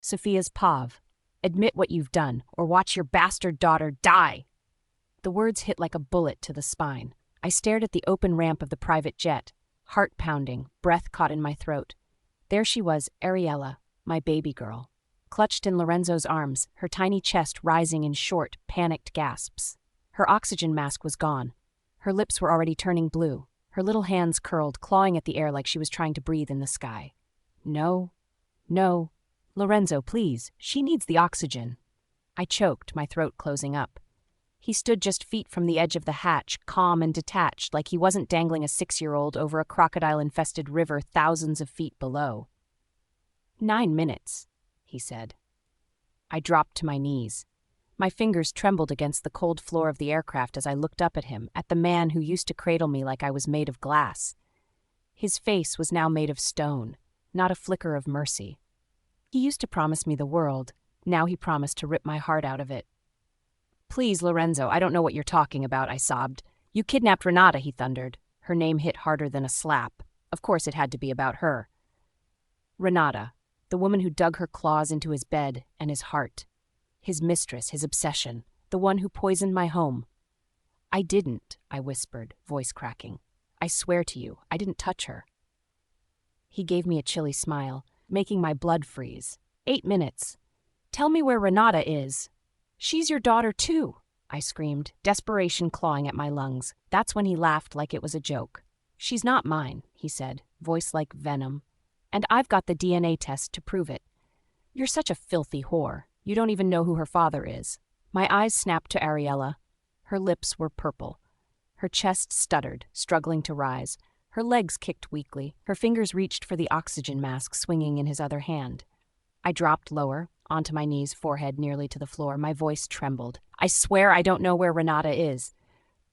Sophia's Pav. Admit what you've done, or watch your bastard daughter die. The words hit like a bullet to the spine. I stared at the open ramp of the private jet, heart pounding, breath caught in my throat. There she was, Ariella, my baby girl, clutched in Lorenzo's arms, her tiny chest rising in short, panicked gasps. Her oxygen mask was gone. Her lips were already turning blue, her little hands curled, clawing at the air like she was trying to breathe in the sky. No. Lorenzo, please, she needs the oxygen. I choked, my throat closing up. He stood just feet from the edge of the hatch, calm and detached, like he wasn't dangling a 6-year-old over a crocodile-infested river thousands of feet below. 9 minutes, he said. I dropped to my knees. My fingers trembled against the cold floor of the aircraft as I looked up at him, at the man who used to cradle me like I was made of glass. His face was now made of stone, not a flicker of mercy. He used to promise me the world. Now he promised to rip my heart out of it. Please, Lorenzo, I don't know what you're talking about, I sobbed. You kidnapped Renata, he thundered. Her name hit harder than a slap. Of course it had to be about her. Renata, the woman who dug her claws into his bed and his heart. His mistress, his obsession, the one who poisoned my home. I didn't, I whispered, voice cracking. I swear to you, I didn't touch her. He gave me a chilly smile, making my blood freeze. 8 minutes. Tell me where Renata is. She's your daughter too, I screamed, desperation clawing at my lungs. That's when he laughed like it was a joke. She's not mine, he said, voice like venom. And I've got the DNA test to prove it. You're such a filthy whore. You don't even know who her father is. My eyes snapped to Ariella. Her lips were purple. Her chest stuttered, struggling to rise. Her legs kicked weakly. Her fingers reached for the oxygen mask swinging in his other hand. I dropped lower, onto my knees, forehead nearly to the floor. My voice trembled. I swear I don't know where Renata is.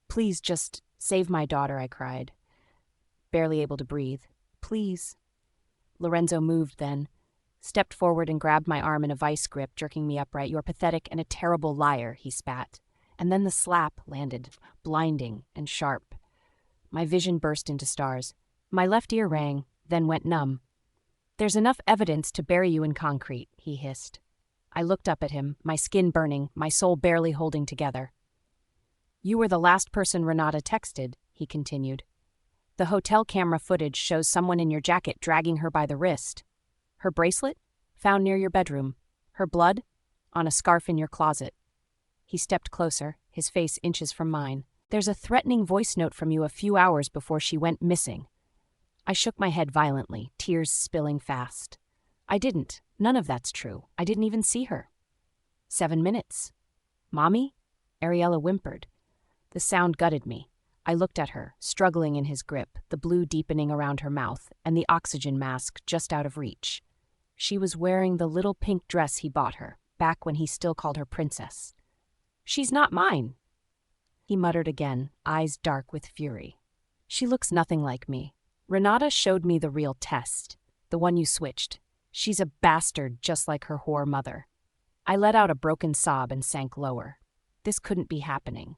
Please just save my daughter, I cried, barely able to breathe. Please. Lorenzo moved then, stepped forward and grabbed my arm in a vice grip, jerking me upright. You're pathetic and a terrible liar, he spat. And then the slap landed, blinding and sharp. My vision burst into stars. My left ear rang, then went numb. There's enough evidence to bury you in concrete, he hissed. I looked up at him, my skin burning, my soul barely holding together. You were the last person Renata texted, he continued. The hotel camera footage shows someone in your jacket dragging her by the wrist. Her bracelet? Found near your bedroom. Her blood? On a scarf in your closet. He stepped closer, his face inches from mine. There's a threatening voice note from you a few hours before she went missing. I shook my head violently, tears spilling fast. I didn't. None of that's true. I didn't even see her. 7 minutes. Mommy? Ariella whimpered. The sound gutted me. I looked at her, struggling in his grip, the blue deepening around her mouth, and the oxygen mask just out of reach. She was wearing the little pink dress he bought her, back when he still called her princess. She's not mine. He muttered again, eyes dark with fury. She looks nothing like me. Renata showed me the real test, the one you switched. She's a bastard just like her whore mother. I let out a broken sob and sank lower. This couldn't be happening.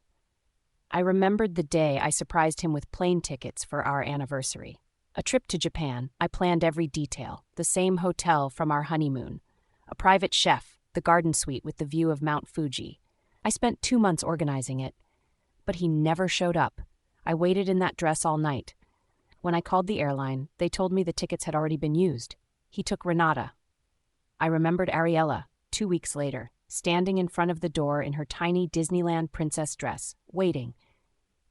I remembered the day I surprised him with plane tickets for our anniversary. A trip to Japan. I planned every detail. The same hotel from our honeymoon. A private chef, the garden suite with the view of Mount Fuji. I spent 2 months organizing it. But he never showed up. I waited in that dress all night. When I called the airline, they told me the tickets had already been used. He took Renata. I remembered Ariella, 2 weeks later, standing in front of the door in her tiny Disneyland princess dress, waiting.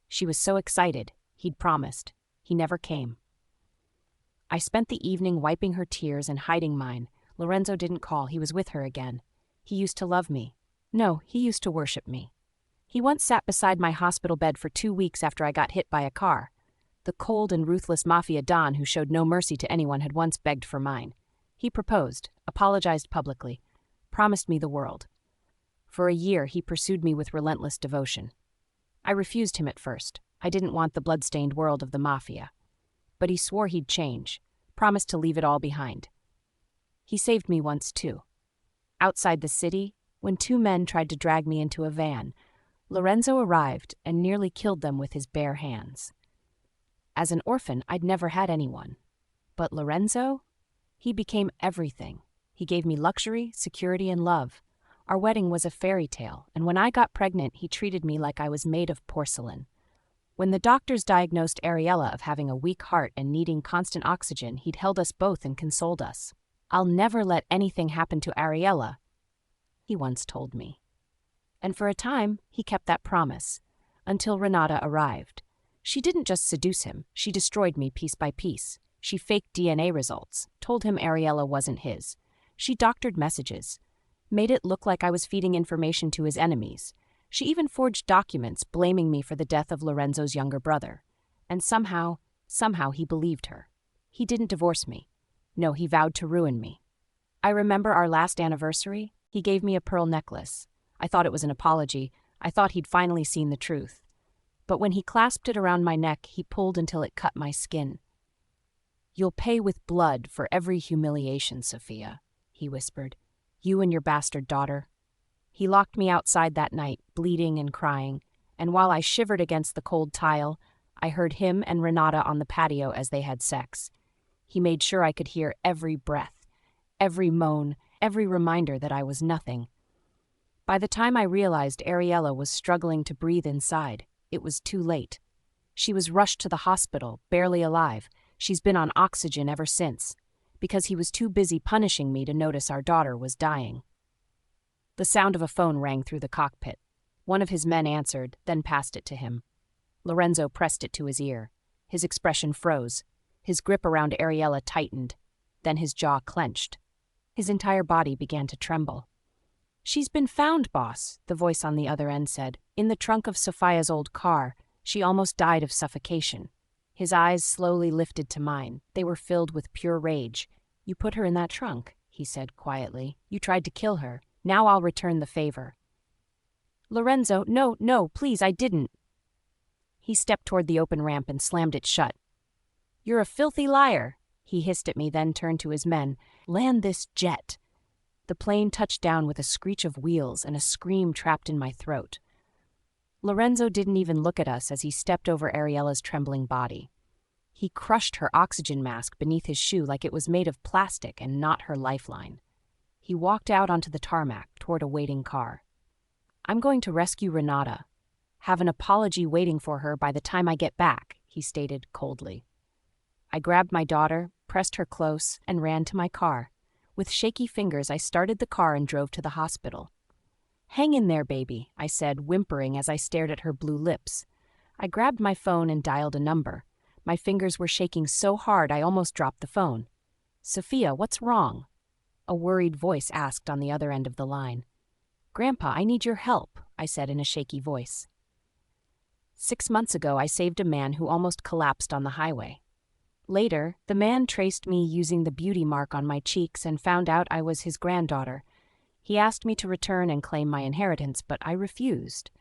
She was so excited. He'd promised. He never came. I spent the evening wiping her tears and hiding mine. Lorenzo didn't call. He was with her again. He used to love me. No, he used to worship me. He once sat beside my hospital bed for 2 weeks after I got hit by a car. The cold and ruthless mafia don who showed no mercy to anyone had once begged for mine. He proposed, apologized publicly, promised me the world. For a year, he pursued me with relentless devotion. I refused him at first. I didn't want the blood-stained world of the mafia. But he swore he'd change, promised to leave it all behind. He saved me once, too. Outside the city, when 2 men tried to drag me into a van, Lorenzo arrived and nearly killed them with his bare hands. As an orphan, I'd never had anyone. But Lorenzo? He became everything. He gave me luxury, security, and love. Our wedding was a fairy tale, and when I got pregnant, he treated me like I was made of porcelain. When the doctors diagnosed Ariella of having a weak heart and needing constant oxygen, he'd held us both and consoled us. "I'll never let anything happen to Ariella," he once told me. And for a time, he kept that promise, until Renata arrived. She didn't just seduce him, she destroyed me piece by piece. She faked DNA results, told him Ariella wasn't his. She doctored messages, made it look like I was feeding information to his enemies. She even forged documents blaming me for the death of Lorenzo's younger brother. And somehow he believed her. He didn't divorce me. No, he vowed to ruin me. I remember our last anniversary. He gave me a pearl necklace. I thought it was an apology. I thought he'd finally seen the truth. But when he clasped it around my neck, he pulled until it cut my skin. "You'll pay with blood for every humiliation, Sophia," he whispered. "You and your bastard daughter." He locked me outside that night, bleeding and crying, and while I shivered against the cold tile, I heard him and Renata on the patio as they had sex. He made sure I could hear every breath, every moan, every reminder that I was nothing. By the time I realized Ariella was struggling to breathe inside, it was too late. She was rushed to the hospital, barely alive. She's been on oxygen ever since, because he was too busy punishing me to notice our daughter was dying. The sound of a phone rang through the cockpit. One of his men answered, then passed it to him. Lorenzo pressed it to his ear. His expression froze. His grip around Ariella tightened. Then his jaw clenched. His entire body began to tremble. "She's been found, boss," the voice on the other end said. "In the trunk of Sophia's old car. She almost died of suffocation." His eyes slowly lifted to mine. They were filled with pure rage. "You put her in that trunk," he said quietly. "You tried to kill her. Now I'll return the favor." "Lorenzo, no, please, I didn't." He stepped toward the open ramp and slammed it shut. "You're a filthy liar," he hissed at me, then turned to his men. "Land this jet." The plane touched down with a screech of wheels and a scream trapped in my throat. Lorenzo didn't even look at us as he stepped over Ariella's trembling body. He crushed her oxygen mask beneath his shoe like it was made of plastic and not her lifeline. He walked out onto the tarmac toward a waiting car. "I'm going to rescue Renata. Have an apology waiting for her by the time I get back," he stated coldly. I grabbed my daughter, pressed her close, and ran to my car. With shaky fingers, I started the car and drove to the hospital. "Hang in there, baby," I said, whimpering as I stared at her blue lips. I grabbed my phone and dialed a number. My fingers were shaking so hard I almost dropped the phone. "Sophia, what's wrong?" A worried voice asked on the other end of the line. "Grandpa, I need your help," I said in a shaky voice. 6 months ago, I saved a man who almost collapsed on the highway. Later, the man traced me using the beauty mark on my cheeks and found out I was his granddaughter. He asked me to return and claim my inheritance, but I refused.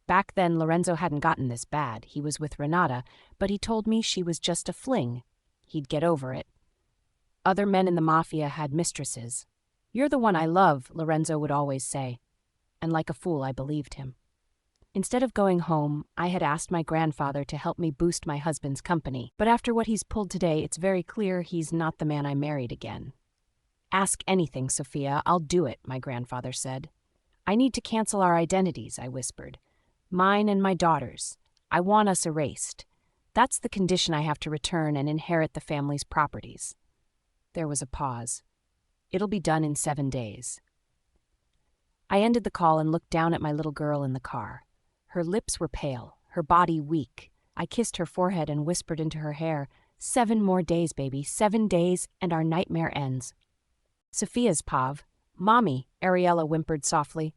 Back then, Lorenzo hadn't gotten this bad. He was with Renata, but he told me she was just a fling. He'd get over it. Other men in the mafia had mistresses. "You're the one I love," Lorenzo would always say. And like a fool, I believed him. Instead of going home, I had asked my grandfather to help me boost my husband's company. But after what he's pulled today, it's very clear he's not the man I married again. "Ask anything, Sophia, I'll do it," my grandfather said. "I need to cancel our identities," I whispered. "Mine and my daughter's. I want us erased. That's the condition I have to return and inherit the family's properties." There was a pause. "It'll be done in 7 days." I ended the call and looked down at my little girl in the car. Her lips were pale, her body weak. I kissed her forehead and whispered into her hair, 7 more days, baby, 7 days, and our nightmare ends." "Sophia's Pav." "Mommy," Ariella whimpered softly.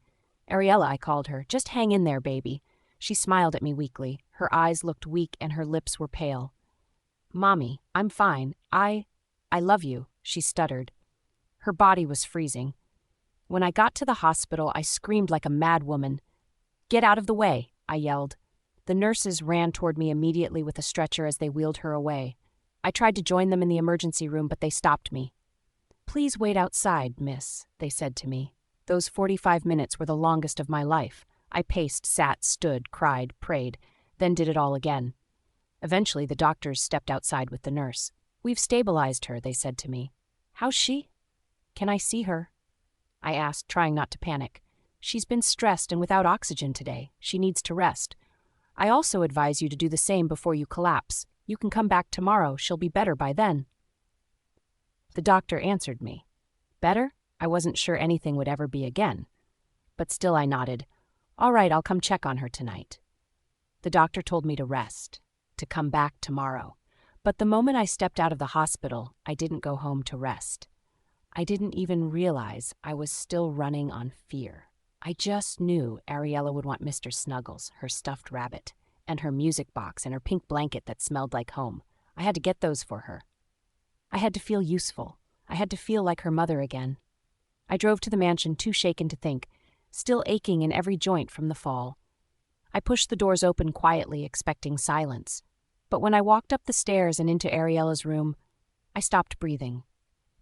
"Ariella," I called her. "Just hang in there, baby." She smiled at me weakly. Her eyes looked weak and her lips were pale. "Mommy, I'm fine. I love you," she stuttered. Her body was freezing. When I got to the hospital, I screamed like a mad woman. "Get out of the way," I yelled. The nurses ran toward me immediately with a stretcher as they wheeled her away. I tried to join them in the emergency room, but they stopped me. "Please wait outside, miss," they said to me. Those 45 minutes were the longest of my life. I paced, sat, stood, cried, prayed, then did it all again. Eventually, the doctors stepped outside with the nurse. "We've stabilized her," they said to me. "How's she?" Can I see her? I asked, trying not to panic. She's been stressed and without oxygen today. She needs to rest. I also advise you to do the same before you collapse. You can come back tomorrow. She'll be better by then. The doctor answered me. Better? I wasn't sure anything would ever be again. But still I nodded. All right, I'll come check on her tonight. The doctor told me to rest, to come back tomorrow. But the moment I stepped out of the hospital, I didn't go home to rest. I didn't even realize I was still running on fear. I just knew Ariella would want Mr. Snuggles, her stuffed rabbit, and her music box and her pink blanket that smelled like home. I had to get those for her. I had to feel useful. I had to feel like her mother again. I drove to the mansion too shaken to think, still aching in every joint from the fall. I pushed the doors open quietly, expecting silence. But when I walked up the stairs and into Ariella's room, I stopped breathing.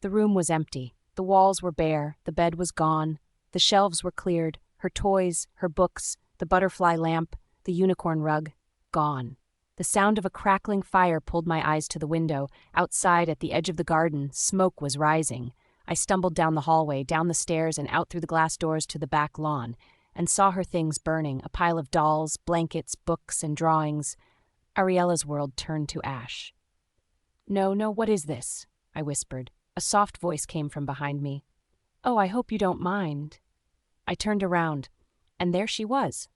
The room was empty. The walls were bare. The bed was gone. The shelves were cleared. Her toys, her books, the butterfly lamp, the unicorn rug, gone. The sound of a crackling fire pulled my eyes to the window. Outside, at the edge of the garden, smoke was rising. I stumbled down the hallway, down the stairs, and out through the glass doors to the back lawn, and saw her things burning, a pile of dolls, blankets, books, and drawings. Ariella's world turned to ash. No, what is this? I whispered. A soft voice came from behind me. Oh, I hope you don't mind. I turned around, and there she was,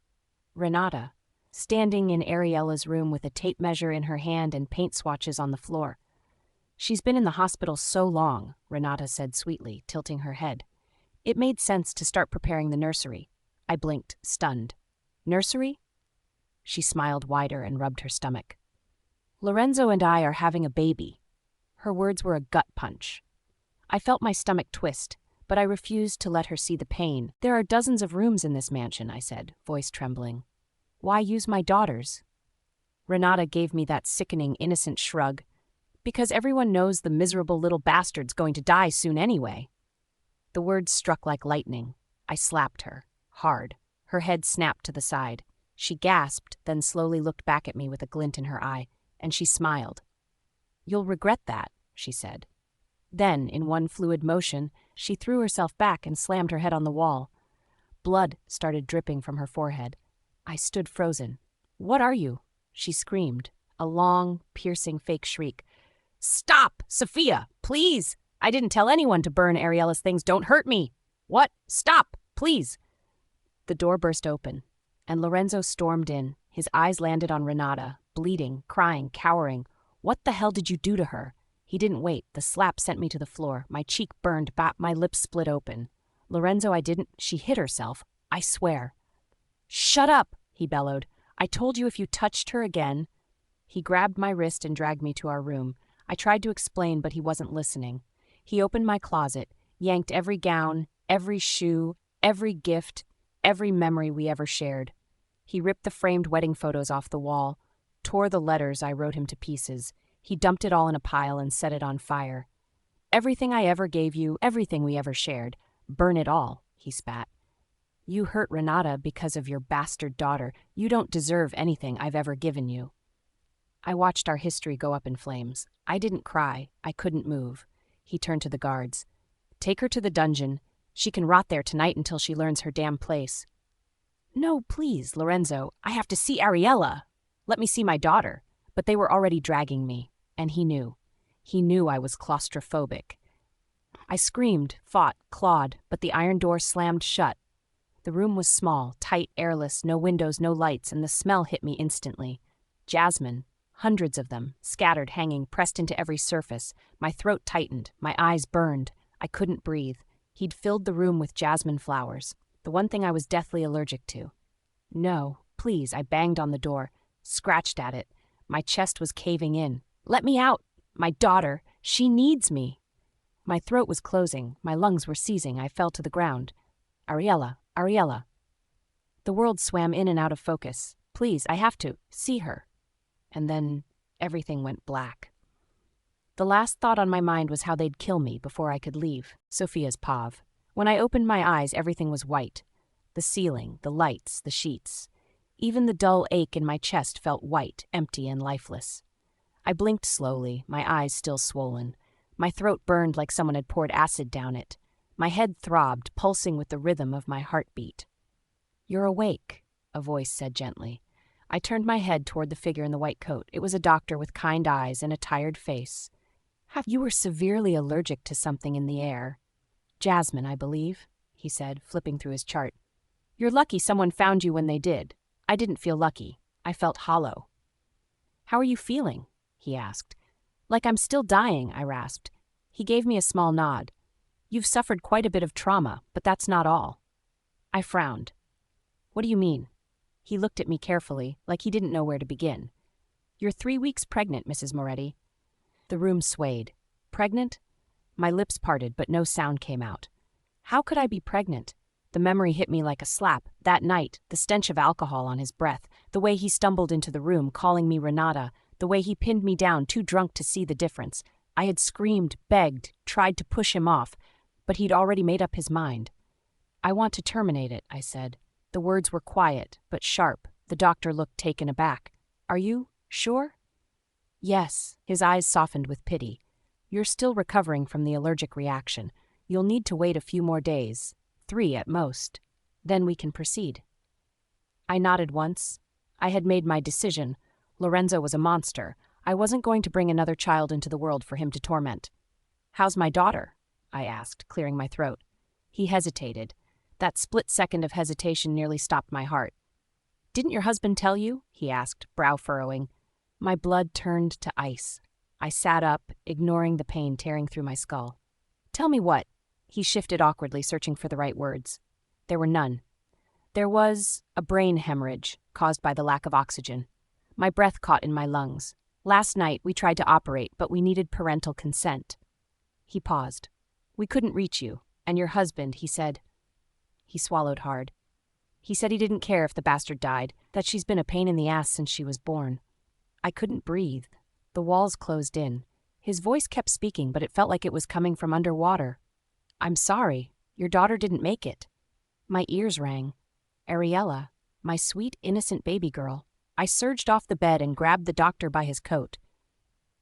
Renata, standing in Ariella's room with a tape measure in her hand and paint swatches on the floor. She's been in the hospital so long, Renata said sweetly, tilting her head. It made sense to start preparing the nursery. I blinked, stunned. Nursery? She smiled wider and rubbed her stomach. Lorenzo and I are having a baby. Her words were a gut punch. I felt my stomach twist, but I refused to let her see the pain. There are dozens of rooms in this mansion, I said, voice trembling. Why use my daughter's? Renata gave me that sickening, innocent shrug. Because everyone knows the miserable little bastard's going to die soon anyway. The words struck like lightning. I slapped her, hard. Her head snapped to the side. She gasped, then slowly looked back at me with a glint in her eye, and she smiled. You'll regret that, she said. Then, in one fluid motion, she threw herself back and slammed her head on the wall. Blood started dripping from her forehead. I stood frozen. What are you? She screamed, a long, piercing fake shriek. Stop, Sophia, please! I didn't tell anyone to burn Ariella's things. Don't hurt me! What? Stop, please! The door burst open, and Lorenzo stormed in. His eyes landed on Renata, bleeding, crying, cowering. What the hell did you do to her? He didn't wait. The slap sent me to the floor. My cheek burned, my lips split open. Lorenzo, I didn't. She hit herself. I swear. Shut up, he bellowed. I told you if you touched her again. He grabbed my wrist and dragged me to our room. I tried to explain, but he wasn't listening. He opened my closet, yanked every gown, every shoe, every gift, every memory we ever shared. He ripped the framed wedding photos off the wall, tore the letters I wrote him to pieces. He dumped it all in a pile and set it on fire. Everything I ever gave you, everything we ever shared. Burn it all, he spat. You hurt Renata because of your bastard daughter. You don't deserve anything I've ever given you. I watched our history go up in flames. I didn't cry. I couldn't move. He turned to the guards. Take her to the dungeon. She can rot there tonight until she learns her damn place. No, please, Lorenzo. I have to see Ariella. Let me see my daughter. But they were already dragging me, and he knew. He knew I was claustrophobic. I screamed, fought, clawed, but the iron door slammed shut. The room was small, tight, airless, no windows, no lights, and the smell hit me instantly. Jasmine. Hundreds of them, scattered, hanging, pressed into every surface. My throat tightened. My eyes burned. I couldn't breathe. He'd filled the room with jasmine flowers, the one thing I was deathly allergic to. No, please, I banged on the door, scratched at it. My chest was caving in. Let me out! My daughter! She needs me! My throat was closing. My lungs were seizing. I fell to the ground. Ariella, Ariella. The world swam in and out of focus. Please, I have to see her. And then everything went black. The last thought on my mind was how they'd kill me before I could leave, Sophia's pav. When I opened my eyes, everything was white. The ceiling, the lights, the sheets. Even the dull ache in my chest felt white, empty, and lifeless. I blinked slowly, my eyes still swollen. My throat burned like someone had poured acid down it. My head throbbed, pulsing with the rhythm of my heartbeat. "You're awake," a voice said gently. I turned my head toward the figure in the white coat. It was a doctor with kind eyes and a tired face. "You were severely allergic to something in the air. Jasmine, I believe," he said, flipping through his chart. "You're lucky someone found you when they did. I didn't feel lucky. I felt hollow." "How are you feeling?" he asked. "Like I'm still dying," I rasped. He gave me a small nod. "You've suffered quite a bit of trauma, but that's not all." I frowned. "What do you mean?" He looked at me carefully, like he didn't know where to begin. "You're 3 weeks pregnant, Mrs. Moretti." The room swayed. Pregnant? My lips parted, but no sound came out. How could I be pregnant? The memory hit me like a slap. That night, the stench of alcohol on his breath, the way he stumbled into the room, calling me Renata, the way he pinned me down, too drunk to see the difference. I had screamed, begged, tried to push him off, but he'd already made up his mind. "I want to terminate it," I said. The words were quiet, but sharp. The doctor looked taken aback. "Are you sure?" "Yes." His eyes softened with pity. "You're still recovering from the allergic reaction. You'll need to wait a few more days, 3 at most. Then we can proceed." I nodded once. I had made my decision. Lorenzo was a monster. I wasn't going to bring another child into the world for him to torment. "How's my daughter?" I asked, clearing my throat. He hesitated. That split second of hesitation nearly stopped my heart. "Didn't your husband tell you?" he asked, brow furrowing. My blood turned to ice. I sat up, ignoring the pain tearing through my skull. "Tell me what?" He shifted awkwardly, searching for the right words. There were none. "There was a brain hemorrhage caused by the lack of oxygen. My breath caught in my lungs. Last night we tried to operate, but we needed parental consent." He paused. "We couldn't reach you, and your husband, he said..." He swallowed hard. "He said he didn't care if the bastard died, that she's been a pain in the ass since she was born." I couldn't breathe. The walls closed in. His voice kept speaking, but it felt like it was coming from underwater. "I'm sorry. Your daughter didn't make it." My ears rang. Ariella, my sweet, innocent baby girl. I surged off the bed and grabbed the doctor by his coat.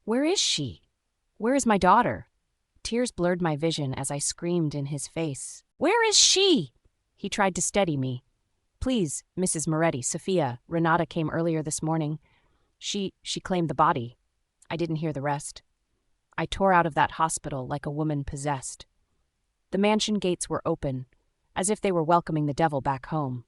"Where is she? Where is my daughter?" Tears blurred my vision as I screamed in his face. "Where is she?" He tried to steady me. "Please, Mrs. Moretti, Sophia, Renata came earlier this morning. She claimed the body." I didn't hear the rest. I tore out of that hospital like a woman possessed. The mansion gates were open, as if they were welcoming the devil back home.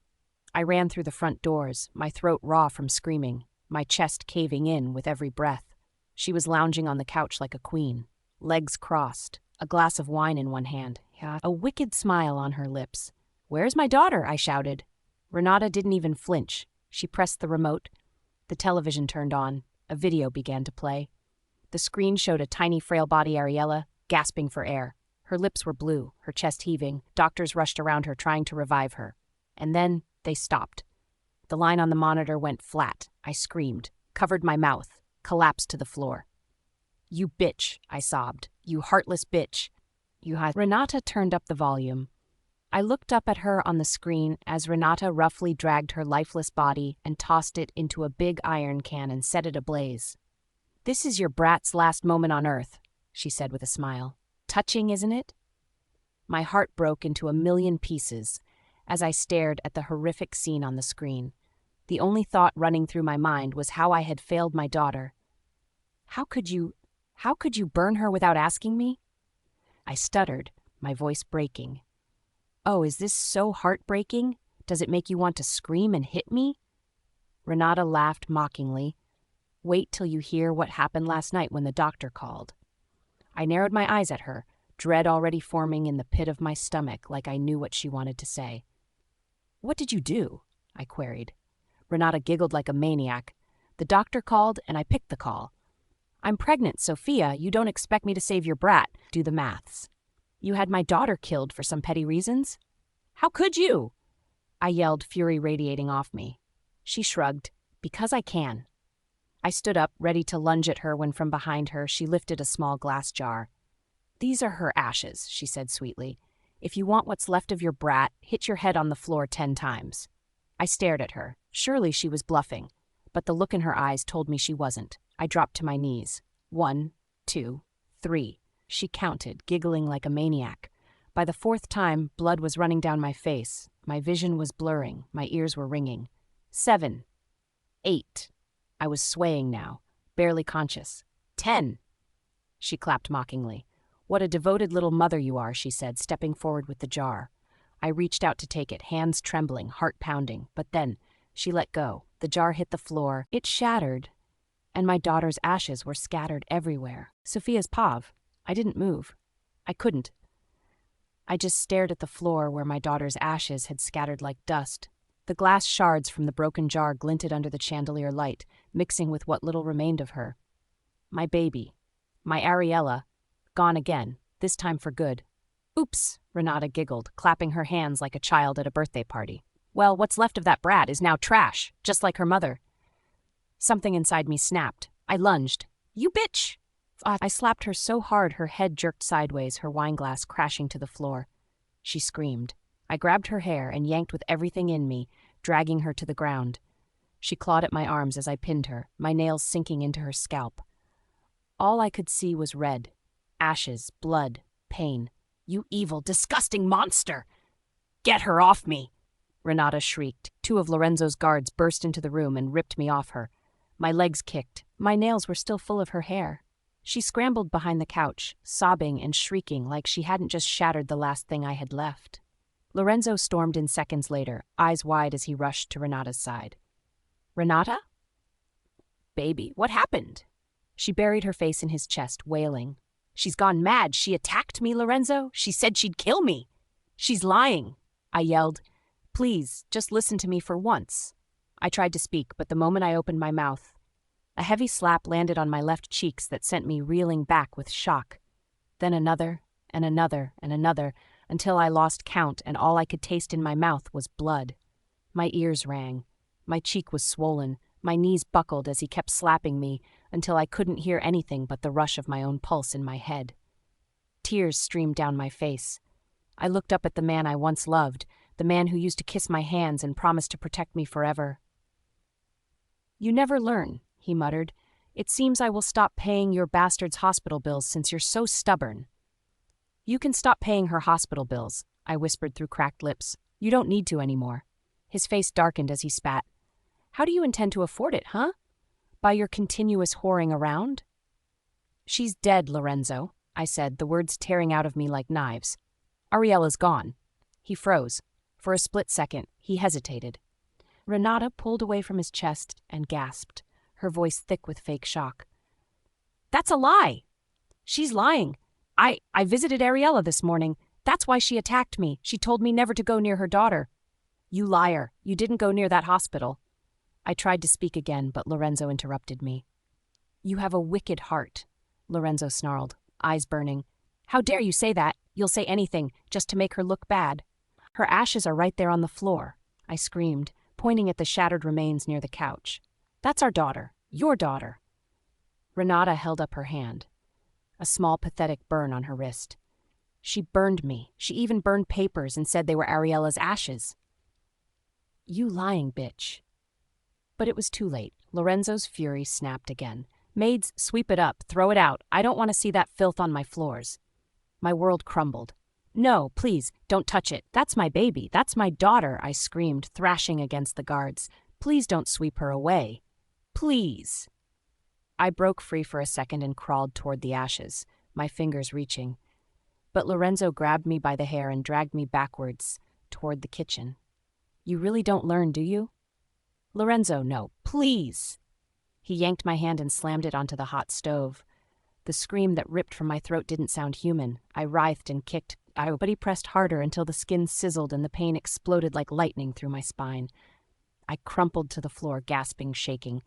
I ran through the front doors, my throat raw from screaming, my chest caving in with every breath. She was lounging on the couch like a queen, legs crossed, a glass of wine in one hand, a wicked smile on her lips. "Where's my daughter?" I shouted. Renata didn't even flinch. She pressed the remote. The television turned on. A video began to play. The screen showed a tiny, frail body Ariella, gasping for air. Her lips were blue, her chest heaving. Doctors rushed around her, trying to revive her. And then they stopped. The line on the monitor went flat. I screamed, covered my mouth, collapsed to the floor. "You bitch," I sobbed. "You heartless bitch." Renata turned up the volume. I looked up at her on the screen as Renata roughly dragged her lifeless body and tossed it into a big iron can and set it ablaze. "This is your brat's last moment on earth," she said with a smile. "Touching, isn't it?" My heart broke into a million pieces as I stared at the horrific scene on the screen. The only thought running through my mind was how I had failed my daughter. How could you burn her without asking me?" I stuttered, my voice breaking. "Oh, is this so heartbreaking? Does it make you want to scream and hit me?" Renata laughed mockingly. "Wait till you hear what happened last night when the doctor called." I narrowed my eyes at her, dread already forming in the pit of my stomach like I knew what she wanted to say. "What did you do?" I queried. Renata giggled like a maniac. "The doctor called, and I picked the call. I'm pregnant, Sophia. You don't expect me to save your brat. Do the maths. You had my daughter killed for some petty reasons? How could you?" I yelled, fury radiating off me. She shrugged. "Because I can." I stood up, ready to lunge at her when from behind her she lifted a small glass jar. "These are her ashes," she said sweetly. "If you want what's left of your brat, hit your head on the floor 10 times. I stared at her. Surely she was bluffing, but the look in her eyes told me she wasn't. I dropped to my knees. 1, 2, 3. She counted, giggling like a maniac. By the fourth time, blood was running down my face. My vision was blurring. My ears were ringing. 7. 8. I was swaying now, barely conscious. 10. She clapped mockingly. What a devoted little mother you are, she said, stepping forward with the jar. I reached out to take it, hands trembling, heart pounding. But then, she let go. The jar hit the floor. It shattered, and my daughter's ashes were scattered everywhere. Sophia's pav. I didn't move. I couldn't. I just stared at the floor where my daughter's ashes had scattered like dust. The glass shards from the broken jar glinted under the chandelier light, mixing with what little remained of her. My baby. My Ariella. Gone again, this time for good. Oops, Renata giggled, clapping her hands like a child at a birthday party. Well, what's left of that brat is now trash, just like her mother. Something inside me snapped. I lunged. You bitch! I slapped her so hard her head jerked sideways, her wineglass crashing to the floor. She screamed. I grabbed her hair and yanked with everything in me, dragging her to the ground. She clawed at my arms as I pinned her, my nails sinking into her scalp. All I could see was red. Ashes, blood, pain. You evil, disgusting monster! Get her off me! Renata shrieked. 2 of Lorenzo's guards burst into the room and ripped me off her. My legs kicked. My nails were still full of her hair. She scrambled behind the couch, sobbing and shrieking like she hadn't just shattered the last thing I had left. Lorenzo stormed in seconds later, eyes wide as he rushed to Renata's side. Renata? Baby, what happened? She buried her face in his chest, wailing. She's gone mad. She attacked me, Lorenzo. She said she'd kill me. She's lying. I yelled. Please, just listen to me for once. I tried to speak, but the moment I opened my mouth, a heavy slap landed on my left cheeks that sent me reeling back with shock. Then another, and another, and another, until I lost count and all I could taste in my mouth was blood. My ears rang. My cheek was swollen. My knees buckled as he kept slapping me until I couldn't hear anything but the rush of my own pulse in my head. Tears streamed down my face. I looked up at the man I once loved, the man who used to kiss my hands and promised to protect me forever. You never learn, he muttered. It seems I will stop paying your bastard's hospital bills since you're so stubborn. You can stop paying her hospital bills, I whispered through cracked lips. You don't need to anymore. His face darkened as he spat. How do you intend to afford it, huh? By your continuous whoring around? She's dead, Lorenzo, I said, the words tearing out of me like knives. Ariella's gone. He froze. For a split second, he hesitated. Renata pulled away from his chest and gasped, her voice thick with fake shock. That's a lie! She's lying. I visited Ariella this morning. That's why she attacked me. She told me never to go near her daughter. You liar. You didn't go near that hospital. I tried to speak again, but Lorenzo interrupted me. You have a wicked heart, Lorenzo snarled, eyes burning. How dare you say that? You'll say anything, just to make her look bad. Her ashes are right there on the floor, I screamed, pointing at the shattered remains near the couch. That's our daughter, your daughter. Renata held up her hand, a small pathetic burn on her wrist. She burned me. She even burned papers and said they were Ariella's ashes. You lying bitch. But it was too late. Lorenzo's fury snapped again. Maids, sweep it up, throw it out. I don't want to see that filth on my floors. My world crumbled. No, please, don't touch it. That's my baby. That's my daughter, I screamed, thrashing against the guards. Please don't sweep her away. Please. I broke free for a second and crawled toward the ashes, my fingers reaching. But Lorenzo grabbed me by the hair and dragged me backwards toward the kitchen. You really don't learn, do you? Lorenzo, no, please. He yanked my hand and slammed it onto the hot stove. The scream that ripped from my throat didn't sound human. I writhed and kicked, but he pressed harder until the skin sizzled and the pain exploded like lightning through my spine. I crumpled to the floor, gasping, shaking.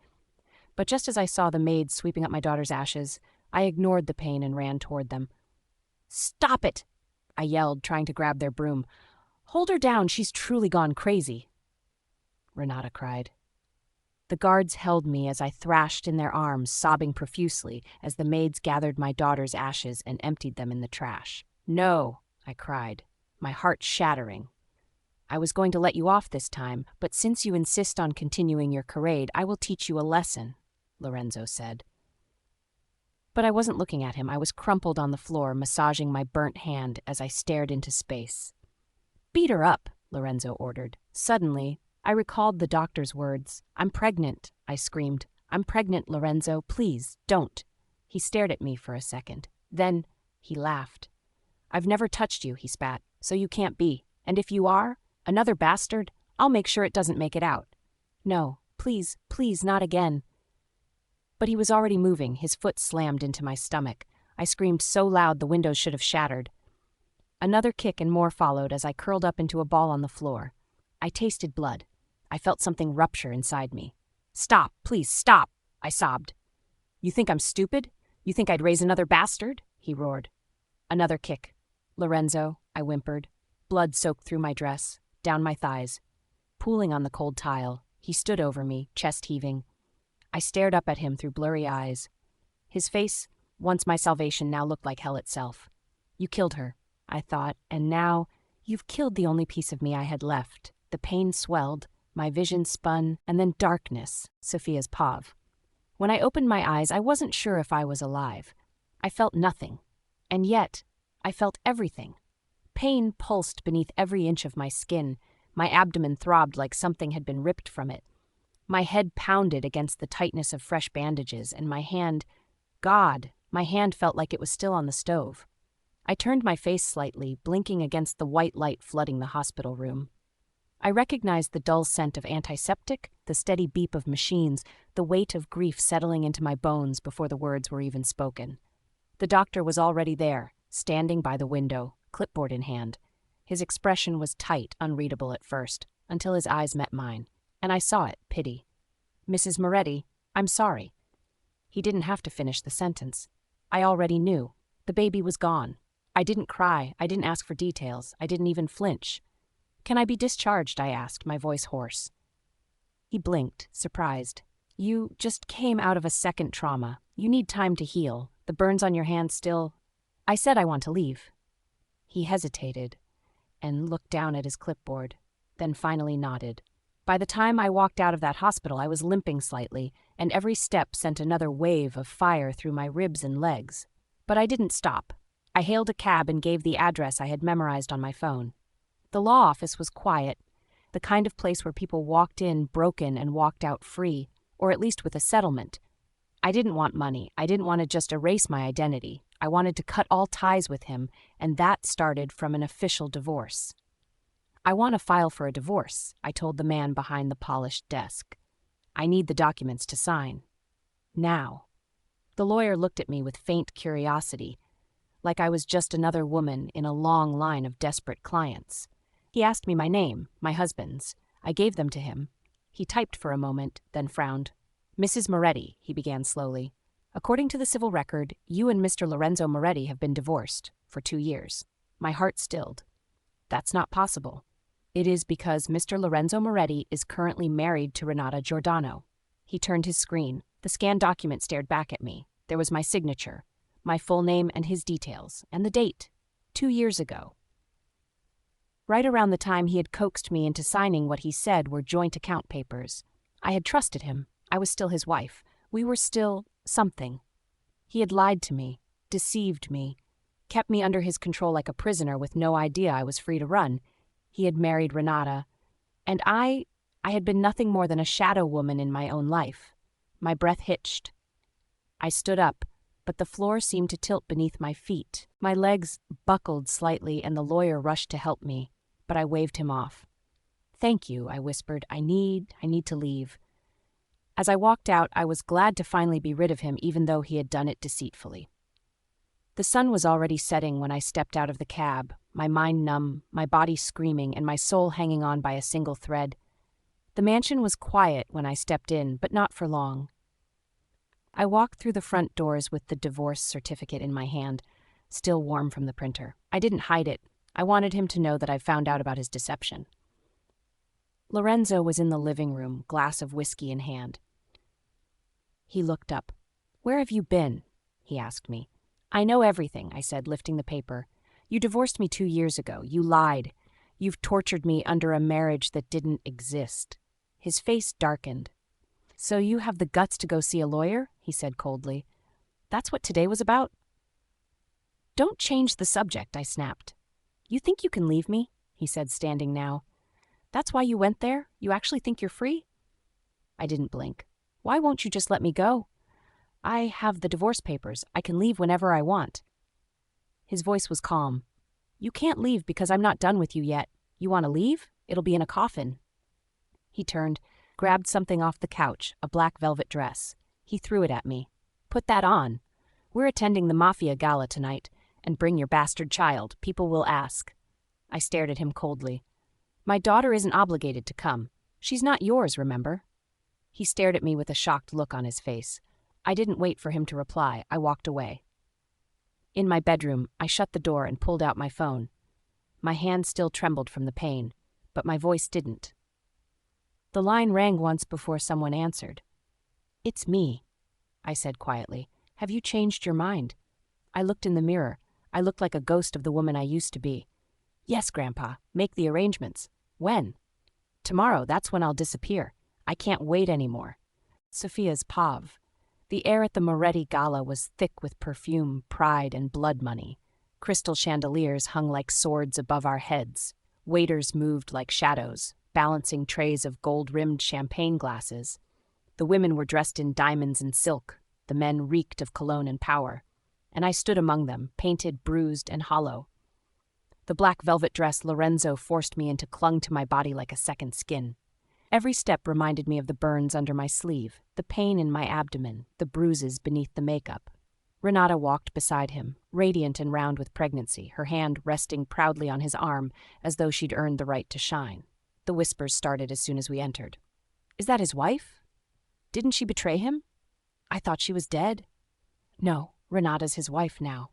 But just as I saw the maids sweeping up my daughter's ashes, I ignored the pain and ran toward them. Stop it! I yelled, trying to grab their broom. Hold her down, she's truly gone crazy. Renata cried. The guards held me as I thrashed in their arms, sobbing profusely as the maids gathered my daughter's ashes and emptied them in the trash. No, I cried, my heart shattering. I was going to let you off this time, but since you insist on continuing your charade, I will teach you a lesson, Lorenzo said. But I wasn't looking at him. I was crumpled on the floor, massaging my burnt hand as I stared into space. "Beat her up," Lorenzo ordered. Suddenly, I recalled the doctor's words. "I'm pregnant," I screamed. "I'm pregnant, Lorenzo. Please, don't." He stared at me for a second. Then he laughed. "I've never touched you," he spat, "so you can't be. And if you are, another bastard, I'll make sure it doesn't make it out. No, please, please, not again." But he was already moving, his foot slammed into my stomach. I screamed so loud the windows should have shattered. Another kick and more followed as I curled up into a ball on the floor. I tasted blood. I felt something rupture inside me. "Stop, please, stop," I sobbed. "You think I'm stupid? You think I'd raise another bastard?" he roared. Another kick. "Lorenzo," I whimpered. Blood soaked through my dress, down my thighs. Pooling on the cold tile, he stood over me, chest heaving. I stared up at him through blurry eyes. His face, once my salvation, now looked like hell itself. "You killed her," I thought, "and now you've killed the only piece of me I had left." The pain swelled, my vision spun, and then darkness, Sophia's pav. When I opened my eyes, I wasn't sure if I was alive. I felt nothing. And yet, I felt everything. Pain pulsed beneath every inch of my skin. My abdomen throbbed like something had been ripped from it. My head pounded against the tightness of fresh bandages, and my hand felt like it was still on the stove. I turned my face slightly, blinking against the white light flooding the hospital room. I recognized the dull scent of antiseptic, the steady beep of machines, the weight of grief settling into my bones before the words were even spoken. The doctor was already there, standing by the window, clipboard in hand. His expression was tight, unreadable at first, until his eyes met mine, and I saw it, pity. "Mrs. Moretti, I'm sorry." He didn't have to finish the sentence. I already knew. The baby was gone. I didn't cry. I didn't ask for details. I didn't even flinch. "Can I be discharged?" I asked, my voice hoarse. He blinked, surprised. "You just came out of a second trauma. You need time to heal. The burns on your hands still—" I said I want to leave. He hesitated and looked down at his clipboard, then finally nodded. By the time I walked out of that hospital, I was limping slightly, and every step sent another wave of fire through my ribs and legs. But I didn't stop. I hailed a cab and gave the address I had memorized on my phone. The law office was quiet, the kind of place where people walked in broken and walked out free, or at least with a settlement. I didn't want money. I didn't want to just erase my identity. I wanted to cut all ties with him, and that started from an official divorce. "I want to file for a divorce," I told the man behind the polished desk. "I need the documents to sign. Now." The lawyer looked at me with faint curiosity, like I was just another woman in a long line of desperate clients. He asked me my name, my husband's. I gave them to him. He typed for a moment, then frowned. "Mrs. Moretti," he began slowly, "according to the civil record, you and Mr. Lorenzo Moretti have been divorced for 2 years." My heart stilled. "That's not possible." "It is because Mr. Lorenzo Moretti is currently married to Renata Giordano." He turned his screen. The scanned document stared back at me. There was my signature, my full name and his details, and the date, 2 years ago. Right around the time he had coaxed me into signing what he said were joint account papers. I had trusted him. I was still his wife. We were still something. He had lied to me, deceived me, kept me under his control like a prisoner with no idea I was free to run. He had married Renata, and I had been nothing more than a shadow woman in my own life. My breath hitched. I stood up, but the floor seemed to tilt beneath my feet. My legs buckled slightly, and the lawyer rushed to help me, but I waved him off. "Thank you," I whispered. I need to leave." As I walked out, I was glad to finally be rid of him, even though he had done it deceitfully. The sun was already setting when I stepped out of the cab, my mind numb, my body screaming, and my soul hanging on by a single thread. The mansion was quiet when I stepped in, but not for long. I walked through the front doors with the divorce certificate in my hand, still warm from the printer. I didn't hide it. I wanted him to know that I found out about his deception. Lorenzo was in the living room, glass of whiskey in hand. He looked up. "Where have you been?" he asked me. "I know everything," I said, lifting the paper. "You divorced me 2 years ago. You lied. You've tortured me under a marriage that didn't exist." His face darkened. "So you have the guts to go see a lawyer?" he said coldly. That's what today was about? Don't change the subject, I snapped. You think you can leave me? He said, standing now. That's why you went there? You actually think you're free? I didn't blink. Why won't you just let me go? I have the divorce papers. I can leave whenever I want. His voice was calm. You can't leave because I'm not done with you yet. You want to leave? It'll be in a coffin. He turned, grabbed something off the couch, a black velvet dress. He threw it at me. Put that on. We're attending the Mafia Gala tonight, and bring your bastard child. People will ask. I stared at him coldly. My daughter isn't obligated to come. She's not yours, remember? He stared at me with a shocked look on his face. I didn't wait for him to reply. I walked away. In my bedroom, I shut the door and pulled out my phone. My hand still trembled from the pain, but my voice didn't. The line rang once before someone answered. It's me, I said quietly. Have you changed your mind? I looked in the mirror. I looked like a ghost of the woman I used to be. Yes, Grandpa, make the arrangements. When? Tomorrow, that's when I'll disappear. I can't wait anymore. Sophia's Pav. The air at the Moretti Gala was thick with perfume, pride, and blood money. Crystal chandeliers hung like swords above our heads. Waiters moved like shadows, balancing trays of gold-rimmed champagne glasses. The women were dressed in diamonds and silk. The men reeked of cologne and power. And I stood among them, painted, bruised, and hollow. The black velvet dress Lorenzo forced me into clung to my body like a second skin. Every step reminded me of the burns under my sleeve, the pain in my abdomen, the bruises beneath the makeup. Renata walked beside him, radiant and round with pregnancy, her hand resting proudly on his arm as though she'd earned the right to shine. The whispers started as soon as we entered. Is that his wife? Didn't she betray him? I thought she was dead. No, Renata's his wife now.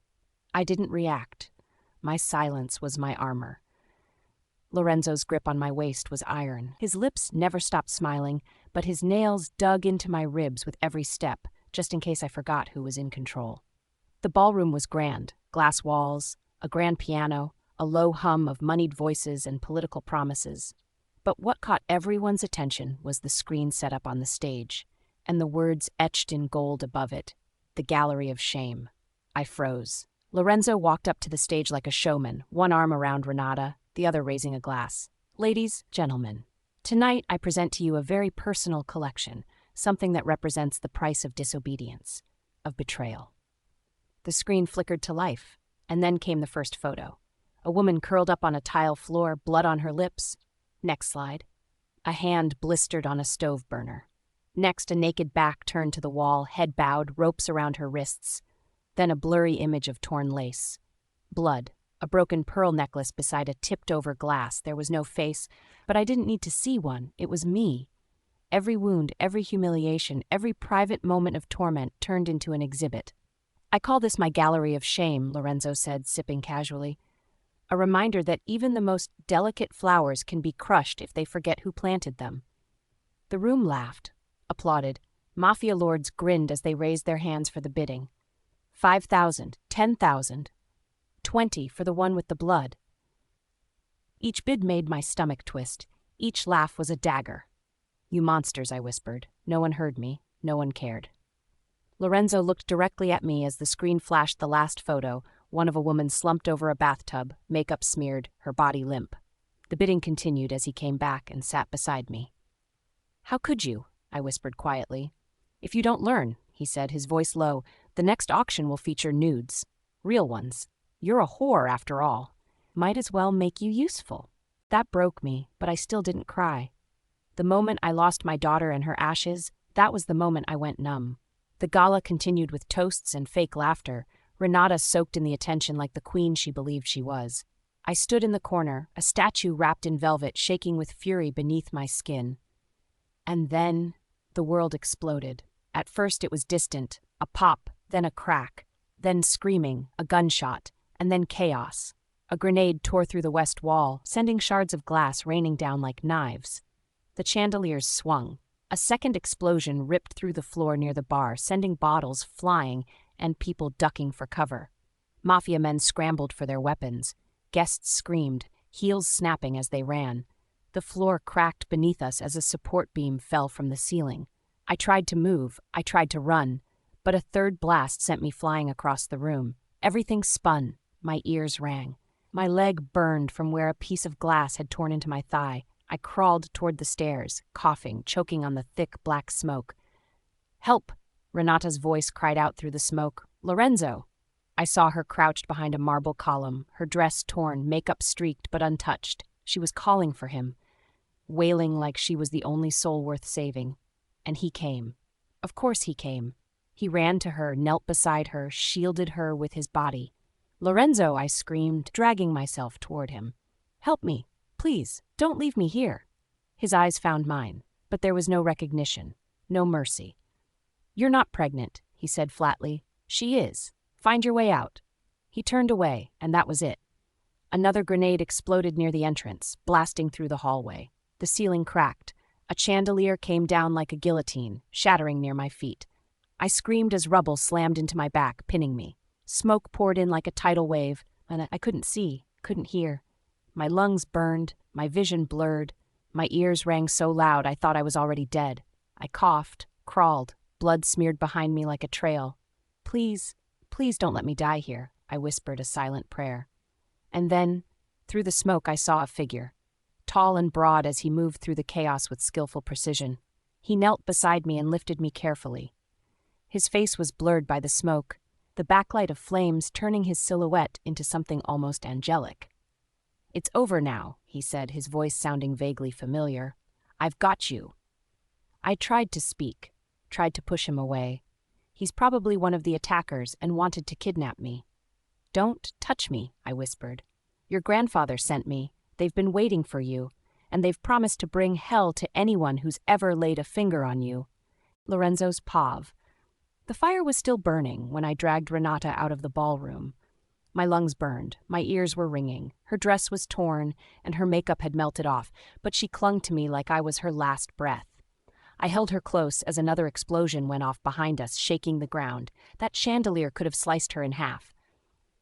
I didn't react. My silence was my armor. Lorenzo's grip on my waist was iron. His lips never stopped smiling, but his nails dug into my ribs with every step, just in case I forgot who was in control. The ballroom was grand, glass walls, a grand piano, a low hum of moneyed voices and political promises. But what caught everyone's attention was the screen set up on the stage, and the words etched in gold above it, the gallery of shame. I froze. Lorenzo walked up to the stage like a showman, one arm around Renata, the other raising a glass. Ladies, gentlemen, tonight I present to you a very personal collection, something that represents the price of disobedience, of betrayal. The screen flickered to life, and then came the first photo. A woman curled up on a tile floor, blood on her lips. Next slide. A hand blistered on a stove burner. Next, a naked back turned to the wall, head bowed, ropes around her wrists. Then a blurry image of torn lace. Blood, a broken pearl necklace beside a tipped-over glass. There was no face, but I didn't need to see one. It was me. Every wound, every humiliation, every private moment of torment turned into an exhibit. I call this my gallery of shame, Lorenzo said, sipping casually. A reminder that even the most delicate flowers can be crushed if they forget who planted them. The room laughed, applauded. Mafia lords grinned as they raised their hands for the bidding. 5,000, 10,000, 20 for the one with the blood. Each bid made my stomach twist. Each laugh was a dagger. You monsters, I whispered. No one heard me. No one cared. Lorenzo looked directly at me as the screen flashed the last photo, one of a woman slumped over a bathtub, makeup smeared, her body limp. The bidding continued as he came back and sat beside me. How could you? I whispered quietly. If you don't learn, he said, his voice low, the next auction will feature nudes. Real ones. You're a whore, after all. Might as well make you useful. That broke me, but I still didn't cry. The moment I lost my daughter and her ashes, that was the moment I went numb. The gala continued with toasts and fake laughter, Renata soaked in the attention like the queen she believed she was. I stood in the corner, a statue wrapped in velvet, shaking with fury beneath my skin. And then the world exploded. At first it was distant, a pop, then a crack, then screaming, a gunshot, and then chaos. A grenade tore through the west wall, sending shards of glass raining down like knives. The chandeliers swung. A second explosion ripped through the floor near the bar, sending bottles flying and people ducking for cover. Mafia men scrambled for their weapons. Guests screamed, heels snapping as they ran. The floor cracked beneath us as a support beam fell from the ceiling. I tried to move, I tried to run, but a third blast sent me flying across the room. Everything spun. My ears rang. My leg burned from where a piece of glass had torn into my thigh. I crawled toward the stairs, coughing, choking on the thick black smoke. "Help!" Renata's voice cried out through the smoke. "Lorenzo!" I saw her crouched behind a marble column, her dress torn, makeup streaked but untouched. She was calling for him, wailing like she was the only soul worth saving. And he came. Of course he came. He ran to her, knelt beside her, shielded her with his body. "Lorenzo!" I screamed, dragging myself toward him. "Help me! Please, don't leave me here!" His eyes found mine, but there was no recognition, no mercy. "You're not pregnant," he said flatly. "She is. Find your way out." He turned away, and that was it. Another grenade exploded near the entrance, blasting through the hallway. The ceiling cracked. A chandelier came down like a guillotine, shattering near my feet. I screamed as rubble slammed into my back, pinning me. Smoke poured in like a tidal wave, and I couldn't see, couldn't hear. My lungs burned, my vision blurred. My ears rang so loud I thought I was already dead. I coughed, crawled, blood smeared behind me like a trail. "Please, please don't let me die here," I whispered a silent prayer. And then, through the smoke, I saw a figure, tall and broad as he moved through the chaos with skillful precision. He knelt beside me and lifted me carefully. His face was blurred by the smoke, the backlight of flames turning his silhouette into something almost angelic. "It's over now," he said, his voice sounding vaguely familiar. "I've got you." I tried to speak, tried to push him away. He's probably one of the attackers and wanted to kidnap me. "Don't touch me," I whispered. "Your grandfather sent me. They've been waiting for you, and they've promised to bring hell to anyone who's ever laid a finger on you." Lorenzo's pav. The fire was still burning when I dragged Renata out of the ballroom. My lungs burned, my ears were ringing, her dress was torn, and her makeup had melted off, but she clung to me like I was her last breath. I held her close as another explosion went off behind us, shaking the ground. That chandelier could have sliced her in half.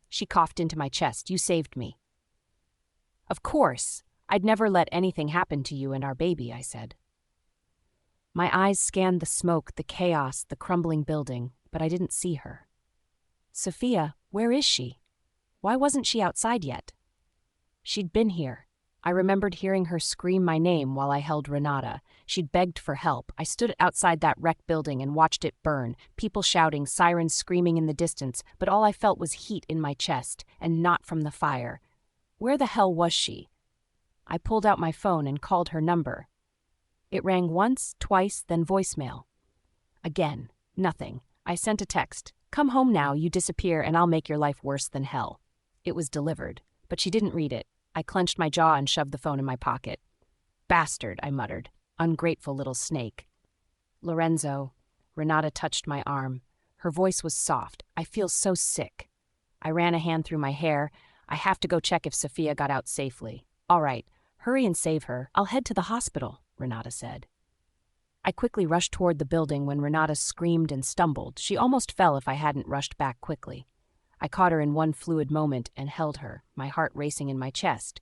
She coughed into my chest. "You saved me." "Of course. I'd never let anything happen to you and our baby," I said. My eyes scanned the smoke, the chaos, the crumbling building, but I didn't see her. "Sophia, where is she? Why wasn't she outside yet?" She'd been here. I remembered hearing her scream my name while I held Renata. She'd begged for help. I stood outside that wrecked building and watched it burn, people shouting, sirens screaming in the distance, but all I felt was heat in my chest, and not from the fire. Where the hell was she? I pulled out my phone and called her number. It rang once, twice, then voicemail. Again, nothing. I sent a text. "Come home now, you disappear, and I'll make your life worse than hell." It was delivered, but she didn't read it. I clenched my jaw and shoved the phone in my pocket. "Bastard," I muttered. "Ungrateful little snake." "Lorenzo." Renata touched my arm. Her voice was soft. "I feel so sick." I ran a hand through my hair. "I have to go check if Sophia got out safely." "All right, hurry and save her. I'll head to the hospital," Renata said. I quickly rushed toward the building when Renata screamed and stumbled. She almost fell if I hadn't rushed back quickly. I caught her in one fluid moment and held her, my heart racing in my chest.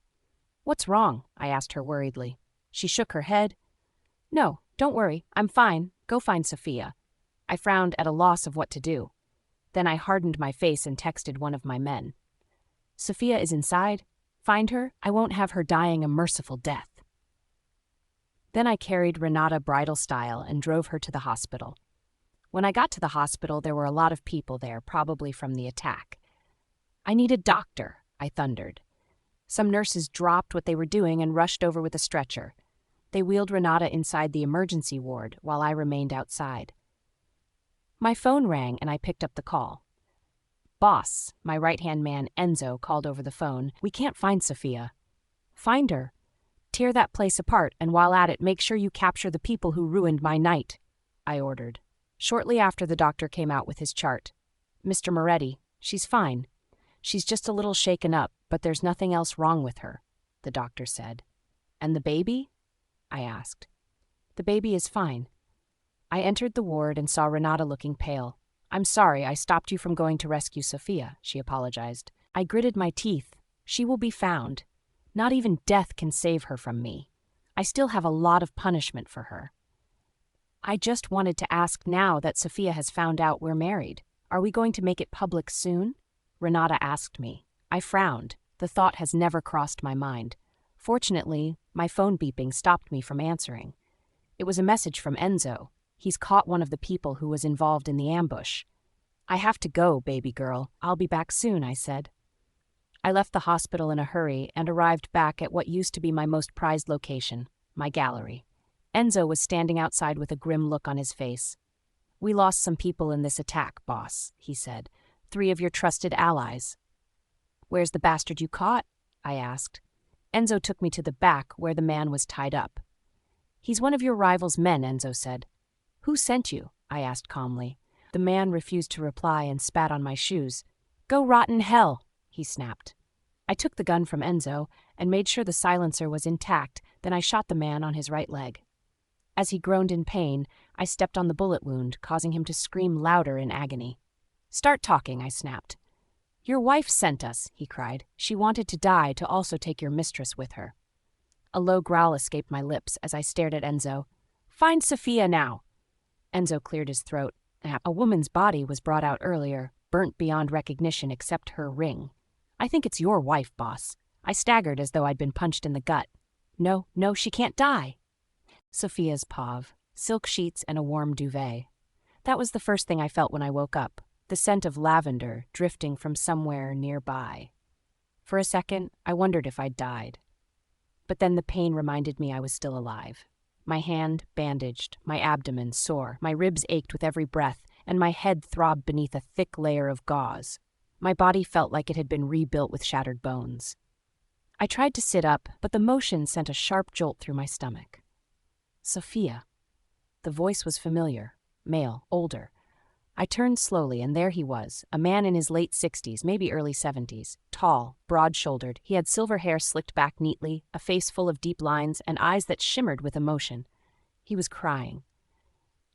"What's wrong?" I asked her worriedly. She shook her head. "No, don't worry. I'm fine. Go find Sophia." I frowned at a loss of what to do. Then I hardened my face and texted one of my men. "Sophia is inside. Find her. I won't have her dying a merciful death." Then I carried Renata bridal style and drove her to the hospital. When I got to the hospital, there were a lot of people there, probably from the attack. "I need a doctor," I thundered. Some nurses dropped what they were doing and rushed over with a stretcher. They wheeled Renata inside the emergency ward while I remained outside. My phone rang and I picked up the call. "Boss," my right-hand man Enzo called over the phone. "We can't find Sophia." "Find her. Tear that place apart, and while at it, make sure you capture the people who ruined my night," I ordered. Shortly after, the doctor came out with his chart. "Mr. Moretti, she's fine. She's just a little shaken up, but there's nothing else wrong with her," the doctor said. "And the baby?" I asked. "The baby is fine." I entered the ward and saw Renata looking pale. "I'm sorry I stopped you from going to rescue Sophia," she apologized. I gritted my teeth. "She will be found. Not even death can save her from me. I still have a lot of punishment for her." I just wanted to ask now that Sophia has found out we're married. Are we going to make it public soon? Renata asked me. I frowned. The thought has never crossed my mind. Fortunately, my phone beeping stopped me from answering. It was a message from Enzo. He's caught one of the people who was involved in the ambush. I have to go, baby girl. I'll be back soon, I said. I left the hospital in a hurry and arrived back at what used to be my most prized location, my gallery. Enzo was standing outside with a grim look on his face. We lost some people in this attack, boss, he said. 3 of your trusted allies. Where's the bastard you caught? I asked. Enzo took me to the back where the man was tied up. He's one of your rival's men, Enzo said. Who sent you? I asked calmly. The man refused to reply and spat on my shoes. Go rot in hell, he snapped. I took the gun from Enzo and made sure the silencer was intact, then I shot the man on his right leg. As he groaned in pain, I stepped on the bullet wound, causing him to scream louder in agony. Start talking, I snapped. Your wife sent us, he cried. She wanted to die to also take your mistress with her. A low growl escaped my lips as I stared at Enzo. Find Sophia now. Enzo cleared his throat. A woman's body was brought out earlier, burnt beyond recognition except her ring. I think it's your wife, boss. I staggered as though I'd been punched in the gut. No, she can't die. Sophia's pav, silk sheets and a warm duvet. That was the first thing I felt when I woke up, the scent of lavender drifting from somewhere nearby. For a second, I wondered if I'd died. But then the pain reminded me I was still alive. My hand bandaged, my abdomen sore, my ribs ached with every breath, and my head throbbed beneath a thick layer of gauze. My body felt like it had been rebuilt with shattered bones. I tried to sit up, but the motion sent a sharp jolt through my stomach. Sophia. The voice was familiar, male, older. I turned slowly, and there he was, a man in his late 60s, maybe early 70s, tall, broad-shouldered. He had silver hair slicked back neatly, a face full of deep lines, and eyes that shimmered with emotion. He was crying.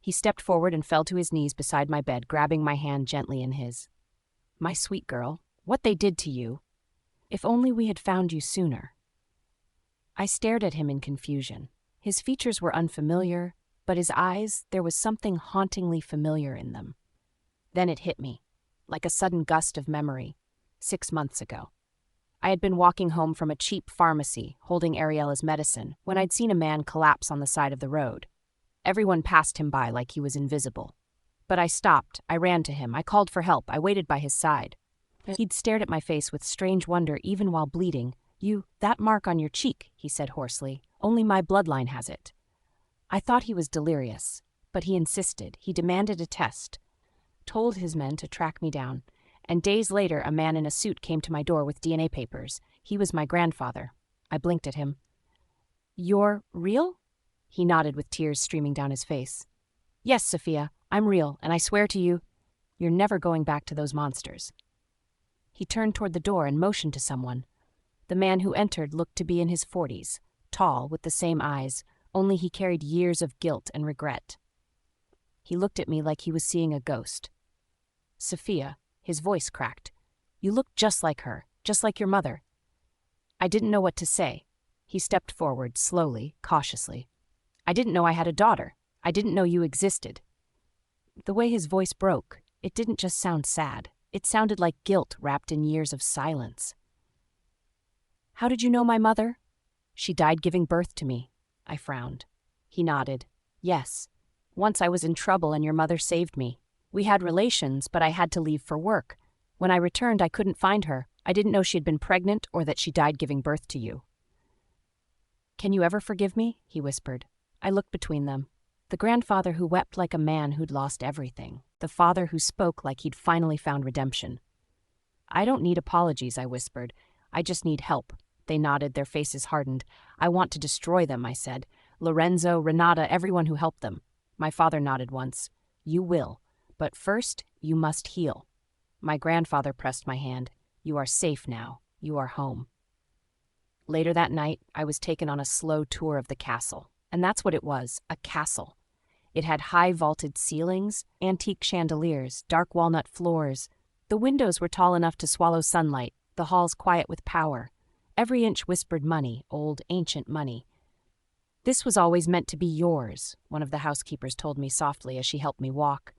He stepped forward and fell to his knees beside my bed, grabbing my hand gently in his. My sweet girl, what they did to you. If only we had found you sooner. I stared at him in confusion. His features were unfamiliar, but his eyes, there was something hauntingly familiar in them. Then it hit me, like a sudden gust of memory, 6 months ago. I had been walking home from a cheap pharmacy, holding Ariella's medicine, when I'd seen a man collapse on the side of the road. Everyone passed him by like he was invisible. But I stopped, I ran to him, I called for help, I waited by his side. He'd stared at my face with strange wonder even while bleeding. That mark on your cheek, he said hoarsely. Only my bloodline has it. I thought he was delirious, but he insisted. He demanded a test. Told his men to track me down, and days later a man in a suit came to my door with DNA papers. He was my grandfather. I blinked at him. You're real? He nodded with tears streaming down his face. Yes, Sophia, I'm real, and I swear to you, you're never going back to those monsters. He turned toward the door and motioned to someone. The man who entered looked to be in his 40s, tall, with the same eyes, only he carried years of guilt and regret. He looked at me like he was seeing a ghost. Sophia, his voice cracked. You look just like her, just like your mother. I didn't know what to say. He stepped forward, slowly, cautiously. I didn't know I had a daughter. I didn't know you existed. The way his voice broke, it didn't just sound sad. It sounded like guilt wrapped in years of silence. How did you know my mother? She died giving birth to me. I frowned. He nodded. Yes. Once I was in trouble and your mother saved me. We had relations, but I had to leave for work. When I returned, I couldn't find her. I didn't know she had been pregnant or that she died giving birth to you. Can you ever forgive me? He whispered. I looked between them. The grandfather who wept like a man who'd lost everything. The father who spoke like he'd finally found redemption. I don't need apologies, I whispered. I just need help. They nodded, their faces hardened. I want to destroy them, I said. Lorenzo, Renata, everyone who helped them. My father nodded once. You will. But first, you must heal. My grandfather pressed my hand. You are safe now. You are home. Later that night, I was taken on a slow tour of the castle. And that's what it was, a castle. It had high vaulted ceilings, antique chandeliers, dark walnut floors. The windows were tall enough to swallow sunlight, the halls quiet with power. Every inch whispered money, old, ancient money. This was always meant to be yours, one of the housekeepers told me softly as she helped me walk.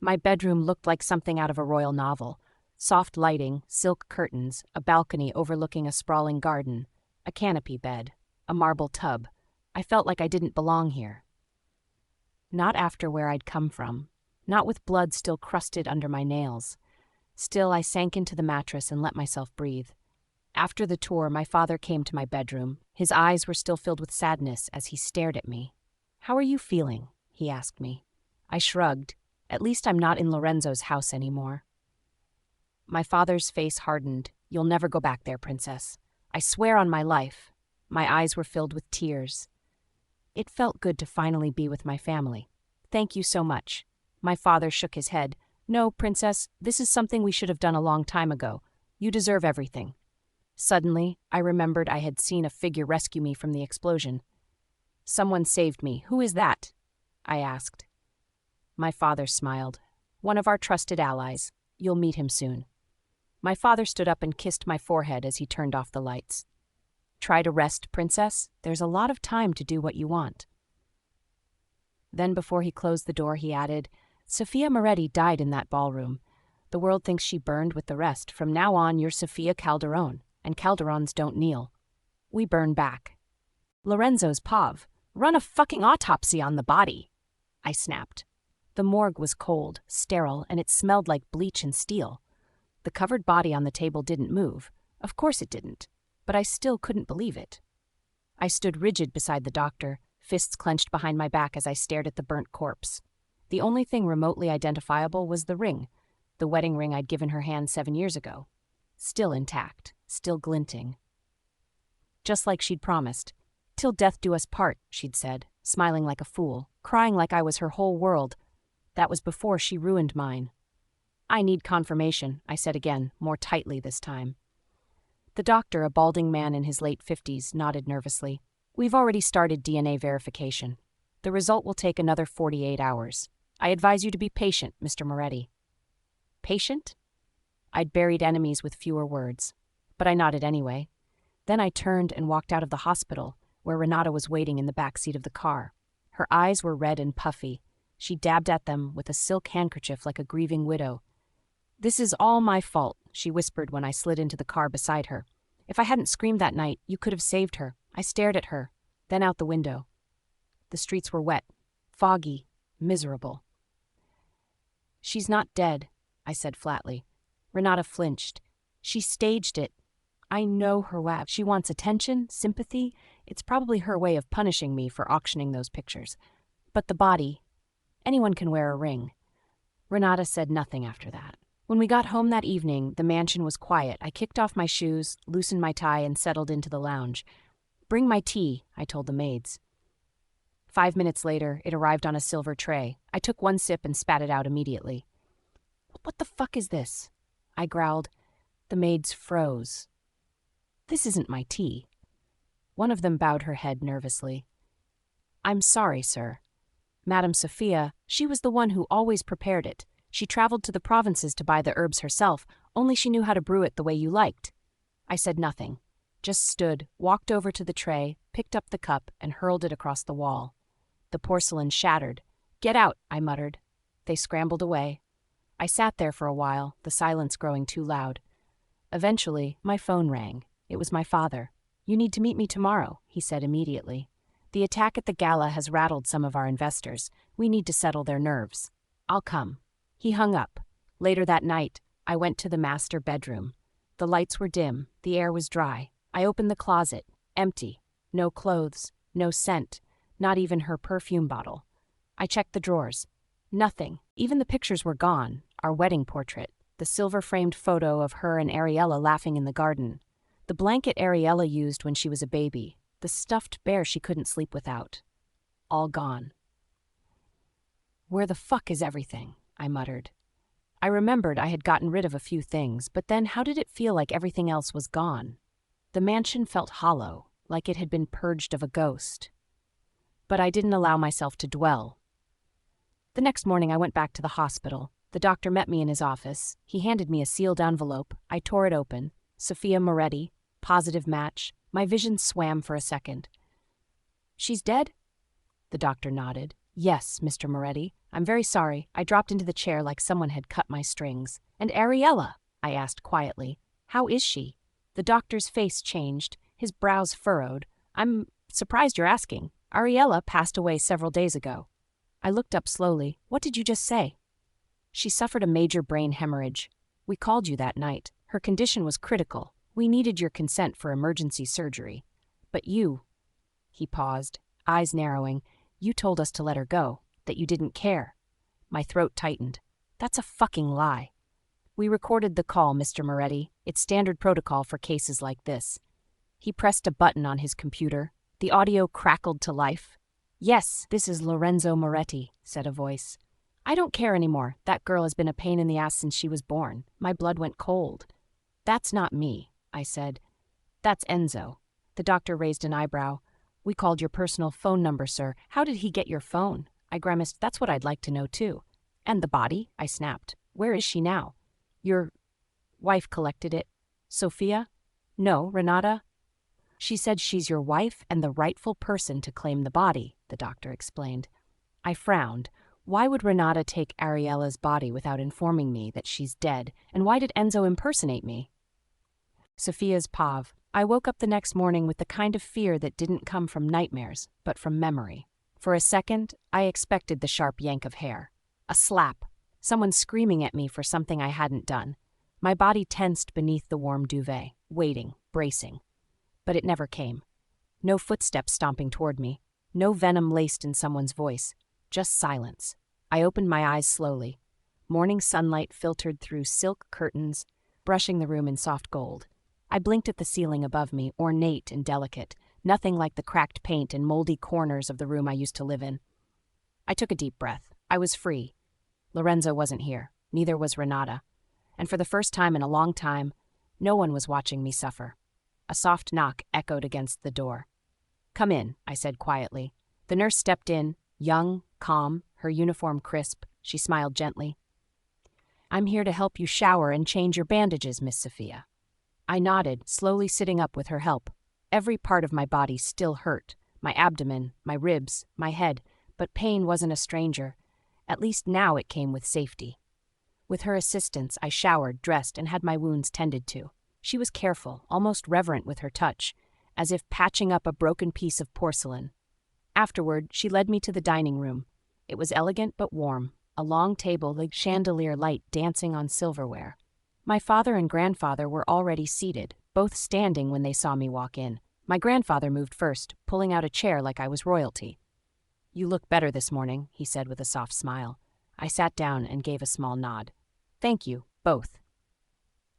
My bedroom looked like something out of a royal novel. Soft lighting, silk curtains, a balcony overlooking a sprawling garden, a canopy bed, a marble tub. I felt like I didn't belong here. Not after where I'd come from, not with blood still crusted under my nails. Still, I sank into the mattress and let myself breathe. After the tour, my father came to my bedroom. His eyes were still filled with sadness as he stared at me. "How are you feeling?" he asked me. I shrugged. At least I'm not in Lorenzo's house anymore. My father's face hardened. "You'll never go back there, princess. I swear on my life." My eyes were filled with tears. It felt good to finally be with my family. "Thank you so much." My father shook his head. "No, princess, this is something we should have done a long time ago. You deserve everything." Suddenly, I remembered I had seen a figure rescue me from the explosion. "Someone saved me. Who is that?" I asked. My father smiled. "One of our trusted allies. You'll meet him soon." My father stood up and kissed my forehead as he turned off the lights. "Try to rest, princess. There's a lot of time to do what you want." Then before he closed the door, he added, "Sophia Moretti died in that ballroom. The world thinks she burned with the rest. From now on, you're Sophia Calderone, and Calderons don't kneel. We burn back." "Lorenzo's Pav, run a fucking autopsy on the body," I snapped. The morgue was cold, sterile, and it smelled like bleach and steel. The covered body on the table didn't move. Of course it didn't, but I still couldn't believe it. I stood rigid beside the doctor, fists clenched behind my back as I stared at the burnt corpse. The only thing remotely identifiable was the ring, the wedding ring I'd given her hand 7 years ago. Still intact, still glinting. Just like she'd promised. "Till death do us part," she'd said, smiling like a fool, crying like I was her whole world. That was before she ruined mine. "I need confirmation," I said again, more tightly this time. The doctor, a balding man in his late 50s, nodded nervously. "We've already started DNA verification. The result will take another 48 hours. I advise you to be patient, Mr. Moretti." Patient? I'd buried enemies with fewer words, but I nodded anyway. Then I turned and walked out of the hospital, where Renata was waiting in the back seat of the car. Her eyes were red and puffy. She dabbed at them with a silk handkerchief like a grieving widow. "This is all my fault," she whispered when I slid into the car beside her. "If I hadn't screamed that night, you could have saved her." I stared at her, then out the window. The streets were wet, foggy, miserable. "She's not dead," I said flatly. Renata flinched. "She staged it. I know her wab. She wants attention, sympathy. It's probably her way of punishing me for auctioning those pictures. But the body, anyone can wear a ring." Renata said nothing after that. When we got home that evening, the mansion was quiet. I kicked off my shoes, loosened my tie, and settled into the lounge. "Bring my tea," I told the maids. 5 minutes later, it arrived on a silver tray. I took one sip and spat it out immediately. "What the fuck is this?" I growled. The maids froze. "This isn't my tea." One of them bowed her head nervously. "I'm sorry, sir. Madame Sophia, she was the one who always prepared it. She traveled to the provinces to buy the herbs herself, only she knew how to brew it the way you liked." I said nothing, just stood, walked over to the tray, picked up the cup, and hurled it across the wall. The porcelain shattered. "Get out," I muttered. They scrambled away. I sat there for a while, the silence growing too loud. Eventually, my phone rang. It was my father. "You need to meet me tomorrow," he said immediately. "The attack at the gala has rattled some of our investors. We need to settle their nerves." "I'll come." He hung up. Later that night, I went to the master bedroom. The lights were dim, the air was dry. I opened the closet, empty. No clothes, no scent, not even her perfume bottle. I checked the drawers. Nothing. Even the pictures were gone. Our wedding portrait, the silver-framed photo of her and Ariella laughing in the garden, the blanket Ariella used when she was a baby, the stuffed bear she couldn't sleep without. All gone. "Where the fuck is everything?" I muttered. I remembered I had gotten rid of a few things, but then how did it feel like everything else was gone? The mansion felt hollow, like it had been purged of a ghost. But I didn't allow myself to dwell. The next morning I went back to the hospital. The doctor met me in his office. He handed me a sealed envelope. I tore it open. Sophia Moretti, positive match. My vision swam for a second. She's dead? The doctor nodded. Yes, Mr. Moretti. I'm very sorry. I dropped into the chair like someone had cut my strings. And Ariella? I asked quietly. How is she? The doctor's face changed, his brows furrowed. I'm surprised you're asking. Ariella passed away several days ago. I looked up slowly. What did you just say? She suffered a major brain hemorrhage. We called you that night. Her condition was critical. We needed your consent for emergency surgery. But you... He paused, eyes narrowing. You told us to let her go, that you didn't care. My throat tightened. That's a fucking lie. We recorded the call, Mr. Moretti. It's standard protocol for cases like this. He pressed a button on his computer. The audio crackled to life. Yes, this is Lorenzo Moretti, said a voice. I don't care anymore. That girl has been a pain in the ass since she was born. My blood went cold. That's not me, I said. That's Enzo. The doctor raised an eyebrow. We called your personal phone number, sir. How did he get your phone? I grimaced. That's what I'd like to know, too. And the body? I snapped. Where is she now? Your wife collected it. Sophia? No, Renata? She said she's your wife and the rightful person to claim the body, the doctor explained. I frowned. Why would Renata take Ariella's body without informing me that she's dead, and why did Enzo impersonate me? Sophia's Pav. I woke up the next morning with the kind of fear that didn't come from nightmares, but from memory. For a second, I expected the sharp yank of hair. A slap. Someone screaming at me for something I hadn't done. My body tensed beneath the warm duvet, waiting, bracing. But it never came. No footsteps stomping toward me. No venom laced in someone's voice. Just silence. I opened my eyes slowly. Morning sunlight filtered through silk curtains, brushing the room in soft gold. I blinked at the ceiling above me, ornate and delicate, nothing like the cracked paint and moldy corners of the room I used to live in. I took a deep breath. I was free. Lorenzo wasn't here. Neither was Renata. And for the first time in a long time, no one was watching me suffer. A soft knock echoed against the door. Come in, I said quietly. The nurse stepped in, young, calm, her uniform crisp. She smiled gently. I'm here to help you shower and change your bandages, Miss Sophia. I nodded, slowly sitting up with her help. Every part of my body still hurt. My abdomen, my ribs, my head. But pain wasn't a stranger. At least now it came with safety. With her assistance, I showered, dressed, and had my wounds tended to. She was careful, almost reverent with her touch, as if patching up a broken piece of porcelain. Afterward, she led me to the dining room. It was elegant but warm, a long table like chandelier light dancing on silverware. My father and grandfather were already seated, both standing when they saw me walk in. My grandfather moved first, pulling out a chair like I was royalty. You look better this morning, he said with a soft smile. I sat down and gave a small nod. Thank you, both.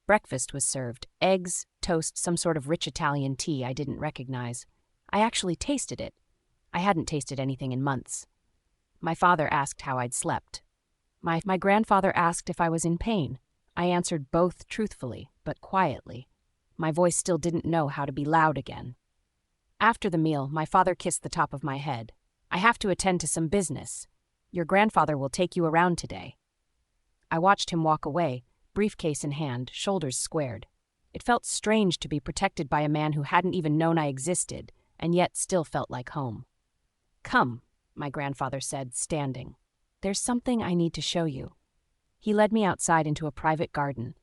Breakfast was served. Eggs, toast, some sort of rich Italian tea I didn't recognize. I actually tasted it. I hadn't tasted anything in months. My father asked how I'd slept. My grandfather asked if I was in pain. I answered both truthfully, but quietly. My voice still didn't know how to be loud again. After the meal, my father kissed the top of my head. I have to attend to some business. Your grandfather will take you around today. I watched him walk away, briefcase in hand, shoulders squared. It felt strange to be protected by a man who hadn't even known I existed, and yet still felt like home. Come, my grandfather said, standing. There's something I need to show you. He led me outside into a private garden.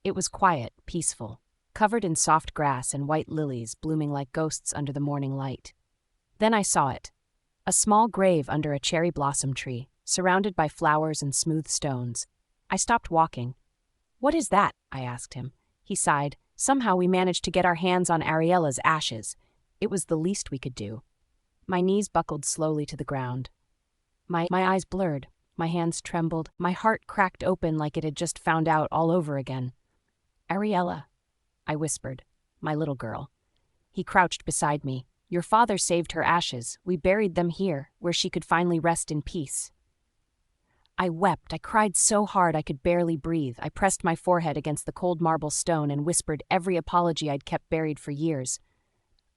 It was quiet, peaceful, covered in soft grass and white lilies blooming like ghosts under the morning light. Then I saw it. A small grave under a cherry blossom tree, surrounded by flowers and smooth stones. I stopped walking. What is that? I asked him. He sighed. Somehow we managed to get our hands on Ariella's ashes. It was the least we could do. My knees buckled slowly to the ground. My eyes blurred. My hands trembled. My heart cracked open like it had just found out all over again. Ariella, I whispered. My little girl. He crouched beside me. Your father saved her ashes. We buried them here, where she could finally rest in peace. I wept. I cried so hard I could barely breathe. I pressed my forehead against the cold marble stone and whispered every apology I'd kept buried for years.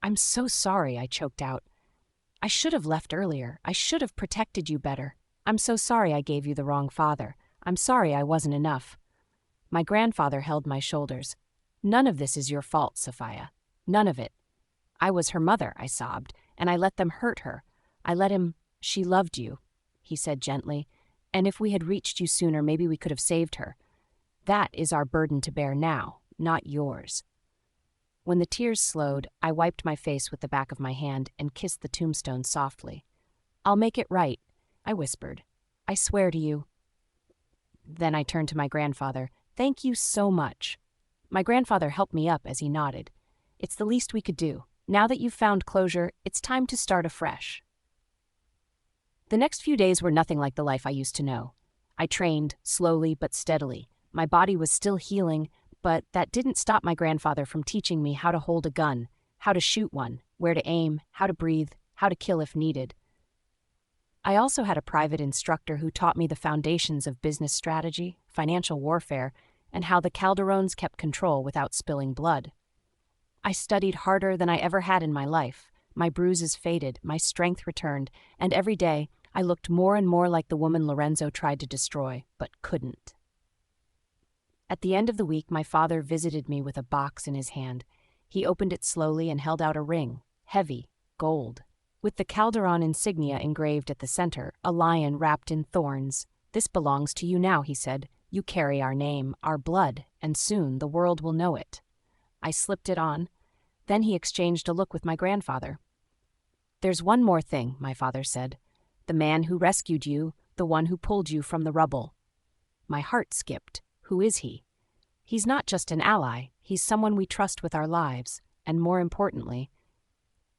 I'm so sorry, I choked out. I should have left earlier. I should have protected you better. I'm so sorry I gave you the wrong father. I'm sorry I wasn't enough. My grandfather held my shoulders. None of this is your fault, Sophia. None of it. I was her mother, I sobbed, and I let them hurt her. I let him. She loved you," he said gently, "and if we had reached you sooner, maybe we could have saved her. That is our burden to bear now, not yours." When the tears slowed, I wiped my face with the back of my hand and kissed the tombstone softly. "I'll make it right," I whispered. "I swear to you." Then I turned to my grandfather. "Thank you so much." My grandfather helped me up as he nodded. "It's the least we could do. Now that you've found closure, it's time to start afresh." The next few days were nothing like the life I used to know. I trained, slowly but steadily. My body was still healing, but that didn't stop my grandfather from teaching me how to hold a gun, how to shoot one, where to aim, how to breathe, how to kill if needed. I also had a private instructor who taught me the foundations of business strategy, financial warfare, and how the Calderones kept control without spilling blood. I studied harder than I ever had in my life. My bruises faded, my strength returned, and every day I looked more and more like the woman Lorenzo tried to destroy, but couldn't. At the end of the week, my father visited me with a box in his hand. He opened it slowly and held out a ring, heavy, gold, with the Calderon insignia engraved at the center, a lion wrapped in thorns. "This belongs to you now," he said. "You carry our name, our blood, and soon the world will know it." I slipped it on. Then he exchanged a look with my grandfather. "There's one more thing," my father said. "The man who rescued you, the one who pulled you from the rubble." My heart skipped. Who is he? He's not just an ally, he's someone we trust with our lives, and more importantly,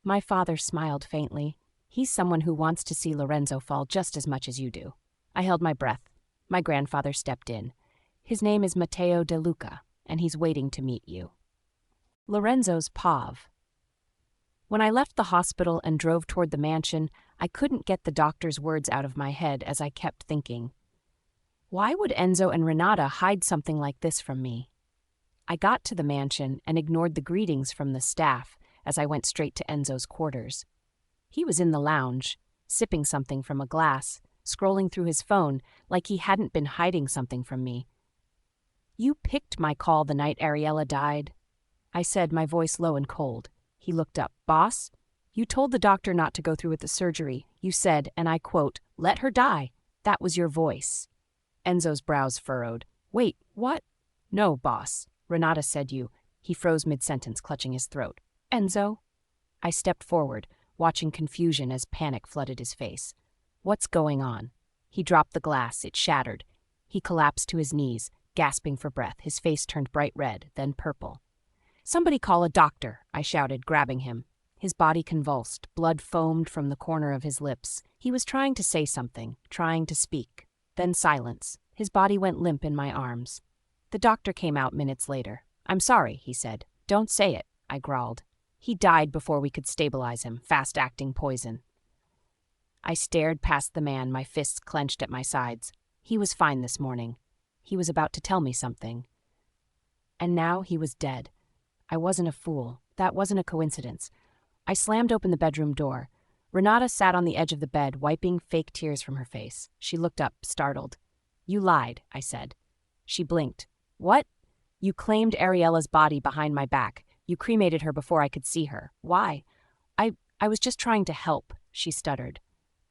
my father smiled faintly, he's someone who wants to see Lorenzo fall just as much as you do. I held my breath. My grandfather stepped in. "His name is Matteo De Luca, and he's waiting to meet you." Lorenzo's Pav. When I left the hospital and drove toward the mansion, I couldn't get the doctor's words out of my head as I kept thinking. Why would Enzo and Renata hide something like this from me? I got to the mansion and ignored the greetings from the staff as I went straight to Enzo's quarters. He was in the lounge, sipping something from a glass, scrolling through his phone like he hadn't been hiding something from me. "You picked my call the night Ariella died," I said, my voice low and cold. He looked up. "Boss, you told the doctor not to go through with the surgery. You said, and I quote, 'Let her die.' That was your voice." Enzo's brows furrowed. "Wait, what?" "No, boss. Renata said you." He froze mid-sentence, clutching his throat. "Enzo?" I stepped forward, watching confusion as panic flooded his face. "What's going on?" He dropped the glass. It shattered. He collapsed to his knees, gasping for breath. His face turned bright red, then purple. "Somebody call a doctor," I shouted, grabbing him. His body convulsed. Blood foamed from the corner of his lips. He was trying to say something, trying to speak. Then silence. His body went limp in my arms. The doctor came out minutes later. "I'm sorry," he said. "Don't say it," I growled. "He died before we could stabilize him. Fast-acting poison." I stared past the man, my fists clenched at my sides. He was fine this morning. He was about to tell me something. And now he was dead. I wasn't a fool. That wasn't a coincidence. I slammed open the bedroom door. Renata sat on the edge of the bed, wiping fake tears from her face. She looked up, startled. "You lied," I said. She blinked. "What?" "You claimed Ariella's body behind my back. You cremated her before I could see her. Why?" I was just trying to help," she stuttered.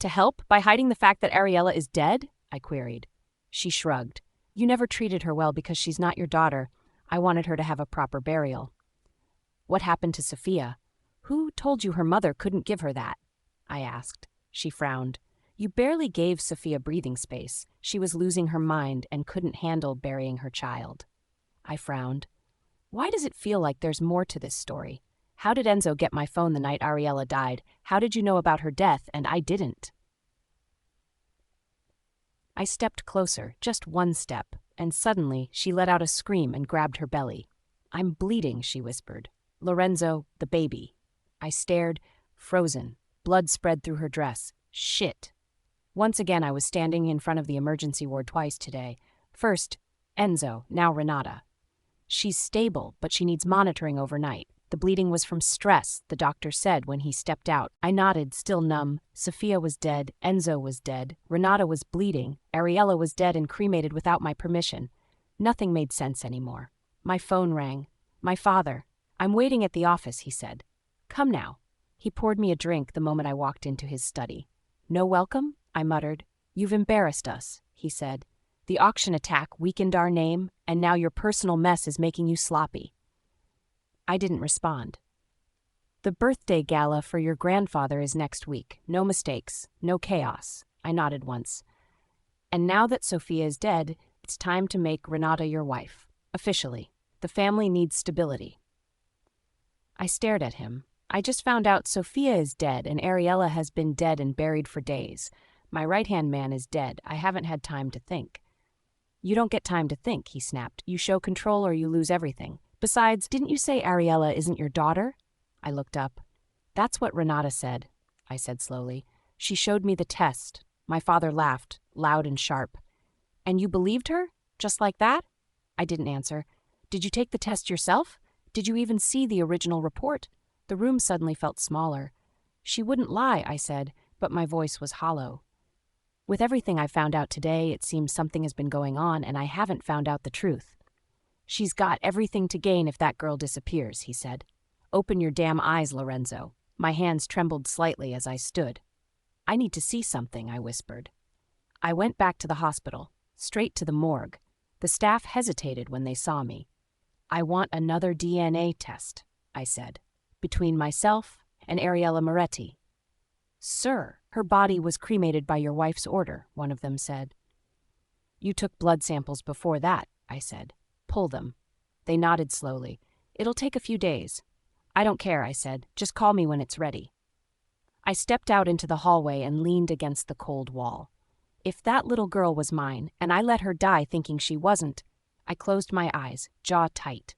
"To help? By hiding the fact that Ariella is dead?" I queried. She shrugged. "You never treated her well because she's not your daughter. I wanted her to have a proper burial." "What happened to Sophia? Who told you her mother couldn't give her that?" I asked. She frowned. "You barely gave Sophia breathing space. She was losing her mind and couldn't handle burying her child." I frowned. "Why does it feel like there's more to this story? How did Enzo get my phone the night Ariella died? How did you know about her death and I didn't?" I stepped closer, just one step, and suddenly she let out a scream and grabbed her belly. "I'm bleeding," she whispered. "Lorenzo, the baby." I stared, frozen. Blood spread through her dress. Shit. Once again I was standing in front of the emergency ward twice today. First, Enzo, now Renata. "She's stable, but she needs monitoring overnight. The bleeding was from stress," the doctor said when he stepped out. I nodded, still numb. Sophia was dead. Enzo was dead. Renata was bleeding. Ariella was dead and cremated without my permission. Nothing made sense anymore. My phone rang. "My father." "I'm waiting at the office," he said. "Come now." He poured me a drink the moment I walked into his study. "No welcome?" I muttered. "You've embarrassed us," he said. "The auction attack weakened our name, and now your personal mess is making you sloppy." I didn't respond. "The birthday gala for your grandfather is next week. No mistakes, no chaos." I nodded once. "And now that Sophia is dead, it's time to make Renata your wife. Officially. The family needs stability." I stared at him. I just found out Sophia is dead and Ariella has been dead and buried for days. My right-hand man is dead. I haven't had time to think. "You don't get time to think," he snapped. "You show control or you lose everything. Besides, didn't you say Ariella isn't your daughter?" I looked up. "That's what Renata said," I said slowly. "She showed me the test." My father laughed, loud and sharp. "And you believed her? Just like that?" I didn't answer. "Did you take the test yourself? Did you even see the original report?" The room suddenly felt smaller. "She wouldn't lie," I said, but my voice was hollow. "With everything I found out today, it seems something has been going on and I haven't found out the truth." "She's got everything to gain if that girl disappears," he said. "Open your damn eyes, Lorenzo." My hands trembled slightly as I stood. "I need to see something," I whispered. I went back to the hospital, straight to the morgue. The staff hesitated when they saw me. "I want another DNA test," I said, "between myself and Ariella Moretti." "Sir, her body was cremated by your wife's order," one of them said. "You took blood samples before that," I said. "Pull them." They nodded slowly. "It'll take a few days." "I don't care," I said. "Just call me when it's ready." I stepped out into the hallway and leaned against the cold wall. If that little girl was mine, and I let her die thinking she wasn't, I closed my eyes, jaw tight.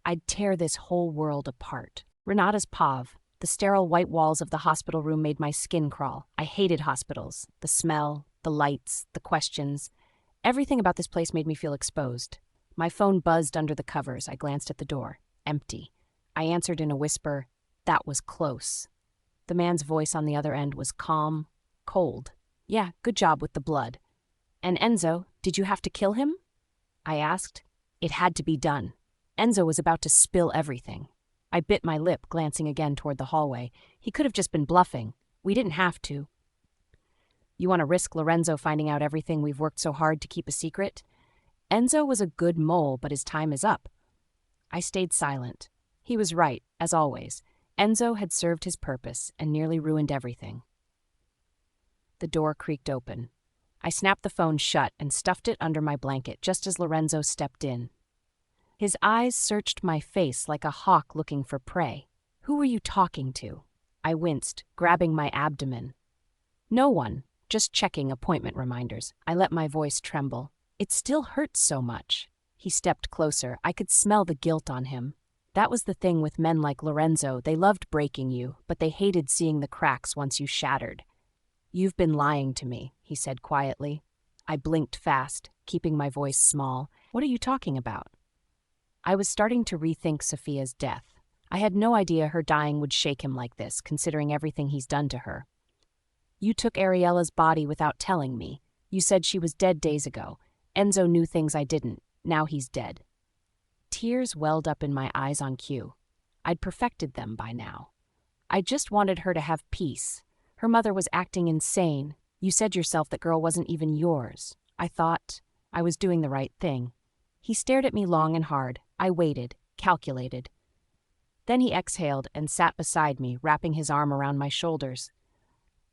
I'd tear this whole world apart. Renata's pav, the sterile white walls of the hospital room made my skin crawl. I hated hospitals. The smell, the lights, the questions. Everything about this place made me feel exposed. My phone buzzed under the covers. I glanced at the door. Empty. I answered in a whisper. That was close. The man's voice on the other end was calm, cold. "Yeah, good job with the blood." "And Enzo, did you have to kill him?" I asked. It had to be done. Enzo was about to spill everything. I bit my lip, glancing again toward the hallway. He could have just been bluffing. We didn't have to. "You want to risk Lorenzo finding out everything we've worked so hard to keep a secret?" Enzo was a good mole, but his time is up. I stayed silent. He was right, as always. Enzo had served his purpose and nearly ruined everything. The door creaked open. I snapped the phone shut and stuffed it under my blanket just as Lorenzo stepped in. His eyes searched my face like a hawk looking for prey. "Who were you talking to?" I winced, grabbing my abdomen. "No one, just checking appointment reminders." I let my voice tremble. "It still hurts so much." He stepped closer. I could smell the guilt on him. That was the thing with men like Lorenzo. They loved breaking you, but they hated seeing the cracks once you shattered. "You've been lying to me," he said quietly. I blinked fast, keeping my voice small. "What are you talking about?" I was starting to rethink Sophia's death. I had no idea her dying would shake him like this, considering everything he's done to her. "You took Ariella's body without telling me. You said she was dead days ago. Enzo knew things I didn't. Now he's dead." Tears welled up in my eyes on cue. I'd perfected them by now. I just wanted her to have peace. Her mother was acting insane. You said yourself that girl wasn't even yours. I thought I was doing the right thing. He stared at me long and hard. I waited, calculated. Then he exhaled and sat beside me, wrapping his arm around my shoulders.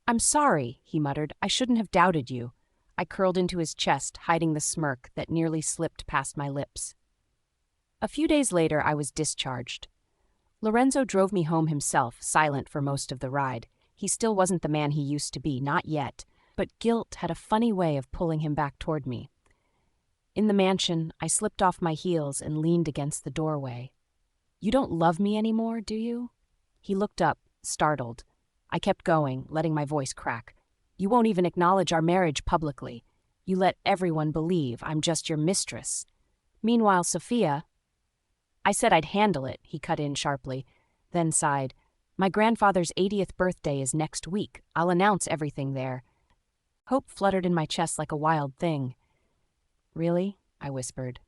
"I'm sorry," he muttered. "I shouldn't have doubted you." I curled into his chest, hiding the smirk that nearly slipped past my lips. A few days later, I was discharged. Lorenzo drove me home himself, silent for most of the ride. He still wasn't the man he used to be, not yet, but guilt had a funny way of pulling him back toward me. In the mansion, I slipped off my heels and leaned against the doorway. "You don't love me anymore, do you?" He looked up, startled. I kept going, letting my voice crack. "You won't even acknowledge our marriage publicly. You let everyone believe I'm just your mistress. Meanwhile, Sophia—" "I said I'd handle it," he cut in sharply, then sighed. "My grandfather's 80th birthday is next week. I'll announce everything there." Hope fluttered in my chest like a wild thing. "Really?" I whispered.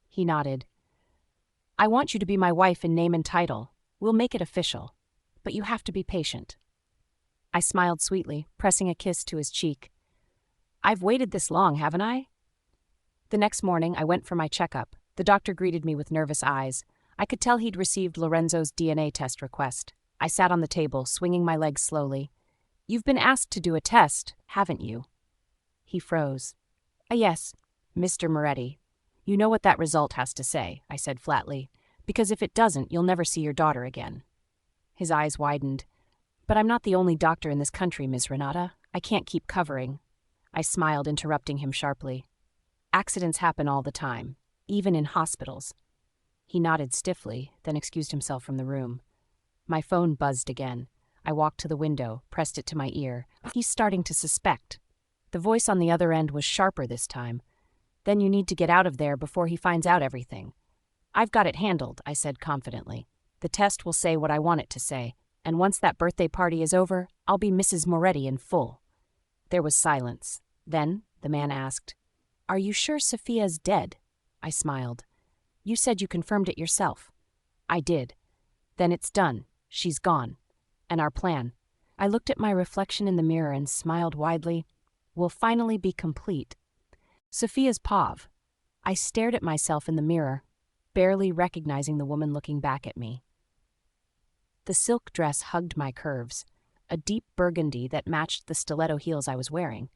He nodded. "I want you to be my wife in name and title. We'll make it official." but you have to be patient." I smiled sweetly, pressing a kiss to his cheek. "I've waited this long, haven't I?" The next morning, I went for my checkup. The doctor greeted me with nervous eyes. I could tell he'd received Lorenzo's DNA test request. I sat on the table, swinging my legs slowly. "You've been asked to do a test, haven't you?" He froze. Yes, Mr. Moretti. You know what that result has to say," I said flatly. "Because if it doesn't, you'll never see your daughter again." His eyes widened. "But I'm not the only doctor in this country, Ms. Renata. I can't keep covering." I smiled, interrupting him sharply. "Accidents happen all the time, even in hospitals." He nodded stiffly, then excused himself from the room. My phone buzzed again. I walked to the window, pressed it to my ear. He's starting to suspect. The voice on the other end was sharper this time. "Then you need to get out of there before he finds out everything." "I've got it handled," I said confidently. "The test will say what I want it to say, and once that birthday party is over, I'll be Mrs. Moretti in full." There was silence. Then the man asked, "Are you sure Sophia's dead?" I smiled. "You said you confirmed it yourself." "I did." "Then it's done. She's gone. And our plan," I looked at my reflection in the mirror and smiled widely, "will finally be complete. Sophia's Pav." I stared at myself in the mirror, barely recognizing the woman looking back at me. The silk dress hugged my curves, a deep burgundy that matched the stiletto heels I was wearing.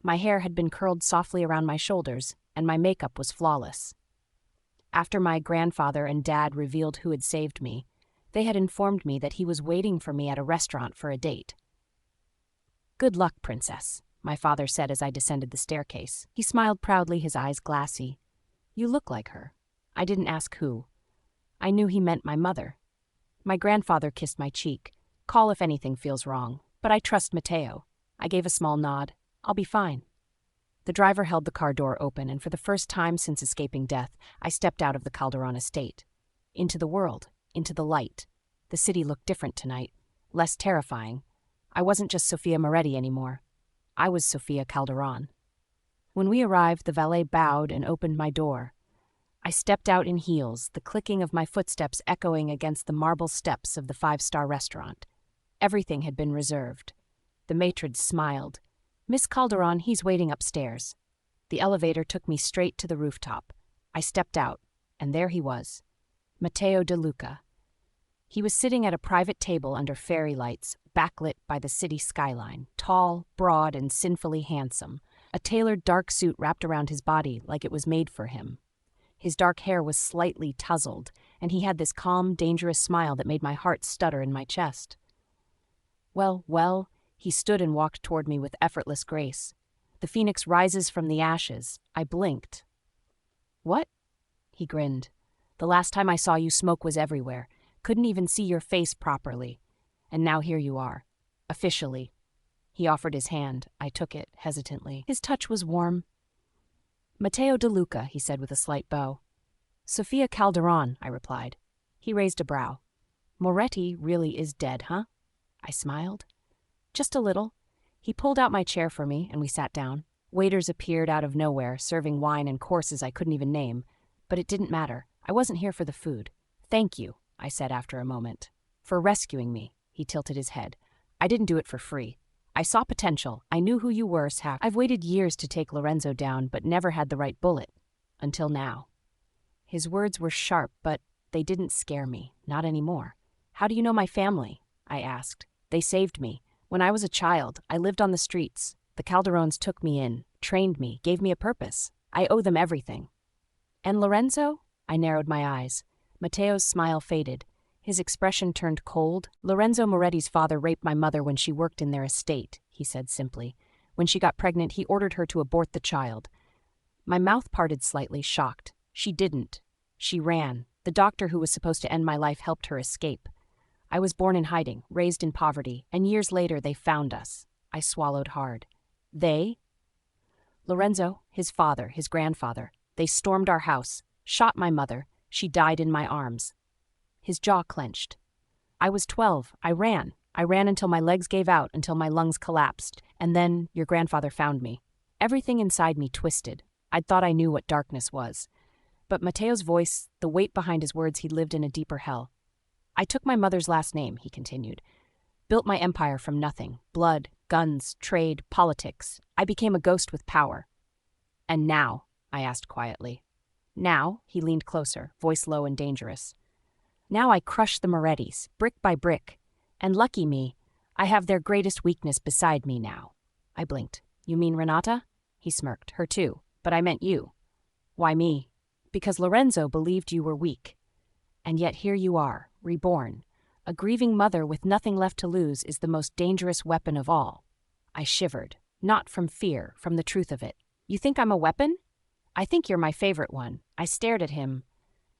My hair had been curled softly around my shoulders, and my makeup was flawless. After my grandfather and dad revealed who had saved me, they had informed me that he was waiting for me at a restaurant for a date. "Good luck, princess," my father said as I descended the staircase. He smiled proudly, his eyes glassy. "You look like her." I didn't ask who. I knew he meant my mother. My grandfather kissed my cheek. "Call if anything feels wrong, but I trust Matteo." I gave a small nod. "I'll be fine." The driver held the car door open, and for the first time since escaping death, I stepped out of the Calderon estate. Into the world, into the light. The city looked different tonight, less terrifying. I wasn't just Sophia Moretti anymore. I was Sophia Calderon. When we arrived, the valet bowed and opened my door. I stepped out in heels, the clicking of my footsteps echoing against the marble steps of the five-star restaurant. Everything had been reserved. The maitre smiled. "Miss Calderon, he's waiting upstairs." The elevator took me straight to the rooftop. I stepped out, and there he was, Matteo De Luca. He was sitting at a private table under fairy lights, backlit by the city skyline, tall, broad, and sinfully handsome, a tailored dark suit wrapped around his body like it was made for him. His dark hair was slightly tousled, and he had this calm, dangerous smile that made my heart stutter in my chest. Well, he stood and walked toward me with effortless grace. "The phoenix rises from the ashes." I blinked. "What?" He grinned. "The last time I saw you, smoke was everywhere. Couldn't even see your face properly. And now here you are. Officially." He offered his hand. I took it, hesitantly. His touch was warm. "Matteo De Luca," he said with a slight bow. "Sophia Calderon," I replied. He raised a brow. "Moretti really is dead, huh?" I smiled. "Just a little." He pulled out my chair for me, and we sat down. Waiters appeared out of nowhere, serving wine and courses I couldn't even name. But it didn't matter. I wasn't here for the food. "Thank you," I said after a moment. "For rescuing me." He tilted his head. "I didn't do it for free. I saw potential. I knew who you were, Saf. I've waited years to take Lorenzo down, but never had the right bullet. Until now." His words were sharp, but they didn't scare me. Not anymore. "How do you know my family?" I asked. "They saved me. When I was a child, I lived on the streets. The Calderons took me in, trained me, gave me a purpose. I owe them everything." "And Lorenzo?" I narrowed my eyes. Matteo's smile faded. His expression turned cold. "Lorenzo Moretti's father raped my mother when she worked in their estate," he said simply. "When she got pregnant, he ordered her to abort the child." My mouth parted slightly, shocked. "She didn't. She ran. The doctor who was supposed to end my life helped her escape. I was born in hiding, raised in poverty, and years later they found us." I swallowed hard. "They?" "Lorenzo, his father, his grandfather. They stormed our house, shot my mother. She died in my arms." His jaw clenched. "I was 12. I ran. I ran until my legs gave out, until my lungs collapsed. And then your grandfather found me." Everything inside me twisted. I'd thought I knew what darkness was. But Matteo's voice, the weight behind his words, he'd lived in a deeper hell. I took my mother's last name, he continued. Built my empire from nothing. Blood, guns, trade, politics. I became a ghost with power. And now? I asked quietly. Now, he leaned closer, voice low and dangerous. Now I crush the Morettis, brick by brick. And lucky me, I have their greatest weakness beside me now. I blinked. You mean Renata? He smirked. Her too. But I meant you. Why me? Because Lorenzo believed you were weak. And yet here you are, reborn. A grieving mother with nothing left to lose is the most dangerous weapon of all. I shivered. Not from fear, from the truth of it. You think I'm a weapon? I think you're my favorite one. I stared at him,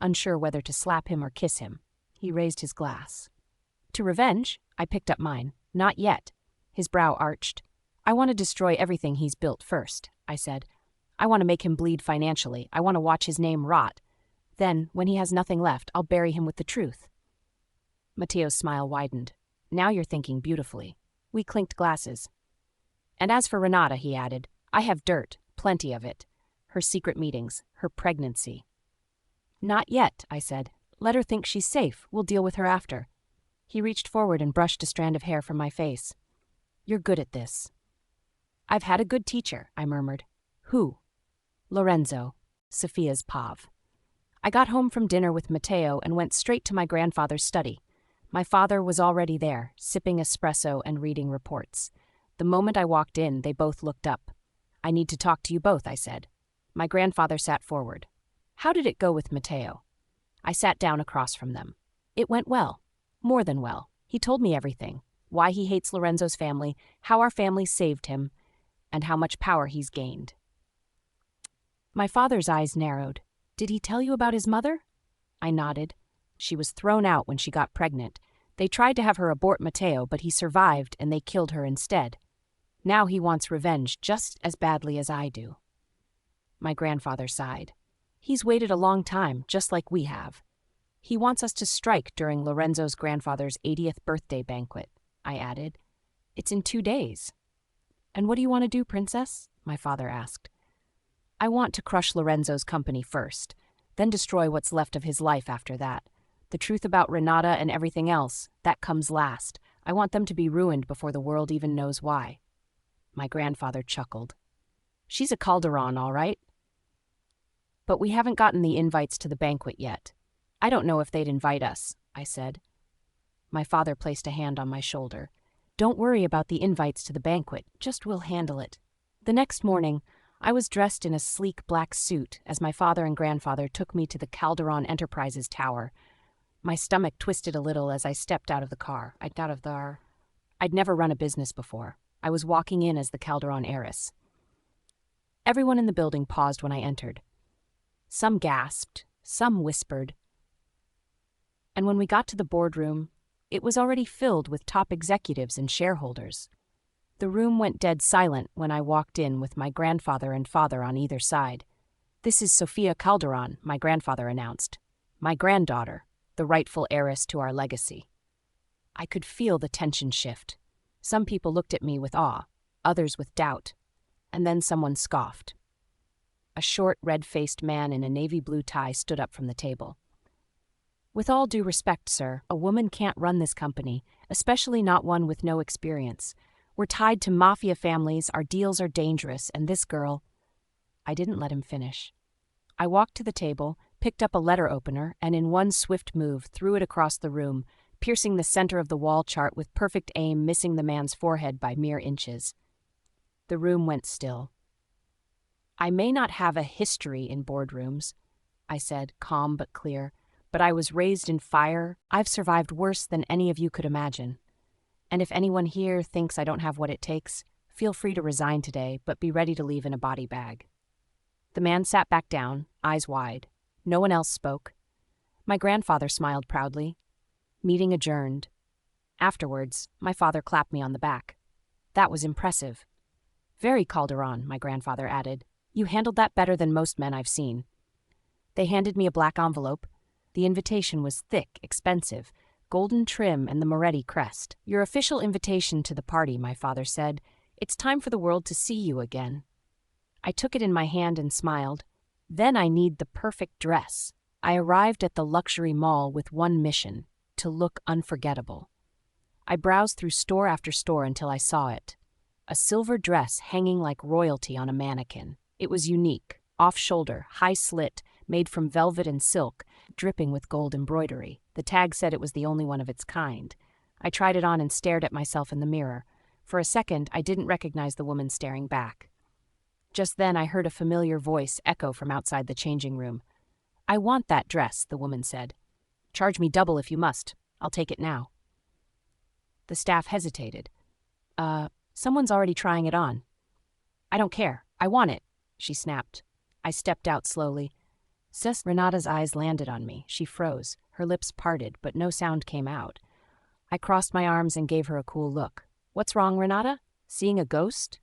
unsure whether to slap him or kiss him. He raised his glass. To revenge? I picked up mine. Not yet. His brow arched. I want to destroy everything he's built first, I said. I want to make him bleed financially. I want to watch his name rot. Then, when he has nothing left, I'll bury him with the truth. Matteo's smile widened. Now you're thinking beautifully. We clinked glasses. And as for Renata, he added, I have dirt, plenty of it. Her secret meetings, her pregnancy. Not yet, I said. Let her think she's safe. We'll deal with her after. He reached forward and brushed a strand of hair from my face. You're good at this. I've had a good teacher, I murmured. Who? Lorenzo, Sophia's Pav. I got home from dinner with Matteo and went straight to my grandfather's study. My father was already there, sipping espresso and reading reports. The moment I walked in, they both looked up. I need to talk to you both, I said. My grandfather sat forward. How did it go with Matteo? I sat down across from them. It went well. More than well. He told me everything. Why he hates Lorenzo's family, how our family saved him, and how much power he's gained. My father's eyes narrowed. Did he tell you about his mother? I nodded. She was thrown out when she got pregnant. They tried to have her abort Matteo, but he survived and they killed her instead. Now he wants revenge just as badly as I do. My grandfather sighed. He's waited a long time, just like we have. He wants us to strike during Lorenzo's grandfather's 80th birthday banquet, I added. It's in 2 days. And what do you want to do, princess? My father asked. I want to crush Lorenzo's company first, then destroy what's left of his life after that. The truth about Renata and everything else, that comes last. I want them to be ruined before the world even knows why. My grandfather chuckled. She's a Calderon, all right. But we haven't gotten the invites to the banquet yet. I don't know if they'd invite us, I said. My father placed a hand on my shoulder. Don't worry about the invites to the banquet, just we'll handle it. The next morning, I was dressed in a sleek black suit as my father and grandfather took me to the Calderon Enterprises tower. My stomach twisted a little as I stepped out of the car. I'd never run a business before. I was walking in as the Calderon heiress. Everyone in the building paused when I entered. Some gasped, some whispered. And when we got to the boardroom, it was already filled with top executives and shareholders. The room went dead silent when I walked in with my grandfather and father on either side. This is Sofia Calderon, my grandfather announced. My granddaughter, the rightful heiress to our legacy. I could feel the tension shift. Some people looked at me with awe, others with doubt, and then someone scoffed. A short, red-faced man in a navy blue tie stood up from the table. With all due respect, sir, a woman can't run this company, especially not one with no experience. We're tied to mafia families, our deals are dangerous, and this girl... I didn't let him finish. I walked to the table, picked up a letter opener, and in one swift move threw it across the room, piercing the center of the wall chart with perfect aim, missing the man's forehead by mere inches. The room went still. I may not have a history in boardrooms, I said, calm but clear, but I was raised in fire. I've survived worse than any of you could imagine. And if anyone here thinks I don't have what it takes, feel free to resign today, but be ready to leave in a body bag. The man sat back down, eyes wide. No one else spoke. My grandfather smiled proudly. Meeting adjourned. Afterwards, my father clapped me on the back. That was impressive. Very Calderon, my grandfather added. You handled that better than most men I've seen. They handed me a black envelope. The invitation was thick, expensive, golden trim and the Moretti crest. Your official invitation to the party, my father said. It's time for the world to see you again. I took it in my hand and smiled. Then I need the perfect dress. I arrived at the luxury mall with one mission, to look unforgettable. I browsed through store after store until I saw it. A silver dress hanging like royalty on a mannequin. It was unique, off-shoulder, high-slit, made from velvet and silk, dripping with gold embroidery. The tag said it was the only one of its kind. I tried it on and stared at myself in the mirror. For a second, I didn't recognize the woman staring back. Just then, I heard a familiar voice echo from outside the changing room. "I want that dress," the woman said. "Charge me double if you must. I'll take it now." The staff hesitated. Someone's already trying it on." "I don't care. I want it," she snapped. I stepped out slowly. Renata's eyes landed on me. She froze. Her lips parted, but no sound came out. I crossed my arms and gave her a cool look. "What's wrong, Renata? Seeing a ghost?"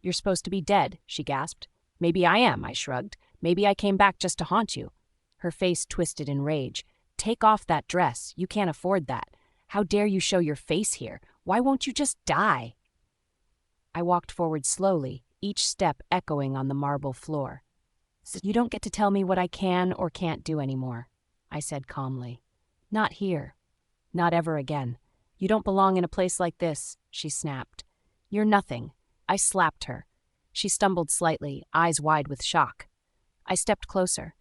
"You're supposed to be dead," she gasped. "Maybe I am," I shrugged. "Maybe I came back just to haunt you." Her face twisted in rage. "Take off that dress. You can't afford that. How dare you show your face here? Why won't you just die?" I walked forward slowly, each step echoing on the marble floor. "You don't get to tell me what I can or can't do anymore," I said calmly. "Not here. Not ever again. You don't belong in a place like this," she snapped. "You're nothing." I slapped her. She stumbled slightly, eyes wide with shock. I stepped closer.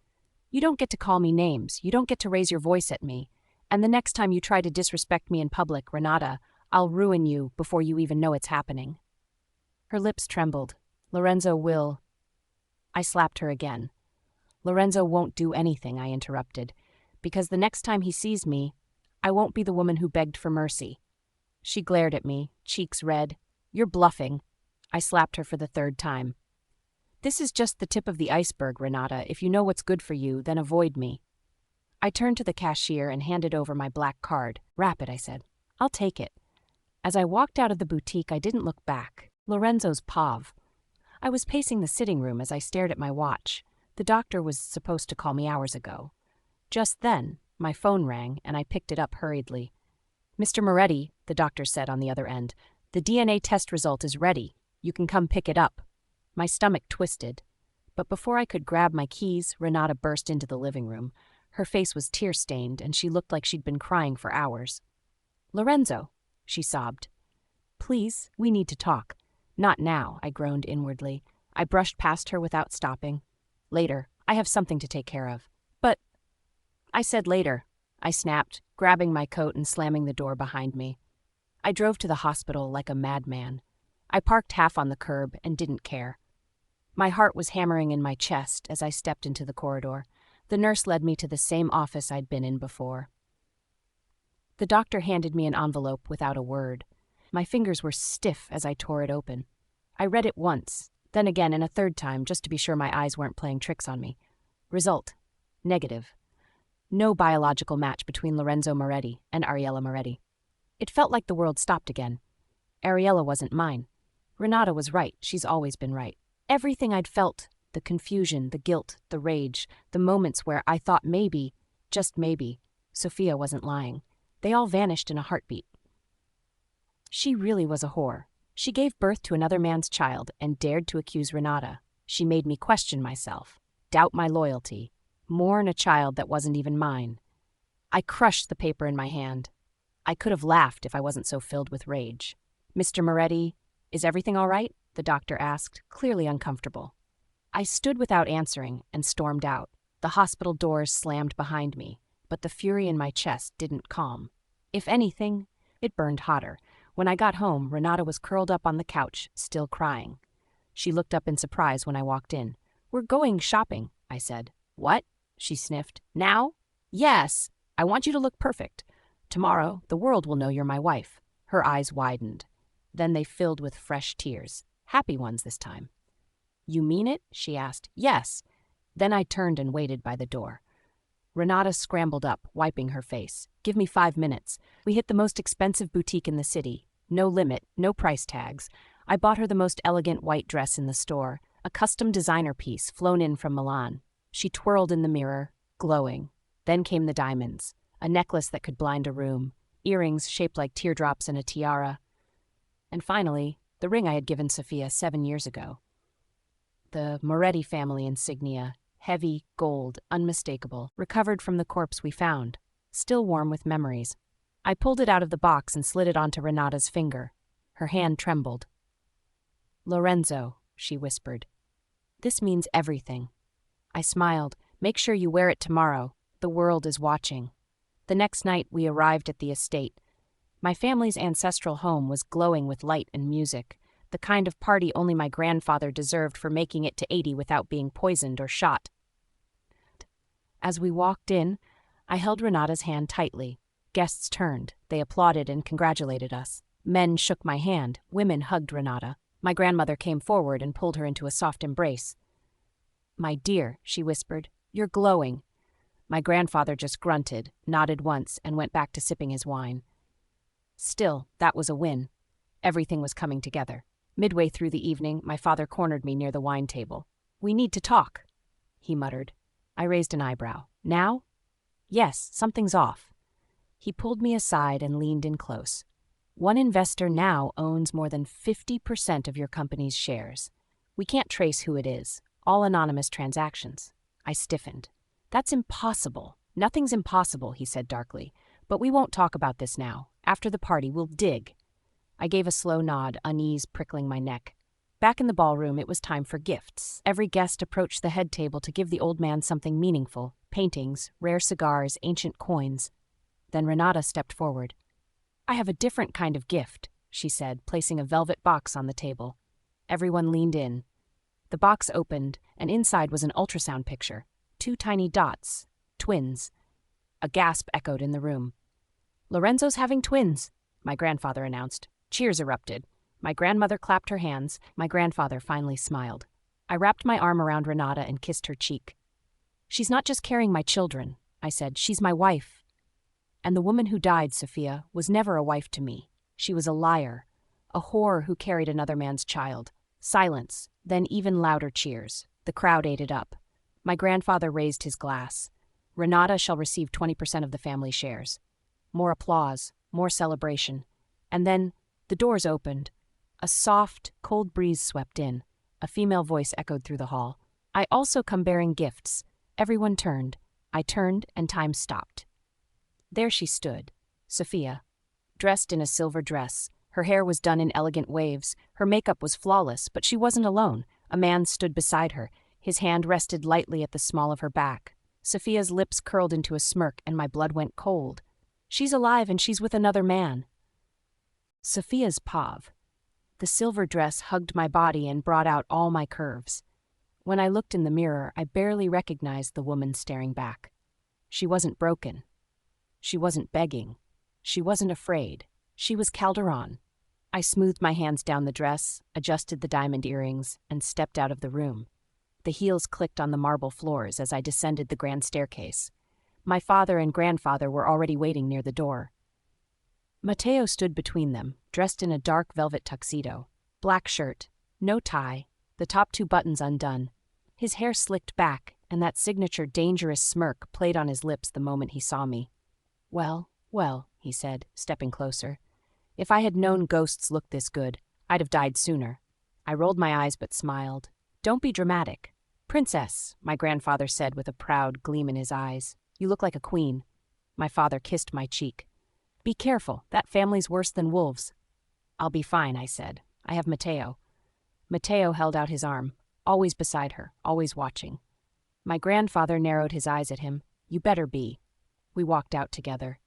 "You don't get to call me names. You don't get to raise your voice at me. And the next time you try to disrespect me in public, Renata, I'll ruin you before you even know it's happening." Her lips trembled. "Lorenzo will—" I slapped her again. "Lorenzo won't do anything," I interrupted, "because the next time he sees me, I won't be the woman who begged for mercy." She glared at me, cheeks red. "You're bluffing." I slapped her for the third time. "This is just the tip of the iceberg, Renata. If you know what's good for you, then avoid me." I turned to the cashier and handed over my black card. "Wrap it," I said. "I'll take it." As I walked out of the boutique, I didn't look back. Lorenzo's pav. I was pacing the sitting room as I stared at my watch. The doctor was supposed to call me hours ago. Just then, my phone rang, and I picked it up hurriedly. "Mr. Moretti," the doctor said on the other end, "the DNA test result is ready. You can come pick it up." My stomach twisted. But before I could grab my keys, Renata burst into the living room. Her face was tear-stained, and she looked like she'd been crying for hours. "Lorenzo," she sobbed. "Please, we need to talk." "Not now," I groaned inwardly. I brushed past her without stopping. "Later. I have something to take care of." "But—" "I said later," I snapped, grabbing my coat and slamming the door behind me. I drove to the hospital like a madman. I parked half on the curb and didn't care. My heart was hammering in my chest as I stepped into the corridor. The nurse led me to the same office I'd been in before. The doctor handed me an envelope without a word. My fingers were stiff as I tore it open. I read it once, then again and a third time just to be sure my eyes weren't playing tricks on me. Result: negative. No biological match between Lorenzo Moretti and Ariella Moretti. It felt like the world stopped again. Ariella wasn't mine. Renata was right. She's always been right. Everything I'd felt, the confusion, the guilt, the rage, the moments where I thought maybe, just maybe, Sophia wasn't lying, they all vanished in a heartbeat. She really was a whore. She gave birth to another man's child and dared to accuse Renata. She made me question myself, doubt my loyalty, mourn a child that wasn't even mine. I crushed the paper in my hand. I could have laughed if I wasn't so filled with rage. "Mr. Moretti, is everything all right?" the doctor asked, clearly uncomfortable. I stood without answering and stormed out. The hospital doors slammed behind me, but the fury in my chest didn't calm. If anything, it burned hotter. When I got home, Renata was curled up on the couch, still crying. She looked up in surprise when I walked in. "We're going shopping," I said. "What?" she sniffed. "Now?" "Yes. I want you to look perfect. Tomorrow, the world will know you're my wife." Her eyes widened. Then they filled with fresh tears. Happy ones this time. "You mean it?" she asked. "Yes." Then I turned and waited by the door. Renata scrambled up, wiping her face. "Give me 5 minutes. We hit the most expensive boutique in the city. No limit, no price tags. I bought her the most elegant white dress in the store, a custom designer piece flown in from Milan. She twirled in the mirror, glowing. Then came the diamonds, a necklace that could blind a room, earrings shaped like teardrops and a tiara. And finally, the ring I had given Sophia 7 years ago. The Moretti family insignia, heavy, gold, unmistakable, recovered from the corpse we found, still warm with memories. I pulled it out of the box and slid it onto Renata's finger. Her hand trembled. "Lorenzo," she whispered. "This means everything." I smiled. "Make sure you wear it tomorrow. The world is watching." The next night we arrived at the estate. My family's ancestral home was glowing with light and music, the kind of party only my grandfather deserved for making it to 80 without being poisoned or shot. As we walked in, I held Renata's hand tightly. Guests turned. They applauded and congratulated us. Men shook my hand. Women hugged Renata. My grandmother came forward and pulled her into a soft embrace. "My dear," she whispered, "you're glowing." My grandfather just grunted, nodded once, and went back to sipping his wine. Still, that was a win. Everything was coming together. Midway through the evening, my father cornered me near the wine table. "We need to talk," he muttered. I raised an eyebrow. "Now?" "Yes, something's off." He pulled me aside and leaned in close. "One investor now owns more than 50% of your company's shares. We can't trace who it is. All anonymous transactions." I stiffened. "That's impossible." "Nothing's impossible," he said darkly. "But we won't talk about this now. After the party, we'll dig." I gave a slow nod, unease prickling my neck. Back in the ballroom, it was time for gifts. Every guest approached the head table to give the old man something meaningful: paintings, rare cigars, ancient coins. Then Renata stepped forward. "I have a different kind of gift," she said, placing a velvet box on the table. Everyone leaned in. The box opened, and inside was an ultrasound picture. 2 tiny dots. Twins. A gasp echoed in the room. "Lorenzo's having twins," my grandfather announced. Cheers erupted. My grandmother clapped her hands. My grandfather finally smiled. I wrapped my arm around Renata and kissed her cheek. "She's not just carrying my children," I said. "She's my wife. And the woman who died, Sophia, was never a wife to me. She was a liar, a whore who carried another man's child." Silence, then even louder cheers. The crowd ate it up. My grandfather raised his glass. "Renata shall receive 20% of the family shares." More applause, more celebration. And then the doors opened. A soft, cold breeze swept in. A female voice echoed through the hall. "I also come bearing gifts." Everyone turned. I turned, and time stopped. There she stood, Sophia, dressed in a silver dress. Her hair was done in elegant waves. Her makeup was flawless, but she wasn't alone. A man stood beside her. His hand rested lightly at the small of her back. Sophia's lips curled into a smirk, and my blood went cold. "She's alive, and she's with another man." Sophia's Pav. The silver dress hugged my body and brought out all my curves. When I looked in the mirror, I barely recognized the woman staring back. She wasn't broken. She wasn't begging. She wasn't afraid. She was Calderon. I smoothed my hands down the dress, adjusted the diamond earrings, and stepped out of the room. The heels clicked on the marble floors as I descended the grand staircase. My father and grandfather were already waiting near the door. Matteo stood between them, dressed in a dark velvet tuxedo. Black shirt, no tie, the top 2 buttons undone. His hair slicked back, and that signature dangerous smirk played on his lips the moment he saw me. "Well, well," he said, stepping closer. "If I had known ghosts looked this good, I'd have died sooner." I rolled my eyes but smiled. "Don't be dramatic." "Princess," my grandfather said with a proud gleam in his eyes. "You look like a queen." My father kissed my cheek. "Be careful, that family's worse than wolves." "I'll be fine," I said. "I have Matteo." Matteo held out his arm, always beside her, always watching. My grandfather narrowed his eyes at him. "You better be." We walked out together.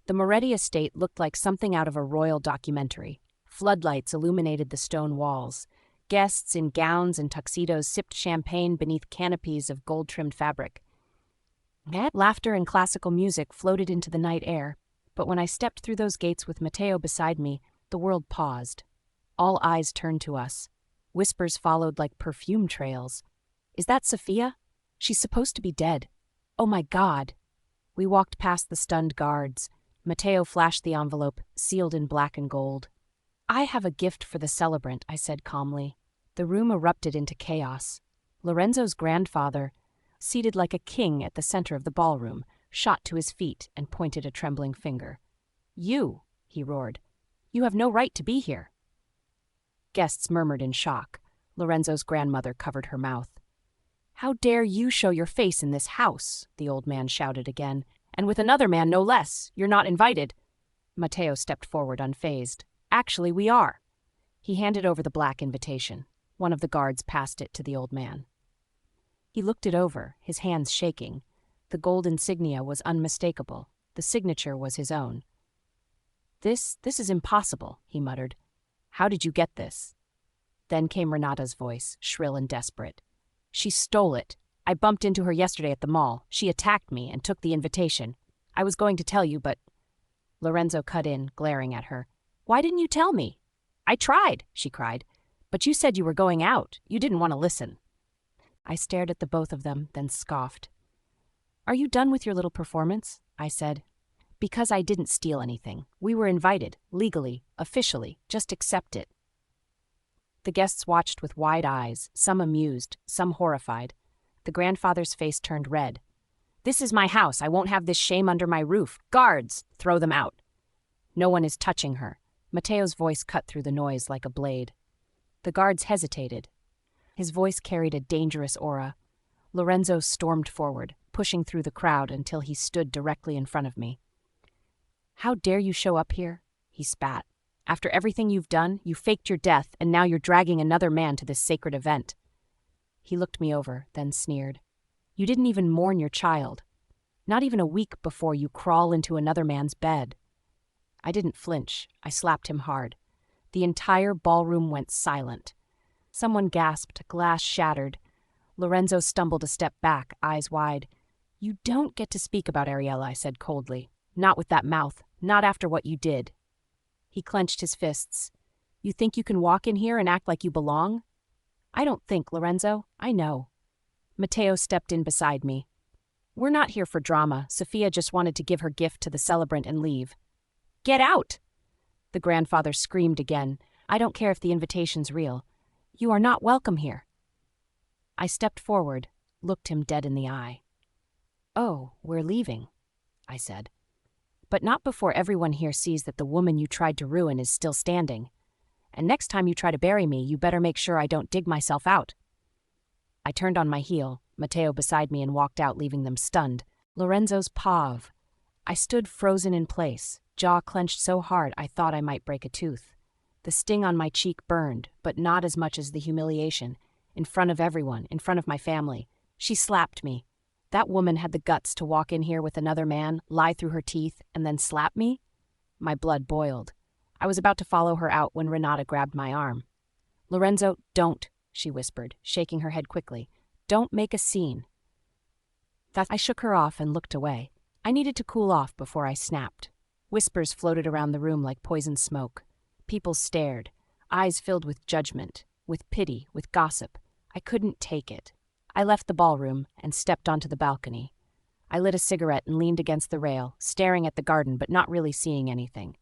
The Moretti estate looked like something out of a royal documentary. Floodlights illuminated the stone walls. Guests in gowns and tuxedos sipped champagne beneath canopies of gold-trimmed fabric. Laughter and classical music floated into the night air. But when I stepped through those gates with Matteo beside me, the world paused. All eyes turned to us. Whispers followed like perfume trails. "Is that Sophia? She's supposed to be dead. Oh my God." We walked past the stunned guards. Matteo flashed the envelope, sealed in black and gold. "I have a gift for the celebrant," I said calmly. The room erupted into chaos. Lorenzo's grandfather, seated like a king at the center of the ballroom, shot to his feet and pointed a trembling finger. "You," he roared. "You have no right to be here." Guests murmured in shock. Lorenzo's grandmother covered her mouth. "How dare you show your face in this house?" the old man shouted again. "And with another man, no less. You're not invited." Matteo stepped forward unfazed. Actually, we are. He handed over the black invitation. One of the guards passed it to the old man. He looked it over, his hands shaking. The gold insignia was unmistakable. The signature was his own. This is impossible, he muttered. How did you get this? Then came Renata's voice, shrill and desperate. She stole it. I bumped into her yesterday at the mall. She attacked me and took the invitation. I was going to tell you, but... Lorenzo cut in, glaring at her. Why didn't you tell me? I tried, she cried. But you said you were going out. You didn't want to listen. I stared at the both of them, then scoffed. Are you done with your little performance? I said. Because I didn't steal anything. We were invited, legally, officially. Just accept it. The guests watched with wide eyes, some amused, some horrified. The grandfather's face turned red. This is my house. I won't have this shame under my roof. Guards! Throw them out. No one is touching her. Matteo's voice cut through the noise like a blade. The guards hesitated. His voice carried a dangerous aura. Lorenzo stormed forward, pushing through the crowd until he stood directly in front of me. How dare you show up here? He spat. After everything you've done, you faked your death, and now you're dragging another man to this sacred event. He looked me over, then sneered. You didn't even mourn your child. Not even a week before you crawl into another man's bed. I didn't flinch. I slapped him hard. The entire ballroom went silent. Someone gasped, glass shattered. Lorenzo stumbled a step back, eyes wide. You don't get to speak about Ariella, I said coldly. Not with that mouth. Not after what you did. He clenched his fists. You think you can walk in here and act like you belong? I don't think, Lorenzo. I know. Matteo stepped in beside me. We're not here for drama. Sophia just wanted to give her gift to the celebrant and leave. Get out! The grandfather screamed again. I don't care if the invitation's real. You are not welcome here. I stepped forward, looked him dead in the eye. Oh, we're leaving, I said. But not before everyone here sees that the woman you tried to ruin is still standing. And next time you try to bury me, you better make sure I don't dig myself out. I turned on my heel, Matteo beside me, and walked out, leaving them stunned. Lorenzo's pav. I stood frozen in place, jaw clenched so hard I thought I might break a tooth. The sting on my cheek burned, but not as much as the humiliation. In front of everyone, in front of my family. She slapped me. That woman had the guts to walk in here with another man, lie through her teeth, and then slap me? My blood boiled. I was about to follow her out when Renata grabbed my arm. Lorenzo, don't, she whispered, shaking her head quickly. Don't make a scene. I shook her off and looked away. I needed to cool off before I snapped. Whispers floated around the room like poison smoke. People stared, eyes filled with judgment, with pity, with gossip. I couldn't take it. I left the ballroom and stepped onto the balcony. I lit a cigarette and leaned against the rail, staring at the garden but not really seeing anything.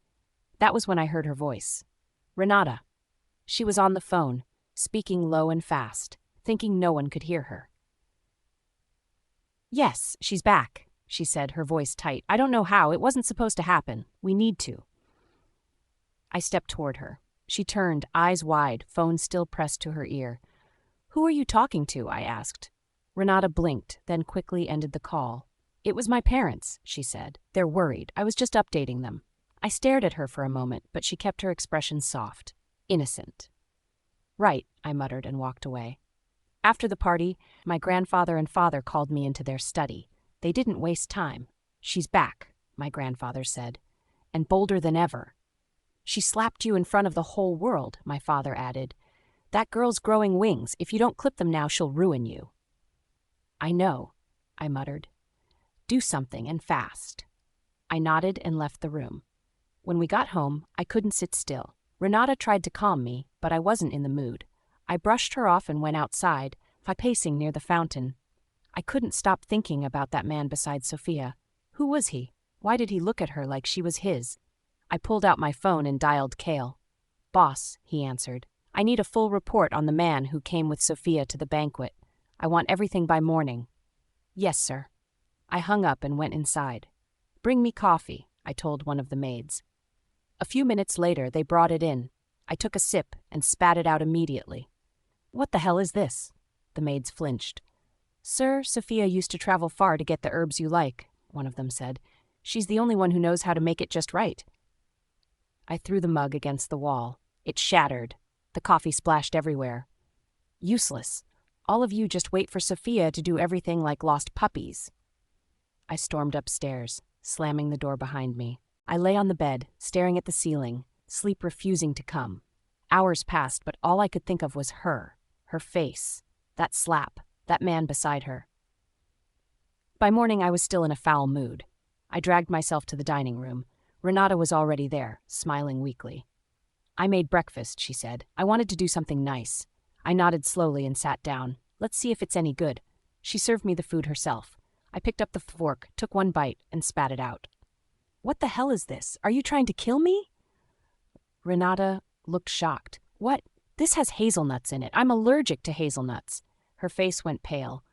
That was when I heard her voice. Renata. She was on the phone, speaking low and fast, thinking no one could hear her. Yes, she's back, she said, her voice tight. I don't know how. It wasn't supposed to happen. We need to. I stepped toward her. She turned, eyes wide, phone still pressed to her ear. Who are you talking to? I asked. Renata blinked, then quickly ended the call. It was my parents, she said. They're worried. I was just updating them. I stared at her for a moment, but she kept her expression soft, innocent. Right, I muttered and walked away. After the party, my grandfather and father called me into their study. They didn't waste time. She's back, my grandfather said, and bolder than ever. She slapped you in front of the whole world, my father added. That girl's growing wings. If you don't clip them now, she'll ruin you. I know, I muttered. Do something, and fast. I nodded and left the room. When we got home, I couldn't sit still. Renata tried to calm me, but I wasn't in the mood. I brushed her off and went outside, pacing near the fountain. I couldn't stop thinking about that man beside Sophia. Who was he? Why did he look at her like she was his? I pulled out my phone and dialed Cale. Boss, he answered. I need a full report on the man who came with Sophia to the banquet. I want everything by morning. Yes, sir. I hung up and went inside. Bring me coffee, I told one of the maids. A few minutes later, they brought it in. I took a sip and spat it out immediately. What the hell is this? The maids flinched. Sir, Sophia used to travel far to get the herbs you like, one of them said. She's the only one who knows how to make it just right. I threw the mug against the wall. It shattered. The coffee splashed everywhere. Useless. All of you just wait for Sophia to do everything like lost puppies. I stormed upstairs, slamming the door behind me. I lay on the bed, staring at the ceiling, sleep refusing to come. Hours passed, but all I could think of was her face, that slap, that man beside her. By morning, I was still in a foul mood. I dragged myself to the dining room. Renata was already there, smiling weakly. I made breakfast, she said. I wanted to do something nice. I nodded slowly and sat down. Let's see if it's any good. She served me the food herself. I picked up the fork, took one bite, and spat it out. What the hell is this? Are you trying to kill me? Renata looked shocked. What? This has hazelnuts in it. I'm allergic to hazelnuts. Her face went pale.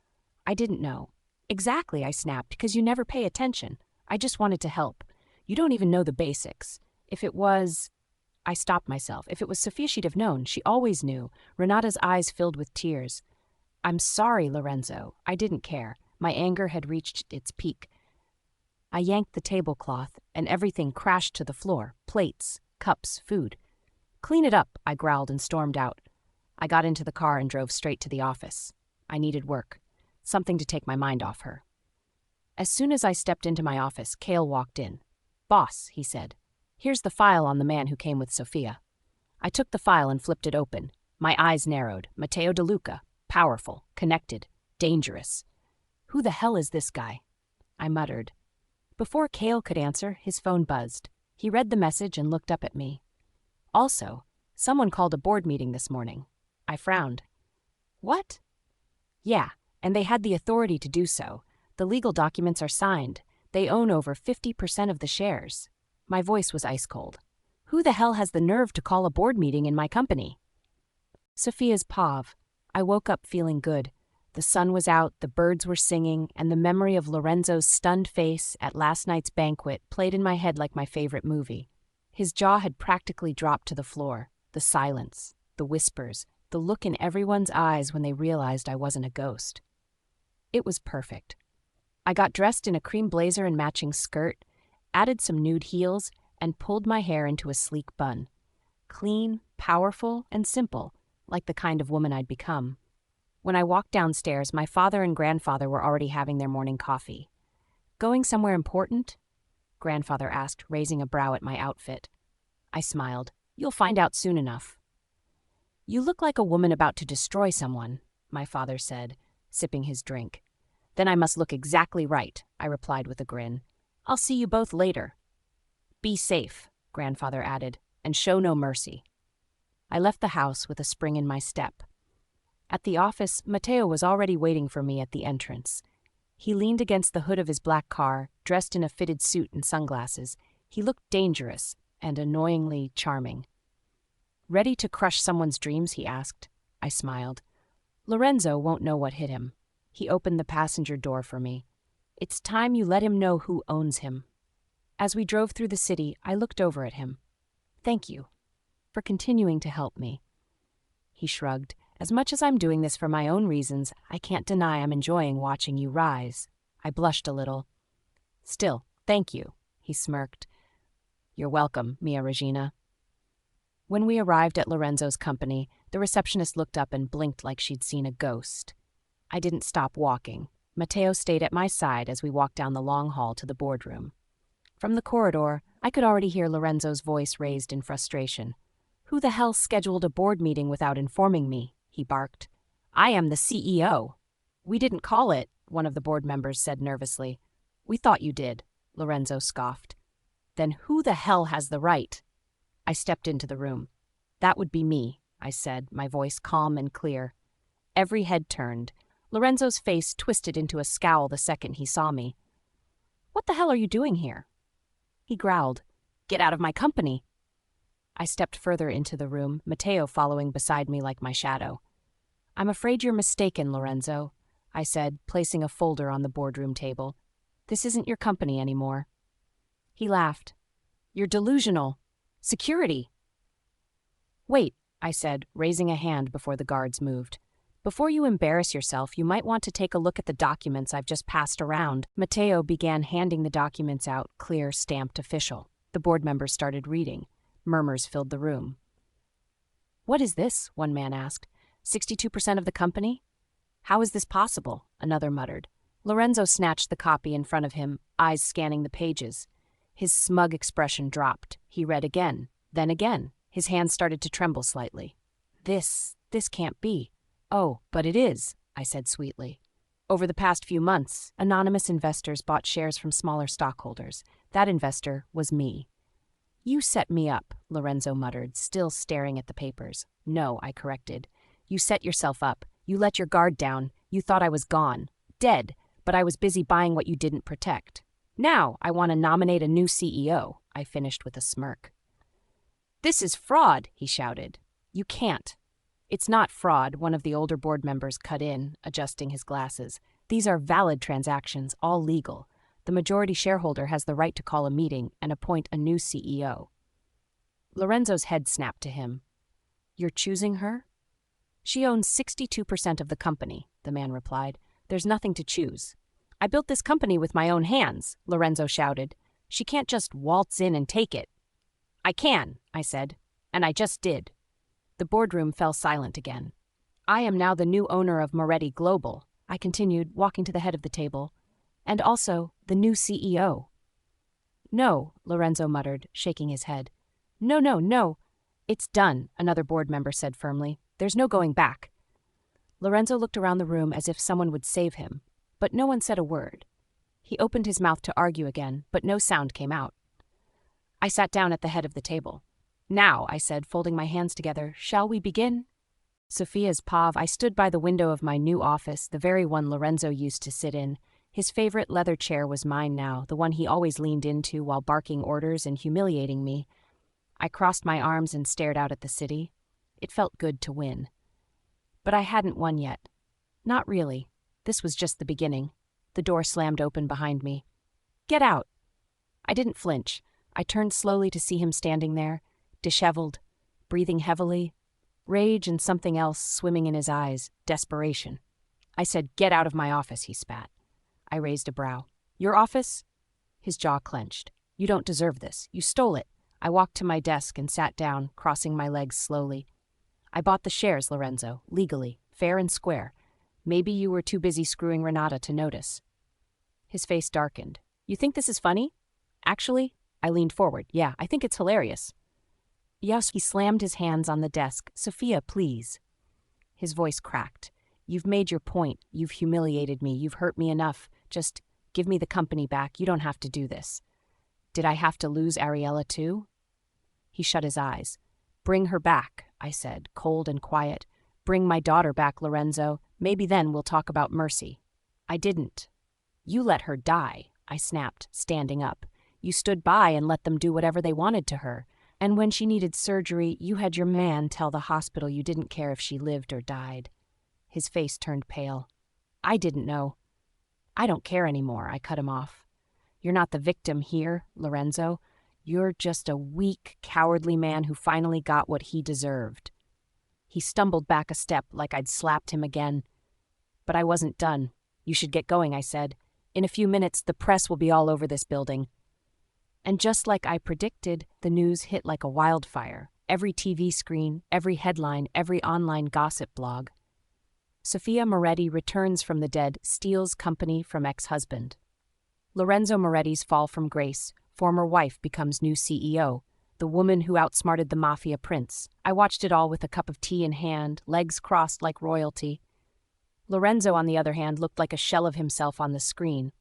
I didn't know. Exactly, I snapped, because you never pay attention. I just wanted to help. You don't even know the basics. If it was... I stopped myself. If it was Sophia, she'd have known. She always knew. Renata's eyes filled with tears. I'm sorry, Lorenzo. I didn't care. My anger had reached its peak. I yanked the tablecloth, and everything crashed to the floor. Plates, cups, food. Clean it up, I growled and stormed out. I got into the car and drove straight to the office. I needed work. Something to take my mind off her. As soon as I stepped into my office, Cale walked in. Boss, he said. Here's the file on the man who came with Sophia. I took the file and flipped it open. My eyes narrowed. Matteo De Luca. Powerful. Connected. Dangerous. Who the hell is this guy? I muttered. Before Cale could answer, his phone buzzed. He read the message and looked up at me. Also, someone called a board meeting this morning. I frowned. What? Yeah, and they had the authority to do so. The legal documents are signed. They own over 50% of the shares. My voice was ice cold. Who the hell has the nerve to call a board meeting in my company? Sophia's Pav. I woke up feeling good. The sun was out, the birds were singing, and the memory of Lorenzo's stunned face at last night's banquet played in my head like my favorite movie. His jaw had practically dropped to the floor. The silence, the whispers, the look in everyone's eyes when they realized I wasn't a ghost. It was perfect. I got dressed in a cream blazer and matching skirt, added some nude heels, and pulled my hair into a sleek bun. Clean, powerful, and simple, like the kind of woman I'd become. When I walked downstairs, my father and grandfather were already having their morning coffee. Going somewhere important? Grandfather asked, raising a brow at my outfit. I smiled. You'll find out soon enough. You look like a woman about to destroy someone, my father said, sipping his drink. Then I must look exactly right, I replied with a grin. I'll see you both later. Be safe, grandfather added, and show no mercy. I left the house with a spring in my step. At the office, Matteo was already waiting for me at the entrance. He leaned against the hood of his black car, dressed in a fitted suit and sunglasses. He looked dangerous and annoyingly charming. Ready to crush someone's dreams, he asked. I smiled. Lorenzo won't know what hit him. He opened the passenger door for me. It's time you let him know who owns him. As we drove through the city, I looked over at him. Thank you for continuing to help me. He shrugged. As much as I'm doing this for my own reasons, I can't deny I'm enjoying watching you rise. I blushed a little. Still, thank you, he smirked. You're welcome, Mia Regina. When we arrived at Lorenzo's company, the receptionist looked up and blinked like she'd seen a ghost. I didn't stop walking. Matteo stayed at my side as we walked down the long hall to the boardroom. From the corridor, I could already hear Lorenzo's voice raised in frustration. Who the hell scheduled a board meeting without informing me? He barked. I am the CEO. We didn't call it, one of the board members said nervously. We thought you did, Lorenzo scoffed. Then who the hell has the right? I stepped into the room. That would be me, I said, my voice calm and clear. Every head turned. Lorenzo's face twisted into a scowl the second he saw me. What the hell are you doing here? He growled. Get out of my company. I stepped further into the room, Matteo following beside me like my shadow. I'm afraid you're mistaken, Lorenzo, I said, placing a folder on the boardroom table. This isn't your company anymore. He laughed. You're delusional. Security. Wait, I said, raising a hand before the guards moved. Before you embarrass yourself, you might want to take a look at the documents I've just passed around. Matteo began handing the documents out, clear, stamped official. The board members started reading. Murmurs filled the room. "What is this?" one man asked. 62% of the company? "How is this possible?" another muttered. Lorenzo snatched the copy in front of him, eyes scanning the pages. His smug expression dropped. He read again, then again. His hands started to tremble slightly. This can't be." "Oh, but it is," I said sweetly. "Over the past few months, anonymous investors bought shares from smaller stockholders. That investor was me." "You set me up," Lorenzo muttered, still staring at the papers. "No," I corrected. "You set yourself up. You let your guard down. You thought I was gone. Dead. But I was busy buying what you didn't protect. Now I want to nominate a new CEO," I finished with a smirk. "This is fraud," he shouted. "You can't." "It's not fraud," one of the older board members cut in, adjusting his glasses. "These are valid transactions, all legal. The majority shareholder has the right to call a meeting and appoint a new CEO." Lorenzo's head snapped to him. "You're choosing her?" "She owns 62% of the company," the man replied. "There's nothing to choose." "I built this company with my own hands," Lorenzo shouted. "She can't just waltz in and take it." "I can," I said, "and I just did." The boardroom fell silent again. "I am now the new owner of Moretti Global," I continued, walking to the head of the table, "and also the new CEO." "No," Lorenzo muttered, shaking his head. No. "It's done," another board member said firmly. "There's no going back." Lorenzo looked around the room as if someone would save him, but no one said a word. He opened his mouth to argue again, but no sound came out. I sat down at the head of the table. "Now," I said, folding my hands together, "shall we begin?" Sophia's pav, I stood by the window of my new office, the very one Lorenzo used to sit in. His favorite leather chair was mine now, the one he always leaned into while barking orders and humiliating me. I crossed my arms and stared out at the city. It felt good to win. But I hadn't won yet. Not really. This was just the beginning. The door slammed open behind me. "Get out!" I didn't flinch. I turned slowly to see him standing there, disheveled, breathing heavily, rage and something else swimming in his eyes, desperation. I said, "Get out of my office," he spat. I raised a brow. "Your office?" His jaw clenched. "You don't deserve this. You stole it." I walked to my desk and sat down, crossing my legs slowly. "I bought the shares, Lorenzo, legally, fair and square. Maybe you were too busy screwing Renata to notice." His face darkened. "You think this is funny?" "Actually," I leaned forward. "Yeah, I think it's hilarious." "Yes," he slammed his hands on the desk. "Sophia, please." His voice cracked. "You've made your point. You've humiliated me. You've hurt me enough. Just give me the company back. You don't have to do this." "Did I have to lose Ariella too?" He shut his eyes. "Bring her back," I said, cold and quiet. "Bring my daughter back, Lorenzo. Maybe then we'll talk about mercy." "I didn't." "You let her die," I snapped, standing up. "You stood by and let them do whatever they wanted to her. And when she needed surgery, you had your man tell the hospital you didn't care if she lived or died." His face turned pale. "I didn't know." "I don't care anymore," I cut him off. "You're not the victim here, Lorenzo. You're just a weak, cowardly man who finally got what he deserved." He stumbled back a step like I'd slapped him again. But I wasn't done. "You should get going," I said. "In a few minutes, the press will be all over this building." And just like I predicted, the news hit like a wildfire. Every TV screen, every headline, every online gossip blog. Sophia Moretti returns from the dead, steals company from ex-husband. Lorenzo Moretti's fall from grace. Former wife becomes new CEO. The woman who outsmarted the mafia prince. I watched it all with a cup of tea in hand, legs crossed like royalty. Lorenzo, on the other hand, looked like a shell of himself on the screen.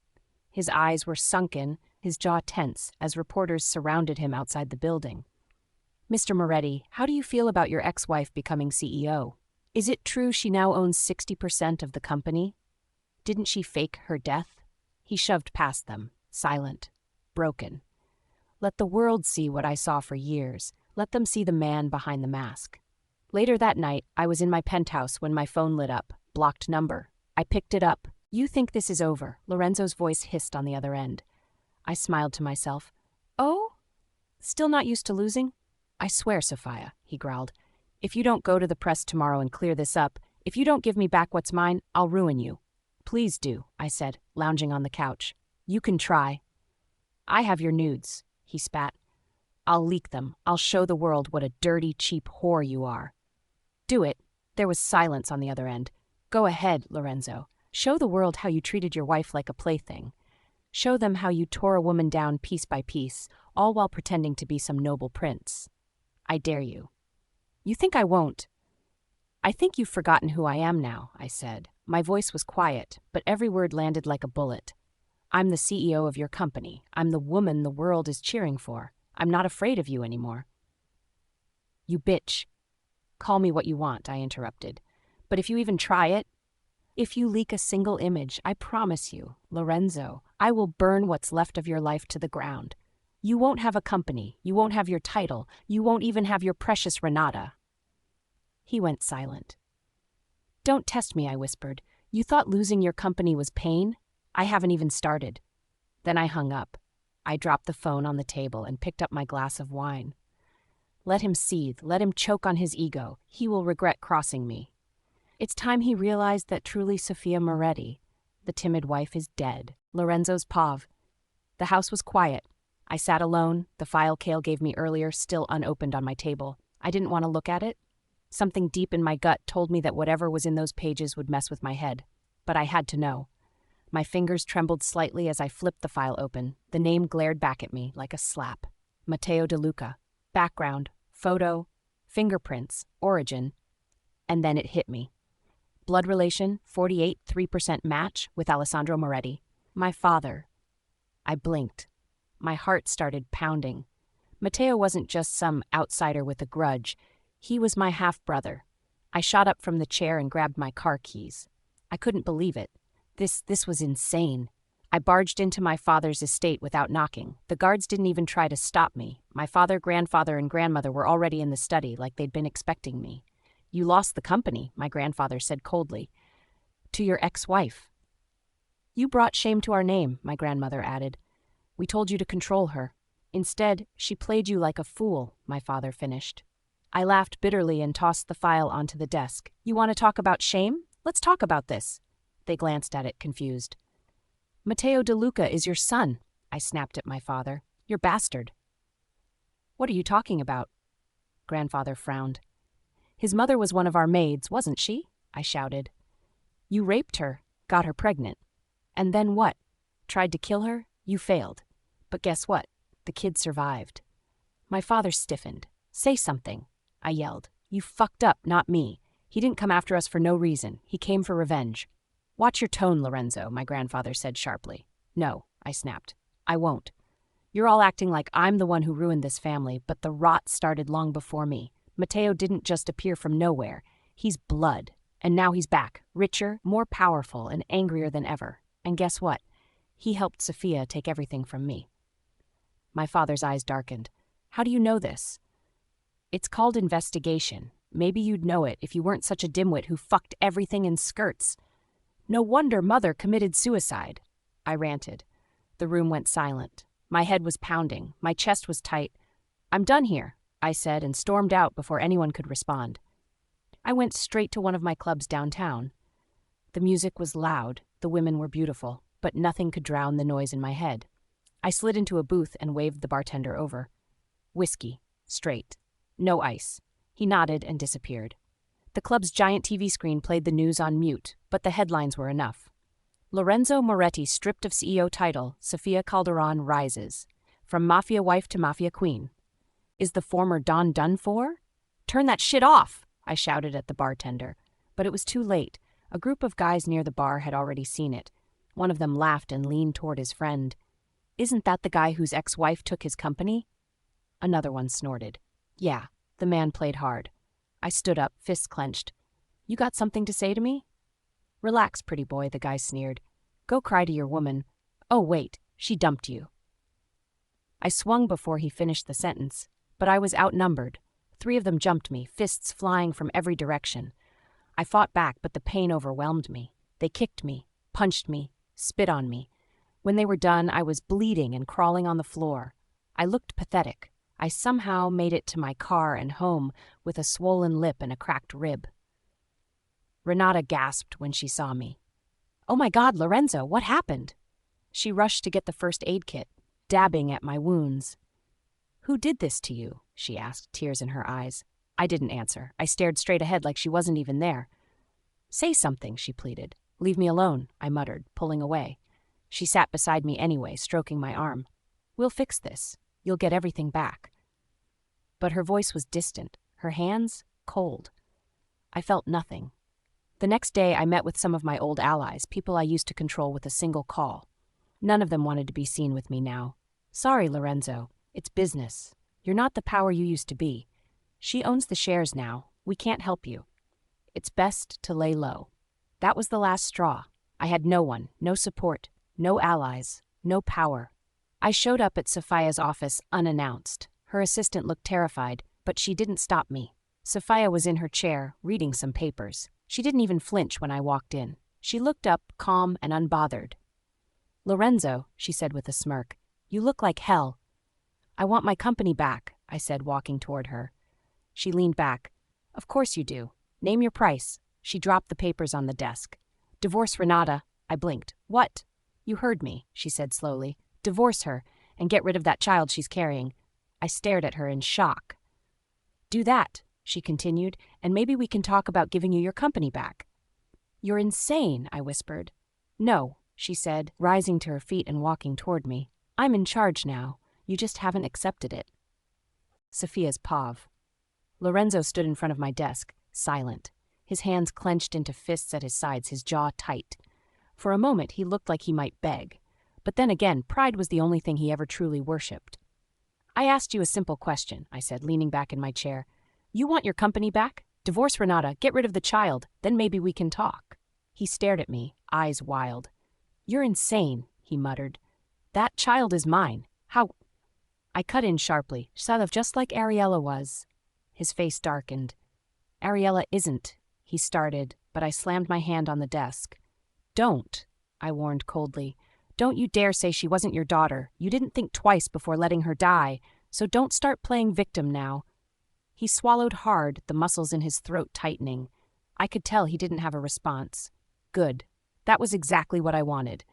His eyes were sunken, his jaw tense, as reporters surrounded him outside the building. "Mr. Moretti, how do you feel about your ex-wife becoming CEO? Is it true she now owns 60% of the company? Didn't she fake her death?" He shoved past them, silent, broken. Let the world see what I saw for years. Let them see the man behind the mask. Later that night, I was in my penthouse when my phone lit up. Blocked number. I picked it up. "You think this is over?" Lorenzo's voice hissed on the other end. I smiled to myself. "Oh? Still not used to losing?" "I swear, Sophia," he growled. "If you don't go to the press tomorrow and clear this up, if you don't give me back what's mine, I'll ruin you." "Please do," I said, lounging on the couch. "You can try." "I have your nudes," he spat. I'll leak them. I'll show the world what a dirty, cheap whore you are." "Do it." There was silence on the other end. "Go ahead, Lorenzo. Show the world how you treated your wife like a plaything. Show them how you tore a woman down piece by piece, all while pretending to be some noble prince. I dare you." "You think I won't?" "I think you've forgotten who I am now," I said. My voice was quiet, but every word landed like a bullet. "I'm the CEO of your company. I'm the woman the world is cheering for. I'm not afraid of you anymore." "You bitch." "Call me what you want," I interrupted. "But if you even try it, if you leak a single image, I promise you, Lorenzo, I will burn what's left of your life to the ground. You won't have a company. You won't have your title. You won't even have your precious Renata." He went silent. "Don't test me," I whispered. "You thought losing your company was pain? I haven't even started." Then I hung up. I dropped the phone on the table and picked up my glass of wine. Let him seethe, let him choke on his ego. He will regret crossing me. It's time he realized that truly Sophia Moretti, the timid wife, is dead. Lorenzo's Pav. The house was quiet. I sat alone, the file Cale gave me earlier still unopened on my table. I didn't want to look at it. Something deep in my gut told me that whatever was in those pages would mess with my head. But I had to know. My fingers trembled slightly as I flipped the file open. The name glared back at me like a slap. Matteo De Luca. Background, photo, fingerprints, origin. And then it hit me. Blood relation, 48, 3% match with Alessandro Moretti. My father. I blinked. My heart started pounding. Matteo wasn't just some outsider with a grudge. He was my half-brother. I shot up from the chair and grabbed my car keys. I couldn't believe it. This was insane. I barged into my father's estate without knocking. The guards didn't even try to stop me. My father, grandfather, and grandmother were already in the study like they'd been expecting me. "You lost the company," my grandfather said coldly. "To your ex-wife." "You brought shame to our name," my grandmother added. "We told you to control her. Instead, she played you like a fool," my father finished. I laughed bitterly and tossed the file onto the desk. "You want to talk about shame? Let's talk about this." They glanced at it, confused. "Matteo De Luca is your son," I snapped at my father. "Your bastard." "What are you talking about?" Grandfather frowned. "His mother was one of our maids, wasn't she?" I shouted. "You raped her, got her pregnant. And then what? Tried to kill her? You failed. But guess what? The kid survived." My father stiffened. "Say something," I yelled. "You fucked up, not me. He didn't come after us for no reason. He came for revenge." "Watch your tone, Lorenzo," my grandfather said sharply. "No," I snapped. "I won't. You're all acting like I'm the one who ruined this family, but the rot started long before me. Matteo didn't just appear from nowhere. He's blood. And now he's back, richer, more powerful, and angrier than ever. And guess what? He helped Sophia take everything from me." My father's eyes darkened. "How do you know this?" "It's called investigation. Maybe you'd know it if you weren't such a dimwit who fucked everything in skirts. No wonder Mother committed suicide," I ranted. The room went silent. My head was pounding. My chest was tight. "I'm done here," I said, and stormed out before anyone could respond. I went straight to one of my clubs downtown. The music was loud, the women were beautiful, but nothing could drown the noise in my head. I slid into a booth and waved the bartender over. "Whiskey. Straight. No ice." He nodded and disappeared. The club's giant TV screen played the news on mute, but the headlines were enough. "Lorenzo Moretti stripped of CEO title, Sofia Calderon rises. From mafia wife to mafia queen. Is the former Don done for? Turn that shit off!" I shouted at the bartender. But it was too late. A group of guys near the bar had already seen it. One of them laughed and leaned toward his friend. "Isn't that the guy whose ex-wife took his company?" Another one snorted. "Yeah." The man played hard. I stood up, fists clenched. "You got something to say to me?" "Relax, pretty boy," the guy sneered. "Go cry to your woman. Oh, wait, she dumped you." I swung before he finished the sentence, but I was outnumbered. 3 of them jumped me, fists flying from every direction. I fought back, but the pain overwhelmed me. They kicked me, punched me, spit on me. When they were done, I was bleeding and crawling on the floor. I looked pathetic. I somehow made it to my car and home with a swollen lip and a cracked rib. Renata gasped when she saw me. "Oh my God, Lorenzo, what happened?" She rushed to get the first aid kit, dabbing at my wounds. "Who did this to you?" she asked, tears in her eyes. I didn't answer. I stared straight ahead like she wasn't even there. "Say something," she pleaded. "Leave me alone," I muttered, pulling away. She sat beside me anyway, stroking my arm. "We'll fix this. You'll get everything back." But her voice was distant, her hands cold. I felt nothing. The next day, I met with some of my old allies, people I used to control with a single call. None of them wanted to be seen with me now. "Sorry, Lorenzo. It's business. You're not the power you used to be. She owns the shares now. We can't help you. It's best to lay low." That was the last straw. I had no one, no support, no allies, no power. I showed up at Sophia's office unannounced. Her assistant looked terrified, but she didn't stop me. Sophia was in her chair, reading some papers. She didn't even flinch when I walked in. She looked up, calm and unbothered. "Lorenzo," she said with a smirk, "you look like hell." "I want my company back," I said, walking toward her. She leaned back. "Of course you do. Name your price." She dropped the papers on the desk. "Divorce Renata." I blinked. "What?" "You heard me," she said slowly. "Divorce her, and get rid of that child she's carrying." I stared at her in shock. "Do that," she continued, "and maybe we can talk about giving you your company back." "You're insane," I whispered. "No," she said, rising to her feet and walking toward me. "I'm in charge now. You just haven't accepted it." Sophia's Pav. Lorenzo stood in front of my desk, silent, his hands clenched into fists at his sides, his jaw tight. For a moment, he looked like he might beg. But then again, pride was the only thing he ever truly worshipped. "I asked you a simple question," I said, leaning back in my chair. "You want your company back? Divorce Renata, get rid of the child, then maybe we can talk." He stared at me, eyes wild. "You're insane," he muttered. "That child is mine. How—" I cut in sharply, sort of just like Ariella was. His face darkened. "Ariella isn't," he started, but I slammed my hand on the desk. "Don't," I warned coldly. "Don't you dare say she wasn't your daughter. You didn't think twice before letting her die, so don't start playing victim now." He swallowed hard, the muscles in his throat tightening. I could tell he didn't have a response. Good. That was exactly what I wanted.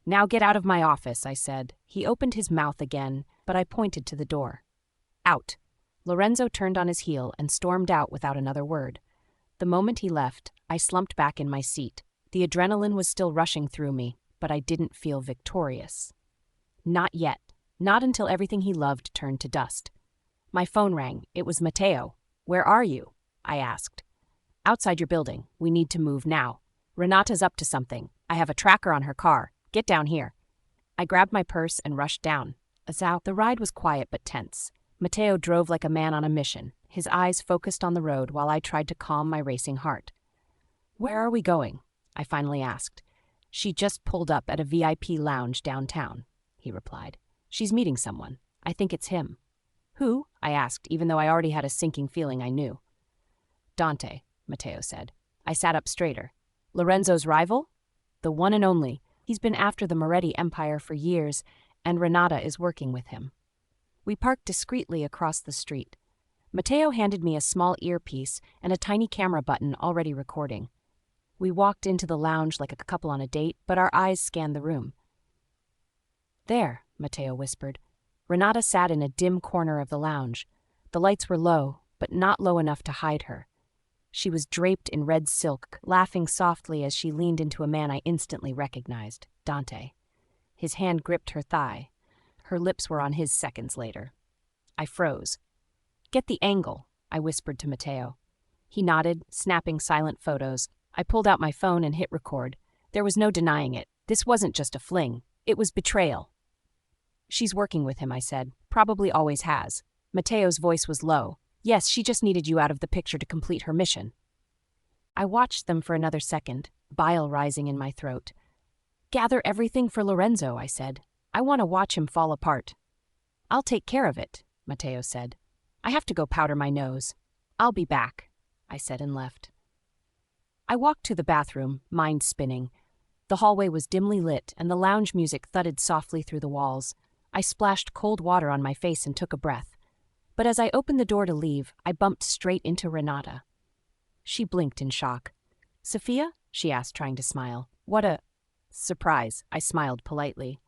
"Now get out of my office," I said. He opened his mouth again, but I pointed to the door. "Out." Lorenzo turned on his heel and stormed out without another word. The moment he left, I slumped back in my seat. The adrenaline was still rushing through me, but I didn't feel victorious. Not yet. Not until everything he loved turned to dust. My phone rang. It was Matteo. "Where are you?" I asked. "Outside your building. We need to move now. Renata's up to something. I have a tracker on her car. Get down here." I grabbed my purse and rushed down. The ride was quiet but tense. Matteo drove like a man on a mission, his eyes focused on the road while I tried to calm my racing heart. "Where are we going?" I finally asked. "She just pulled up at a VIP lounge downtown," he replied. "She's meeting someone. I think it's him." "Who?" I asked, even though I already had a sinking feeling I knew. "Dante," Matteo said. I sat up straighter. "Lorenzo's rival?" "The one and only. He's been after the Moretti Empire for years, and Renata is working with him." We parked discreetly across the street. Matteo handed me a small earpiece and a tiny camera button already recording. We walked into the lounge like a couple on a date, but our eyes scanned the room. "There," Matteo whispered. Renata sat in a dim corner of the lounge. The lights were low, but not low enough to hide her. She was draped in red silk, laughing softly as she leaned into a man I instantly recognized, Dante. His hand gripped her thigh. Her lips were on his seconds later. I froze. "Get the angle," I whispered to Matteo. He nodded, snapping silent photos. I pulled out my phone and hit record. There was no denying it. This wasn't just a fling. It was betrayal. "She's working with him," I said. "Probably always has." Matteo's voice was low. "Yes, she just needed you out of the picture to complete her mission." I watched them for another second, bile rising in my throat. "Gather everything for Lorenzo," I said. "I want to watch him fall apart." "I'll take care of it," Matteo said. "I have to go powder my nose." "I'll be back," I said and left. I walked to the bathroom, mind spinning. The hallway was dimly lit, and the lounge music thudded softly through the walls. I splashed cold water on my face and took a breath. But as I opened the door to leave, I bumped straight into Renata. She blinked in shock. "Sophia?" she asked, trying to smile. "What a surprise," I smiled politely.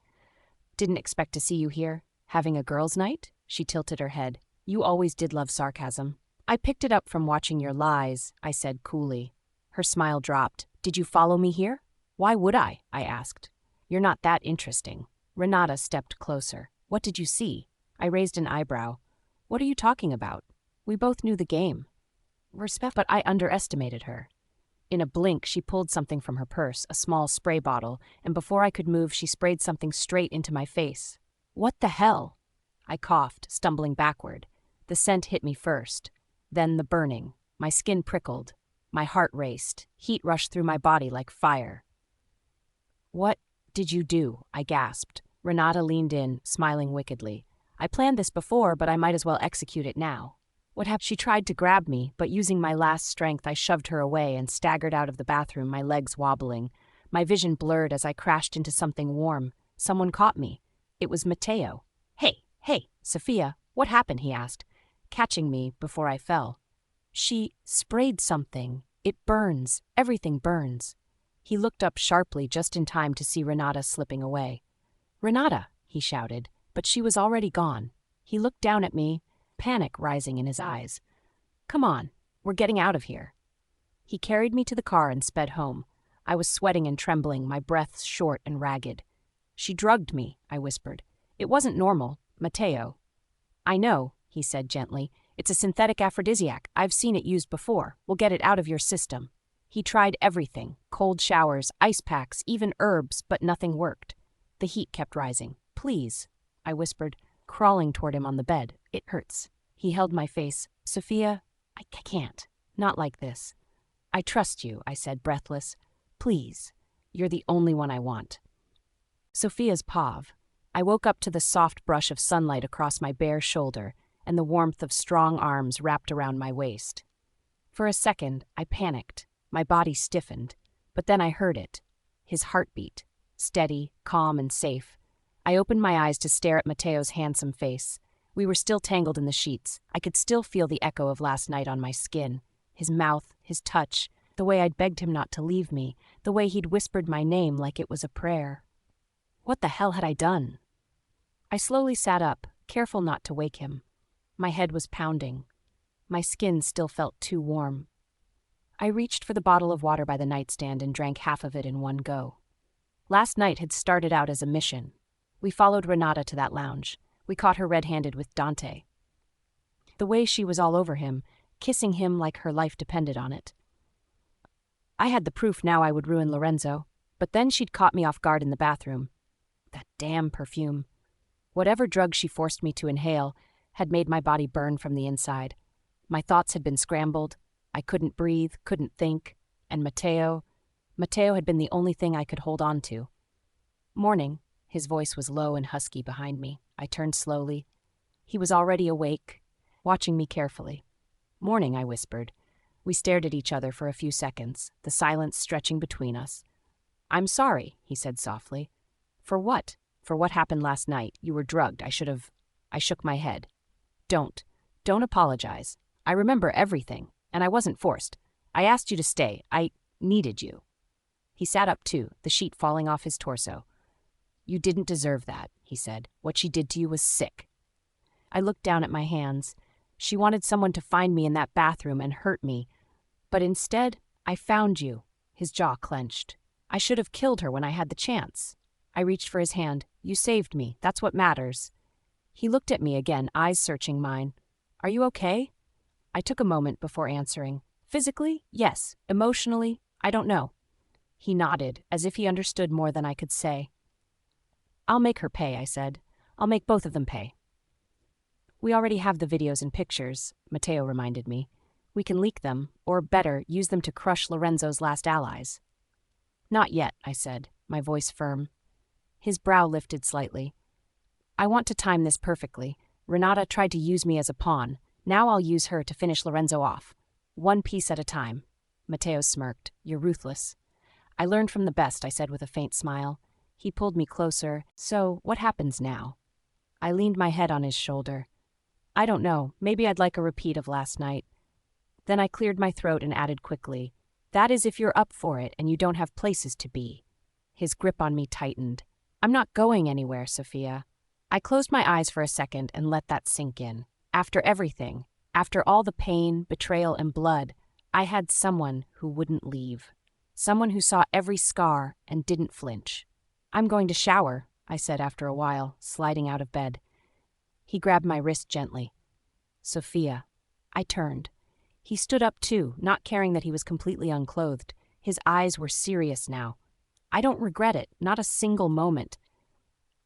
"Didn't expect to see you here. Having a girls' night?" She tilted her head. You always did love sarcasm. I picked it up from watching your lies, I said coolly. Her smile dropped. Did you follow me here? Why would I asked. You're not that interesting. Renata stepped closer. What did you see? I raised an eyebrow. What are you talking about? We both knew the game. But I underestimated her. In a blink, she pulled something from her purse, a small spray bottle, and before I could move, she sprayed something straight into my face. What the hell? I coughed, stumbling backward. The scent hit me first. Then the burning. My skin prickled. My heart raced. Heat rushed through my body like fire. What did you do? I gasped. Renata leaned in, smiling wickedly. I planned this before, but I might as well execute it now. What happened? She tried to grab me, but using my last strength, I shoved her away and staggered out of the bathroom, my legs wobbling. My vision blurred as I crashed into something warm. Someone caught me. It was Matteo. Hey, Sophia, what happened? He asked, catching me before I fell. She sprayed something. It burns. Everything burns. He looked up sharply just in time to see Renata slipping away. Renata, he shouted, but she was already gone. He looked down at me, panic rising in his eyes. Come on, we're getting out of here. He carried me to the car and sped home. I was sweating and trembling, my breath short and ragged. She drugged me, I whispered. It wasn't normal, Matteo. I know, he said gently. It's a synthetic aphrodisiac. I've seen it used before. We'll get it out of your system. He tried everything, cold showers, ice packs, even herbs, but nothing worked. The heat kept rising. Please, I whispered, crawling toward him on the bed. It hurts. He held my face. Sophia, I can't. Not like this. I trust you, I said, breathless. Please, you're the only one I want. Sophia's pav. I woke up to the soft brush of sunlight across my bare shoulder and the warmth of strong arms wrapped around my waist. For a second, I panicked. My body stiffened. But then I heard it. His heartbeat. Steady, calm, and safe. I opened my eyes to stare at Matteo's handsome face. We were still tangled in the sheets. I could still feel the echo of last night on my skin. His mouth, his touch, the way I'd begged him not to leave me, the way he'd whispered my name like it was a prayer. What the hell had I done? I slowly sat up, careful not to wake him. My head was pounding. My skin still felt too warm. I reached for the bottle of water by the nightstand and drank half of it in one go. Last night had started out as a mission. We followed Renata to that lounge. We caught her red-handed with Dante. The way she was all over him, kissing him like her life depended on it. I had the proof now I would ruin Lorenzo, but then she'd caught me off guard in the bathroom. That damn perfume. Whatever drug she forced me to inhale had made my body burn from the inside. My thoughts had been scrambled. I couldn't breathe, couldn't think. And Matteo had been the only thing I could hold on to. Morning. His voice was low and husky behind me. I turned slowly. He was already awake, watching me carefully. Morning, I whispered. We stared at each other for a few seconds, the silence stretching between us. I'm sorry, he said softly. For what? For what happened last night. You were drugged. I shook my head. Don't apologize. I remember everything, and I wasn't forced. I asked you to stay. I needed you. He sat up too, the sheet falling off his torso. You didn't deserve that, he said. What she did to you was sick. I looked down at my hands. She wanted someone to find me in that bathroom and hurt me. But instead, I found you. His jaw clenched. I should have killed her when I had the chance. I reached for his hand. You saved me. That's what matters. He looked at me again, eyes searching mine. Are you okay? I took a moment before answering. Physically, yes. Emotionally, I don't know. He nodded, as if he understood more than I could say. I'll make her pay, I said. I'll make both of them pay. We already have the videos and pictures, Matteo reminded me. We can leak them, or better, use them to crush Lorenzo's last allies. Not yet, I said, my voice firm. His brow lifted slightly. I want to time this perfectly. Renata tried to use me as a pawn. Now I'll use her to finish Lorenzo off. One piece at a time. Matteo smirked. You're ruthless. I learned from the best, I said with a faint smile. He pulled me closer. So, what happens now? I leaned my head on his shoulder. I don't know. Maybe I'd like a repeat of last night. Then I cleared my throat and added quickly, that is if you're up for it and you don't have places to be. His grip on me tightened. I'm not going anywhere, Sophia. I closed my eyes for a second and let that sink in. After everything, after all the pain, betrayal, and blood, I had someone who wouldn't leave. Someone who saw every scar and didn't flinch. "I'm going to shower," I said after a while, sliding out of bed. He grabbed my wrist gently. "Sophia." I turned. He stood up too, not caring that he was completely unclothed. His eyes were serious now. "I don't regret it, not a single moment."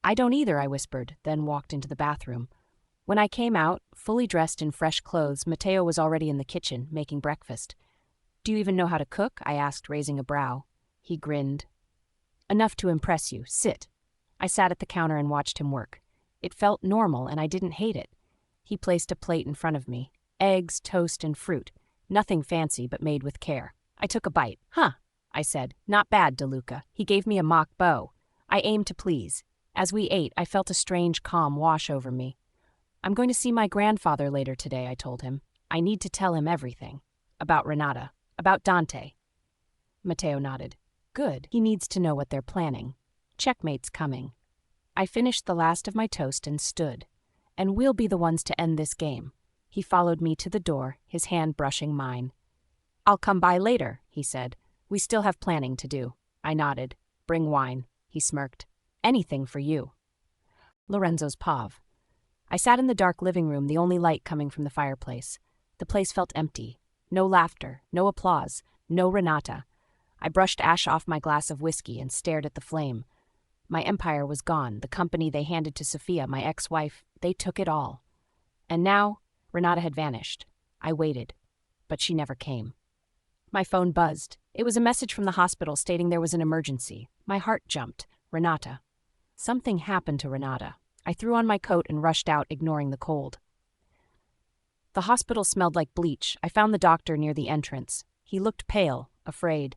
"I don't either," I whispered, then walked into the bathroom. When I came out, fully dressed in fresh clothes, Matteo was already in the kitchen, making breakfast. "Do you even know how to cook?" I asked, raising a brow. He grinned. "Enough to impress you. Sit." I sat at the counter and watched him work. It felt normal, and I didn't hate it. He placed a plate in front of me. Eggs, toast, and fruit. Nothing fancy, but made with care. I took a bite. "Huh," I said. "Not bad, DeLuca." He gave me a mock bow. I aimed to please. As we ate, I felt a strange calm wash over me. "I'm going to see my grandfather later today," I told him. "I need to tell him everything. About Renata. About Dante." Matteo nodded. "Good. He needs to know what they're planning. Checkmate's coming." I finished the last of my toast and stood. "And we'll be the ones to end this game." He followed me to the door, his hand brushing mine. "I'll come by later," he said. "We still have planning to do." I nodded. "Bring wine." He smirked. "Anything for you." Lorenzo's Pav. I sat in the dark living room, the only light coming from the fireplace. The place felt empty. No laughter, no applause, no Renata. I brushed ash off my glass of whiskey and stared at the flame. My empire was gone. The company they handed to Sophia, my ex-wife, they took it all. And now, Renata had vanished. I waited, but she never came. My phone buzzed. It was a message from the hospital stating there was an emergency. My heart jumped. Renata. Something happened to Renata. I threw on my coat and rushed out, ignoring the cold. The hospital smelled like bleach. I found the doctor near the entrance. He looked pale, afraid.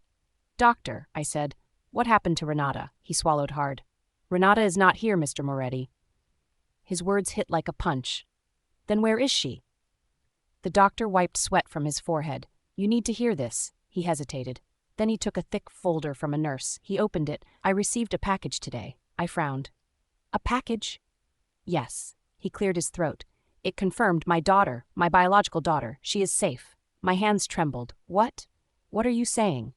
"Doctor," I said, "what happened to Renata?" He swallowed hard. "Renata is not here, Mr. Moretti." His words hit like a punch. "Then where is she?" The doctor wiped sweat from his forehead. "You need to hear this." He hesitated. Then he took a thick folder from a nurse. He opened it. "I received a package today." I frowned. "A package?" "Yes." He cleared his throat. "It confirmed my daughter, my biological daughter. She is safe." My hands trembled. "What? What are you saying?"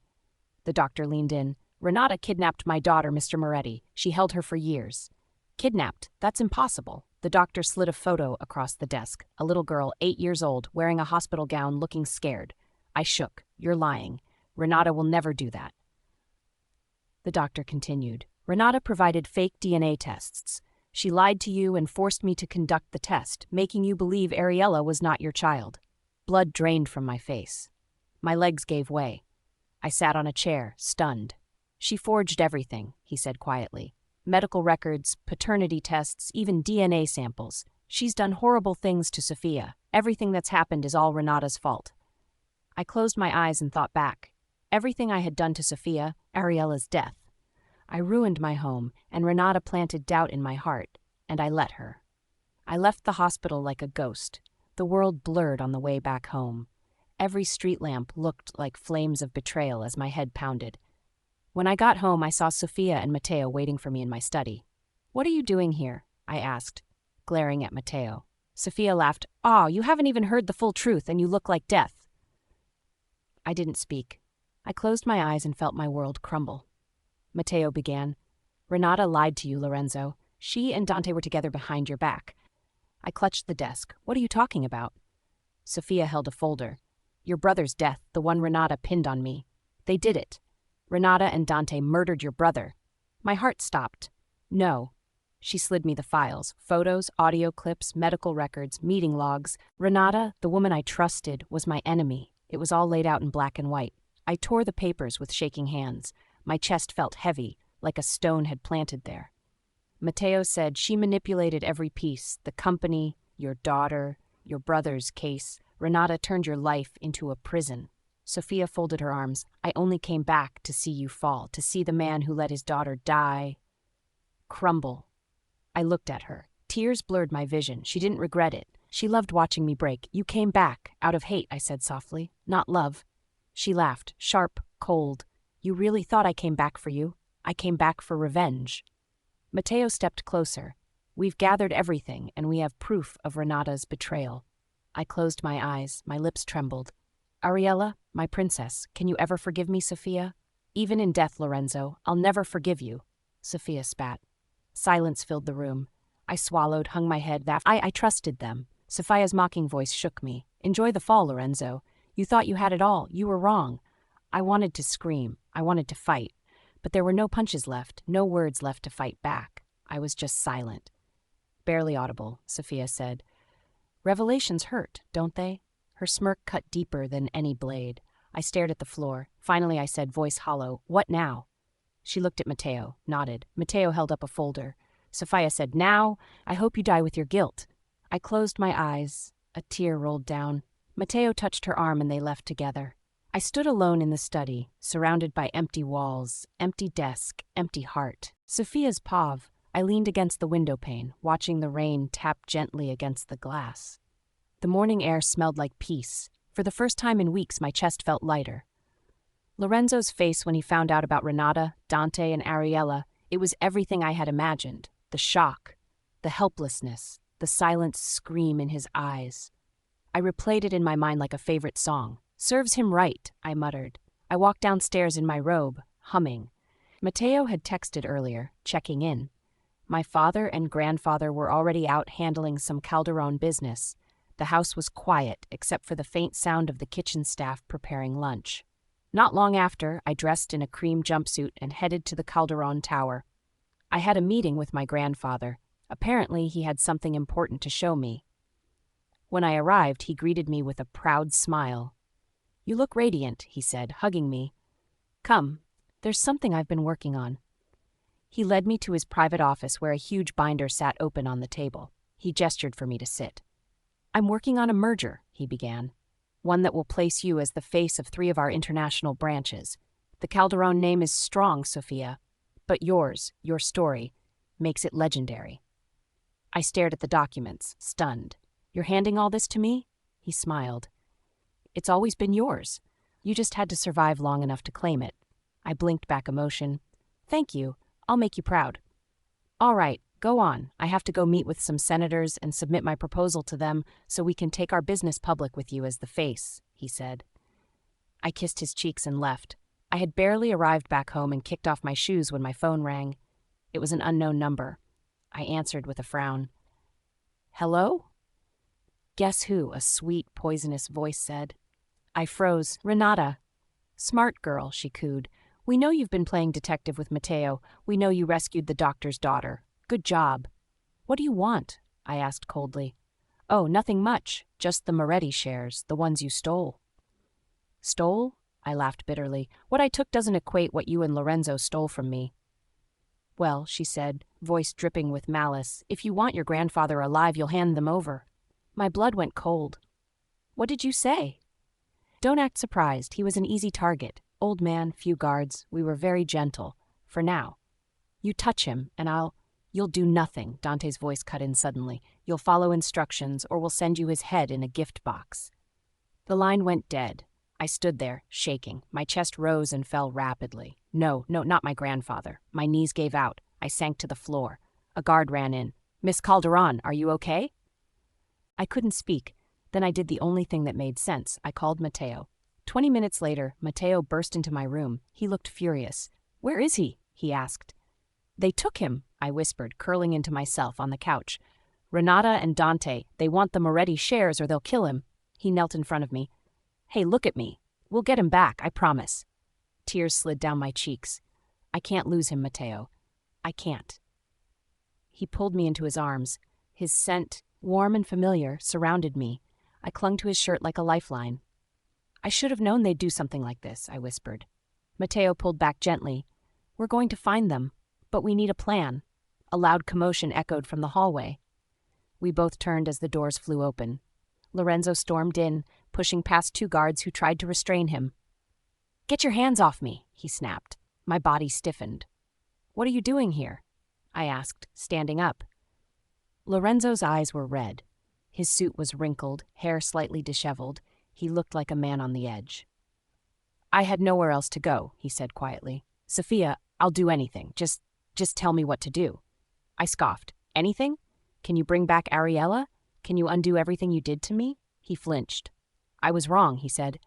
The doctor leaned in. "Renata kidnapped my daughter, Mr. Moretti. She held her for years." "Kidnapped? That's impossible." The doctor slid a photo across the desk. A little girl, 8 years old, wearing a hospital gown, looking scared. I shook. "You're lying. Renata will never do that." The doctor continued. "Renata provided fake DNA tests. She lied to you and forced me to conduct the test, making you believe Ariella was not your child." Blood drained from my face. My legs gave way. I sat on a chair, stunned. "She forged everything," he said quietly. "Medical records, paternity tests, even DNA samples. She's done horrible things to Sophia. Everything that's happened is all Renata's fault." I closed my eyes and thought back. Everything I had done to Sophia, Ariella's death. I ruined my home, and Renata planted doubt in my heart, and I let her. I left the hospital like a ghost. The world blurred on the way back home. Every street lamp looked like flames of betrayal as my head pounded. When I got home, I saw Sophia and Matteo waiting for me in my study. "What are you doing here?" I asked, glaring at Matteo. Sophia laughed. "Oh, you haven't even heard the full truth, and you look like death." I didn't speak. I closed my eyes and felt my world crumble. Matteo began. "Renata lied to you, Lorenzo. She and Dante were together behind your back." I clutched the desk. "What are you talking about?" Sophia held a folder. "Your brother's death, the one Renata pinned on me. They did it. Renata and Dante murdered your brother." My heart stopped. "No." She slid me the files. Photos, audio clips, medical records, meeting logs. Renata, the woman I trusted, was my enemy. It was all laid out in black and white. I tore the papers with shaking hands. My chest felt heavy, like a stone had planted there. Matteo said she manipulated every piece, the company, your daughter, your brother's case. Renata turned your life into a prison. Sophia folded her arms. "I only came back to see you fall, to see the man who let his daughter die, crumble." I looked at her. Tears blurred my vision. She didn't regret it. She loved watching me break. "You came back, out of hate," I said softly. "Not love." She laughed, sharp, cold. "You really thought I came back for you? I came back for revenge." Matteo stepped closer. We've gathered everything, and we have proof of Renata's betrayal. I closed my eyes, my lips trembled. Ariella, my princess, can you ever forgive me, Sophia? Even in death, Lorenzo, I'll never forgive you. Sophia spat. Silence filled the room. I swallowed, hung my head. I trusted them. Sophia's mocking voice shook me. Enjoy the fall, Lorenzo. You thought you had it all. You were wrong. I wanted to scream. I wanted to fight. But there were no punches left, no words left to fight back. I was just silent. Barely audible, Sophia said. Revelations hurt, don't they? Her smirk cut deeper than any blade. I stared at the floor. Finally I said, voice hollow, what now? She looked at Matteo, nodded. Matteo held up a folder. Sophia said, now, I hope you die with your guilt. I closed my eyes. A tear rolled down. Matteo touched her arm and they left together. I stood alone in the study, surrounded by empty walls, empty desk, empty heart. Sophia's pav. I leaned against the window pane, watching the rain tap gently against the glass. The morning air smelled like peace. For the first time in weeks, my chest felt lighter. Lorenzo's face when he found out about Renata, Dante, and Ariella, it was everything I had imagined. The shock, the helplessness, the silent scream in his eyes. I replayed it in my mind like a favorite song. Serves him right, I muttered. I walked downstairs in my robe, humming. Matteo had texted earlier, checking in. My father and grandfather were already out handling some Calderon business. The house was quiet, except for the faint sound of the kitchen staff preparing lunch. Not long after, I dressed in a cream jumpsuit and headed to the Calderon Tower. I had a meeting with my grandfather. Apparently, he had something important to show me. When I arrived, he greeted me with a proud smile. You look radiant, he said, hugging me. Come, there's something I've been working on. He led me to his private office where a huge binder sat open on the table. He gestured for me to sit. I'm working on a merger, he began. One that will place you as the face of 3 of our international branches. The Calderon name is strong, Sophia, but yours, your story, makes it legendary. I stared at the documents, stunned. You're handing all this to me? He smiled. It's always been yours. You just had to survive long enough to claim it. I blinked back emotion. Thank you. I'll make you proud. All right, go on. I have to go meet with some senators and submit my proposal to them so we can take our business public with you as the face, he said. I kissed his cheeks and left. I had barely arrived back home and kicked off my shoes when my phone rang. It was an unknown number. I answered with a frown. Hello? Guess who? A sweet, poisonous voice said. I froze. Renata. Smart girl, she cooed. We know you've been playing detective with Matteo. We know you rescued the doctor's daughter. Good job. What do you want? I asked coldly. Oh, nothing much. Just the Moretti shares, the ones you stole. Stole? I laughed bitterly. What I took doesn't equate what you and Lorenzo stole from me. Well, she said, voice dripping with malice, if you want your grandfather alive, you'll hand them over. My blood went cold. What did you say? Don't act surprised. He was an easy target. Old man, few guards. We were very gentle. For now. You touch him, and You'll do nothing, Dante's voice cut in suddenly. You'll follow instructions, or we'll send you his head in a gift box. The line went dead. I stood there, shaking. My chest rose and fell rapidly. No, not my grandfather. My knees gave out. I sank to the floor. A guard ran in. Miss Calderon, are you okay? I couldn't speak. Then I did the only thing that made sense. I called Matteo. 20 minutes later, Matteo burst into my room. He looked furious. Where is he? He asked. They took him, I whispered, curling into myself on the couch. Renata and Dante, they want the Moretti shares or they'll kill him. He knelt in front of me. Hey, look at me. We'll get him back, I promise. Tears slid down my cheeks. I can't lose him, Matteo. I can't. He pulled me into his arms. His scent, warm and familiar, surrounded me. I clung to his shirt like a lifeline. I should have known they'd do something like this, I whispered. Matteo pulled back gently. We're going to find them, but we need a plan. A loud commotion echoed from the hallway. We both turned as the doors flew open. Lorenzo stormed in, pushing past 2 guards who tried to restrain him. Get your hands off me, he snapped. My body stiffened. What are you doing here? I asked, standing up. Lorenzo's eyes were red. His suit was wrinkled, hair slightly disheveled. He looked like a man on the edge. I had nowhere else to go, he said quietly. Sophia, I'll do anything. Just tell me what to do. I scoffed. Anything? Can you bring back Ariella? Can you undo everything you did to me? He flinched. I was wrong, he said.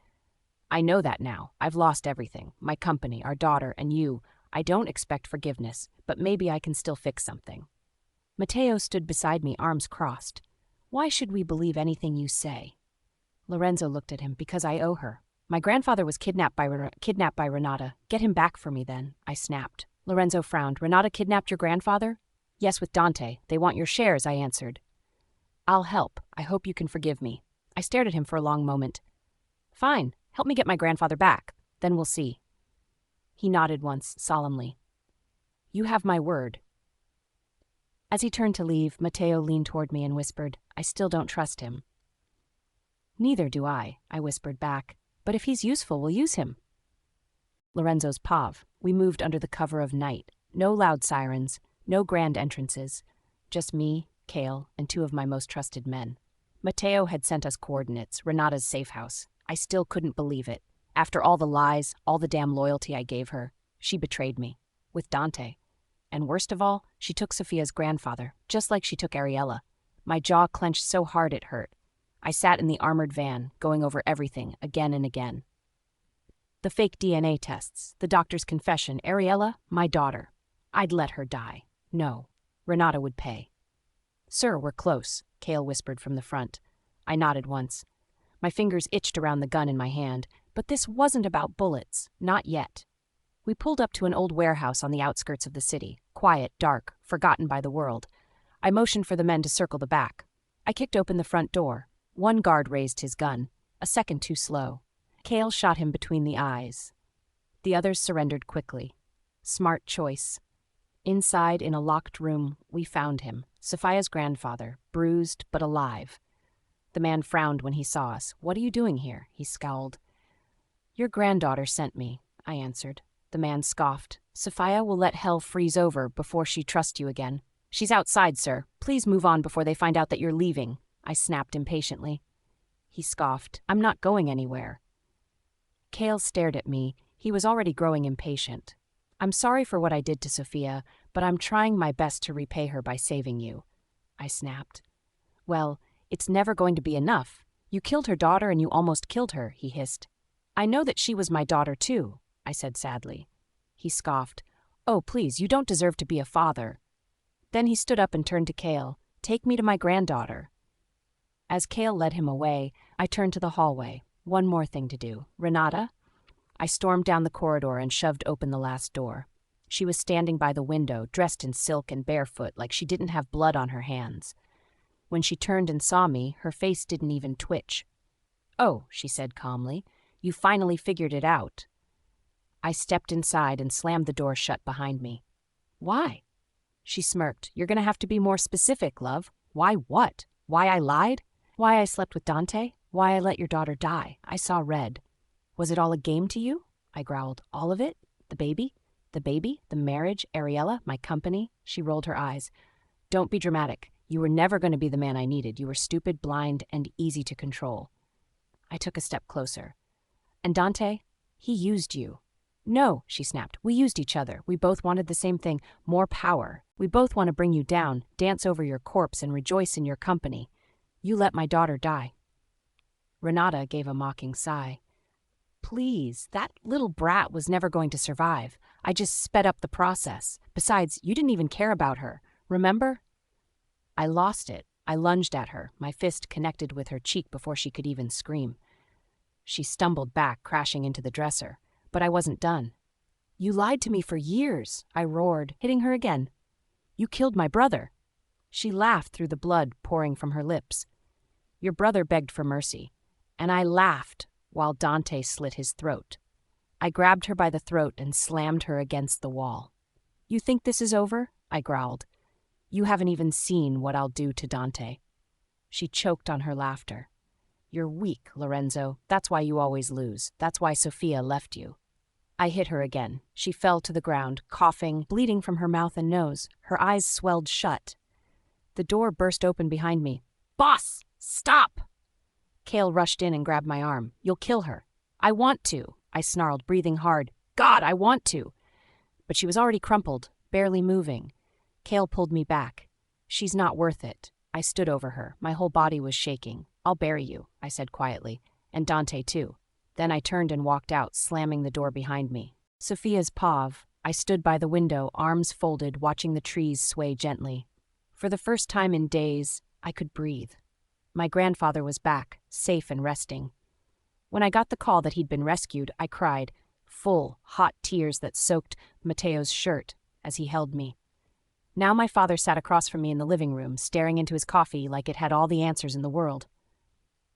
I know that now. I've lost everything. My company, our daughter, and you. I don't expect forgiveness, but maybe I can still fix something. Matteo stood beside me, arms crossed. Why should we believe anything you say? Lorenzo looked at him. Because I owe her. My grandfather was kidnapped by Renata. Get him back for me then, I snapped. Lorenzo frowned. Renata kidnapped your grandfather? Yes, with Dante. They want your shares, I answered. I'll help. I hope you can forgive me. I stared at him for a long moment. Fine. Help me get my grandfather back. Then we'll see. He nodded once, solemnly. You have my word. As he turned to leave, Matteo leaned toward me and whispered, I still don't trust him. Neither do I whispered back. But if he's useful, we'll use him. Lorenzo's pav. We moved under the cover of night. No loud sirens, no grand entrances. Just me, Kale, and two of my most trusted men. Matteo had sent us coordinates, Renata's safe house. I still couldn't believe it. After all the lies, all the damn loyalty I gave her, she betrayed me. With Dante. And worst of all, she took Sophia's grandfather, just like she took Ariella. My jaw clenched so hard it hurt. I sat in the armored van, going over everything, again and again. The fake DNA tests, the doctor's confession, Ariella, my daughter. I'd let her die. No, Renata would pay. Sir, we're close, Kale whispered from the front. I nodded once. My fingers itched around the gun in my hand, but this wasn't about bullets, not yet. We pulled up to an old warehouse on the outskirts of the city, quiet, dark, forgotten by the world. I motioned for the men to circle the back. I kicked open the front door. One guard raised his gun, a second too slow. Kale shot him between the eyes. The others surrendered quickly. Smart choice. Inside, in a locked room, we found him, Sophia's grandfather, bruised but alive. The man frowned when he saw us. What are you doing here? He scowled. Your granddaughter sent me, I answered. The man scoffed. Sophia will let hell freeze over before she trusts you again. She's outside, sir. Please move on before they find out that you're leaving, I snapped impatiently. He scoffed. I'm not going anywhere. Kale stared at me. He was already growing impatient. I'm sorry for what I did to Sophia, but I'm trying my best to repay her by saving you, I snapped. Well, it's never going to be enough. You killed her daughter and you almost killed her, he hissed. I know that she was my daughter too, I said sadly. He scoffed. Oh, please, you don't deserve to be a father. Then he stood up and turned to Kale. Take me to my granddaughter. As Kale led him away, I turned to the hallway. One more thing to do. Renata? I stormed down the corridor and shoved open the last door. She was standing by the window, dressed in silk and barefoot, like she didn't have blood on her hands. When she turned and saw me, her face didn't even twitch. Oh, she said calmly, you finally figured it out. I stepped inside and slammed the door shut behind me. Why? She smirked. You're going to have to be more specific, love. Why what? Why I lied? Why I slept with Dante? Why I let your daughter die? I saw red. Was it all a game to you? I growled. All of it? The baby? The baby? The marriage? Ariella? My company? She rolled her eyes. Don't be dramatic. You were never going to be the man I needed. You were stupid, blind, and easy to control. I took a step closer. And Dante? He used you. No, she snapped. We used each other. We both wanted the same thing, more power. We both want to bring you down, dance over your corpse, and rejoice in your company. You let my daughter die. Renata gave a mocking sigh. Please, that little brat was never going to survive. I just sped up the process. Besides, you didn't even care about her. Remember? I lost it. I lunged at her, my fist connected with her cheek before she could even scream. She stumbled back, crashing into the dresser. But I wasn't done. You lied to me for years, I roared, hitting her again. You killed my brother. She laughed through the blood pouring from her lips. Your brother begged for mercy, and I laughed while Dante slit his throat. I grabbed her by the throat and slammed her against the wall. You think this is over? I growled. You haven't even seen what I'll do to Dante. She choked on her laughter. You're weak, Lorenzo. That's why you always lose. That's why Sophia left you. I hit her again. She fell to the ground, coughing, bleeding from her mouth and nose. Her eyes swelled shut. The door burst open behind me. Boss, stop! Kale rushed in and grabbed my arm. You'll kill her. I want to, I snarled, breathing hard. God, I want to. But she was already crumpled, barely moving. Kale pulled me back. She's not worth it. I stood over her. My whole body was shaking. I'll bury you, I said quietly. And Dante too. Then I turned and walked out, slamming the door behind me. Sophia's POV. I stood by the window, arms folded, watching the trees sway gently. For the first time in days, I could breathe. My grandfather was back, safe and resting. When I got the call that he'd been rescued, I cried, full, hot tears that soaked Matteo's shirt as he held me. Now my father sat across from me in the living room, staring into his coffee like it had all the answers in the world.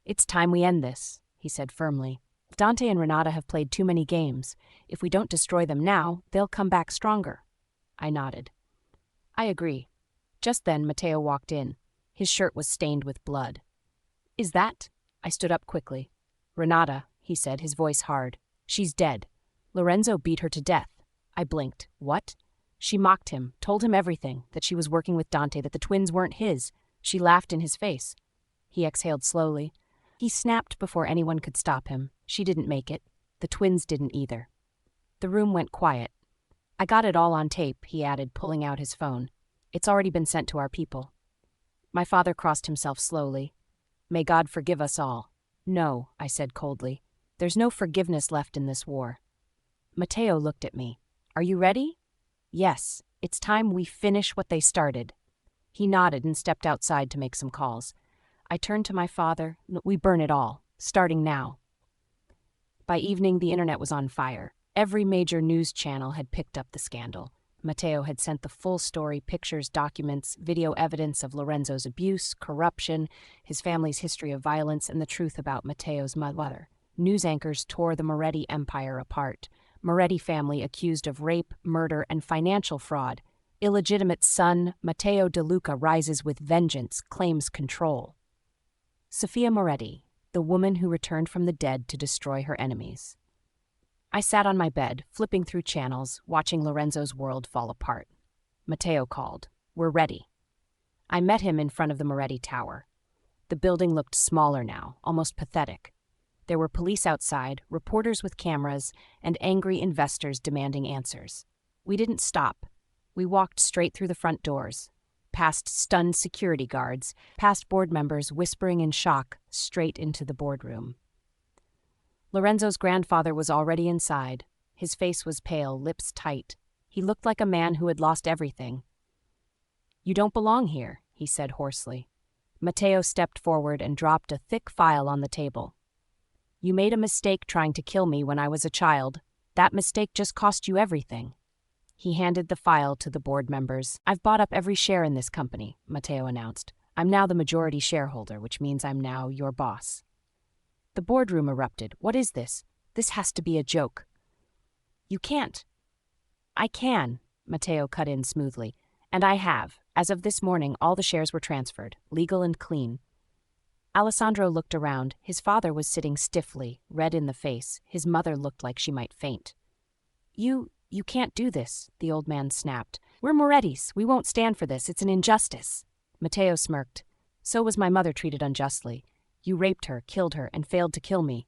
"It's time we end this," he said firmly. "Dante and Renata have played too many games. If we don't destroy them now, they'll come back stronger." I nodded. "I agree." Just then, Matteo walked in. His shirt was stained with blood. "Is that?" I stood up quickly. "Renata," he said, his voice hard. "She's dead. Lorenzo beat her to death." I blinked. "What?" She mocked him, told him everything, that she was working with Dante, that the twins weren't his. She laughed in his face. He exhaled slowly. He snapped before anyone could stop him. She didn't make it. The twins didn't either. The room went quiet. "I got it all on tape," he added, pulling out his phone. "It's already been sent to our people." My father crossed himself slowly. "May God forgive us all." "No," I said coldly. "There's no forgiveness left in this war." Matteo looked at me. "Are you ready?" "Yes, it's time we finish what they started." He nodded and stepped outside to make some calls. I turned to my father. "We burn it all, starting now." By evening, the internet was on fire. Every major news channel had picked up the scandal. Matteo had sent the full story, pictures, documents, video evidence of Lorenzo's abuse, corruption, his family's history of violence, and the truth about Matteo's mother. News anchors tore the Moretti empire apart. Moretti family accused of rape, murder, and financial fraud. Illegitimate son, Matteo De Luca, rises with vengeance, claims control. Sophia Moretti, the woman who returned from the dead to destroy her enemies. I sat on my bed, flipping through channels, watching Lorenzo's world fall apart. Matteo called. "We're ready." I met him in front of the Moretti Tower. The building looked smaller now, almost pathetic. There were police outside, reporters with cameras, and angry investors demanding answers. We didn't stop. We walked straight through the front doors, past stunned security guards, past board members whispering in shock, straight into the boardroom. Lorenzo's grandfather was already inside. His face was pale, lips tight. He looked like a man who had lost everything. "You don't belong here," he said hoarsely. Matteo stepped forward and dropped a thick file on the table. "You made a mistake trying to kill me when I was a child. That mistake just cost you everything." He handed the file to the board members. "I've bought up every share in this company," Matteo announced. "I'm now the majority shareholder, which means I'm now your boss." The boardroom erupted. "What is this? This has to be a joke." "You can't." "I can," Matteo cut in smoothly. "And I have. As of this morning, all the shares were transferred, legal and clean." Alessandro looked around. His father was sitting stiffly, red in the face. His mother looked like she might faint. You can't do this," the old man snapped. "We're Morettis. We won't stand for this. It's an injustice." Matteo smirked. "So was my mother treated unjustly. You raped her, killed her, and failed to kill me."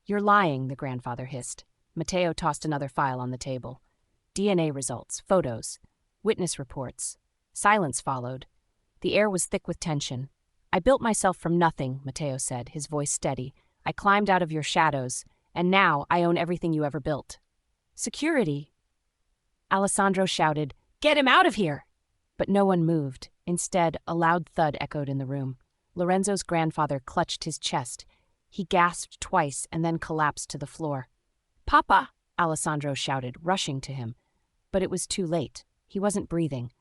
"You're lying," the grandfather hissed. Matteo tossed another file on the table. DNA results, photos, witness reports. Silence followed. The air was thick with tension. "I built myself from nothing," Matteo said, his voice steady. "I climbed out of your shadows, and now I own everything you ever built." "Security!" Alessandro shouted, "Get him out of here!" But no one moved. Instead, a loud thud echoed in the room. Lorenzo's grandfather clutched his chest. He gasped twice and then collapsed to the floor. "Papa!" Alessandro shouted, rushing to him. But it was too late. He wasn't breathing.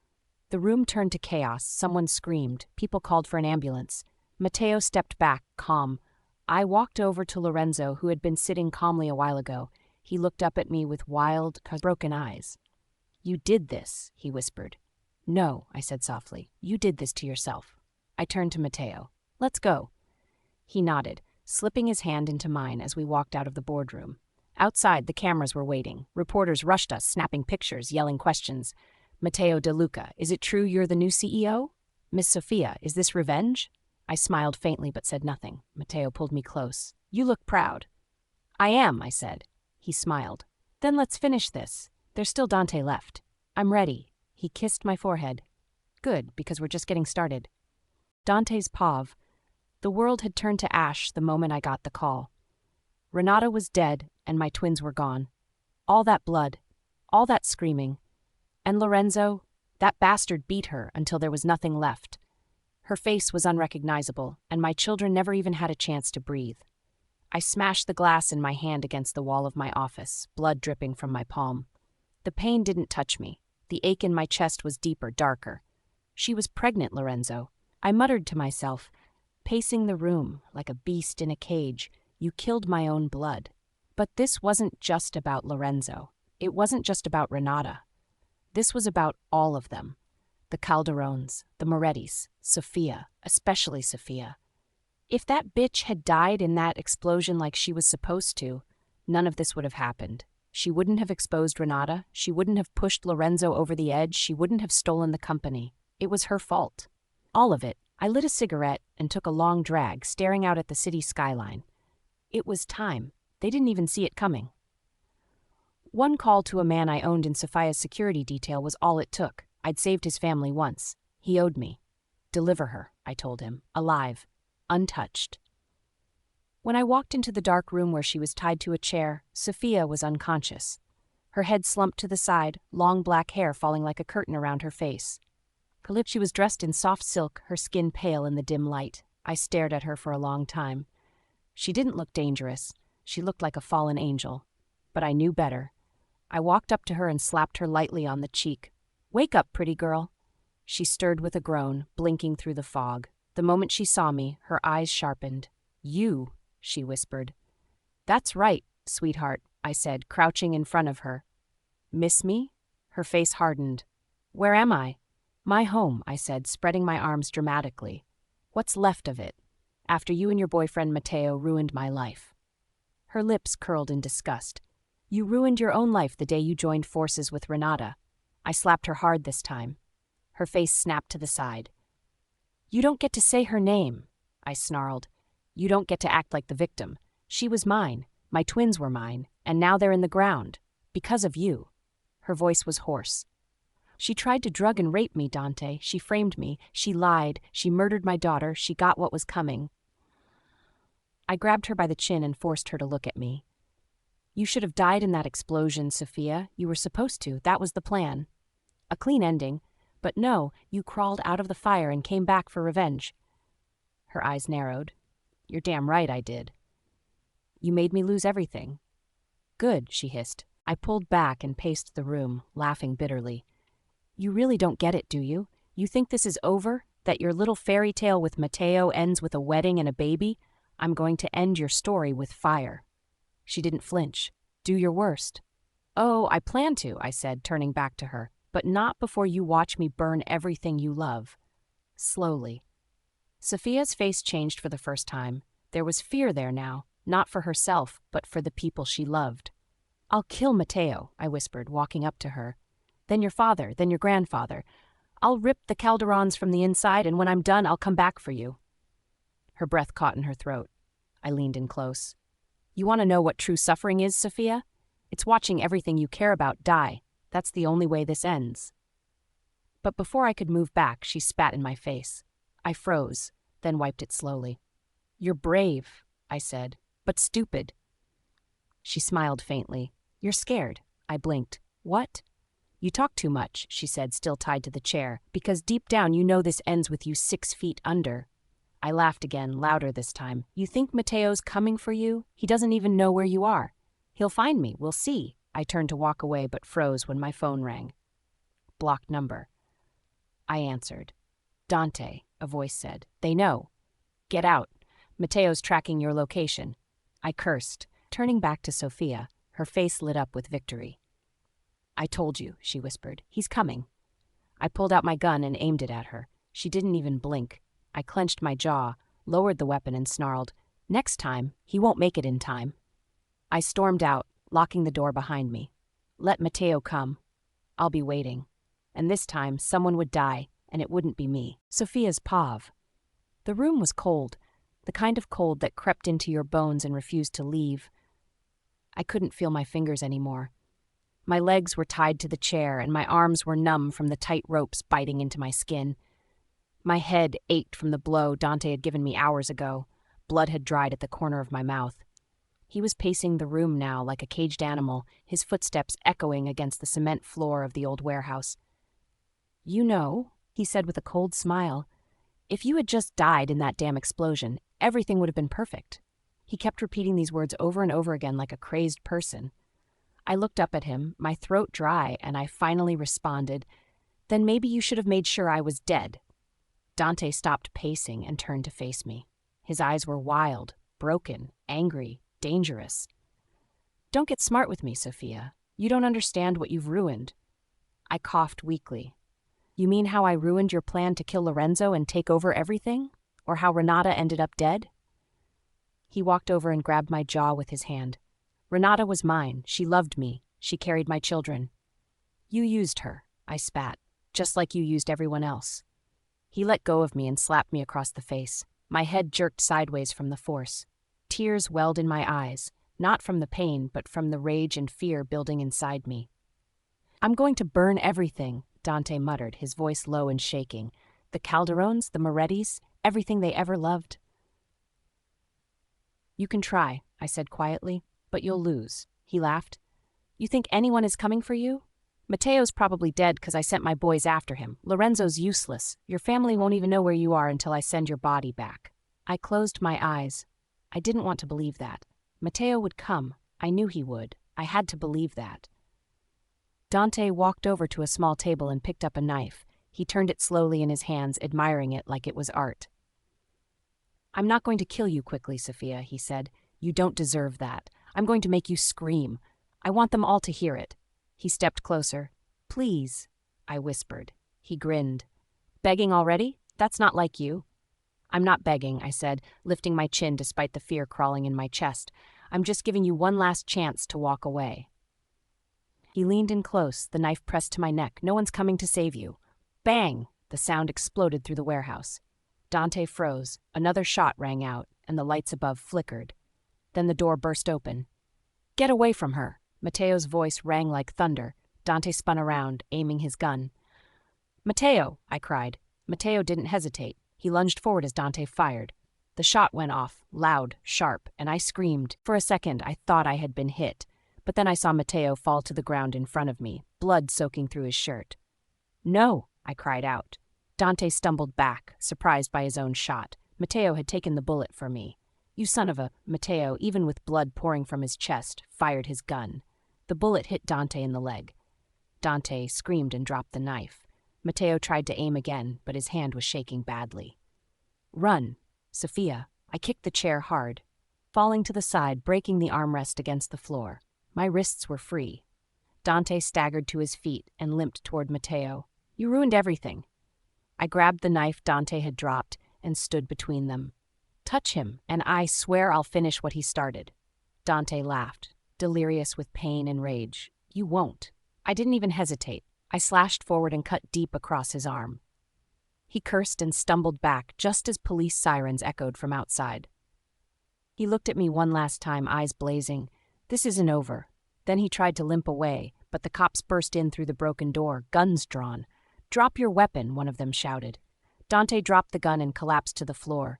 The room turned to chaos. Someone screamed. People called for an ambulance. Matteo stepped back, calm. I walked over to Lorenzo, who had been sitting calmly a while ago. He looked up at me with wild, broken eyes. "You did this," he whispered. "No," I said softly. "You did this to yourself." I turned to Matteo. "Let's go." He nodded, slipping his hand into mine as we walked out of the boardroom. Outside, the cameras were waiting. Reporters rushed us, snapping pictures, yelling questions. "Matteo De Luca, is it true you're the new CEO? Miss Sophia, is this revenge?" I smiled faintly but said nothing. Matteo pulled me close. "You look proud." "I am," I said. He smiled. "Then let's finish this. There's still Dante left." "I'm ready." He kissed my forehead. Good, because we're just getting started. Dante's Pav. The world had turned to ash the moment I got the call. Renata was dead, and my twins were gone. All that blood, all that screaming. And Lorenzo, that bastard beat her until there was nothing left. Her face was unrecognizable, and my children never even had a chance to breathe. I smashed the glass in my hand against the wall of my office, blood dripping from my palm. The pain didn't touch me. The ache in my chest was deeper, darker. She was pregnant, Lorenzo. I muttered to myself, pacing the room like a beast in a cage. You killed my own blood. But this wasn't just about Lorenzo. It wasn't just about Renata. This was about all of them. The Calderones, the Morettis, Sophia, especially Sophia. If that bitch had died in that explosion like she was supposed to, none of this would have happened. She wouldn't have exposed Renata. She wouldn't have pushed Lorenzo over the edge. She wouldn't have stolen the company. It was her fault. All of it. I lit a cigarette and took a long drag, staring out at the city skyline. It was time. They didn't even see it coming. One call to a man I owned in Sophia's security detail was all it took. I'd saved his family once. He owed me. Deliver her, I told him, alive, untouched. When I walked into the dark room where she was tied to a chair, Sophia was unconscious. Her head slumped to the side, long black hair falling like a curtain around her face. She was dressed in soft silk, her skin pale in the dim light. I stared at her for a long time. She didn't look dangerous. She looked like a fallen angel. But I knew better. I walked up to her and slapped her lightly on the cheek. "Wake up, pretty girl." She stirred with a groan, blinking through the fog. The moment she saw me, her eyes sharpened. "You," she whispered. "That's right, sweetheart," I said, crouching in front of her. "Miss me?" Her face hardened. "Where am I?" "My home," I said, spreading my arms dramatically. "What's left of it, after you and your boyfriend Matteo ruined my life." Her lips curled in disgust. "You ruined your own life the day you joined forces with Renata." I slapped her hard this time. Her face snapped to the side. "You don't get to say her name," I snarled. "You don't get to act like the victim. She was mine. My twins were mine. And now they're in the ground. Because of you." Her voice was hoarse. "She tried to drug and rape me, Dante. She framed me. She lied. She murdered my daughter. She got what was coming." I grabbed her by the chin and forced her to look at me. "You should have died in that explosion, Sophia. You were supposed to. That was the plan. A clean ending. But no, you crawled out of the fire and came back for revenge." Her eyes narrowed. "You're damn right I did." "You made me lose everything." "Good," she hissed. I pulled back and paced the room, laughing bitterly. "You really don't get it, do you? You think this is over? That your little fairy tale with Matteo ends with a wedding and a baby? I'm going to end your story with fire." She didn't flinch. "Do your worst." "Oh, I plan to," I said, turning back to her. "But not before you watch me burn everything you love." Slowly. Sophia's face changed for the first time. There was fear there now, not for herself, but for the people she loved. "I'll kill Matteo," I whispered, walking up to her. "Then your father, then your grandfather. I'll rip the Calderones from the inside, and when I'm done, I'll come back for you." Her breath caught in her throat. I leaned in close. "You want to know what true suffering is, Sophia? It's watching everything you care about die. That's the only way this ends." But before I could move back, she spat in my face. I froze, then wiped it slowly. "You're brave," I said, "but stupid." She smiled faintly. "You're scared." I blinked. "What?" "You talk too much," she said, still tied to the chair, "because deep down you know this ends with you 6 feet under." I laughed again, louder this time. "You think Matteo's coming for you? He doesn't even know where you are. He'll find me, we'll see." I turned to walk away but froze when my phone rang. Blocked number. I answered. "Dante," a voice said. "They know. Get out. Matteo's tracking your location." I cursed. Turning back to Sophia, her face lit up with victory. "I told you," she whispered. "He's coming." I pulled out my gun and aimed it at her. She didn't even blink. I clenched my jaw, lowered the weapon and snarled, "Next time, he won't make it in time." I stormed out, locking the door behind me. "Let Matteo come. I'll be waiting." And this time, someone would die, and it wouldn't be me. Sophia's Pav. The room was cold, the kind of cold that crept into your bones and refused to leave. I couldn't feel my fingers anymore. My legs were tied to the chair, and my arms were numb from the tight ropes biting into my skin. My head ached from the blow Dante had given me hours ago. Blood had dried at the corner of my mouth. He was pacing the room now like a caged animal, his footsteps echoing against the cement floor of the old warehouse. "You know," he said with a cold smile, "if you had just died in that damn explosion, everything would have been perfect." He kept repeating these words over and over again like a crazed person. I looked up at him, my throat dry, and I finally responded, "Then maybe you should have made sure I was dead." Dante stopped pacing and turned to face me. His eyes were wild, broken, angry, dangerous. "Don't get smart with me, Sophia. You don't understand what you've ruined." I coughed weakly. "You mean how I ruined your plan to kill Lorenzo and take over everything? Or how Renata ended up dead?" He walked over and grabbed my jaw with his hand. "Renata was mine. She loved me. She carried my children." "You used her," I spat, "just like you used everyone else." He let go of me and slapped me across the face. My head jerked sideways from the force. Tears welled in my eyes, not from the pain, but from the rage and fear building inside me. "I'm going to burn everything," Dante muttered, his voice low and shaking. "The Calderones, the Morettis, everything they ever loved." "You can try," I said quietly, "but you'll lose." He laughed. "You think anyone is coming for you? Matteo's probably dead because I sent my boys after him. Lorenzo's useless. Your family won't even know where you are until I send your body back." I closed my eyes. I didn't want to believe that. Matteo would come. I knew he would. I had to believe that. Dante walked over to a small table and picked up a knife. He turned it slowly in his hands, admiring it like it was art. "I'm not going to kill you quickly, Sophia," he said. "You don't deserve that. I'm going to make you scream. I want them all to hear it." He stepped closer. "Please," I whispered. He grinned. "Begging already? That's not like you." "I'm not begging," I said, lifting my chin despite the fear crawling in my chest. "I'm just giving you one last chance to walk away." He leaned in close, the knife pressed to my neck. "No one's coming to save you." Bang! The sound exploded through the warehouse. Dante froze. Another shot rang out, and the lights above flickered. Then the door burst open. "Get away from her!" Matteo's voice rang like thunder. Dante spun around, aiming his gun. "Matteo!" I cried. Matteo didn't hesitate. He lunged forward as Dante fired. The shot went off, loud, sharp, and I screamed. For a second, I thought I had been hit, but then I saw Matteo fall to the ground in front of me, blood soaking through his shirt. "No!" I cried out. Dante stumbled back, surprised by his own shot. Matteo had taken the bullet for me. "You son of a—" Matteo, even with blood pouring from his chest, fired his gun. The bullet hit Dante in the leg. Dante screamed and dropped the knife. Matteo tried to aim again, but his hand was shaking badly. "Run, Sophia." I kicked the chair hard, falling to the side, breaking the armrest against the floor. My wrists were free. Dante staggered to his feet and limped toward Matteo. "You ruined everything." I grabbed the knife Dante had dropped and stood between them. "Touch him, and I swear I'll finish what he started." Dante laughed, delirious with pain and rage. "You won't." I didn't even hesitate. I slashed forward and cut deep across his arm. He cursed and stumbled back just as police sirens echoed from outside. He looked at me one last time, eyes blazing. "This isn't over." Then he tried to limp away, but the cops burst in through the broken door, guns drawn. "Drop your weapon," one of them shouted. Dante dropped the gun and collapsed to the floor.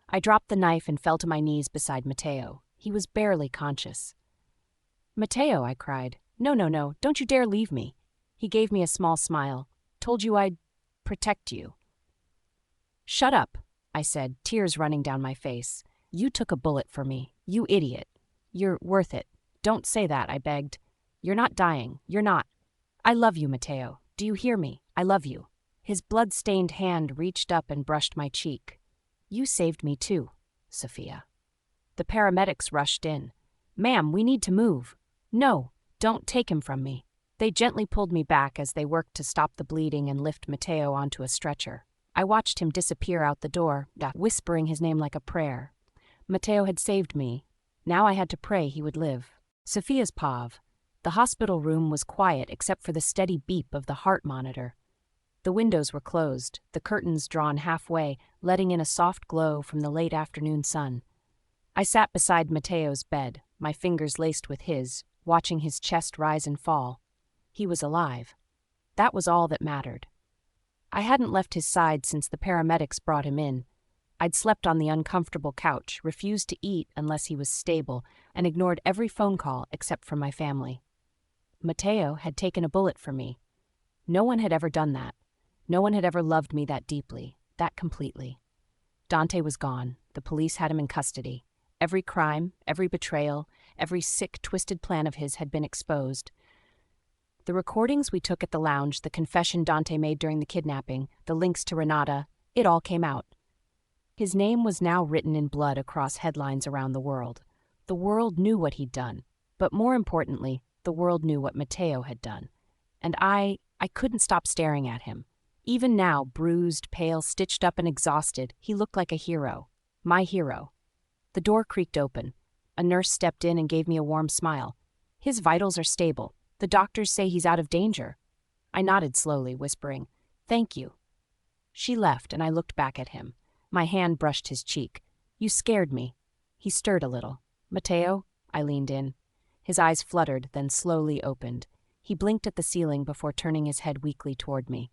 I dropped the knife and fell to my knees beside Matteo. He was barely conscious. "Matteo," I cried. No, don't you dare leave me." He gave me a small smile. "Told you I'd protect you." "Shut up," I said, tears running down my face. "You took a bullet for me. You idiot. You're worth it. Don't say that," I begged. "You're not dying. You're not. I love you, Matteo. Do you hear me? I love you." His blood-stained hand reached up and brushed my cheek. "You saved me too, Sophia." The paramedics rushed in. "Ma'am, we need to move." "No, don't take him from me." They gently pulled me back as they worked to stop the bleeding and lift Matteo onto a stretcher. I watched him disappear out the door, whispering his name like a prayer. Matteo had saved me. Now I had to pray he would live. Sophia's POV. The hospital room was quiet except for the steady beep of the heart monitor. The windows were closed, the curtains drawn halfway, letting in a soft glow from the late afternoon sun. I sat beside Matteo's bed, my fingers laced with his, watching his chest rise and fall. He was alive. That was all that mattered. I hadn't left his side since the paramedics brought him in. I'd slept on the uncomfortable couch, refused to eat unless he was stable, and ignored every phone call except from my family. Matteo had taken a bullet for me. No one had ever done that. No one had ever loved me that deeply, that completely. Dante was gone. The police had him in custody. Every crime, every betrayal, every sick, twisted plan of his had been exposed. The recordings we took at the lounge, the confession Dante made during the kidnapping, the links to Renata, it all came out. His name was now written in blood across headlines around the world. The world knew what he'd done, but more importantly, the world knew what Matteo had done. And I couldn't stop staring at him. Even now, bruised, pale, stitched up and exhausted, he looked like a hero. My hero. The door creaked open. A nurse stepped in and gave me a warm smile. His vitals are stable. The doctors say he's out of danger. I nodded slowly, whispering, "Thank you." She left, and I looked back at him. My hand brushed his cheek. "You scared me." He stirred a little. "Matteo?" I leaned in. His eyes fluttered, then slowly opened. He blinked at the ceiling before turning his head weakly toward me.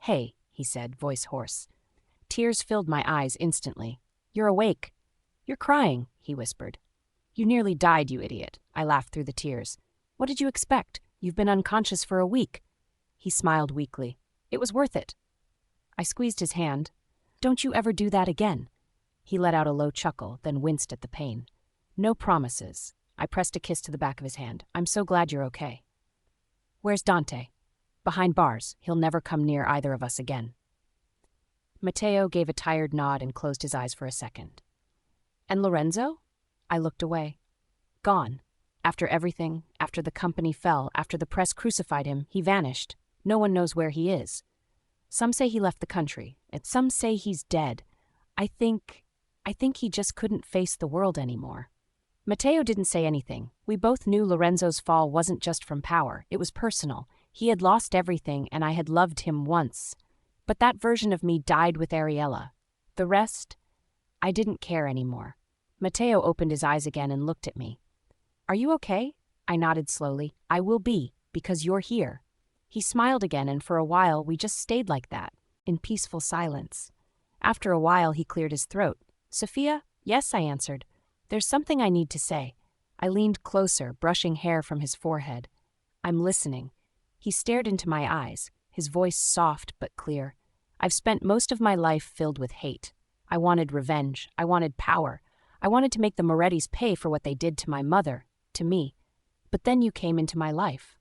"Hey," he said, voice hoarse. Tears filled my eyes instantly. "You're awake." "You're crying," he whispered. "You nearly died, you idiot." I laughed through the tears. "What did you expect? You've been unconscious for a week." He smiled weakly. "It was worth it." I squeezed his hand. "Don't you ever do that again." He let out a low chuckle, then winced at the pain. "No promises." I pressed a kiss to the back of his hand. "I'm so glad you're okay." "Where's Dante?" "Behind bars. He'll never come near either of us again." Matteo gave a tired nod and closed his eyes for a second. "And Lorenzo?" I looked away. "Gone. After everything, after the company fell, after the press crucified him, he vanished. No one knows where he is. Some say he left the country, and some say he's dead. I think he just couldn't face the world anymore." Matteo didn't say anything. We both knew Lorenzo's fall wasn't just from power. It was personal. He had lost everything, and I had loved him once. But that version of me died with Ariella. The rest, I didn't care anymore. Matteo opened his eyes again and looked at me. "Are you okay?" I nodded slowly. "I will be, because you're here." He smiled again, and for a while we just stayed like that, in peaceful silence. After a while he cleared his throat. "Sophia?" "Yes," I answered. "There's something I need to say." I leaned closer, brushing hair from his forehead. "I'm listening." He stared into my eyes, his voice soft but clear. "I've spent most of my life filled with hate. I wanted revenge. I wanted power. I wanted to make the Morettis pay for what they did to my mother, to me. But then you came into my life."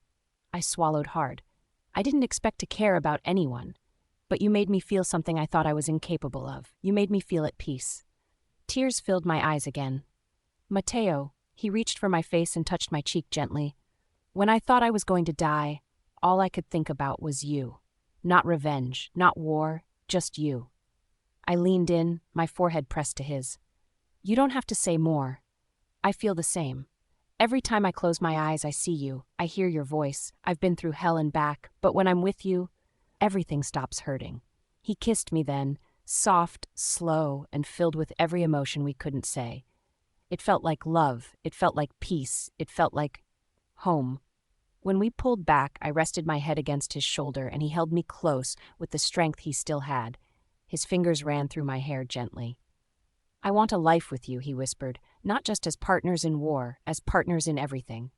I swallowed hard. "I didn't expect to care about anyone. But you made me feel something I thought I was incapable of. You made me feel at peace." Tears filled my eyes again. "Matteo," he reached for my face and touched my cheek gently. "When I thought I was going to die, all I could think about was you. Not revenge, not war, just you." I leaned in, my forehead pressed to his. "You don't have to say more. I feel the same. Every time I close my eyes, I see you. I hear your voice. I've been through hell and back, but when I'm with you, everything stops hurting." He kissed me then, soft, slow, and filled with every emotion we couldn't say. It felt like love. It felt like peace. It felt like home. When we pulled back, I rested my head against his shoulder, and he held me close with the strength he still had. His fingers ran through my hair gently. "I want a life with you," he whispered, "not just as partners in war, as partners in everything."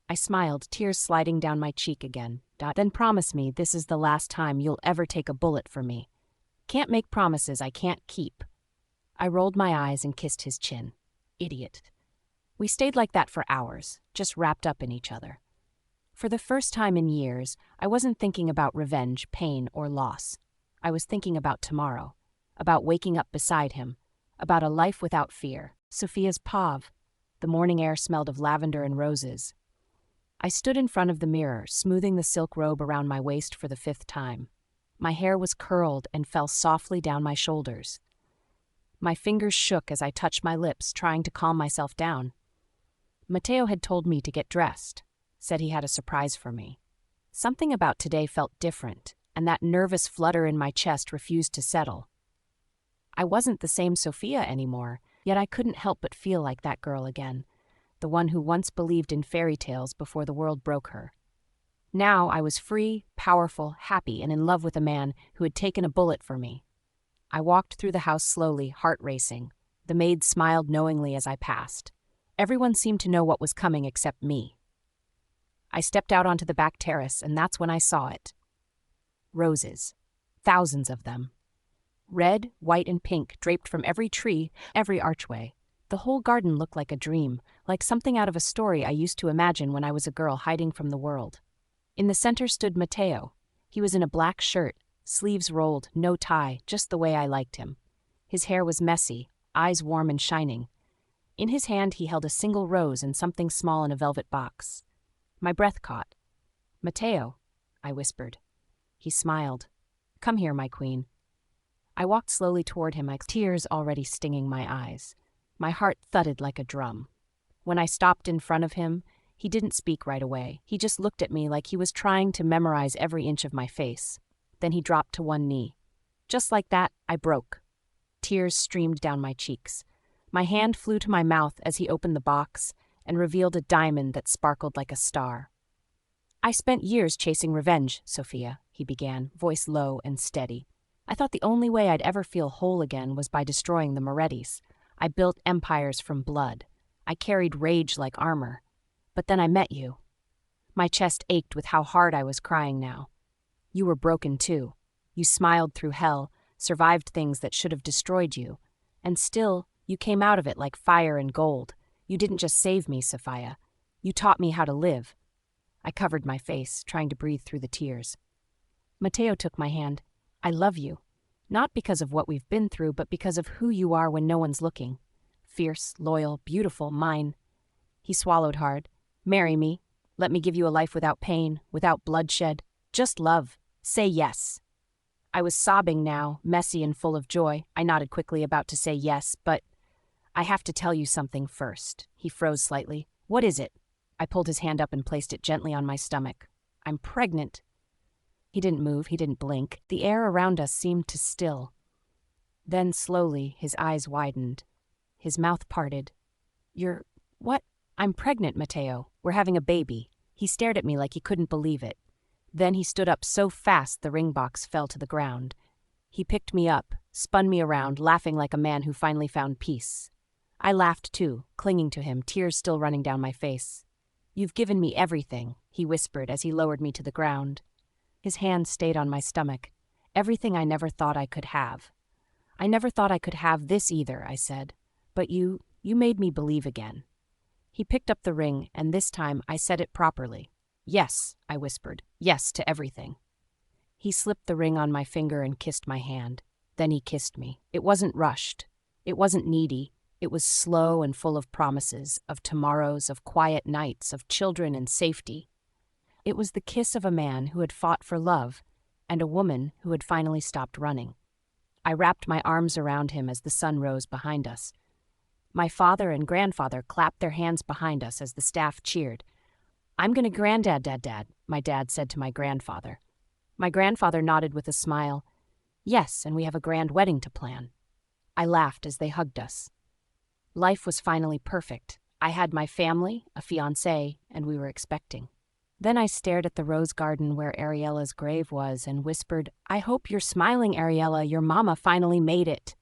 I smiled, tears sliding down my cheek again. "Then promise me this is the last time you'll ever take a bullet for me." "Can't make promises I can't keep." I rolled my eyes and kissed his chin. Idiot. We stayed like that for hours, just wrapped up in each other. For the first time in years, I wasn't thinking about revenge, pain, or loss. I was thinking about tomorrow, about waking up beside him, about a life without fear. Sophia's pav. The morning air smelled of lavender and roses. I stood in front of the mirror, smoothing the silk robe around my waist for the 5th time. My hair was curled and fell softly down my shoulders. My fingers shook as I touched my lips, trying to calm myself down. Matteo had told me to get dressed, said he had a surprise for me. Something about today felt different, and that nervous flutter in my chest refused to settle. I wasn't the same Sophia anymore, yet I couldn't help but feel like that girl again, the one who once believed in fairy tales before the world broke her. Now I was free, powerful, happy, and in love with a man who had taken a bullet for me. I walked through the house slowly, heart racing. The maid smiled knowingly as I passed. Everyone seemed to know what was coming except me. I stepped out onto the back terrace, and that's when I saw it. Roses. Thousands of them. Red, white, and pink, draped from every tree, every archway. The whole garden looked like a dream, like something out of a story I used to imagine when I was a girl hiding from the world. In the center stood Matteo. He was in a black shirt, sleeves rolled, no tie, just the way I liked him. His hair was messy, eyes warm and shining. In his hand he held a single rose and something small in a velvet box. My breath caught. "Matteo," I whispered. He smiled. "Come here, my queen." I walked slowly toward him, tears already stinging my eyes. My heart thudded like a drum. When I stopped in front of him, he didn't speak right away. He just looked at me like he was trying to memorize every inch of my face. Then he dropped to one knee. Just like that, I broke. Tears streamed down my cheeks. My hand flew to my mouth as he opened the box and revealed a diamond that sparkled like a star. "I spent years chasing revenge, Sophia," he began, voice low and steady. "I thought the only way I'd ever feel whole again was by destroying the Morettis. I built empires from blood. I carried rage like armor. But then I met you." My chest ached with how hard I was crying now. "You were broken too. You smiled through hell, survived things that should have destroyed you. And still, you came out of it like fire and gold. You didn't just save me, Sophia. You taught me how to live." I covered my face, trying to breathe through the tears. Matteo took my hand. "I love you. Not because of what we've been through, but because of who you are when no one's looking. Fierce, loyal, beautiful, mine." He swallowed hard. "Marry me. Let me give you a life without pain, without bloodshed. Just love. Say yes." I was sobbing now, messy and full of joy. I nodded quickly, about to say yes, but "I have to tell you something first." He froze slightly. "What is it?" I pulled his hand up and placed it gently on my stomach. "I'm pregnant." He didn't move, he didn't blink. The air around us seemed to still. Then slowly, his eyes widened. His mouth parted. "You're... what?" "I'm pregnant, Matteo. We're having a baby." He stared at me like he couldn't believe it. Then he stood up so fast the ring box fell to the ground. He picked me up, spun me around, laughing like a man who finally found peace. I laughed too, clinging to him, tears still running down my face. "You've given me everything," he whispered as he lowered me to the ground. His hand stayed on my stomach. "Everything I never thought I could have." "I never thought I could have this either," I said. "But you made me believe again." He picked up the ring, and this time I said it properly. "Yes," I whispered. "Yes to everything." He slipped the ring on my finger and kissed my hand. Then he kissed me. It wasn't rushed. It wasn't needy. It was slow and full of promises, of tomorrows, of quiet nights, of children and safety. It was the kiss of a man who had fought for love, and a woman who had finally stopped running. I wrapped my arms around him as the sun rose behind us. My father and grandfather clapped their hands behind us as the staff cheered. "I'm going to granddad, Dad," my dad said to my grandfather. My grandfather nodded with a smile. "Yes, and we have a grand wedding to plan." I laughed as they hugged us. Life was finally perfect. I had my family, a fiancé, and we were expecting. Then I stared at the rose garden where Ariella's grave was and whispered, "I hope you're smiling, Ariella. Your mama finally made it."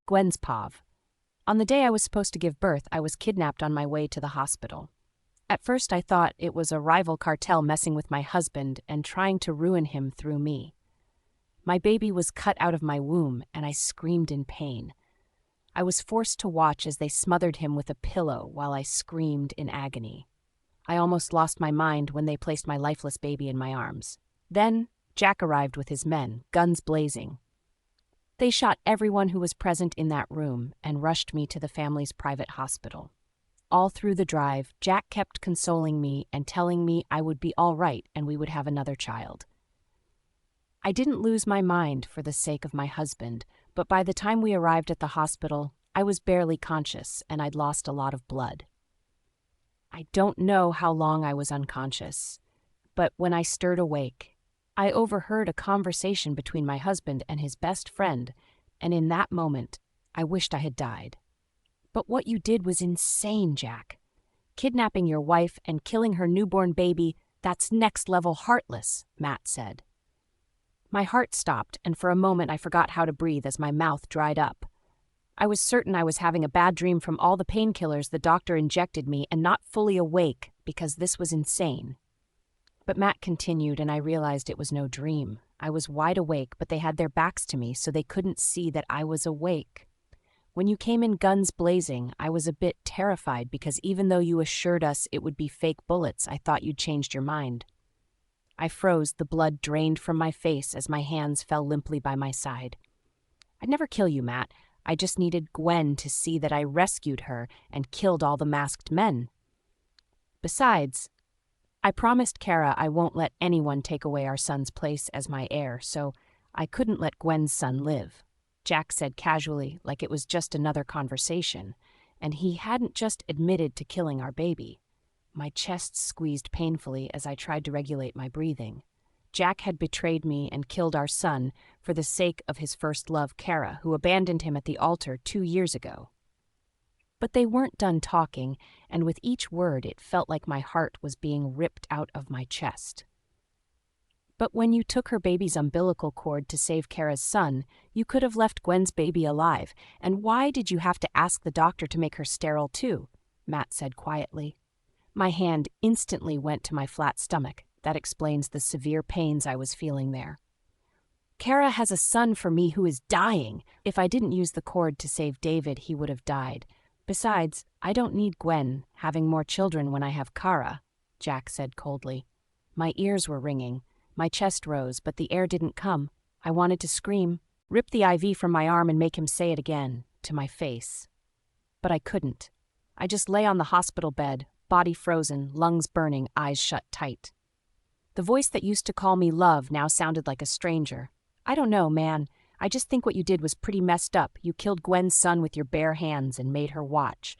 Gwen's Pav. On the day I was supposed to give birth, I was kidnapped on my way to the hospital. At first I thought it was a rival cartel messing with my husband and trying to ruin him through me. My baby was cut out of my womb, and I screamed in pain. I was forced to watch as they smothered him with a pillow while I screamed in agony. I almost lost my mind when they placed my lifeless baby in my arms. Then Jack arrived with his men, guns blazing. They shot everyone who was present in that room and rushed me to the family's private hospital. All through the drive, Jack kept consoling me and telling me I would be all right and we would have another child. I didn't lose my mind for the sake of my husband, but by the time we arrived at the hospital, I was barely conscious and I'd lost a lot of blood. I don't know how long I was unconscious, but when I stirred awake, I overheard a conversation between my husband and his best friend, and in that moment, I wished I had died. "But what you did was insane, Jack. Kidnapping your wife and killing her newborn baby, That's next-level heartless, Matt said. My heart stopped, and for a moment I forgot how to breathe as my mouth dried up. I was certain I was having a bad dream from all the painkillers the doctor injected me and not fully awake because this was insane. But Matt continued, and I realized it was no dream. I was wide awake, but they had their backs to me, so they couldn't see that I was awake. When you came in guns blazing, I was a bit terrified because even though you assured us it would be fake bullets, I thought you'd changed your mind. I froze, the blood drained from my face as my hands fell limply by my side. I'd never kill you, Matt. I just needed Gwen to see that I rescued her and killed all the masked men. Besides, I promised Kara I won't let anyone take away our son's place as my heir, so I couldn't let Gwen's son live. Jack said casually, like it was just another conversation, and he hadn't just admitted to killing our baby. My chest squeezed painfully as I tried to regulate my breathing. Jack had betrayed me and killed our son for the sake of his first love, Kara, who abandoned him at the altar 2 years ago. But they weren't done talking, and with each word it felt like my heart was being ripped out of my chest. But when you took her baby's umbilical cord to save Kara's son, you could have left Gwen's baby alive, and why did you have to ask the doctor to make her sterile too? Matt said quietly. My hand instantly went to my flat stomach. That explains the severe pains I was feeling there. Kara has a son for me who is dying. If I didn't use the cord to save David, he would have died. Besides, I don't need Gwen having more children when I have Kara, Jack said coldly. My ears were ringing. My chest rose, but the air didn't come. I wanted to scream, rip the IV from my arm and make him say it again, to my face. But I couldn't. I just lay on the hospital bed, body frozen, lungs burning, eyes shut tight. The voice that used to call me love now sounded like a stranger. I don't know, man. I just think what you did was pretty messed up. You killed Gwen's son with your bare hands and made her watch.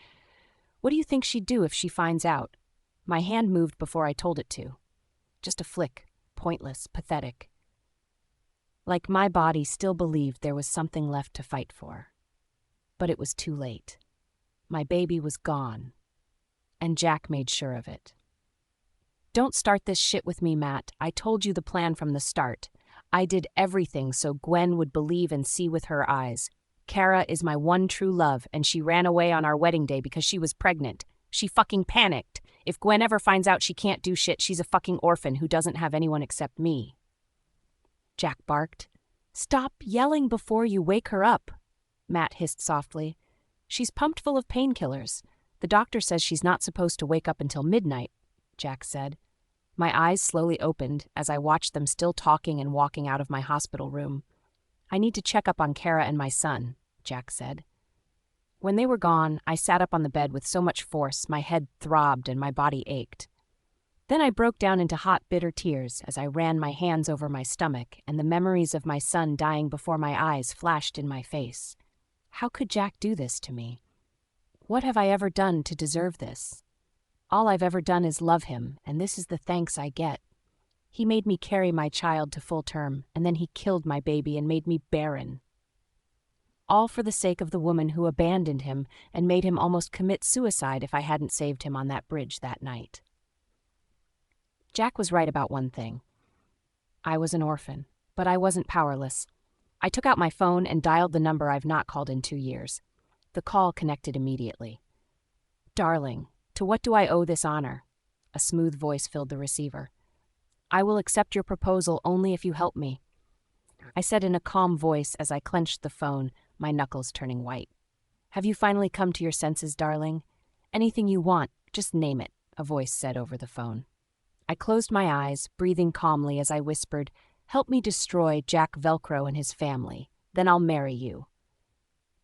What do you think she'd do if she finds out? My hand moved before I told it to. Just a flick. Pointless, pathetic. Like my body still believed there was something left to fight for. But it was too late. My baby was gone. And Jack made sure of it. Don't start this shit with me, Matt. I told you the plan from the start. I did everything so Gwen would believe and see with her eyes. Kara is my one true love, and she ran away on our wedding day because she was pregnant. She fucking panicked. If Gwen ever finds out she can't do shit, she's a fucking orphan who doesn't have anyone except me. Jack barked. Stop yelling before you wake her up, Matt hissed softly. She's pumped full of painkillers. The doctor says she's not supposed to wake up until midnight, Jack said. My eyes slowly opened as I watched them still talking and walking out of my hospital room. I need to check up on Kara and my son, Jack said. When they were gone, I sat up on the bed with so much force my head throbbed and my body ached. Then I broke down into hot, bitter tears as I ran my hands over my stomach, and the memories of my son dying before my eyes flashed in my face. How could Jack do this to me? What have I ever done to deserve this? All I've ever done is love him, and this is the thanks I get. He made me carry my child to full term, and then he killed my baby and made me barren. All for the sake of the woman who abandoned him and made him almost commit suicide if I hadn't saved him on that bridge that night. Jack was right about one thing. I was an orphan, but I wasn't powerless. I took out my phone and dialed the number I've not called in 2 years. The call connected immediately. Darling, to what do I owe this honor? A smooth voice filled the receiver. I will accept your proposal only if you help me, I said in a calm voice as I clenched the phone, my knuckles turning white. Have you finally come to your senses, darling? Anything you want, just name it, a voice said over the phone. I closed my eyes, breathing calmly as I whispered, help me destroy Jack Velcro and his family. Then I'll marry you.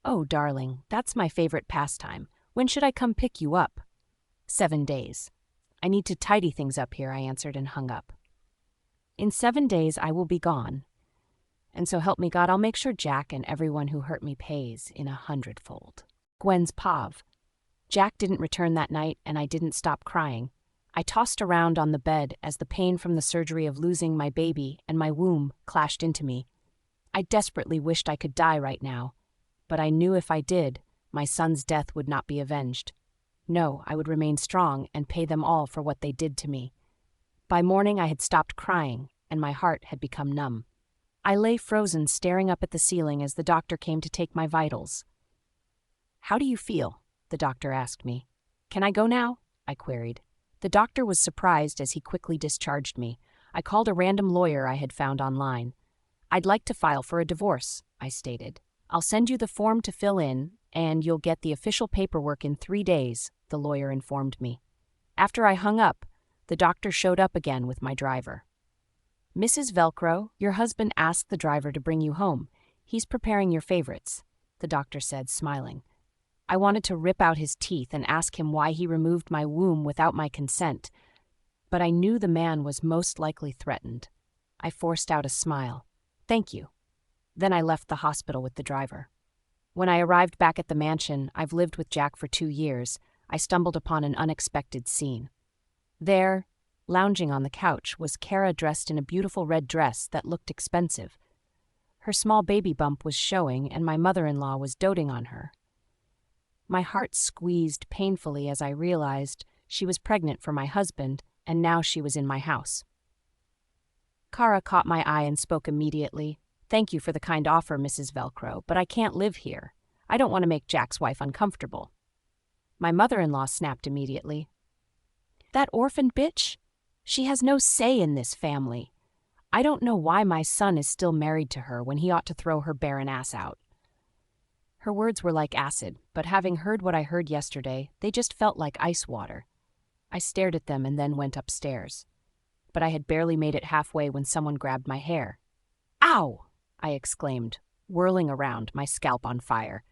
Oh, darling, that's my favorite pastime. When should I come pick you up? 7 days. I need to tidy things up here, I answered and hung up. In 7 days, I will be gone. And so help me God, I'll make sure Jack and everyone who hurt me pays in 100-fold. Gwen's Pav. Jack didn't return that night, and I didn't stop crying. I tossed around on the bed as the pain from the surgery of losing my baby and my womb clashed into me. I desperately wished I could die right now, but I knew if I did, my son's death would not be avenged. No, I would remain strong and pay them all for what they did to me. By morning, I had stopped crying, and my heart had become numb. I lay frozen, staring up at the ceiling as the doctor came to take my vitals. "How do you feel?" the doctor asked me. "Can I go now?" I queried. The doctor was surprised as he quickly discharged me. I called a random lawyer I had found online. "I'd like to file for a divorce," I stated. "I'll send you the form to fill in, and you'll get the official paperwork in 3 days," the lawyer informed me. After I hung up, the doctor showed up again with my driver. "Mrs. Velcro, your husband asked the driver to bring you home. He's preparing your favorites," the doctor said, smiling. I wanted to rip out his teeth and ask him why he removed my womb without my consent, but I knew the man was most likely threatened. I forced out a smile. "Thank you." Then I left the hospital with the driver. When I arrived back at the mansion I've lived with Jack for 2 years, I stumbled upon an unexpected scene. There, lounging on the couch, was Kara dressed in a beautiful red dress that looked expensive. Her small baby bump was showing, and my mother-in-law was doting on her. My heart squeezed painfully as I realized she was pregnant for my husband, and now she was in my house. Kara caught my eye and spoke immediately. "Thank you for the kind offer, Mrs. Velcro, but I can't live here. I don't want to make Jack's wife uncomfortable." My mother-in-law snapped immediately. "That orphan bitch? She has no say in this family. I don't know why my son is still married to her when he ought to throw her barren ass out." Her words were like acid, but having heard what I heard yesterday, they just felt like ice water. I stared at them and then went upstairs. But I had barely made it halfway when someone grabbed my hair. "Ow!" I exclaimed, whirling around, my scalp on fire.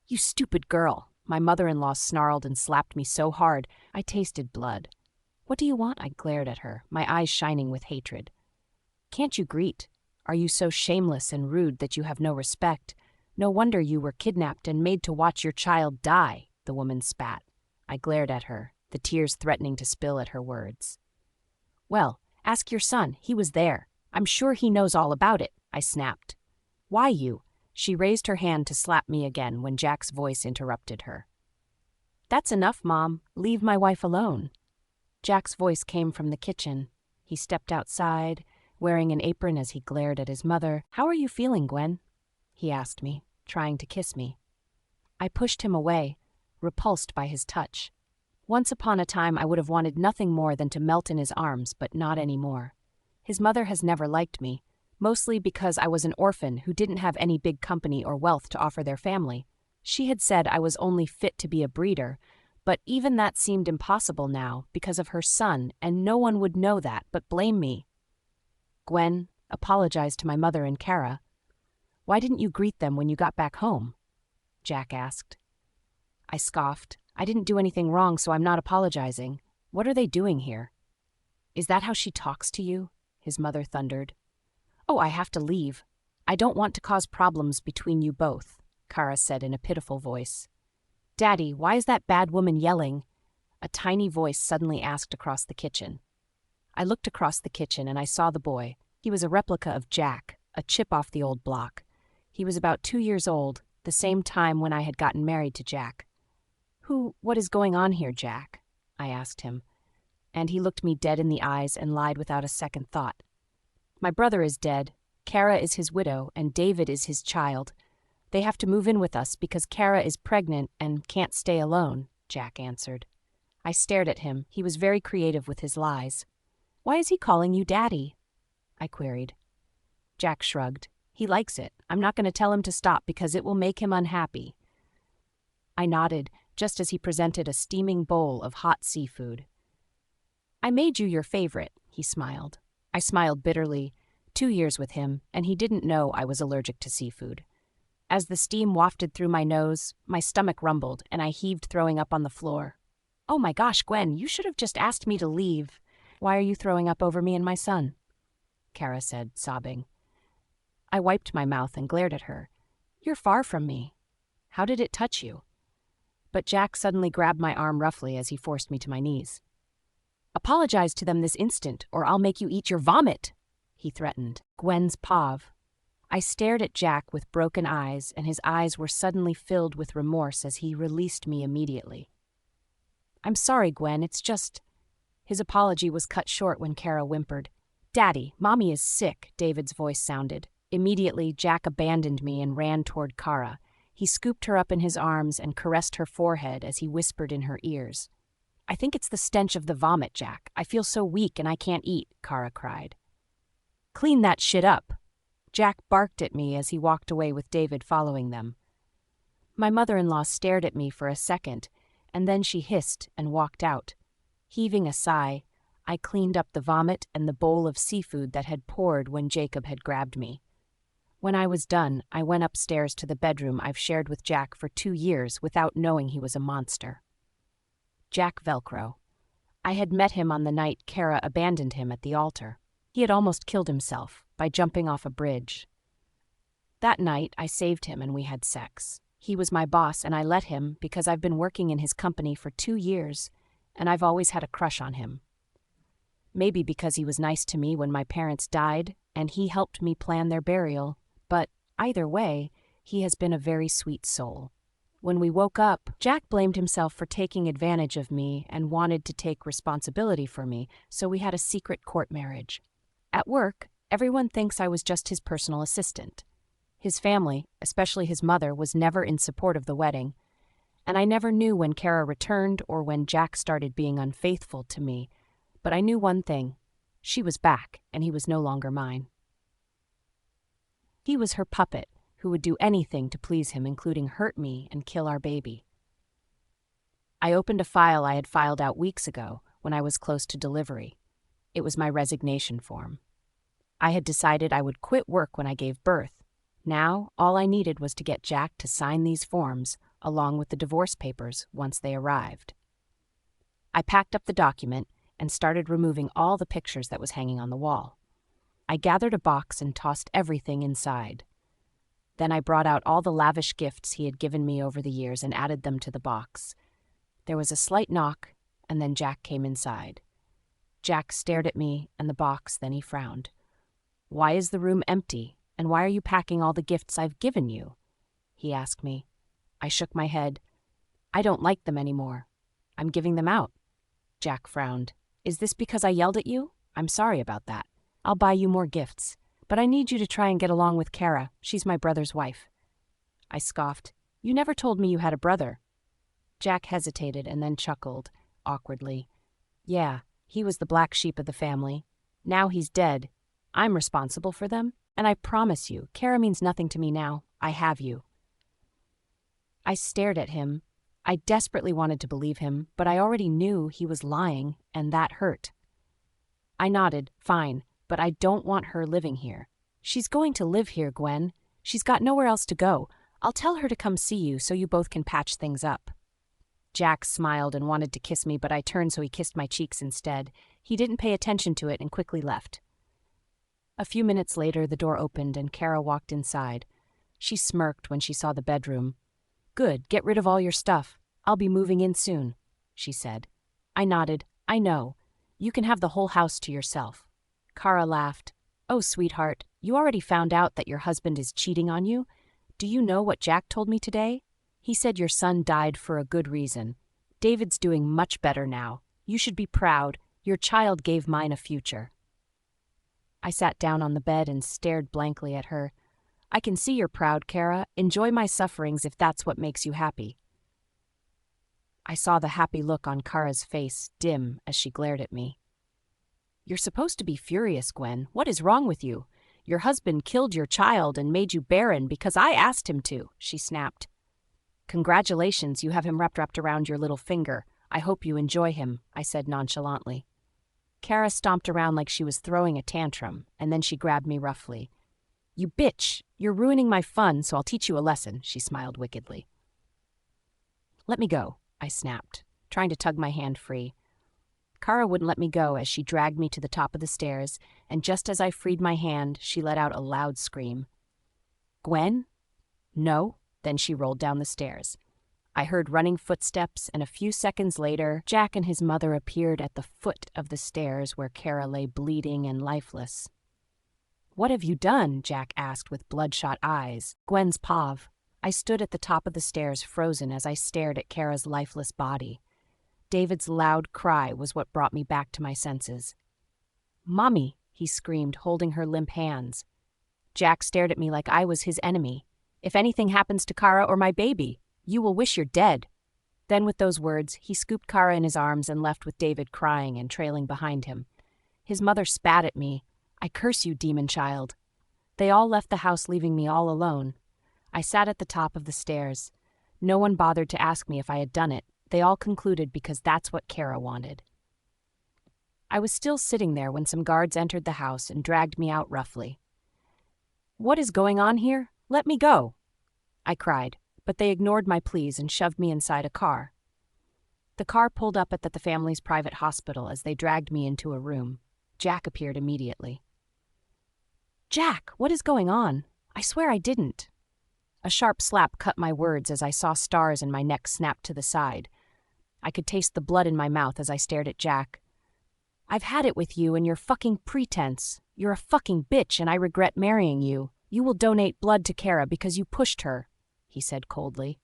"You stupid girl!" My mother-in-law snarled and slapped me so hard, I tasted blood. "What do you want?" I glared at her, my eyes shining with hatred. "Can't you greet? Are you so shameless and rude that you have no respect? No wonder you were kidnapped and made to watch your child die," the woman spat. I glared at her, the tears threatening to spill at her words. "Well, ask your son. He was there. I'm sure he knows all about it," I snapped. "Why you?" She raised her hand to slap me again when Jack's voice interrupted her. "That's enough, Mom. Leave my wife alone." Jack's voice came from the kitchen. He stepped outside, wearing an apron as he glared at his mother. "How are you feeling, Gwen?" he asked me, trying to kiss me. I pushed him away, repulsed by his touch. Once upon a time I would have wanted nothing more than to melt in his arms, but not anymore. His mother has never liked me, mostly because I was an orphan who didn't have any big company or wealth to offer their family. She had said I was only fit to be a breeder, but even that seemed impossible now because of her son, and no one would know that but blame me. "Gwen, apologize to my mother and Kara." "Why didn't you greet them when you got back home?" Jack asked. I scoffed. "I didn't do anything wrong, so I'm not apologizing. What are they doing here?" "Is that how she talks to you?" his mother thundered. "Oh, I have to leave. I don't want to cause problems between you both," Kara said in a pitiful voice. "Daddy, why is that bad woman yelling?" a tiny voice suddenly asked across the kitchen. I looked across the kitchen and I saw the boy. He was a replica of Jack, a chip off the old block. He was about 2 years old, the same time when I had gotten married to Jack. What is going on here, Jack?" I asked him. And he looked me dead in the eyes and lied without a second thought. "My brother is dead, Kara is his widow, and David is his child. They have to move in with us because Kara is pregnant and can't stay alone," Jack answered. I stared at him. He was very creative with his lies. "Why is he calling you Daddy?" I queried. Jack shrugged. "He likes it. I'm not going to tell him to stop because it will make him unhappy." I nodded, just as he presented a steaming bowl of hot seafood. "I made you your favorite," he smiled. I smiled bitterly. 2 years with him, and he didn't know I was allergic to seafood. As the steam wafted through my nose, my stomach rumbled, and I heaved, throwing up on the floor. "Oh my gosh, Gwen, you should have just asked me to leave. Why are you throwing up over me and my son?" Kara said, sobbing. I wiped my mouth and glared at her. "You're far from me. How did it touch you?" But Jack suddenly grabbed my arm roughly as he forced me to my knees. "Apologize to them this instant, or I'll make you eat your vomit," he threatened. Gwen's pav. I stared at Jack with broken eyes, and his eyes were suddenly filled with remorse as he released me immediately. "I'm sorry, Gwen, it's just..." His apology was cut short when Kara whimpered. "Daddy, Mommy is sick," David's voice sounded. Immediately, Jack abandoned me and ran toward Kara. He scooped her up in his arms and caressed her forehead as he whispered in her ears. "I think it's the stench of the vomit, Jack. I feel so weak and I can't eat," Kara cried. "Clean that shit up." Jack barked at me as he walked away with David following them. My mother-in-law stared at me for a second, and then she hissed and walked out. Heaving a sigh, I cleaned up the vomit and the bowl of seafood that had poured when Jacob had grabbed me. When I was done, I went upstairs to the bedroom I've shared with Jack for 2 years without knowing he was a monster. Jack Velcro. I had met him on the night Kara abandoned him at the altar. He had almost killed himself by jumping off a bridge. That night, I saved him and we had sex. He was my boss and I let him because I've been working in his company for 2 years and I've always had a crush on him. Maybe because he was nice to me when my parents died and he helped me plan their burial, but either way, he has been a very sweet soul. When we woke up, Jack blamed himself for taking advantage of me and wanted to take responsibility for me, so we had a secret court marriage. At work, everyone thinks I was just his personal assistant. His family, especially his mother, was never in support of the wedding, and I never knew when Kara returned or when Jack started being unfaithful to me, but I knew one thing. She was back, and he was no longer mine. He was her puppet, who would do anything to please him, including hurt me and kill our baby. I opened a file I had filed out weeks ago when I was close to delivery. It was my resignation form. I had decided I would quit work when I gave birth. Now, all I needed was to get Jack to sign these forms, along with the divorce papers, once they arrived. I packed up the document and started removing all the pictures that was hanging on the wall. I gathered a box and tossed everything inside. Then I brought out all the lavish gifts he had given me over the years and added them to the box. There was a slight knock, and then Jack came inside. Jack stared at me and the box, then he frowned. "Why is the room empty, and why are you packing all the gifts I've given you?" he asked me. I shook my head. "I don't like them anymore. I'm giving them out." Jack frowned. "Is this because I yelled at you? I'm sorry about that. I'll buy you more gifts. But I need you to try and get along with Kara. She's my brother's wife." I scoffed. "You never told me you had a brother." Jack hesitated and then chuckled, awkwardly. "Yeah, he was the black sheep of the family. Now he's dead. I'm responsible for them, and I promise you, Kara means nothing to me now. I have you." I stared at him. I desperately wanted to believe him, but I already knew he was lying, and that hurt. I nodded. "Fine. But I don't want her living here." "She's going to live here, Gwen. She's got nowhere else to go. I'll tell her to come see you so you both can patch things up." Jack smiled and wanted to kiss me, but I turned so he kissed my cheeks instead. He didn't pay attention to it and quickly left. A few minutes later, the door opened and Kara walked inside. She smirked when she saw the bedroom. "Good, get rid of all your stuff. I'll be moving in soon," she said. I nodded. "I know. You can have the whole house to yourself." Kara laughed. "Oh, sweetheart, you already found out that your husband is cheating on you? Do you know what Jack told me today? He said your son died for a good reason. David's doing much better now. You should be proud. Your child gave mine a future." I sat down on the bed and stared blankly at her. "I can see you're proud, Kara. Enjoy my sufferings if that's what makes you happy." I saw the happy look on Kara's face dim as she glared at me. "You're supposed to be furious, Gwen. What is wrong with you? Your husband killed your child and made you barren because I asked him to," she snapped. "Congratulations, you have him wrapped around your little finger. I hope you enjoy him," I said nonchalantly. Kara stomped around like she was throwing a tantrum, and then she grabbed me roughly. "You bitch! You're ruining my fun, so I'll teach you a lesson," she smiled wickedly. "Let me go," I snapped, trying to tug my hand free. Kara wouldn't let me go as she dragged me to the top of the stairs, and just as I freed my hand, she let out a loud scream. "Gwen?" "No." Then she rolled down the stairs. I heard running footsteps, and a few seconds later, Jack and his mother appeared at the foot of the stairs where Kara lay bleeding and lifeless. "What have you done?" Jack asked with bloodshot eyes. "Gwen's Pav." I stood at the top of the stairs frozen as I stared at Kara's lifeless body. David's loud cry was what brought me back to my senses. "Mommy," he screamed, holding her limp hands. Jack stared at me like I was his enemy. "If anything happens to Kara or my baby, you will wish you're dead." Then with those words, he scooped Kara in his arms and left with David crying and trailing behind him. His mother spat at me. "I curse you, demon child." They all left the house, leaving me all alone. I sat at the top of the stairs. No one bothered to ask me if I had done it. They all concluded because that's what Kara wanted. I was still sitting there when some guards entered the house and dragged me out roughly. "What is going on here? Let me go!" I cried, but they ignored my pleas and shoved me inside a car. The car pulled up at the family's private hospital as they dragged me into a room. Jack appeared immediately. "Jack, what is going on? I swear I didn't." A sharp slap cut my words as I saw stars in my neck snap to the side. I could taste the blood in my mouth as I stared at Jack. "I've had it with you and your fucking pretense. You're a fucking bitch and I regret marrying you. You will donate blood to Kara because you pushed her," he said coldly.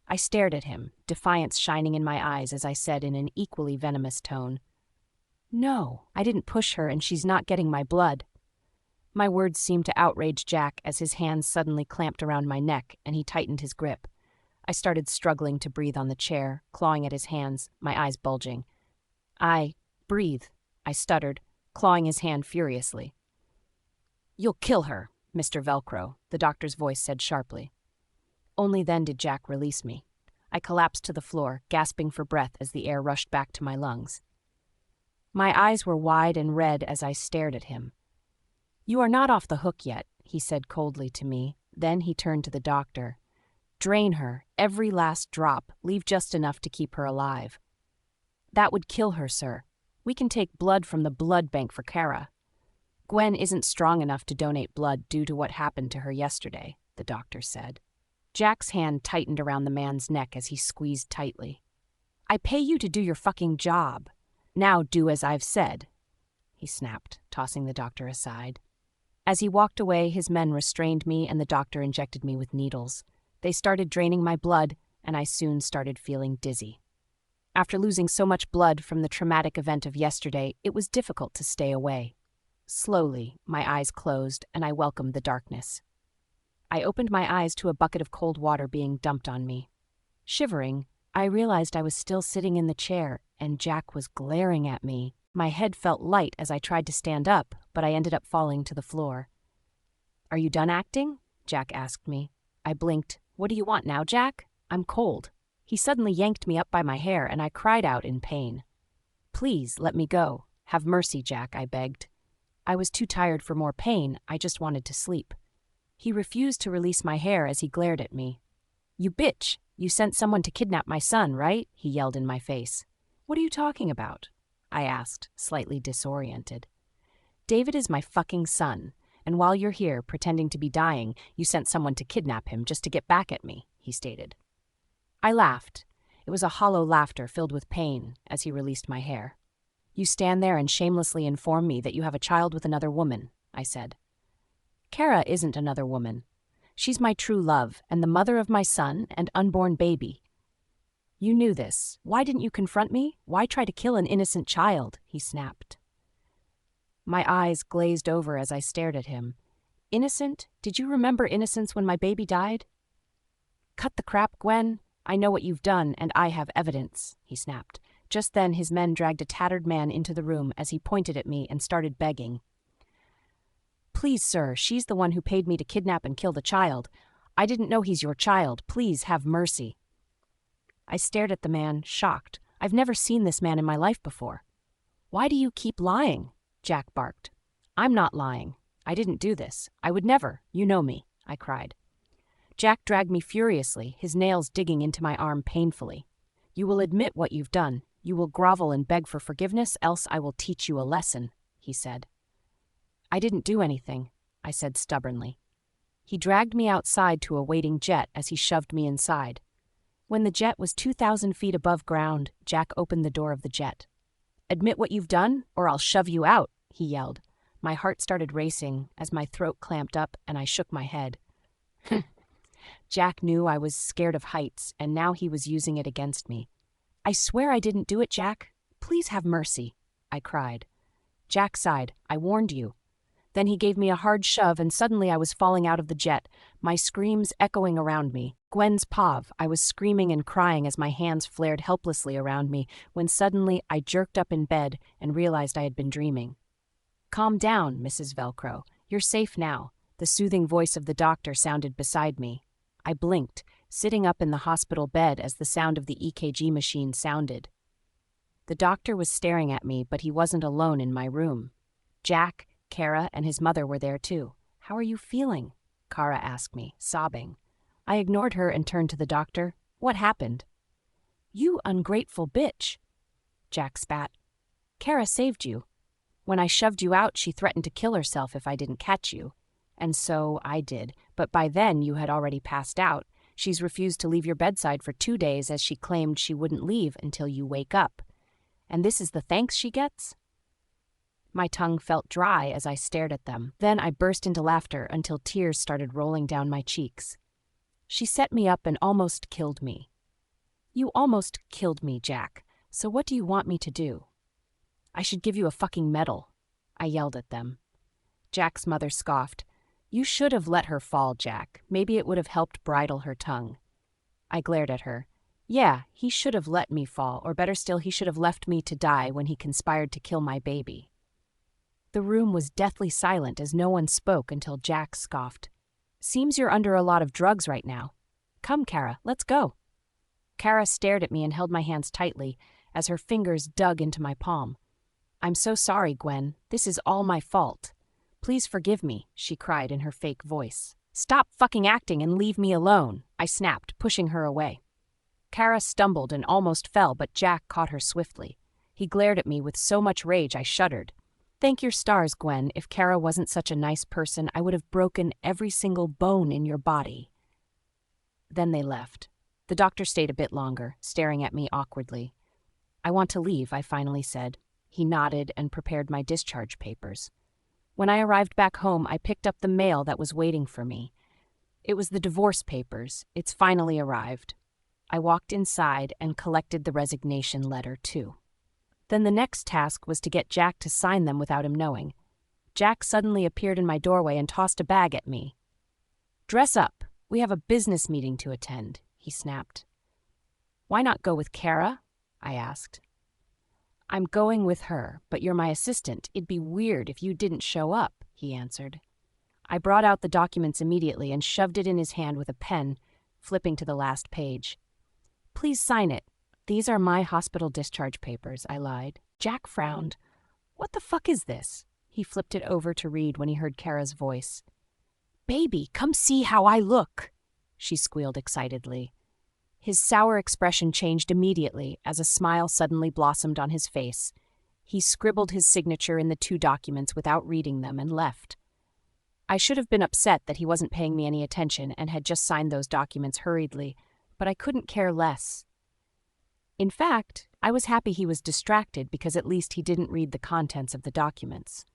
I stared at him, defiance shining in my eyes as I said in an equally venomous tone, "No, I didn't push her and she's not getting my blood." My words seemed to outrage Jack as his hands suddenly clamped around my neck and he tightened his grip. I started struggling to breathe on the chair, clawing at his hands, my eyes bulging. Breathe," I stuttered, clawing his hand furiously. "You'll kill her, Mr. Velcro," the doctor's voice said sharply. Only then did Jack release me. I collapsed to the floor, gasping for breath as the air rushed back to my lungs. My eyes were wide and red as I stared at him. "You are not off the hook yet," he said coldly to me. Then he turned to the doctor. "Drain her, every last drop, leave just enough to keep her alive." "That would kill her, sir. We can take blood from the blood bank for Kara." "Gwen isn't strong enough to donate blood due to what happened to her yesterday," the doctor said. Jack's hand tightened around the man's neck as he squeezed tightly. "I pay you to do your fucking job. Now do as I've said," he snapped, tossing the doctor aside. As he walked away, his men restrained me and the doctor injected me with needles. They started draining my blood, and I soon started feeling dizzy. After losing so much blood from the traumatic event of yesterday, it was difficult to stay away. Slowly, my eyes closed, and I welcomed the darkness. I opened my eyes to a bucket of cold water being dumped on me. Shivering, I realized I was still sitting in the chair, and Jack was glaring at me. My head felt light as I tried to stand up, but I ended up falling to the floor. "Are you done acting?" Jack asked me. I blinked. "What do you want now, Jack? I'm cold." He suddenly yanked me up by my hair, and I cried out in pain. "Please, let me go. Have mercy, Jack," I begged. I was too tired for more pain, I just wanted to sleep. He refused to release my hair as he glared at me. "You bitch! You sent someone to kidnap my son, right?" he yelled in my face. "What are you talking about?" I asked, slightly disoriented. "David is my fucking son, and while you're here pretending to be dying, you sent someone to kidnap him just to get back at me," he stated. I laughed. It was a hollow laughter filled with pain as he released my hair. "You stand there and shamelessly inform me that you have a child with another woman," I said. "Kara isn't another woman. She's my true love and the mother of my son and unborn baby." "You knew this. Why didn't you confront me? Why try to kill an innocent child?" he snapped. My eyes glazed over as I stared at him. "Innocent? Did you remember innocence when my baby died?" "Cut the crap, Gwen. I know what you've done, and I have evidence," he snapped. Just then his men dragged a tattered man into the room as he pointed at me and started begging. "Please, sir, she's the one who paid me to kidnap and kill the child. I didn't know he's your child. Please have mercy." I stared at the man, shocked. I've never seen this man in my life before. "Why do you keep lying?" Jack barked. "I'm not lying. I didn't do this. I would never. You know me," I cried. Jack dragged me furiously, his nails digging into my arm painfully. "You will admit what you've done. You will grovel and beg for forgiveness, else I will teach you a lesson," he said. "I didn't do anything," I said stubbornly. He dragged me outside to a waiting jet as he shoved me inside. When the jet was 2,000 feet above ground, Jack opened the door of the jet. "Admit what you've done, or I'll shove you out," he yelled. My heart started racing as my throat clamped up and I shook my head. Jack knew I was scared of heights, and now he was using it against me. I swear I didn't do it, Jack. Please have mercy, I cried. Jack sighed. I warned you. Then he gave me a hard shove and suddenly I was falling out of the jet, my screams echoing around me. Gwen's pav. I was screaming and crying as my hands flared helplessly around me when suddenly I jerked up in bed and realized I had been dreaming. Calm down, Mrs. Velcro. You're safe now. The soothing voice of the doctor sounded beside me. I blinked, sitting up in the hospital bed as the sound of the EKG machine sounded. The doctor was staring at me, but he wasn't alone in my room. Jack, Kara, and his mother were there too. How are you feeling? Kara asked me, sobbing. I ignored her and turned to the doctor. What happened? You ungrateful bitch, Jack spat. Kara saved you. When I shoved you out, she threatened to kill herself if I didn't catch you. And so I did, but by then you had already passed out. She's refused to leave your bedside for 2 days as she claimed she wouldn't leave until you wake up. And this is the thanks she gets? My tongue felt dry as I stared at them. Then I burst into laughter until tears started rolling down my cheeks. She set me up and almost killed me. You almost killed me, Jack. So what do you want me to do? I should give you a fucking medal, I yelled at them. Jack's mother scoffed. You should have let her fall, Jack. Maybe it would have helped bridle her tongue. I glared at her. Yeah, he should have let me fall, or better still, he should have left me to die when he conspired to kill my baby. The room was deathly silent as no one spoke until Jack scoffed. Seems you're under a lot of drugs right now. Come, Kara, let's go. Kara stared at me and held my hands tightly as her fingers dug into my palm. I'm so sorry, Gwen. This is all my fault. Please forgive me, she cried in her fake voice. Stop fucking acting and leave me alone, I snapped, pushing her away. Kara stumbled and almost fell, but Jack caught her swiftly. He glared at me with so much rage I shuddered. Thank your stars, Gwen. If Kara wasn't such a nice person, I would have broken every single bone in your body. Then they left. The doctor stayed a bit longer, staring at me awkwardly. I want to leave, I finally said. He nodded and prepared my discharge papers. When I arrived back home, I picked up the mail that was waiting for me. It was the divorce papers. It's finally arrived. I walked inside and collected the resignation letter, too. Then the next task was to get Jack to sign them without him knowing. Jack suddenly appeared in my doorway and tossed a bag at me. Dress up. We have a business meeting to attend, he snapped. Why not go with Kara? I asked. I'm going with her, but you're my assistant. It'd be weird if you didn't show up, he answered. I brought out the documents immediately and shoved it in his hand with a pen, flipping to the last page. Please sign it. These are my hospital discharge papers, I lied. Jack frowned. What the fuck is this? He flipped it over to read when he heard Kara's voice. Baby, come see how I look, she squealed excitedly. His sour expression changed immediately as a smile suddenly blossomed on his face. He scribbled his signature in the 2 documents without reading them and left. I should have been upset that he wasn't paying me any attention and had just signed those documents hurriedly, but I couldn't care less. In fact, I was happy he was distracted because at least he didn't read the contents of the documents.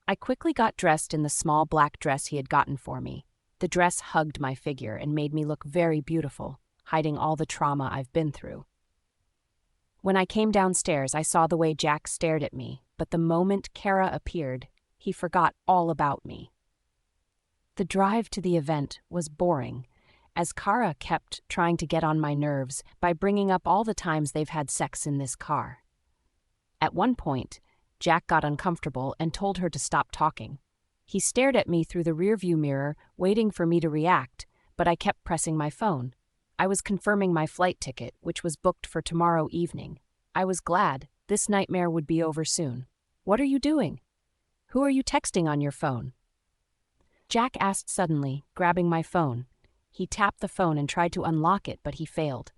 I quickly got dressed in the small black dress he had gotten for me. The dress hugged my figure and made me look very beautiful, hiding all the trauma I've been through. When I came downstairs, I saw the way Jack stared at me, but the moment Kara appeared, he forgot all about me. The drive to the event was boring, as Kara kept trying to get on my nerves by bringing up all the times they've had sex in this car. At one point, Jack got uncomfortable and told her to stop talking. He stared at me through the rearview mirror, waiting for me to react, but I kept pressing my phone. I was confirming my flight ticket, which was booked for tomorrow evening. I was glad. This nightmare would be over soon. What are you doing? Who are you texting on your phone? Jack asked suddenly, grabbing my phone. He tapped the phone and tried to unlock it, but he failed.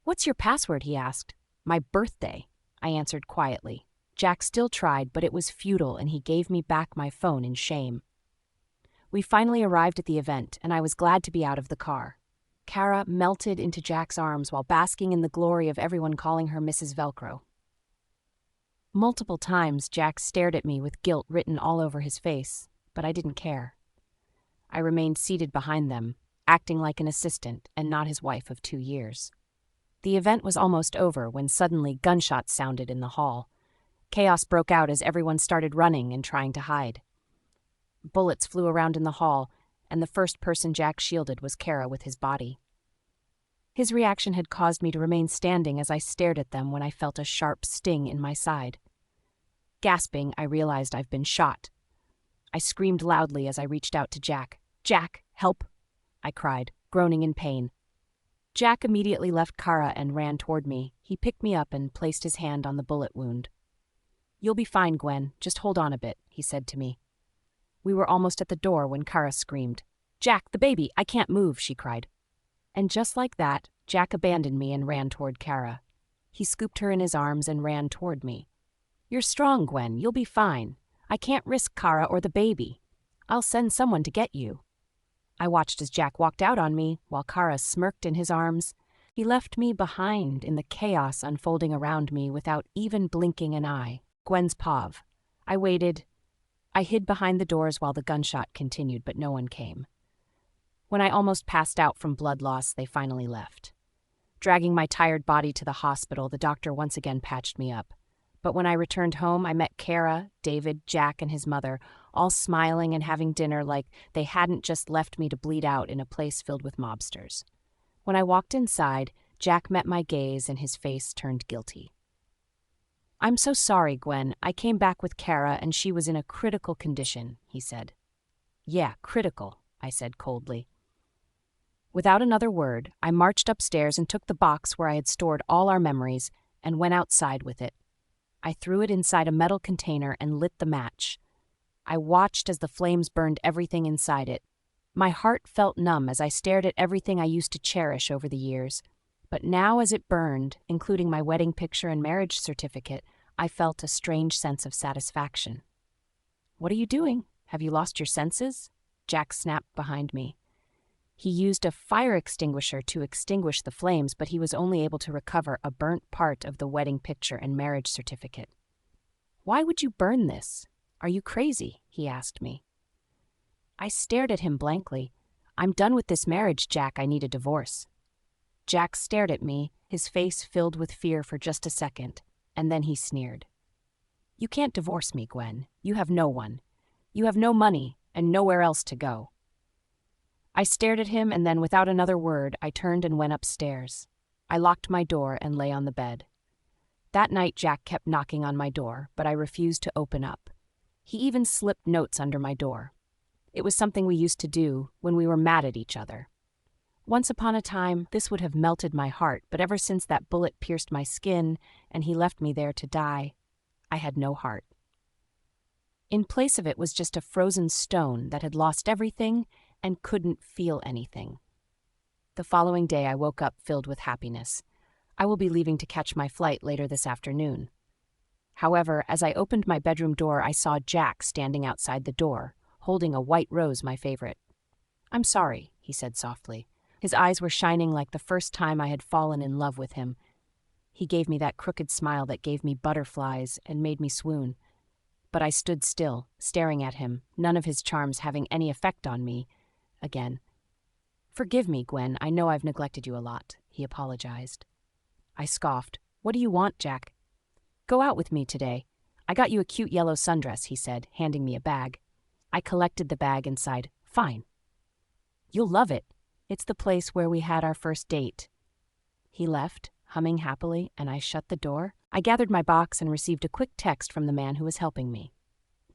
What's your password? He asked. My birthday, I answered quietly. Jack still tried, but it was futile, and he gave me back my phone in shame. We finally arrived at the event, and I was glad to be out of the car. Kara melted into Jack's arms while basking in the glory of everyone calling her Mrs. Velcro. Multiple times, Jack stared at me with guilt written all over his face, but I didn't care. I remained seated behind them, acting like an assistant and not his wife of 2 years. The event was almost over when suddenly gunshots sounded in the hall. Chaos broke out as everyone started running and trying to hide. Bullets flew around in the hall, and the first person Jack shielded was Kara with his body. His reaction had caused me to remain standing as I stared at them when I felt a sharp sting in my side. Gasping, I realized I've been shot. I screamed loudly as I reached out to Jack. "Jack, help!" I cried, groaning in pain. Jack immediately left Kara and ran toward me. He picked me up and placed his hand on the bullet wound. "You'll be fine, Gwen. Just hold on a bit," he said to me. We were almost at the door when Kara screamed. "Jack, the baby! I can't move," she cried. And just like that, Jack abandoned me and ran toward Kara. He scooped her in his arms and ran toward me. "You're strong, Gwen. You'll be fine. I can't risk Kara or the baby. I'll send someone to get you." I watched as Jack walked out on me while Kara smirked in his arms. He left me behind in the chaos unfolding around me without even blinking an eye. Gwen's pav. I waited. I hid behind the doors while the gunshot continued, but no one came. When I almost passed out from blood loss, they finally left. Dragging my tired body to the hospital, the doctor once again patched me up. But when I returned home, I met Kara, David, Jack, and his mother, all smiling and having dinner like they hadn't just left me to bleed out in a place filled with mobsters. When I walked inside, Jack met my gaze and his face turned guilty. "I'm so sorry, Gwen. I came back with Kara and she was in a critical condition," he said. "Yeah, critical," I said coldly. Without another word, I marched upstairs and took the box where I had stored all our memories and went outside with it. I threw it inside a metal container and lit the match. I watched as the flames burned everything inside it. My heart felt numb as I stared at everything I used to cherish over the years. But now as it burned, including my wedding picture and marriage certificate, I felt a strange sense of satisfaction. "What are you doing? Have you lost your senses?" Jack snapped behind me. He used a fire extinguisher to extinguish the flames, but he was only able to recover a burnt part of the wedding picture and marriage certificate. "Why would you burn this? Are you crazy?" he asked me. I stared at him blankly. "I'm done with this marriage, Jack. I need a divorce." Jack stared at me, his face filled with fear for just a second, and then he sneered. "You can't divorce me, Gwen. You have no one. You have no money and nowhere else to go." I stared at him, and then without another word, I turned and went upstairs. I locked my door and lay on the bed. That night, Jack kept knocking on my door, but I refused to open up. He even slipped notes under my door. It was something we used to do when we were mad at each other. Once upon a time, this would have melted my heart, but ever since that bullet pierced my skin and he left me there to die, I had no heart. In place of it was just a frozen stone that had lost everything and couldn't feel anything. The following day, I woke up filled with happiness. I will be leaving to catch my flight later this afternoon. However, as I opened my bedroom door, I saw Jack standing outside the door, holding a white rose, my favorite. "I'm sorry," he said softly. His eyes were shining like the first time I had fallen in love with him. He gave me that crooked smile that gave me butterflies and made me swoon. But I stood still, staring at him, none of his charms having any effect on me. Again. "Forgive me, Gwen. I know I've neglected you a lot," he apologized. I scoffed. "What do you want, Jack?" "Go out with me today. I got you a cute yellow sundress," he said, handing me a bag. I collected the bag and sighed. "Fine. You'll love it. It's the place where we had our first date." He left, humming happily, and I shut the door. I gathered my box and received a quick text from the man who was helping me.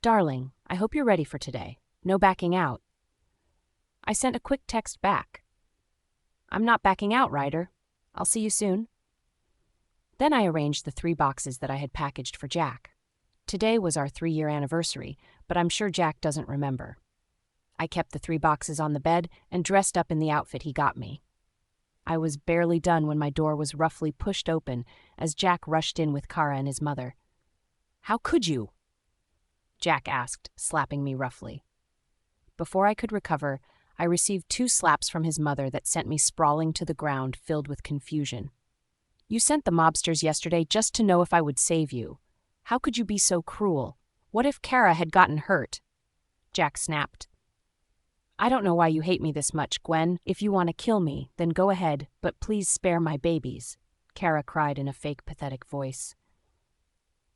"Darling, I hope you're ready for today. No backing out." I sent a quick text back. "I'm not backing out, Ryder. I'll see you soon." Then I arranged the 3 boxes that I had packaged for Jack. Today was our 3-year anniversary, but I'm sure Jack doesn't remember. I kept the 3 boxes on the bed and dressed up in the outfit he got me. I was barely done when my door was roughly pushed open as Jack rushed in with Kara and his mother. "How could you?" Jack asked, slapping me roughly. Before I could recover, I received 2 slaps from his mother that sent me sprawling to the ground, filled with confusion. "You sent the mobsters yesterday just to know if I would save you. How could you be so cruel? What if Kara had gotten hurt?" Jack snapped. "I don't know why you hate me this much, Gwen. If you want to kill me, then go ahead, but please spare my babies." Kara cried in a fake, pathetic voice.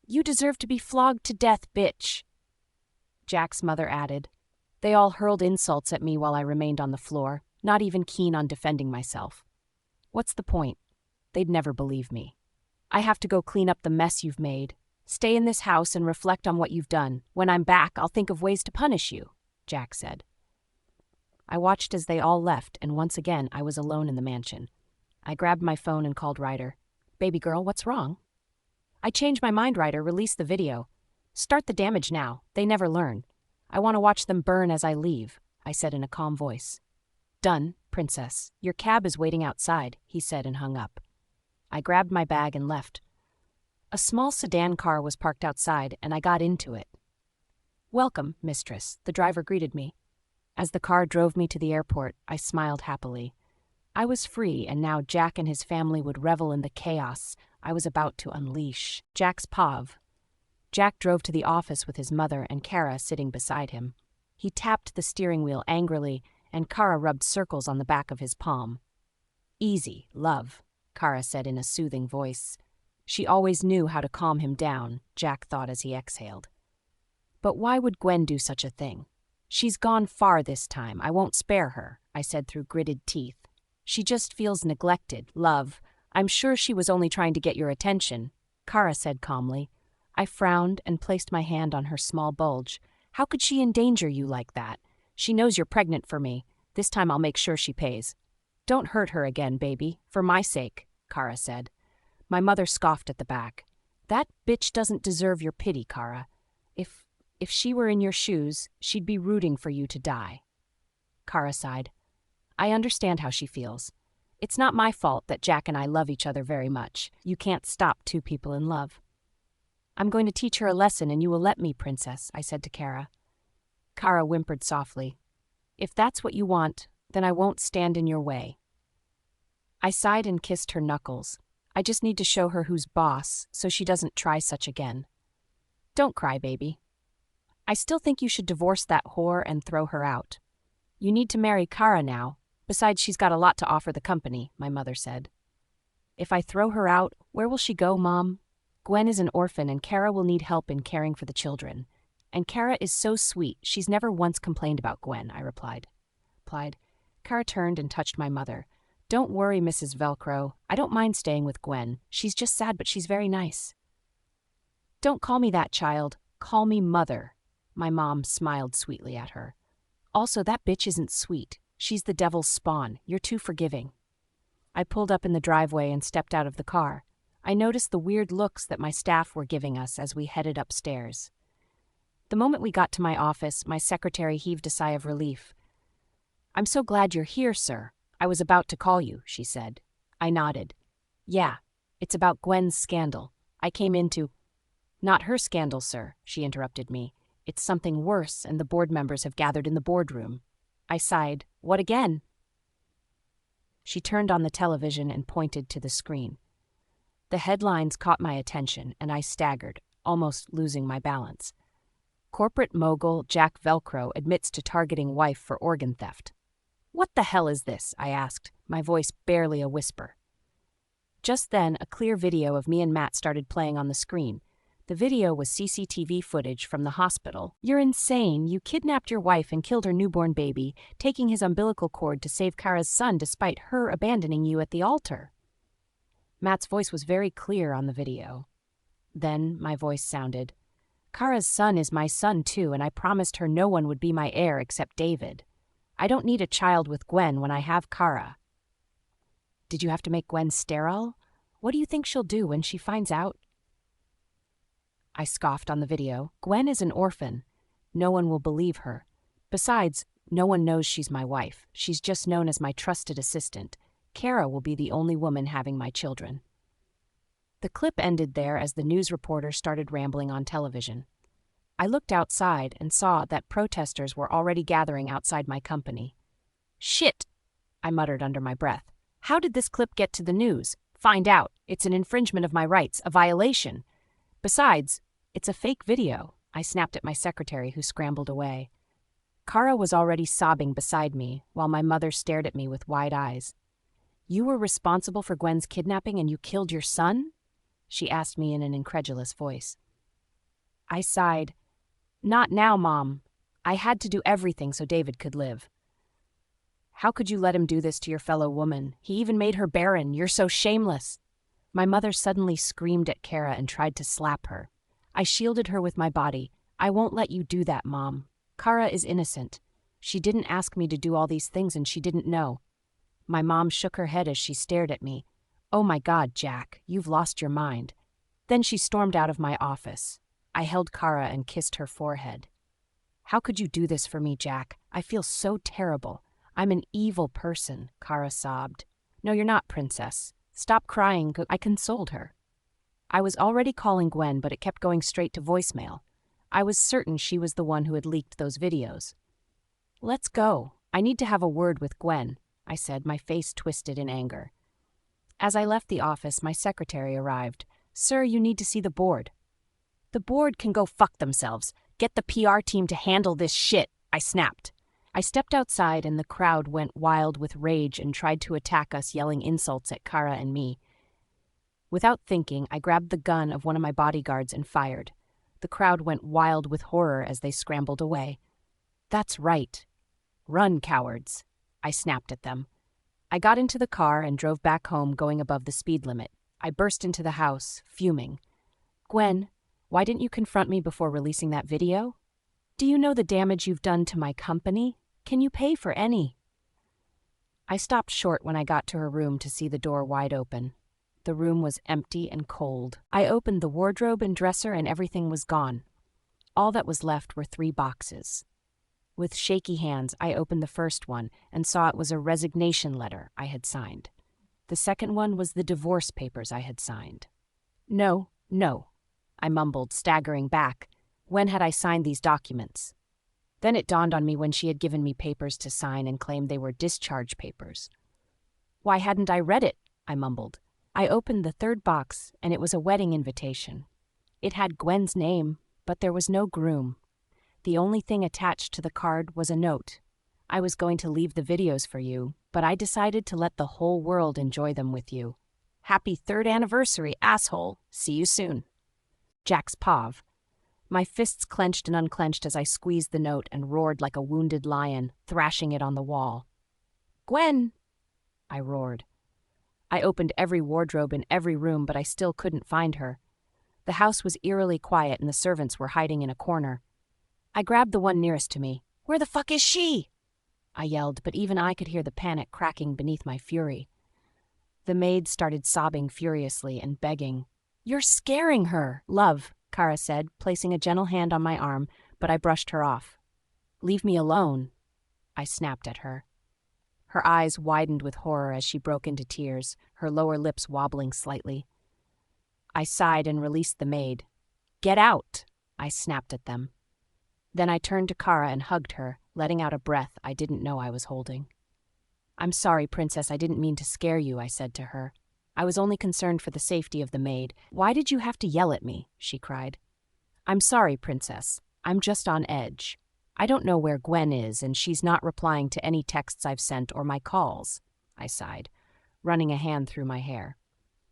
You deserve to be flogged to death, bitch, Jack's mother added. They all hurled insults at me while I remained on the floor, not even keen on defending myself. What's the point? They'd never believe me. I have to go clean up the mess you've made. Stay in this house and reflect on what you've done. When I'm back, I'll think of ways to punish you, Jack said. I watched as they all left, and once again I was alone in the mansion. I grabbed my phone and called Ryder. Baby girl, what's wrong? I changed my mind, Ryder. Release the video. Start the damage now. They never learn. I want to watch them burn as I leave, I said in a calm voice. Done, princess. Your cab is waiting outside, he said and hung up. I grabbed my bag and left. A small sedan car was parked outside, and I got into it. Welcome, mistress, the driver greeted me. As the car drove me to the airport, I smiled happily. I was free, and now Jack and his family would revel in the chaos I was about to unleash. Jack's POV. Jack drove to the office with his mother and Kara sitting beside him. He tapped the steering wheel angrily, and Kara rubbed circles on the back of his palm. Easy, love, Kara said in a soothing voice. She always knew how to calm him down, Jack thought as he exhaled. But why would Gwen do such a thing? She's gone far this time. I won't spare her, I said through gritted teeth. She just feels neglected, love. I'm sure she was only trying to get your attention, Kara said calmly. I frowned and placed my hand on her small bulge. How could she endanger you like that? She knows you're pregnant for me. This time I'll make sure she pays. Don't hurt her again, baby, for my sake, Kara said. My mother scoffed at the back. That bitch doesn't deserve your pity, Kara. If she were in your shoes, she'd be rooting for you to die. Kara sighed. I understand how she feels. It's not my fault that Jack and I love each other very much. You can't stop two people in love. I'm going to teach her a lesson, and you will let me, princess, I said to Kara. Kara whimpered softly. If that's what you want, then I won't stand in your way. I sighed and kissed her knuckles. I just need to show her who's boss, so she doesn't try such again. Don't cry, baby. I still think you should divorce that whore and throw her out. You need to marry Kara now. Besides, she's got a lot to offer the company, my mother said. If I throw her out, where will she go, Mom? Gwen is an orphan, and Kara will need help in caring for the children. And Kara is so sweet, she's never once complained about Gwen, I replied. Kara turned and touched my mother. Don't worry, Mrs. Velcro. I don't mind staying with Gwen. She's just sad, but she's very nice. Don't call me that, child. Call me Mother. My mom smiled sweetly at her. Also, that bitch isn't sweet. She's the devil's spawn. You're too forgiving. I pulled up in the driveway and stepped out of the car. I noticed the weird looks that my staff were giving us as we headed upstairs. The moment we got to my office, my secretary heaved a sigh of relief. I'm so glad you're here, sir. I was about to call you, she said. I nodded. Yeah, it's about Gwen's scandal. I came in to... Not her scandal, sir, she interrupted me. It's something worse, and the board members have gathered in the boardroom. I sighed. What again? She turned on the television and pointed to the screen. The headlines caught my attention, and I staggered, almost losing my balance. Corporate mogul Jack Velcro admits to targeting wife for organ theft. What the hell is this? I asked, my voice barely a whisper. Just then, a clear video of me and Matt started playing on the screen. The video was CCTV footage from the hospital. You're insane. You kidnapped your wife and killed her newborn baby, taking his umbilical cord to save Kara's son despite her abandoning you at the altar. Matt's voice was very clear on the video. Then my voice sounded, Kara's son is my son too, and I promised her no one would be my heir except David. I don't need a child with Gwen when I have Kara. Did you have to make Gwen sterile? What do you think she'll do when she finds out? I scoffed on the video. Gwen is an orphan. No one will believe her. Besides, no one knows she's my wife. She's just known as my trusted assistant. Kara will be the only woman having my children. The clip ended there as the news reporter started rambling on television. I looked outside and saw that protesters were already gathering outside my company. Shit, I muttered under my breath. How did this clip get to the news? Find out. It's an infringement of my rights, a violation. Besides, it's a fake video. I snapped at my secretary, who scrambled away. Kara was already sobbing beside me, while my mother stared at me with wide eyes. You were responsible for Gwen's kidnapping and you killed your son? She asked me in an incredulous voice. I sighed. Not now, Mom. I had to do everything so David could live. How could you let him do this to your fellow woman? He even made her barren. You're so shameless. My mother suddenly screamed at Kara and tried to slap her. I shielded her with my body. I won't let you do that, Mom. Kara is innocent. She didn't ask me to do all these things and she didn't know. My mom shook her head as she stared at me. Oh my God, Jack, you've lost your mind. Then she stormed out of my office. I held Kara and kissed her forehead. How could you do this for me, Jack? I feel so terrible. I'm an evil person, Kara sobbed. No, you're not, Princess. Stop crying, I consoled her. I was already calling Gwen, but it kept going straight to voicemail. I was certain she was the one who had leaked those videos. Let's go. I need to have a word with Gwen, I said, my face twisted in anger. As I left the office, my secretary arrived. Sir, you need to see the board. The board can go fuck themselves. Get the PR team to handle this shit, I snapped. I stepped outside and the crowd went wild with rage and tried to attack us, yelling insults at Kara and me. Without thinking, I grabbed the gun of one of my bodyguards and fired. The crowd went wild with horror as they scrambled away. That's right. Run, cowards, I snapped at them. I got into the car and drove back home going above the speed limit. I burst into the house, fuming. Gwen, why didn't you confront me before releasing that video? Do you know the damage you've done to my company? Can you pay for any? I stopped short when I got to her room to see the door wide open. The room was empty and cold. I opened the wardrobe and dresser and everything was gone. All that was left were 3 boxes. With shaky hands, I opened the first one and saw it was a resignation letter I had signed. The second one was the divorce papers I had signed. No, I mumbled, staggering back. When had I signed these documents? Then it dawned on me when she had given me papers to sign and claimed they were discharge papers. Why hadn't I read it? I mumbled. I opened the 3rd box, and it was a wedding invitation. It had Gwen's name, but there was no groom. The only thing attached to the card was a note. I was going to leave the videos for you, but I decided to let the whole world enjoy them with you. Happy 3rd anniversary, asshole. See you soon. Jack's Pav. My fists clenched and unclenched as I squeezed the note and roared like a wounded lion, thrashing it on the wall. Gwen! I roared. I opened every wardrobe in every room, but I still couldn't find her. The house was eerily quiet and the servants were hiding in a corner. I grabbed the one nearest to me. Where the fuck is she? I yelled, but even I could hear the panic cracking beneath my fury. The maid started sobbing furiously and begging. You're scaring her, love, Kara said, placing a gentle hand on my arm, but I brushed her off. Leave me alone, I snapped at her. Her eyes widened with horror as she broke into tears, her lower lips wobbling slightly. I sighed and released the maid. Get out, I snapped at them. Then I turned to Kara and hugged her, letting out a breath I didn't know I was holding. I'm sorry, Princess, I didn't mean to scare you, I said to her. I was only concerned for the safety of the maid. Why did you have to yell at me? She cried. I'm sorry, Princess. I'm just on edge. I don't know where Gwen is, and she's not replying to any texts I've sent or my calls, I sighed, running a hand through my hair.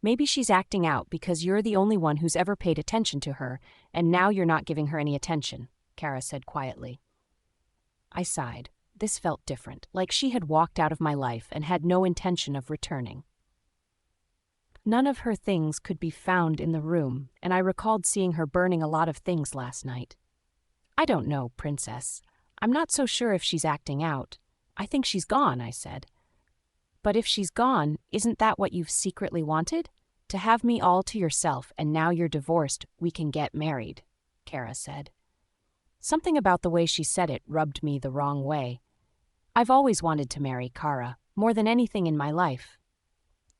Maybe she's acting out because you're the only one who's ever paid attention to her, and now you're not giving her any attention, Kara said quietly. I sighed. This felt different, like she had walked out of my life and had no intention of returning. None of her things could be found in the room, and I recalled seeing her burning a lot of things last night. I don't know, Princess. I'm not so sure if she's acting out. I think she's gone, I said. But if she's gone, isn't that what you've secretly wanted? To have me all to yourself, and now you're divorced, we can get married, Kara said. Something about the way she said it rubbed me the wrong way. I've always wanted to marry Kara, more than anything in my life.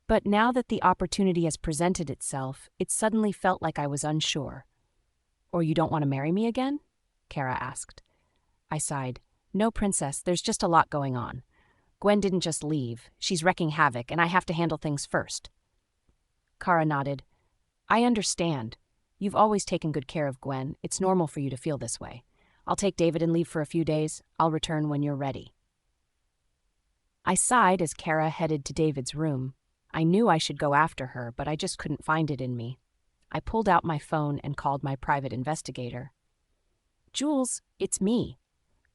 But now that the opportunity has presented itself, it suddenly felt like I was unsure. Or you don't want to marry me again? Kara asked. I sighed. No, Princess, there's just a lot going on. Gwen didn't just leave. She's wrecking havoc, and I have to handle things first. Kara nodded. I understand. You've always taken good care of Gwen. It's normal for you to feel this way. I'll take David and leave for a few days. I'll return when you're ready. I sighed as Kara headed to David's room. I knew I should go after her, but I just couldn't find it in me. I pulled out my phone and called my private investigator. "Jules, it's me.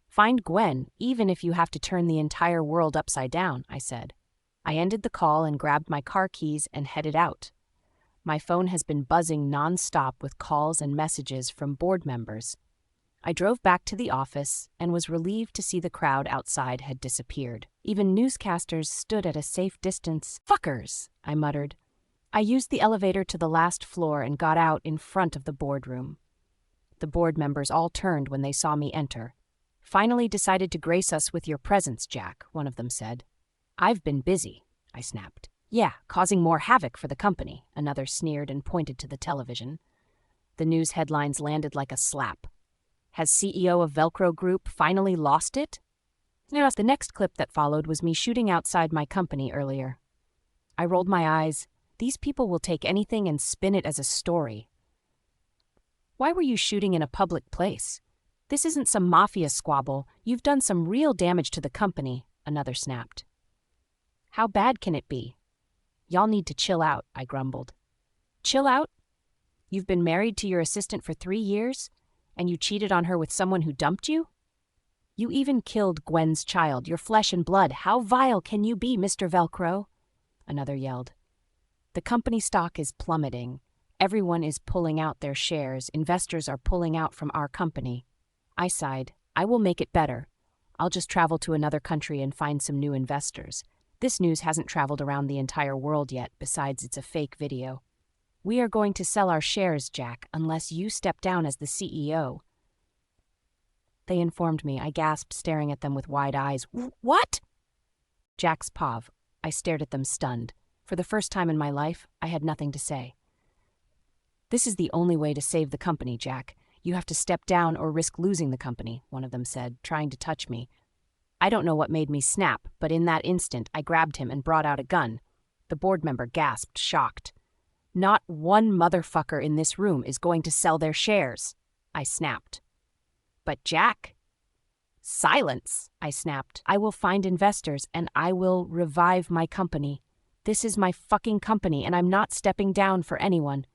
Find Gwen, even if you have to turn the entire world upside down," I said. I ended the call and grabbed my car keys and headed out. My phone has been buzzing non-stop with calls and messages from board members. I drove back to the office and was relieved to see the crowd outside had disappeared. Even newscasters stood at a safe distance. "Fuckers," I muttered. I used the elevator to the last floor and got out in front of the boardroom. The board members all turned when they saw me enter. "Finally decided to grace us with your presence, Jack," one of them said. "I've been busy," I snapped. "Yeah, causing more havoc for the company," another sneered and pointed to the television. The news headlines landed like a slap. "Has CEO of Velcro Group finally lost it?" Yes, the next clip that followed was me shooting outside my company earlier. I rolled my eyes. These people will take anything and spin it as a story. "Why were you shooting in a public place? This isn't some mafia squabble. You've done some real damage to the company," another snapped. "How bad can it be?" "Y'all need to chill out," I grumbled. "Chill out? You've been married to your assistant for 3 years, and you cheated on her with someone who dumped you? You even killed Gwen's child, your flesh and blood. How vile can you be, Mr. Velcro?" Another yelled. "The company stock is plummeting. Everyone is pulling out their shares. Investors are pulling out from our company." I sighed. "I will make it better. I'll just travel to another country and find some new investors. This news hasn't traveled around the entire world yet, besides it's a fake video. We are going to sell our shares, Jack, unless you step down as the CEO." They informed me. I gasped, staring at them with wide eyes. "What?" Jack's pav. I stared at them stunned. For the first time in my life, I had nothing to say. "This is the only way to save the company, Jack. You have to step down or risk losing the company," one of them said, trying to touch me. I don't know what made me snap, but in that instant, I grabbed him and brought out a gun. The board member gasped, shocked. "Not one motherfucker in this room is going to sell their shares," I snapped. "But Jack..." "Silence," I snapped. "I will find investors and I will revive my company. This is my fucking company and I'm not stepping down for anyone."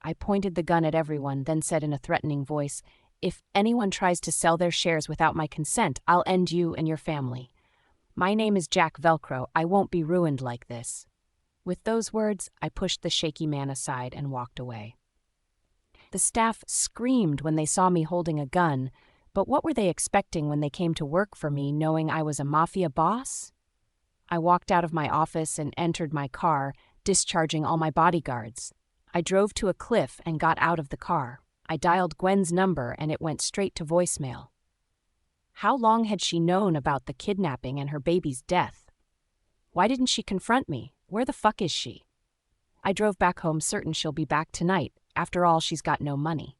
I pointed the gun at everyone, then said in a threatening voice, "If anyone tries to sell their shares without my consent, I'll end you and your family. My name is Jack Velcro. I won't be ruined like this." With those words, I pushed the shaky man aside and walked away. The staff screamed when they saw me holding a gun, but what were they expecting when they came to work for me, knowing I was a mafia boss? I walked out of my office and entered my car, discharging all my bodyguards. I drove to a cliff and got out of the car. I dialed Gwen's number and it went straight to voicemail. How long had she known about the kidnapping and her baby's death? Why didn't she confront me? Where the fuck is she? I drove back home certain she'll be back tonight. After all, she's got no money.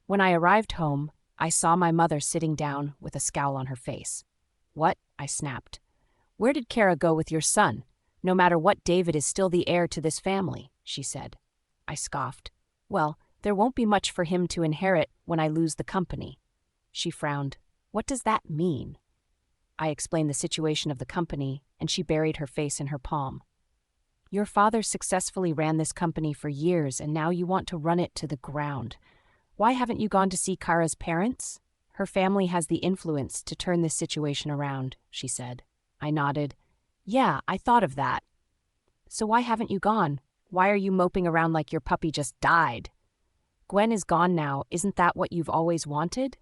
When I arrived home, I saw my mother sitting down with a scowl on her face. "What?" I snapped. "Where did Kara go with your son? No matter what, David is still the heir to this family," she said. I scoffed. "Well, there won't be much for him to inherit when I lose the company." She frowned. "What does that mean?" I explained the situation of the company, and she buried her face in her palm. "Your father successfully ran this company for years, and now you want to run it to the ground. Why haven't you gone to see Kara's parents? Her family has the influence to turn this situation around," she said. I nodded. "Yeah, I thought of that." "So why haven't you gone? Why are you moping around like your puppy just died? Gwen is gone now. Isn't that what you've always wanted?"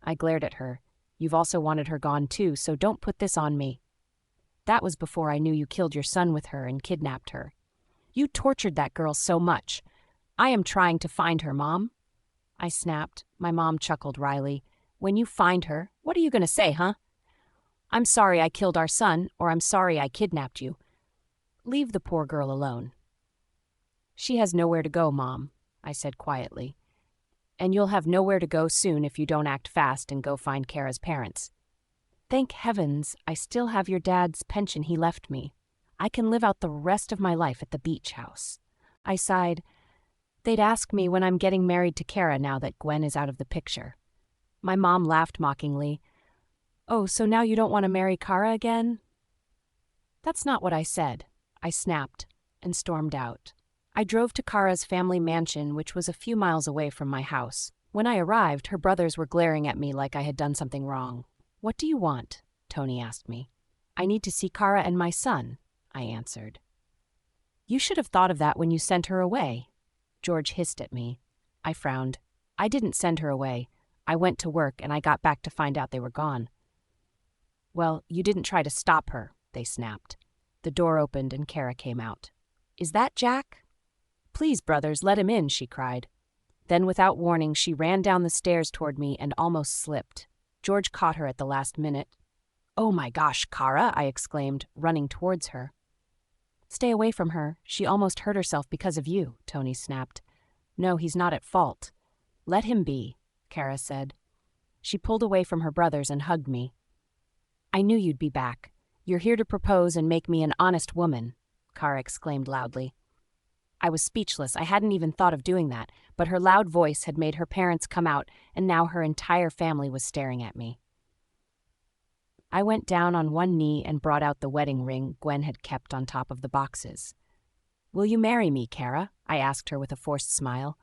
I glared at her. "You've also wanted her gone too, so don't put this on me. That was before I knew you killed your son with her and kidnapped her. You tortured that girl so much. I am trying to find her, Mom." I snapped. My mom chuckled wryly. "When you find her, what are you going to say, huh? I'm sorry I killed our son, or I'm sorry I kidnapped you. Leave the poor girl alone." "She has nowhere to go, Mom," I said quietly. "And you'll have nowhere to go soon if you don't act fast and go find Kara's parents. Thank heavens, I still have your dad's pension he left me. I can live out the rest of my life at the beach house." I sighed. They'd ask me when I'm getting married to Kara now that Gwen is out of the picture. My mom laughed mockingly. Oh, so now you don't want to marry Kara again? That's not what I said. I snapped and stormed out. I drove to Kara's family mansion, which was a few miles away from my house. When I arrived, her brothers were glaring at me like I had done something wrong. What do you want? Tony asked me. I need to see Kara and my son, I answered. You should have thought of that when you sent her away. George hissed at me. I frowned. I didn't send her away. I went to work and I got back to find out they were gone. Well, you didn't try to stop her, they snapped. The door opened and Kara came out. Is that Jack? Please, brothers, let him in, she cried. Then, without warning, she ran down the stairs toward me and almost slipped. George caught her at the last minute. Oh my gosh, Kara, I exclaimed, running towards her. Stay away from her. She almost hurt herself because of you, Tony snapped. No, he's not at fault. Let him be, Kara said. She pulled away from her brothers and hugged me. I knew you'd be back. You're here to propose and make me an honest woman, Kara exclaimed loudly. I was speechless. I hadn't even thought of doing that, but her loud voice had made her parents come out, and now her entire family was staring at me. I went down on one knee and brought out the wedding ring Gwen had kept on top of the boxes. Will you marry me, Kara? I asked her with a forced smile.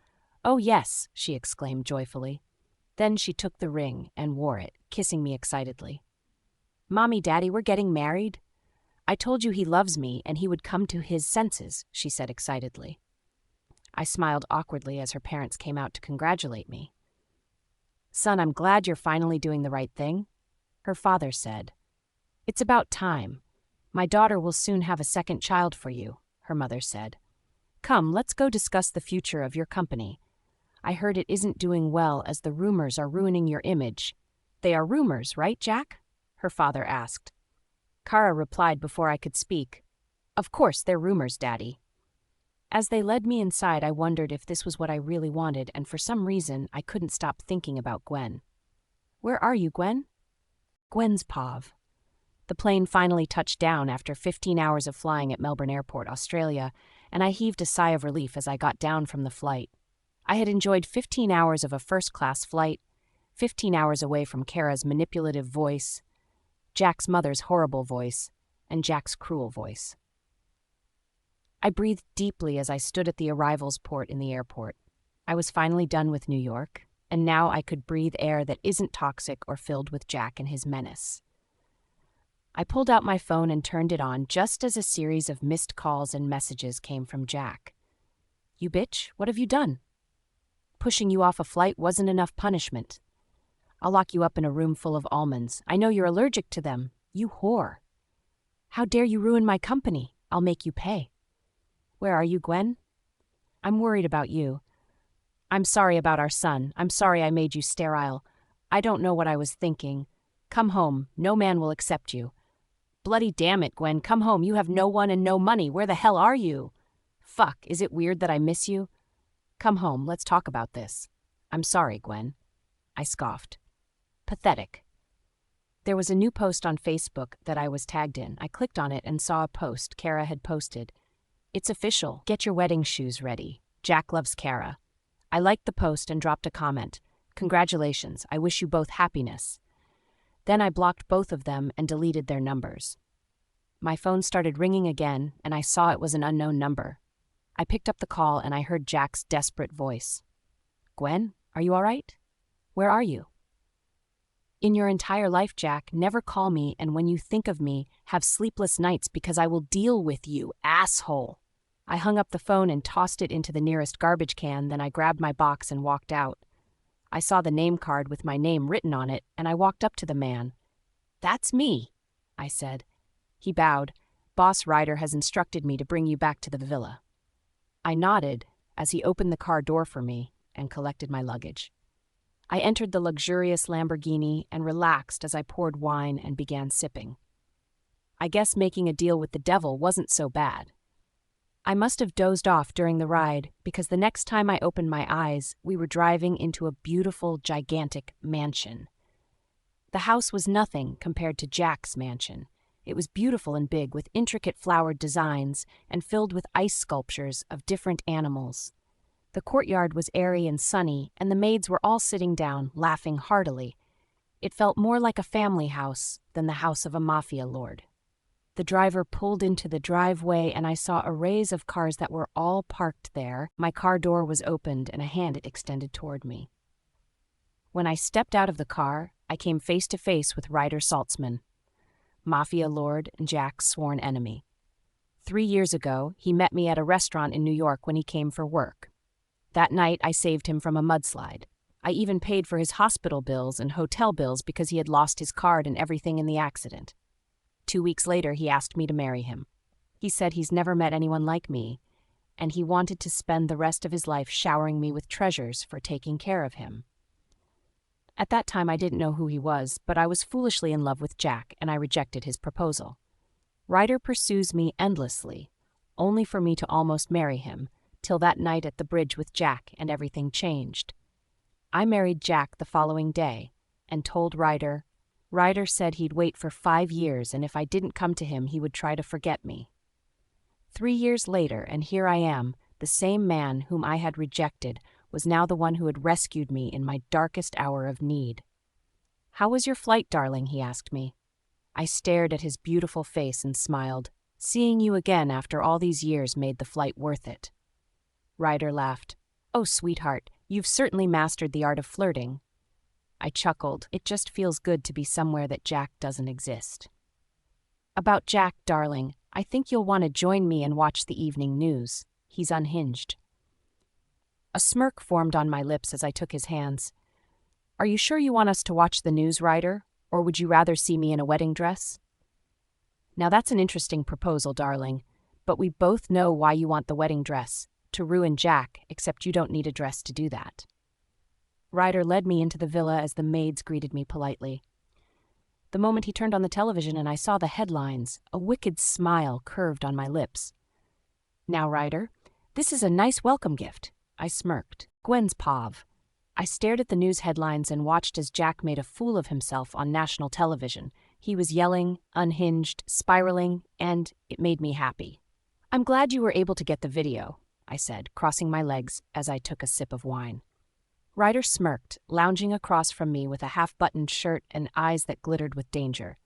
Oh, yes, she exclaimed joyfully. Then she took the ring and wore it, kissing me excitedly. Mommy, Daddy, we're getting married. I told you he loves me and he would come to his senses, she said excitedly. I smiled awkwardly as her parents came out to congratulate me. Son, I'm glad you're finally doing the right thing, her father said. It's about time. My daughter will soon have a second child for you, her mother said. Come, let's go discuss the future of your company. I heard it isn't doing well as the rumors are ruining your image. They are rumors, right, Jack? Her father asked. Kara replied before I could speak. Of course, they're rumors, Daddy. As they led me inside, I wondered if this was what I really wanted, and for some reason, I couldn't stop thinking about Gwen. Where are you, Gwen? Gwen's Pav. The plane finally touched down after 15 hours of flying at Melbourne Airport, Australia, and I heaved a sigh of relief as I got down from the flight. I had enjoyed 15 hours of a first-class flight, 15 hours away from Kara's manipulative voice, Jack's mother's horrible voice, and Jack's cruel voice. I breathed deeply as I stood at the arrivals port in the airport. I was finally done with New York, and now I could breathe air that isn't toxic or filled with Jack and his menace. I pulled out my phone and turned it on just as a series of missed calls and messages came from Jack. You bitch, what have you done? Pushing you off a flight wasn't enough punishment. I'll lock you up in a room full of almonds. I know you're allergic to them. You whore. How dare you ruin my company? I'll make you pay. Where are you, Gwen? I'm worried about you. I'm sorry about our son. I'm sorry I made you sterile. I don't know what I was thinking. Come home. No man will accept you. Bloody damn it, Gwen. Come home. You have no one and no money. Where the hell are you? Fuck, is it weird that I miss you? Come home. Let's talk about this. I'm sorry, Gwen. I scoffed. Pathetic. There was a new post on Facebook that I was tagged in. I clicked on it and saw a post Kara had posted. It's official. Get your wedding shoes ready. Jack loves Kara. I liked the post and dropped a comment. Congratulations. I wish you both happiness. Then I blocked both of them and deleted their numbers. My phone started ringing again, and I saw it was an unknown number. I picked up the call and I heard Jack's desperate voice. Gwen, are you all right? Where are you? In your entire life, Jack, never call me, and when you think of me, have sleepless nights because I will deal with you, asshole. I hung up the phone and tossed it into the nearest garbage can, then I grabbed my box and walked out. I saw the name card with my name written on it, and I walked up to the man. That's me, I said. He bowed. Boss Ryder has instructed me to bring you back to the villa. I nodded as he opened the car door for me and collected my luggage. I entered the luxurious Lamborghini and relaxed as I poured wine and began sipping. I guess making a deal with the devil wasn't so bad. I must have dozed off during the ride because the next time I opened my eyes, we were driving into a beautiful, gigantic mansion. The house was nothing compared to Jack's mansion. It was beautiful and big with intricate flowered designs and filled with ice sculptures of different animals. The courtyard was airy and sunny, and the maids were all sitting down, laughing heartily. It felt more like a family house than the house of a mafia lord. The driver pulled into the driveway and I saw arrays of cars that were all parked there. My car door was opened and a hand extended toward me. When I stepped out of the car, I came face to face with Ryder Saltzman, mafia lord and Jack's sworn enemy. 3 years ago, he met me at a restaurant in New York when he came for work. That night, I saved him from a mudslide. I even paid for his hospital bills and hotel bills because he had lost his card and everything in the accident. 2 weeks later, he asked me to marry him. He said he's never met anyone like me, and he wanted to spend the rest of his life showering me with treasures for taking care of him. At that time, I didn't know who he was, but I was foolishly in love with Jack, and I rejected his proposal. Ryder pursues me endlessly, only for me to almost marry him, till that night at the bridge with Jack, and everything changed. I married Jack the following day, and told Ryder. Ryder said he'd wait for 5 years, and if I didn't come to him, he would try to forget me. 3 years later, and here I am, the same man whom I had rejected was now the one who had rescued me in my darkest hour of need. "How was your flight, darling?" he asked me. I stared at his beautiful face and smiled. "Seeing you again after all these years made the flight worth it." Ryder laughed. "Oh, sweetheart, you've certainly mastered the art of flirting." I chuckled. It just feels good to be somewhere that Jack doesn't exist. "About Jack, darling, I think you'll want to join me and watch the evening news. He's unhinged." A smirk formed on my lips as I took his hands. "Are you sure you want us to watch the news, Ryder? Or would you rather see me in a wedding dress?" "Now that's an interesting proposal, darling, but we both know why you want the wedding dress, to ruin Jack, except you don't need a dress to do that." Ryder led me into the villa as the maids greeted me politely. The moment he turned on the television and I saw the headlines, a wicked smile curved on my lips. "Now, Ryder, this is a nice welcome gift." I smirked. "Gwen's Pav." I stared at the news headlines and watched as Jack made a fool of himself on national television. He was yelling, unhinged, spiraling, and it made me happy. "I'm glad you were able to get the video," I said, crossing my legs as I took a sip of wine. Ryder smirked, lounging across from me with a half-buttoned shirt and eyes that glittered with danger.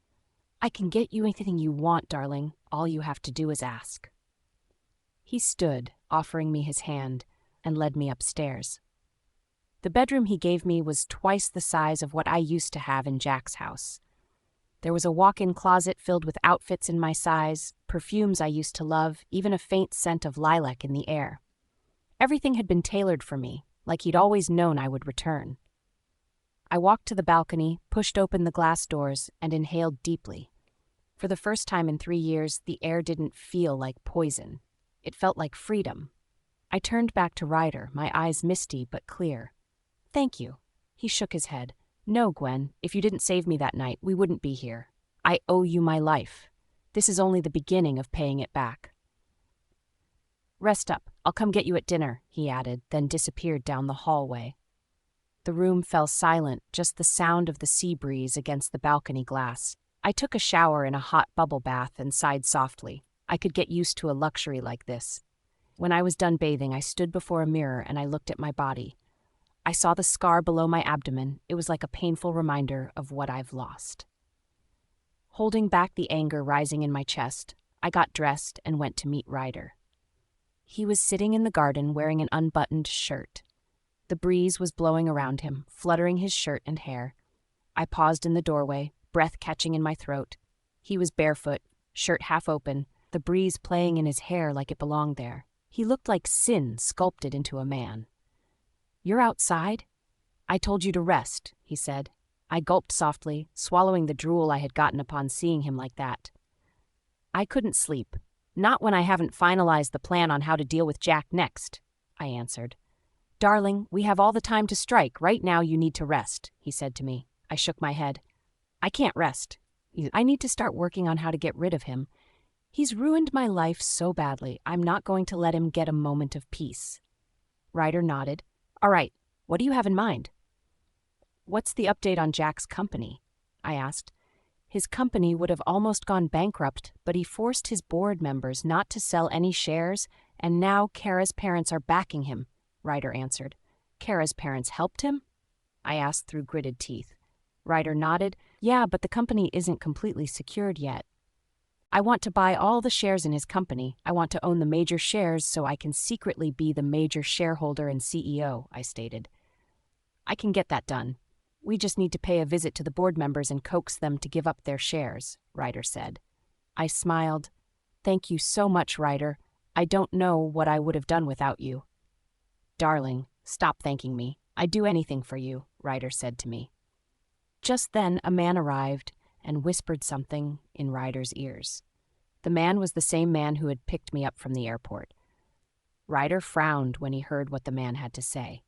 "I can get you anything you want, darling. All you have to do is ask." He stood, offering me his hand, and led me upstairs. The bedroom he gave me was twice the size of what I used to have in Jack's house. There was a walk-in closet filled with outfits in my size, perfumes I used to love, even a faint scent of lilac in the air. Everything had been tailored for me, like he'd always known I would return. I walked to the balcony, pushed open the glass doors, and inhaled deeply. For the first time in 3 years, the air didn't feel like poison. It felt like freedom. I turned back to Ryder, my eyes misty but clear. "Thank you." He shook his head. "No, Gwen, if you didn't save me that night, we wouldn't be here. I owe you my life. This is only the beginning of paying it back." "Rest up. I'll come get you at dinner," he added, then disappeared down the hallway. The room fell silent, just the sound of the sea breeze against the balcony glass. I took a shower in a hot bubble bath and sighed softly. I could get used to a luxury like this. When I was done bathing, I stood before a mirror and I looked at my body. I saw the scar below my abdomen. It was like a painful reminder of what I've lost. Holding back the anger rising in my chest, I got dressed and went to meet Ryder. He was sitting in the garden wearing an unbuttoned shirt. The breeze was blowing around him, fluttering his shirt and hair. I paused in the doorway, breath catching in my throat. He was barefoot, shirt half open, the breeze playing in his hair like it belonged there. He looked like sin sculpted into a man. "You're outside?" "I told you to rest," he said. I gulped softly, swallowing the drool I had gotten upon seeing him like that. "I couldn't sleep. Not when I haven't finalized the plan on how to deal with Jack next," I answered. "Darling, we have all the time to strike. Right now you need to rest," he said to me. I shook my head. "I can't rest. I need to start working on how to get rid of him. He's ruined my life so badly, I'm not going to let him get a moment of peace." Ryder nodded. "All right, what do you have in mind?" "What's the update on Jack's company?" I asked. "His company would have almost gone bankrupt, but he forced his board members not to sell any shares, and now Kara's parents are backing him," Ryder answered. "Kara's parents helped him?" I asked through gritted teeth. Ryder nodded. Yeah, but the company isn't completely secured yet. I want to buy all the shares in his company. I want to own the major shares so I can secretly be the major shareholder and CEO, I stated. I can get that done. We just need to pay a visit to the board members and coax them to give up their shares, Ryder said. I smiled. Thank you so much, Ryder. I don't know what I would have done without you. Darling, stop thanking me. I'd do anything for you, Ryder said to me. Just then, a man arrived and whispered something in Ryder's ears. The man was the same man who had picked me up from the airport. Ryder frowned when he heard what the man had to say.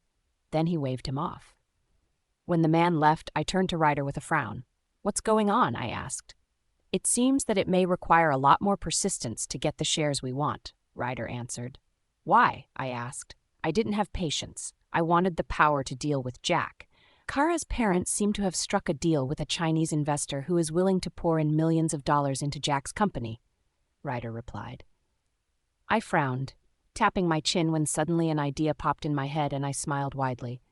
Then he waved him off. When the man left, I turned to Ryder with a frown. What's going on? I asked. It seems that it may require a lot more persistence to get the shares we want, Ryder answered. Why? I asked. I didn't have patience. I wanted the power to deal with Jack. Kara's parents seem to have struck a deal with a Chinese investor who is willing to pour in millions of dollars into Jack's company, Ryder replied. I frowned, tapping my chin when suddenly an idea popped in my head and I smiled widely.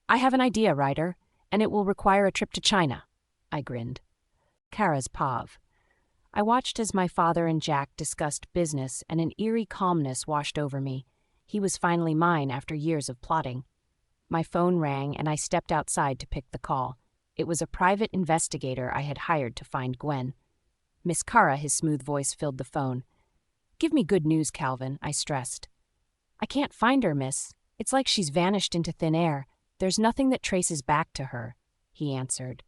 I have an idea, Ryder, and it will require a trip to China, I grinned. Kara's pav. I watched as my father and Jack discussed business and an eerie calmness washed over me. He was finally mine after years of plotting. My phone rang and I stepped outside to pick the call. It was a private investigator I had hired to find Gwen. Miss Kara, his smooth voice filled the phone. Give me good news, Calvin, I stressed. I can't find her, miss. It's like she's vanished into thin air. There's nothing that traces back to her, he answered.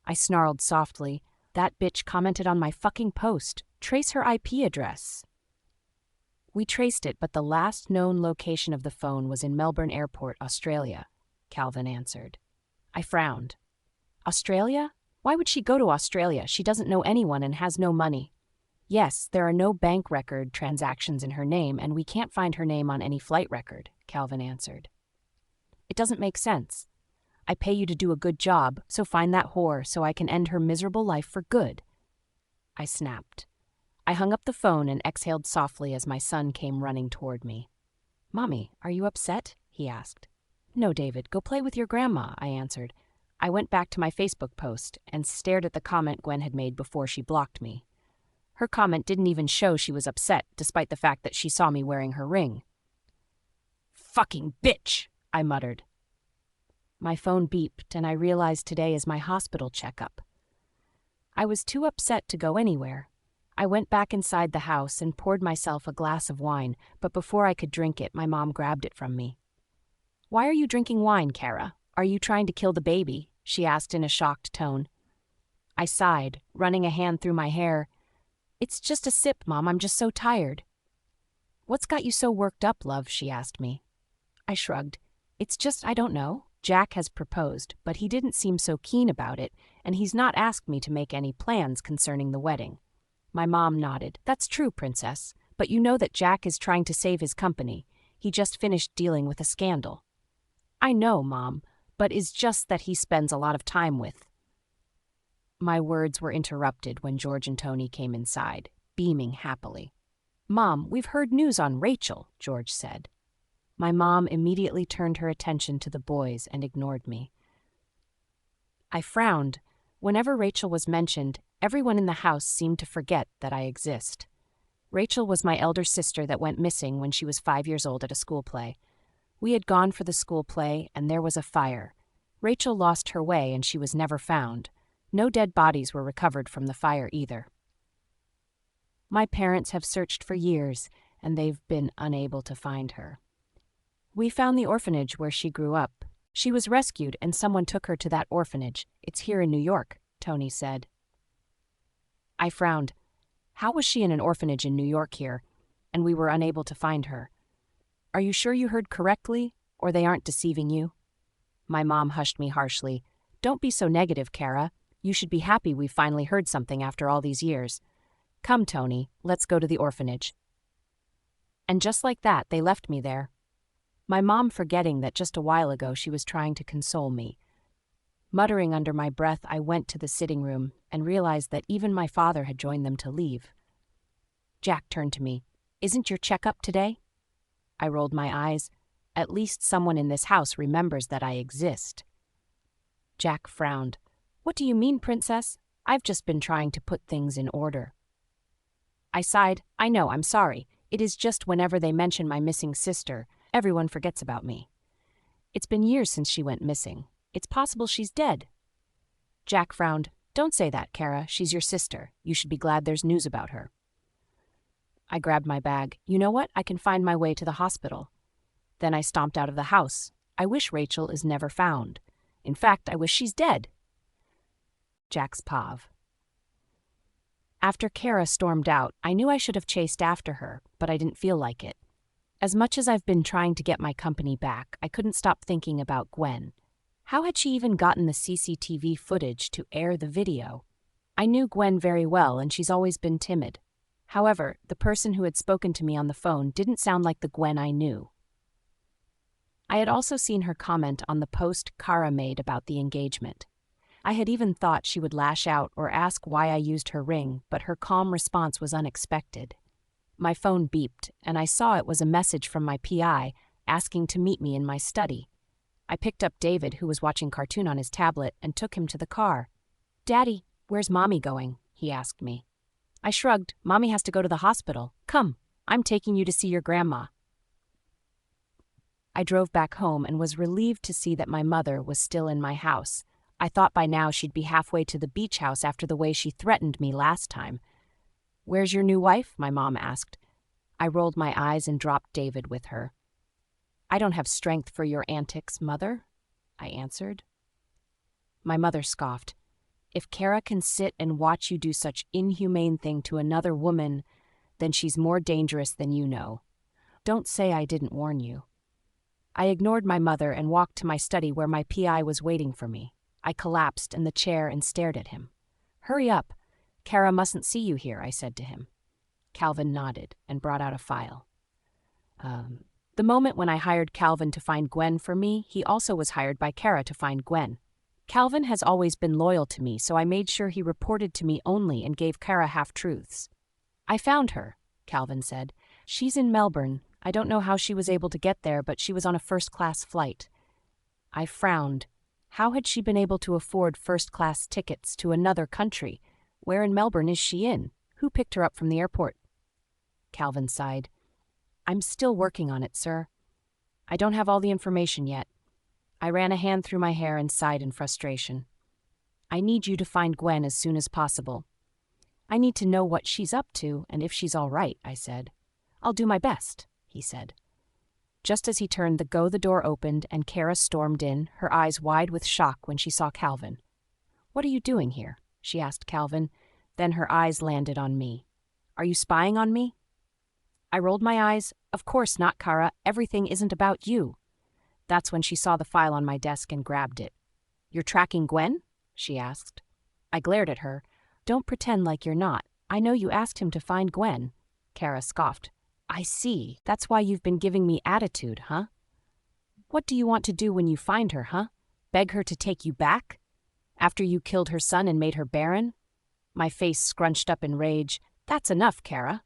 I snarled softly. That bitch commented on my fucking post. Trace her IP address. We traced it, but the last known location of the phone was in Melbourne Airport, Australia, Calvin answered. I frowned. Australia? Why would she go to Australia? She doesn't know anyone and has no money. Yes, there are no bank record transactions in her name, and we can't find her name on any flight record, Calvin answered. It doesn't make sense. I pay you to do a good job, so find that whore so I can end her miserable life for good. I snapped. I hung up the phone and exhaled softly as my son came running toward me. Mommy, are you upset? He asked. No, David, go play with your grandma, I answered. I went back to my Facebook post and stared at the comment Gwen had made before she blocked me. Her comment didn't even show she was upset, despite the fact that she saw me wearing her ring. Fucking bitch, I muttered. My phone beeped, and I realized today is my hospital checkup. I was too upset to go anywhere. I went back inside the house and poured myself a glass of wine, but before I could drink it, my mom grabbed it from me. Why are you drinking wine, Kara? Are you trying to kill the baby? She asked in a shocked tone. I sighed, running a hand through my hair. It's just a sip, Mom. I'm just so tired. What's got you so worked up, love? She asked me. I shrugged. It's just, I don't know. Jack has proposed, but he didn't seem so keen about it, and he's not asked me to make any plans concerning the wedding. My mom nodded. That's true, Princess, but you know that Jack is trying to save his company. He just finished dealing with a scandal. I know, Mom, but it's just that he spends a lot of time with. My words were interrupted when George and Tony came inside, beaming happily. Mom, we've heard news on Rachel, George said. My mom immediately turned her attention to the boys and ignored me. I frowned. Whenever Rachel was mentioned, everyone in the house seemed to forget that I exist. Rachel was my elder sister that went missing when she was 5 years old at a school play. We had gone for the school play, and there was a fire. Rachel lost her way, and she was never found. No dead bodies were recovered from the fire either. My parents have searched for years, and they've been unable to find her. We found the orphanage where she grew up. She was rescued, and someone took her to that orphanage. It's here in New York, Tony said. I frowned. How was she in an orphanage in New York here, and we were unable to find her? Are you sure you heard correctly, or they aren't deceiving you? My mom hushed me harshly. Don't be so negative, Kara. You should be happy we've finally heard something after all these years. Come, Tony, let's go to the orphanage. And just like that, they left me there. My mom forgetting that just a while ago she was trying to console me. Muttering under my breath, I went to the sitting room and realized that even my father had joined them to leave. Jack turned to me. Isn't your checkup today? I rolled my eyes. At least someone in this house remembers that I exist. Jack frowned. What do you mean, princess? I've just been trying to put things in order. I sighed. I know, I'm sorry. It is just whenever they mention my missing sister, everyone forgets about me. It's been years since she went missing. It's possible she's dead. Jack frowned. Don't say that, Kara. She's your sister. You should be glad there's news about her. I grabbed my bag. You know what? I can find my way to the hospital. Then I stomped out of the house. I wish Rachel is never found. In fact, I wish she's dead. Jack's pav. After Kara stormed out, I knew I should have chased after her, but I didn't feel like it. As much as I've been trying to get my company back, I couldn't stop thinking about Gwen. How had she even gotten the CCTV footage to air the video? I knew Gwen very well, and she's always been timid. However, the person who had spoken to me on the phone didn't sound like the Gwen I knew. I had also seen her comment on the post Kara made about the engagement. I had even thought she would lash out or ask why I used her ring, but her calm response was unexpected. My phone beeped, and I saw it was a message from my PI asking to meet me in my study. I picked up David, who was watching cartoon on his tablet, and took him to the car. "Daddy, where's Mommy going?" he asked me. I shrugged. "Mommy has to go to the hospital. Come, I'm taking you to see your grandma." I drove back home and was relieved to see that my mother was still in my house. I thought by now she'd be halfway to the beach house after the way she threatened me last time. "Where's your new wife?" my mom asked. I rolled my eyes and dropped David with her. "I don't have strength for your antics, Mother," I answered. My mother scoffed. "If Kara can sit and watch you do such inhumane thing to another woman, then she's more dangerous than you know. Don't say I didn't warn you." I ignored my mother and walked to my study where my PI was waiting for me. I collapsed in the chair and stared at him. "Hurry up. Kara mustn't see you here," I said to him. Calvin nodded and brought out a file. The moment when I hired Calvin to find Gwen for me, he also was hired by Kara to find Gwen. Calvin has always been loyal to me, so I made sure he reported to me only and gave Kara half-truths. "I found her," Calvin said. "She's in Melbourne. I don't know how she was able to get there, but she was on a first-class flight." I frowned. How had she been able to afford first-class tickets to another country? Where in Melbourne is she in? Who picked her up from the airport? Calvin sighed. "I'm still working on it, sir. I don't have all the information yet." I ran a hand through my hair and sighed in frustration. "I need you to find Gwen as soon as possible." "I need to know what she's up to and if she's all right," I said. "I'll do my best," he said. Just as he turned, the door opened and Kara stormed in, her eyes wide with shock when she saw Calvin. "What are you doing here?" she asked Calvin. Then her eyes landed on me. "Are you spying on me?" I rolled my eyes. "Of course not, Kara. Everything isn't about you." That's when she saw the file on my desk and grabbed it. "You're tracking Gwen?" she asked. I glared at her. "Don't pretend like you're not. I know you asked him to find Gwen." Kara scoffed. "I see. That's why you've been giving me attitude, huh? What do you want to do when you find her, huh? Beg her to take you back? After you killed her son and made her barren?" My face scrunched up in rage. "That's enough, Kara."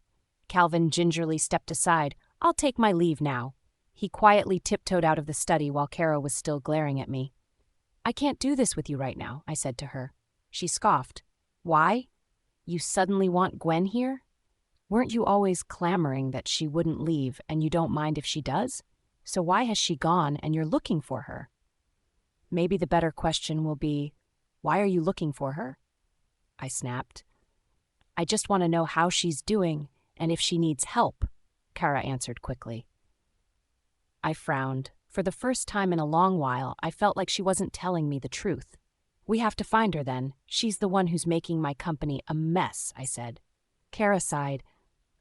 Calvin gingerly stepped aside. "I'll take my leave now." He quietly tiptoed out of the study while Kara was still glaring at me. "I can't do this with you right now," I said to her. She scoffed. "Why? You suddenly want Gwen here? Weren't you always clamoring that she wouldn't leave and you don't mind if she does? So why has she gone and you're looking for her?" Maybe the better question will be, why are you looking for her? I snapped. "I just want to know how she's doing and if she needs help," Kara answered quickly. I frowned. For the first time in a long while, I felt like she wasn't telling me the truth. "We have to find her then. She's the one who's making my company a mess," I said. Kara sighed.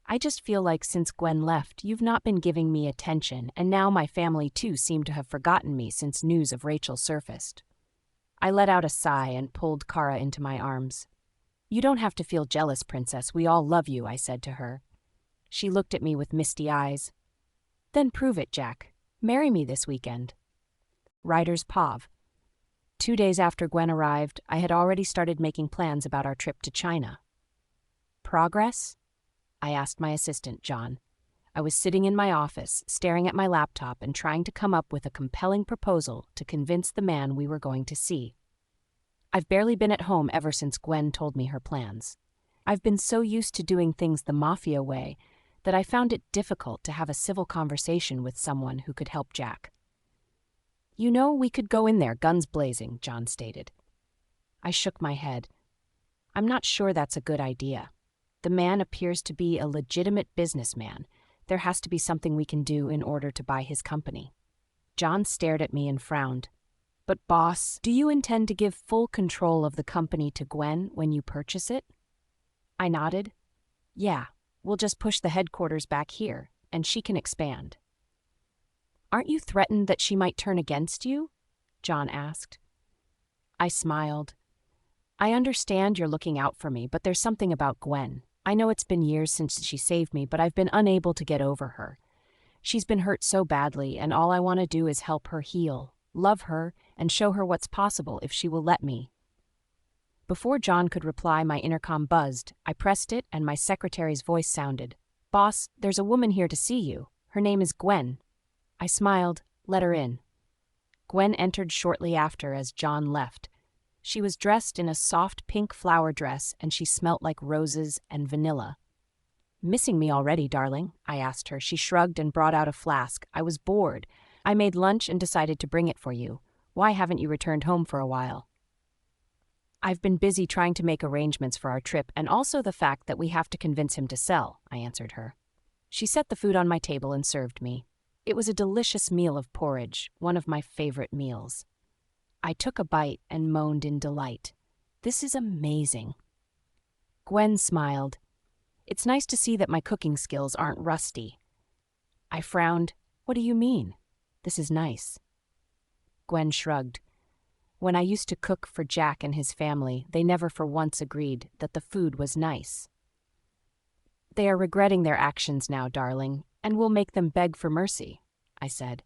"I just feel like since Gwen left, you've not been giving me attention, and now my family too seem to have forgotten me since news of Rachel surfaced." I let out a sigh and pulled Kara into my arms. "You don't have to feel jealous, Princess. We all love you," I said to her. She looked at me with misty eyes. "Then prove it, Jack. Marry me this weekend." Writer's Pav. 2 days after Gwen arrived, I had already started making plans about our trip to China. "Progress?" I asked my assistant, John. I was sitting in my office, staring at my laptop and trying to come up with a compelling proposal to convince the man we were going to see. I've barely been at home ever since Gwen told me her plans. I've been so used to doing things the mafia way that I found it difficult to have a civil conversation with someone who could help Jack. You know, we could go in there, guns blazing, John stated. I shook my head. I'm not sure that's a good idea. The man appears to be a legitimate businessman. There has to be something we can do in order to buy his company. John stared at me and frowned. But boss, do you intend to give full control of the company to Gwen when you purchase it? I nodded. Yeah, we'll just push the headquarters back here, and she can expand. Aren't you threatened that she might turn against you? John asked. I smiled. I understand you're looking out for me, but there's something about Gwen. I know it's been years since she saved me, but I've been unable to get over her. She's been hurt so badly, and all I want to do is help her heal, love her, and show her what's possible if she will let me. Before John could reply, my intercom buzzed. I pressed it, and my secretary's voice sounded. Boss, there's a woman here to see you. Her name is Gwen. I smiled. Let her in. Gwen entered shortly after as John left. She was dressed in a soft pink flower dress, and she smelt like roses and vanilla. Missing me already, darling? I asked her. She shrugged and brought out a flask. I was bored. I made lunch and decided to bring it for you. Why haven't you returned home for a while? I've been busy trying to make arrangements for our trip, and also the fact that we have to convince him to sell, I answered her. She set the food on my table and served me. It was a delicious meal of porridge, one of my favorite meals. I took a bite and moaned in delight. This is amazing. Gwen smiled. It's nice to see that my cooking skills aren't rusty. I frowned. What do you mean? This is nice. Gwen shrugged. When I used to cook for Jack and his family, they never for once agreed that the food was nice. They are regretting their actions now, darling, and we'll make them beg for mercy, I said.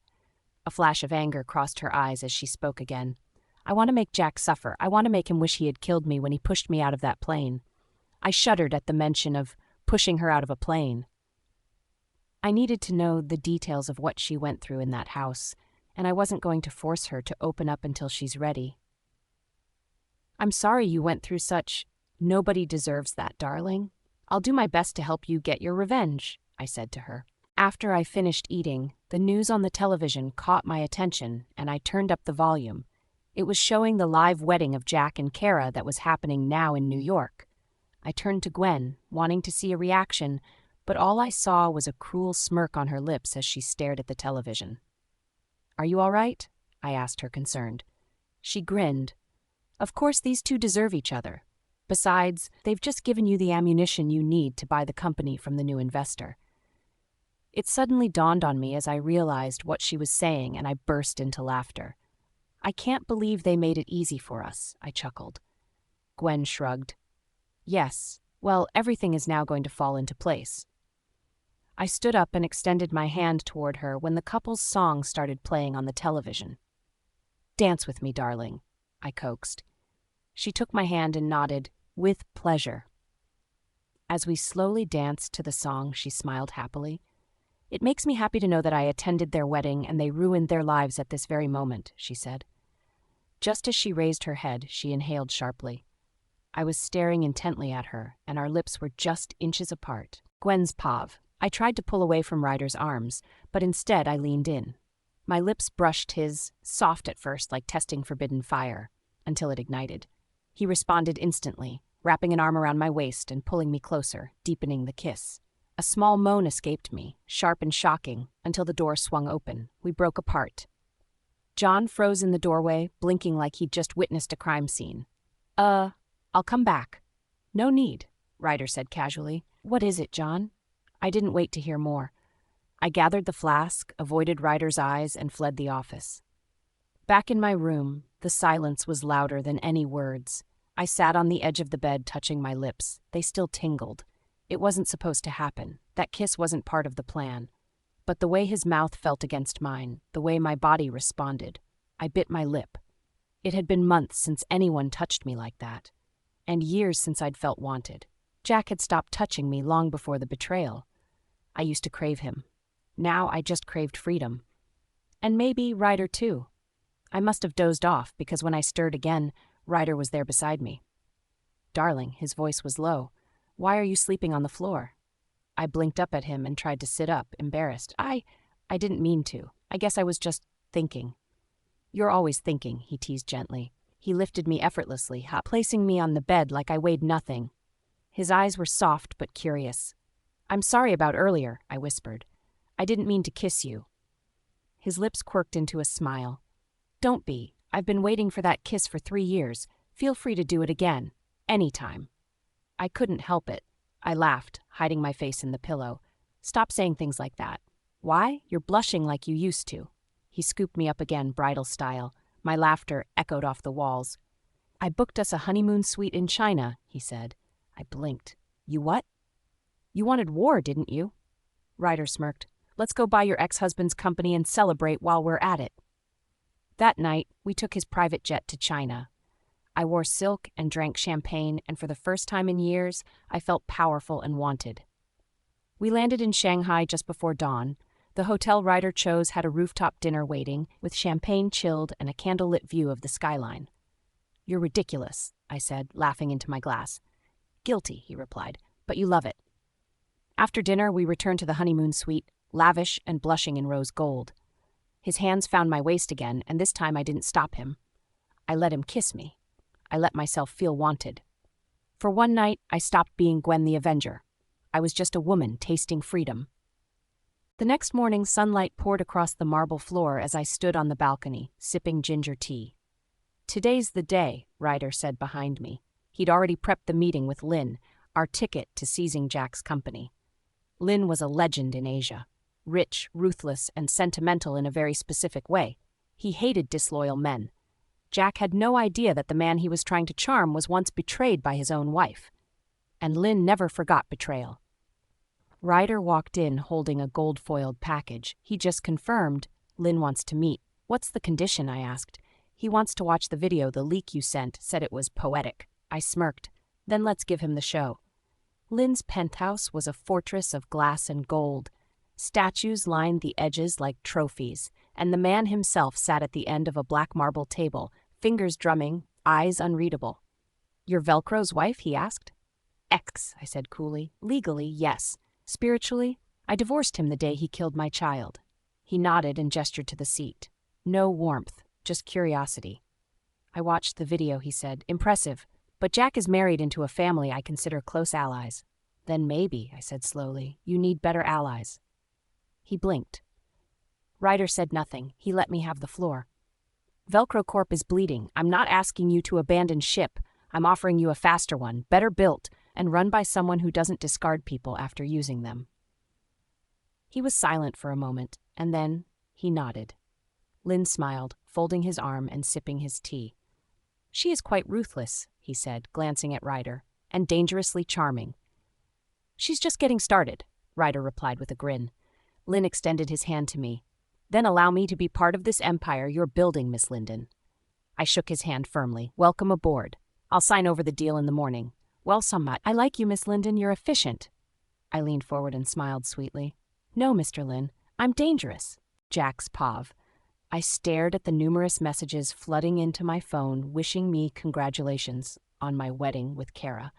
A flash of anger crossed her eyes as she spoke again. I want to make Jack suffer. I want to make him wish he had killed me when he pushed me out of that plane. I shuddered at the mention of pushing her out of a plane. I needed to know the details of what she went through in that house, and I wasn't going to force her to open up until she's ready. I'm sorry you went through such... Nobody deserves that, darling. I'll do my best to help you get your revenge, I said to her. After I finished eating, the news on the television caught my attention, and I turned up the volume. It was showing the live wedding of Jack and Kara that was happening now in New York. I turned to Gwen, wanting to see a reaction, but all I saw was a cruel smirk on her lips as she stared at the television. Are you all right? I asked her, concerned. She grinned. Of course, these two deserve each other. Besides, they've just given you the ammunition you need to buy the company from the new investor. It suddenly dawned on me as I realized what she was saying, and I burst into laughter. I can't believe they made it easy for us, I chuckled. Gwen shrugged. Yes, well, everything is now going to fall into place. I stood up and extended my hand toward her when the couple's song started playing on the television. Dance with me, darling, I coaxed. She took my hand and nodded, with pleasure. As we slowly danced to the song, she smiled happily. It makes me happy to know that I attended their wedding and they ruined their lives at this very moment, she said. Just as she raised her head, she inhaled sharply. I was staring intently at her, and our lips were just inches apart. Gwen's pav. I tried to pull away from Ryder's arms, but instead I leaned in. My lips brushed his, soft at first like testing forbidden fire, until it ignited. He responded instantly, wrapping an arm around my waist and pulling me closer, deepening the kiss. A small moan escaped me, sharp and shocking, until the door swung open. We broke apart. John froze in the doorway, blinking like he'd just witnessed a crime scene. I'll come back. No need, Ryder said casually. What is it, John? I didn't wait to hear more. I gathered the flask, avoided Ryder's eyes, and fled the office. Back in my room, the silence was louder than any words. I sat on the edge of the bed, touching my lips. They still tingled. It wasn't supposed to happen. That kiss wasn't part of the plan. But the way his mouth felt against mine, the way my body responded, I bit my lip. It had been months since anyone touched me like that, and years since I'd felt wanted. Jack had stopped touching me long before the betrayal. I used to crave him. Now I just craved freedom. And maybe Ryder too. I must have dozed off because when I stirred again, Ryder was there beside me. "Darling," his voice was low. "Why are you sleeping on the floor?" I blinked up at him and tried to sit up, embarrassed. I didn't mean to. I guess I was just thinking." "You're always thinking," he teased gently. He lifted me effortlessly, placing me on the bed like I weighed nothing. His eyes were soft but curious. "I'm sorry about earlier," I whispered. "I didn't mean to kiss you." His lips quirked into a smile. "Don't be. I've been waiting for that kiss for 3 years. Feel free to do it again. Anytime." I couldn't help it. I laughed, hiding my face in the pillow. "Stop saying things like that." "Why? You're blushing like you used to." He scooped me up again, bridal style. My laughter echoed off the walls. "I booked us a honeymoon suite in China," he said. I blinked. "You what?" "You wanted war, didn't you?" Ryder smirked. "Let's go buy your ex-husband's company and celebrate while we're at it." That night, we took his private jet to China. I wore silk and drank champagne, and for the first time in years, I felt powerful and wanted. We landed in Shanghai just before dawn. The hotel Ryder chose had a rooftop dinner waiting, with champagne chilled and a candlelit view of the skyline. "You're ridiculous," I said, laughing into my glass. "Guilty," he replied, "but you love it." After dinner, we returned to the honeymoon suite, lavish and blushing in rose gold. His hands found my waist again, and this time I didn't stop him. I let him kiss me. I let myself feel wanted. For one night, I stopped being Gwen the Avenger. I was just a woman tasting freedom. The next morning, sunlight poured across the marble floor as I stood on the balcony, sipping ginger tea. "Today's the day," Ryder said behind me. He'd already prepped the meeting with Lynn, our ticket to seizing Jack's company. Lynn was a legend in Asia. Rich, ruthless, and sentimental in a very specific way. He hated disloyal men. Jack had no idea that the man he was trying to charm was once betrayed by his own wife. And Lynn never forgot betrayal. Ryder walked in holding a gold-foiled package. He just confirmed, "Lynn wants to meet." "What's the condition?" I asked. "He wants to watch the video the leak you sent said it was poetic." I smirked. "Then let's give him the show." Lynn's penthouse was a fortress of glass and gold. Statues lined the edges like trophies, and the man himself sat at the end of a black marble table, fingers drumming, eyes unreadable. "You're Velcro's wife?" he asked. "Ex," I said coolly. "Legally, yes. Spiritually, I divorced him the day he killed my child." He nodded and gestured to the seat. No warmth, just curiosity. "I watched the video," he said. "Impressive. But Jack is married into a family I consider close allies." "Then maybe," I said slowly, "you need better allies." He blinked. Ryder said nothing. He let me have the floor. "Velcro Corp is bleeding. I'm not asking you to abandon ship. I'm offering you a faster one, better built, and run by someone who doesn't discard people after using them." He was silent for a moment, and then he nodded. Lynn smiled, folding his arm and sipping his tea. "She is quite ruthless," he said, glancing at Ryder, "and dangerously charming." "She's just getting started," Ryder replied with a grin. Lynn extended his hand to me. "Then allow me to be part of this empire you're building, Miss Linden." I shook his hand firmly. "Welcome aboard. I'll sign over the deal in the morning." "Well, somewhat. I like you, Miss Linden. You're efficient." I leaned forward and smiled sweetly. "No, Mr. Lynn. I'm dangerous." Jack's POV. I stared at the numerous messages flooding into my phone, wishing me congratulations on my wedding with Kara.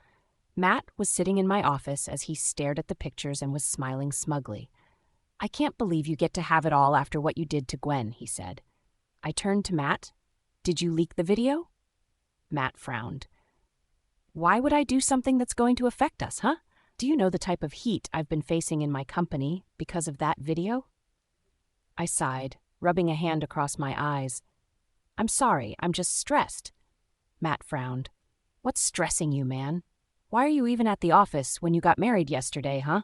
Matt was sitting in my office as he stared at the pictures and was smiling smugly. "I can't believe you get to have it all after what you did to Gwen," he said. I turned to Matt. "Did you leak the video?" Matt frowned. "Why would I do something that's going to affect us, huh? Do you know the type of heat I've been facing in my company because of that video?" I sighed, rubbing a hand across my eyes. "I'm sorry, I'm just stressed." Matt frowned. "What's stressing you, man? Why are you even at the office when you got married yesterday, huh?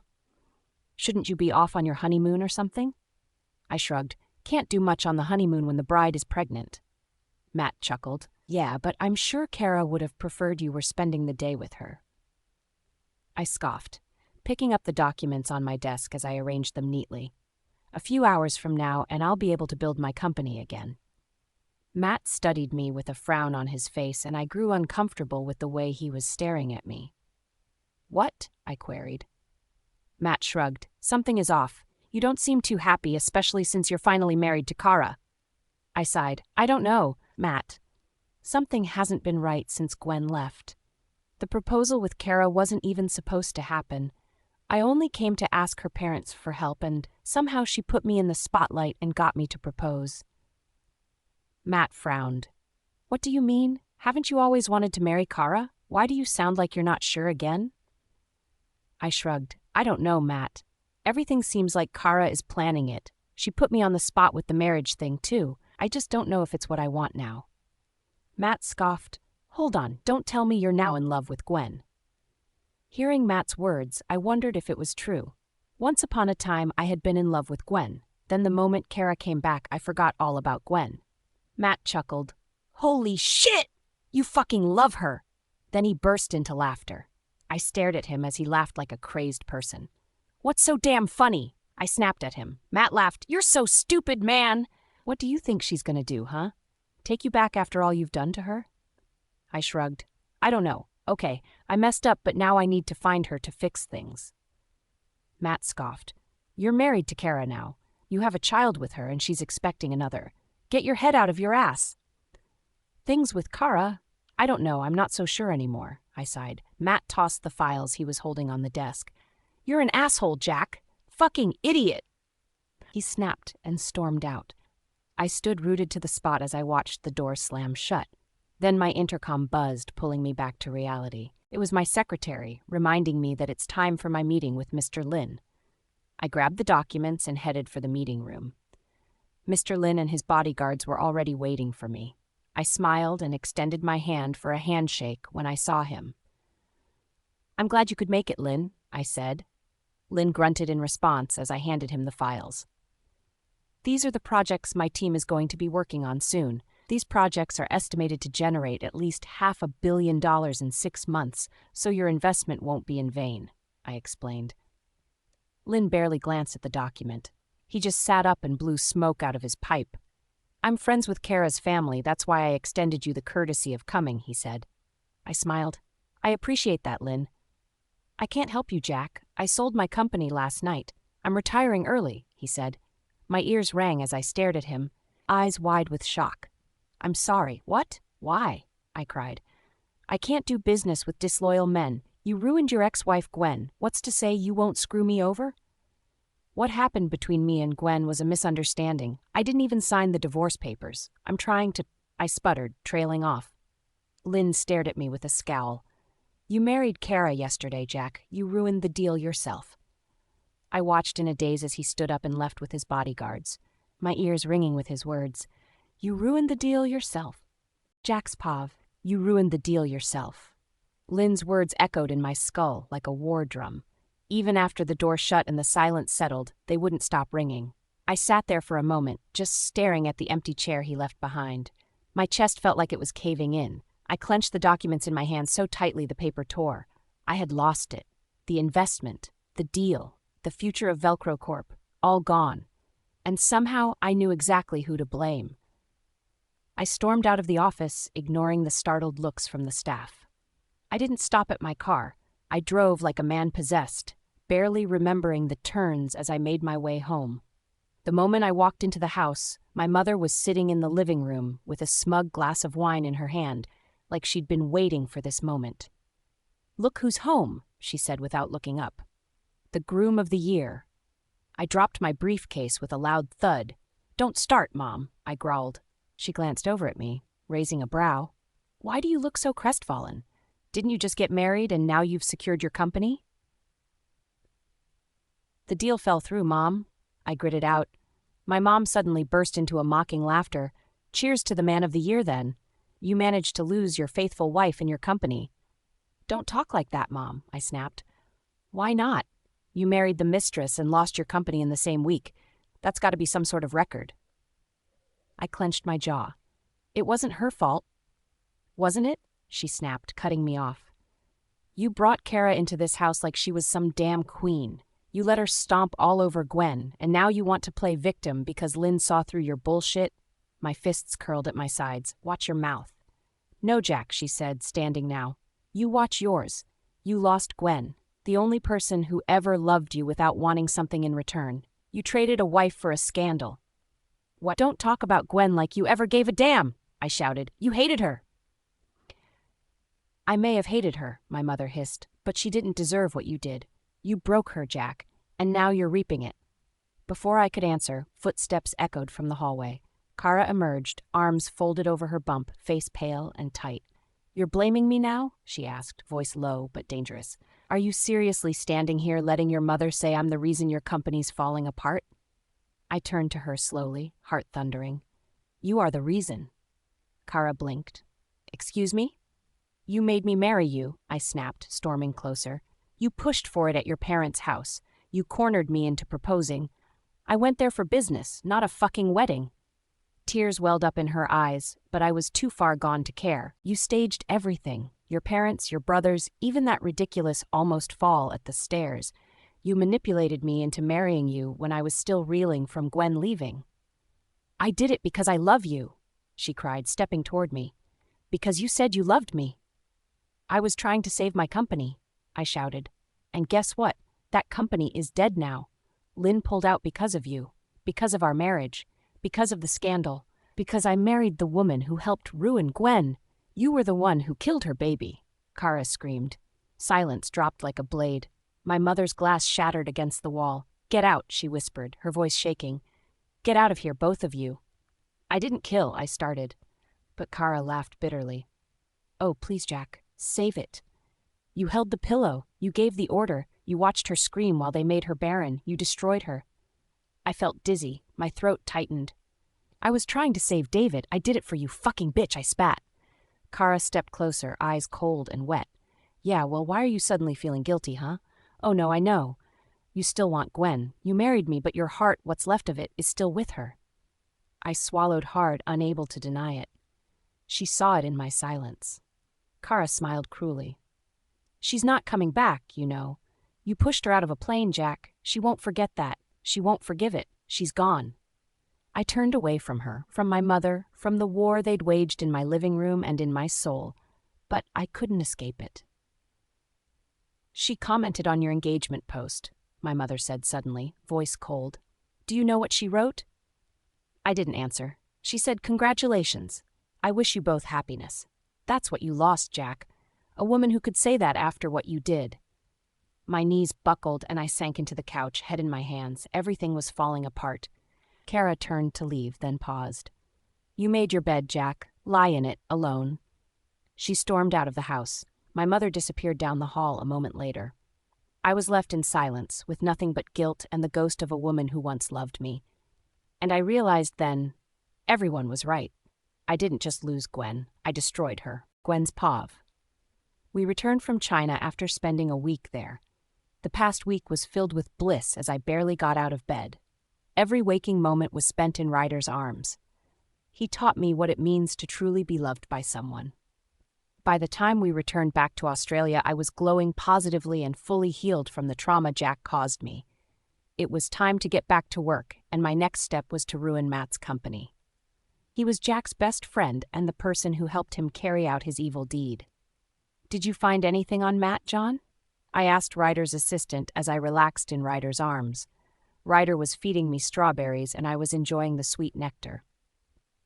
Shouldn't you be off on your honeymoon or something?" I shrugged. "Can't do much on the honeymoon when the bride is pregnant." Matt chuckled. "Yeah, but I'm sure Kara would have preferred you were spending the day with her." I scoffed, picking up the documents on my desk as I arranged them neatly. "A few hours from now, and I'll be able to build my company again." Matt studied me with a frown on his face, and I grew uncomfortable with the way he was staring at me. "What?" I queried. Matt shrugged. "Something is off. You don't seem too happy, especially since you're finally married to Kara." I sighed. "I don't know, Matt. Something hasn't been right since Gwen left. The proposal with Kara wasn't even supposed to happen. I only came to ask her parents for help, and somehow she put me in the spotlight and got me to propose. Matt frowned. What do you mean? Haven't you always wanted to marry Kara? Why do you sound like you're not sure again? I shrugged. I don't know, Matt. Everything seems like Kara is planning it. She put me on the spot with the marriage thing, too. I just don't know if it's what I want now. Matt scoffed. Hold on, don't tell me you're now in love with Gwen. Hearing Matt's words, I wondered if it was true. Once upon a time, I had been in love with Gwen. Then the moment Kara came back, I forgot all about Gwen. Matt chuckled. Holy shit! You fucking love her! Then he burst into laughter. I stared at him as he laughed like a crazed person. What's so damn funny? I snapped at him. Matt laughed. You're so stupid, man! What do you think she's gonna do, huh? Take you back after all you've done to her? I shrugged. I don't know. Okay, I messed up, but now I need to find her to fix things. Matt scoffed. You're married to Kara now. You have a child with her and she's expecting another. Get your head out of your ass. Things with Kara? I don't know, I'm not so sure anymore, I sighed. Matt tossed the files he was holding on the desk. You're an asshole, Jack. Fucking idiot. He snapped and stormed out. I stood rooted to the spot as I watched the door slam shut. Then my intercom buzzed, pulling me back to reality. It was my secretary, reminding me that it's time for my meeting with Mr. Lin. I grabbed the documents and headed for the meeting room. Mr. Lin and his bodyguards were already waiting for me. I smiled and extended my hand for a handshake when I saw him. I'm glad you could make it, Lin, I said. Lin grunted in response as I handed him the files. These are the projects my team is going to be working on soon. These projects are estimated to generate at least $500 million in 6 months, so your investment won't be in vain, I explained. Lin barely glanced at the document. He just sat up and blew smoke out of his pipe. I'm friends with Kara's family, that's why I extended you the courtesy of coming, he said. I smiled. I appreciate that, Lin. I can't help you, Jack. I sold my company last night. I'm retiring early, he said. My ears rang as I stared at him, eyes wide with shock. I'm sorry. What? Why? I cried. I can't do business with disloyal men. You ruined your ex-wife, Gwen. What's to say you won't screw me over? What happened between me and Gwen was a misunderstanding. I didn't even sign the divorce papers. I'm trying to... I sputtered, trailing off. Lin stared at me with a scowl. You married Kara yesterday, Jack. You ruined the deal yourself. I watched in a daze as he stood up and left with his bodyguards, my ears ringing with his words. You ruined the deal yourself. Jack's Pav, you ruined the deal yourself. Lin's words echoed in my skull like a war drum. Even after the door shut and the silence settled, they wouldn't stop ringing. I sat there for a moment, just staring at the empty chair he left behind. My chest felt like it was caving in. I clenched the documents in my hands so tightly the paper tore. I had lost it. The investment, the deal, the future of Velcro Corp, all gone. And somehow I knew exactly who to blame. I stormed out of the office, ignoring the startled looks from the staff. I didn't stop at my car. I drove like a man possessed, barely remembering the turns as I made my way home. The moment I walked into the house, my mother was sitting in the living room with a smug glass of wine in her hand, like she'd been waiting for this moment. Look who's home, she said without looking up. The groom of the year. I dropped my briefcase with a loud thud. Don't start, Mom, I growled. She glanced over at me, raising a brow. Why do you look so crestfallen? Didn't you just get married and now you've secured your company? The deal fell through, Mom, I gritted out. My mom suddenly burst into a mocking laughter. Cheers to the man of the year, then. You managed to lose your faithful wife and your company. Don't talk like that, Mom, I snapped. Why not? You married the mistress and lost your company in the same week. That's got to be some sort of record. I clenched my jaw. It wasn't her fault. Wasn't it? She snapped, cutting me off. You brought Kara into this house like she was some damn queen. You let her stomp all over Gwen, and now you want to play victim because Lin saw through your bullshit? My fists curled at my sides. Watch your mouth. No, Jack, she said, standing now. You watch yours. You lost Gwen, the only person who ever loved you without wanting something in return. You traded a wife for a scandal. What? Don't talk about Gwen like you ever gave a damn, I shouted. You hated her. I may have hated her, my mother hissed, but she didn't deserve what you did. You broke her, Jack, and now you're reaping it. Before I could answer, footsteps echoed from the hallway. Kara emerged, arms folded over her bump, face pale and tight. You're blaming me now? She asked, voice low but dangerous. Are you seriously standing here letting your mother say I'm the reason your company's falling apart? I turned to her slowly, heart thundering. You are the reason. Kara blinked. Excuse me? You made me marry you, I snapped, storming closer. You pushed for it at your parents' house. You cornered me into proposing. I went there for business, not a fucking wedding. Tears welled up in her eyes, but I was too far gone to care. You staged everything. Your parents, your brothers, even that ridiculous almost fall at the stairs. You manipulated me into marrying you when I was still reeling from Gwen leaving. I did it because I love you, she cried, stepping toward me. Because you said you loved me. I was trying to save my company, I shouted. And guess what? That company is dead now. Lynn pulled out because of you, because of our marriage, because of the scandal, because I married the woman who helped ruin Gwen. You were the one who killed her baby, Kara screamed. Silence dropped like a blade. My mother's glass shattered against the wall. Get out, she whispered, her voice shaking. Get out of here, both of you. I didn't kill, I started. But Kara laughed bitterly. Oh, please, Jack, save it. You held the pillow, you gave the order, you watched her scream while they made her barren, you destroyed her. I felt dizzy, my throat tightened. I was trying to save David, I did it for you fucking bitch, I spat. Kara stepped closer, eyes cold and wet. Yeah, well, why are you suddenly feeling guilty, huh? Oh no, I know. You still want Gwen. You married me, but your heart, what's left of it, is still with her. I swallowed hard, unable to deny it. She saw it in my silence. Kara smiled cruelly. She's not coming back, you know. You pushed her out of a plane, Jack. She won't forget that. She won't forgive it. She's gone. I turned away from her, from my mother, from the war they'd waged in my living room and in my soul, but I couldn't escape it. She commented on your engagement post, my mother said suddenly, voice cold. Do you know what she wrote? I didn't answer. She said, congratulations. I wish you both happiness. That's what you lost, Jack. A woman who could say that after what you did. My knees buckled and I sank into the couch, head in my hands. Everything was falling apart. Kara turned to leave, then paused. You made your bed, Jack. Lie in it, alone. She stormed out of the house. My mother disappeared down the hall a moment later. I was left in silence, with nothing but guilt and the ghost of a woman who once loved me. And I realized then, everyone was right. I didn't just lose Gwen, I destroyed her. Gwen's Pav. We returned from China after spending a week there. The past week was filled with bliss as I barely got out of bed. Every waking moment was spent in Ryder's arms. He taught me what it means to truly be loved by someone. By the time we returned back to Australia, I was glowing positively and fully healed from the trauma Jack caused me. It was time to get back to work, and my next step was to ruin Matt's company. He was Jack's best friend and the person who helped him carry out his evil deed. Did you find anything on Matt, John? I asked Ryder's assistant as I relaxed in Ryder's arms. Ryder was feeding me strawberries and I was enjoying the sweet nectar.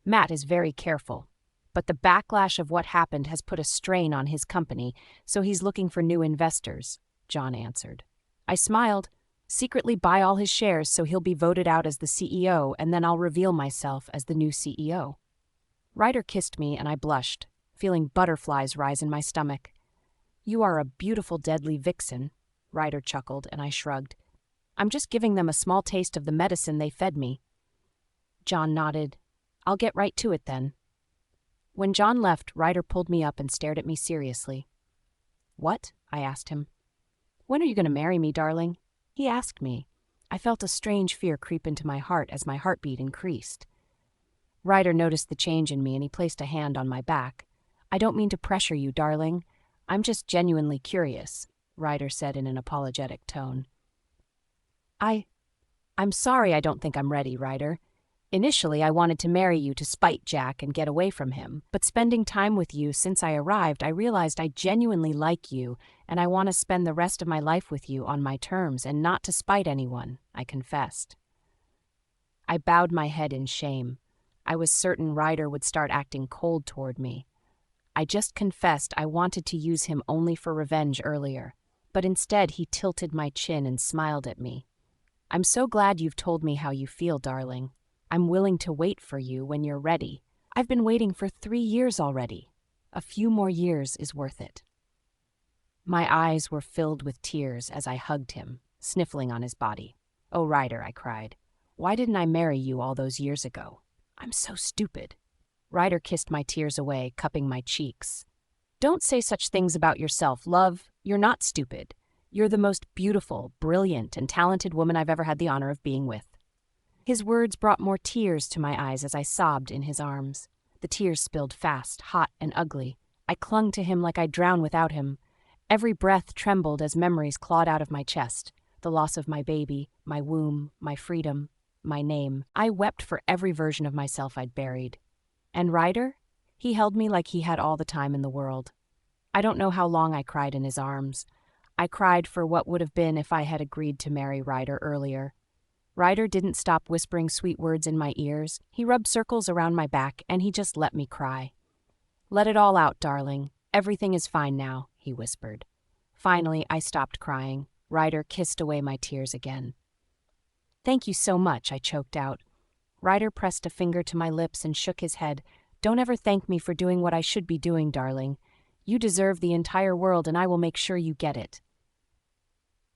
Matt is very careful, but the backlash of what happened has put a strain on his company, so he's looking for new investors, John answered. I smiled. Secretly buy all his shares so he'll be voted out as the CEO, and then I'll reveal myself as the new CEO. Ryder kissed me and I blushed, feeling butterflies rise in my stomach. You are a beautiful deadly vixen, Ryder chuckled, and I shrugged. I'm just giving them a small taste of the medicine they fed me. John nodded. I'll get right to it then. When John left, Ryder pulled me up and stared at me seriously. What? I asked him. When are you going to marry me, darling? He asked me. I felt a strange fear creep into my heart as my heartbeat increased. Ryder noticed the change in me and he placed a hand on my back. I don't mean to pressure you, darling. I'm just genuinely curious, Ryder said in an apologetic tone. I'm sorry I don't think I'm ready, Ryder. Initially, I wanted to marry you to spite Jack and get away from him, but spending time with you since I arrived, I realized I genuinely like you, and I want to spend the rest of my life with you on my terms and not to spite anyone, I confessed. I bowed my head in shame. I was certain Ryder would start acting cold toward me. I just confessed I wanted to use him only for revenge earlier, but instead he tilted my chin and smiled at me. I'm so glad you've told me how you feel, darling. I'm willing to wait for you when you're ready. I've been waiting for 3 years already. A few more years is worth it. My eyes were filled with tears as I hugged him, sniffling on his body. Oh, Ryder, I cried. Why didn't I marry you all those years ago? I'm so stupid. Ryder kissed my tears away, cupping my cheeks. Don't say such things about yourself, love. You're not stupid. You're the most beautiful, brilliant, and talented woman I've ever had the honor of being with. His words brought more tears to my eyes as I sobbed in his arms. The tears spilled fast, hot and ugly. I clung to him like I'd drown without him. Every breath trembled as memories clawed out of my chest. The loss of my baby, my womb, my freedom, my name. I wept for every version of myself I'd buried. And Ryder? He held me like he had all the time in the world. I don't know how long I cried in his arms. I cried for what would have been if I had agreed to marry Ryder earlier. Ryder didn't stop whispering sweet words in my ears. He rubbed circles around my back, and he just let me cry. Let it all out, darling. Everything is fine now, he whispered. Finally, I stopped crying. Ryder kissed away my tears again. Thank you so much, I choked out. Ryder pressed a finger to my lips and shook his head. Don't ever thank me for doing what I should be doing, darling. You deserve the entire world, and I will make sure you get it.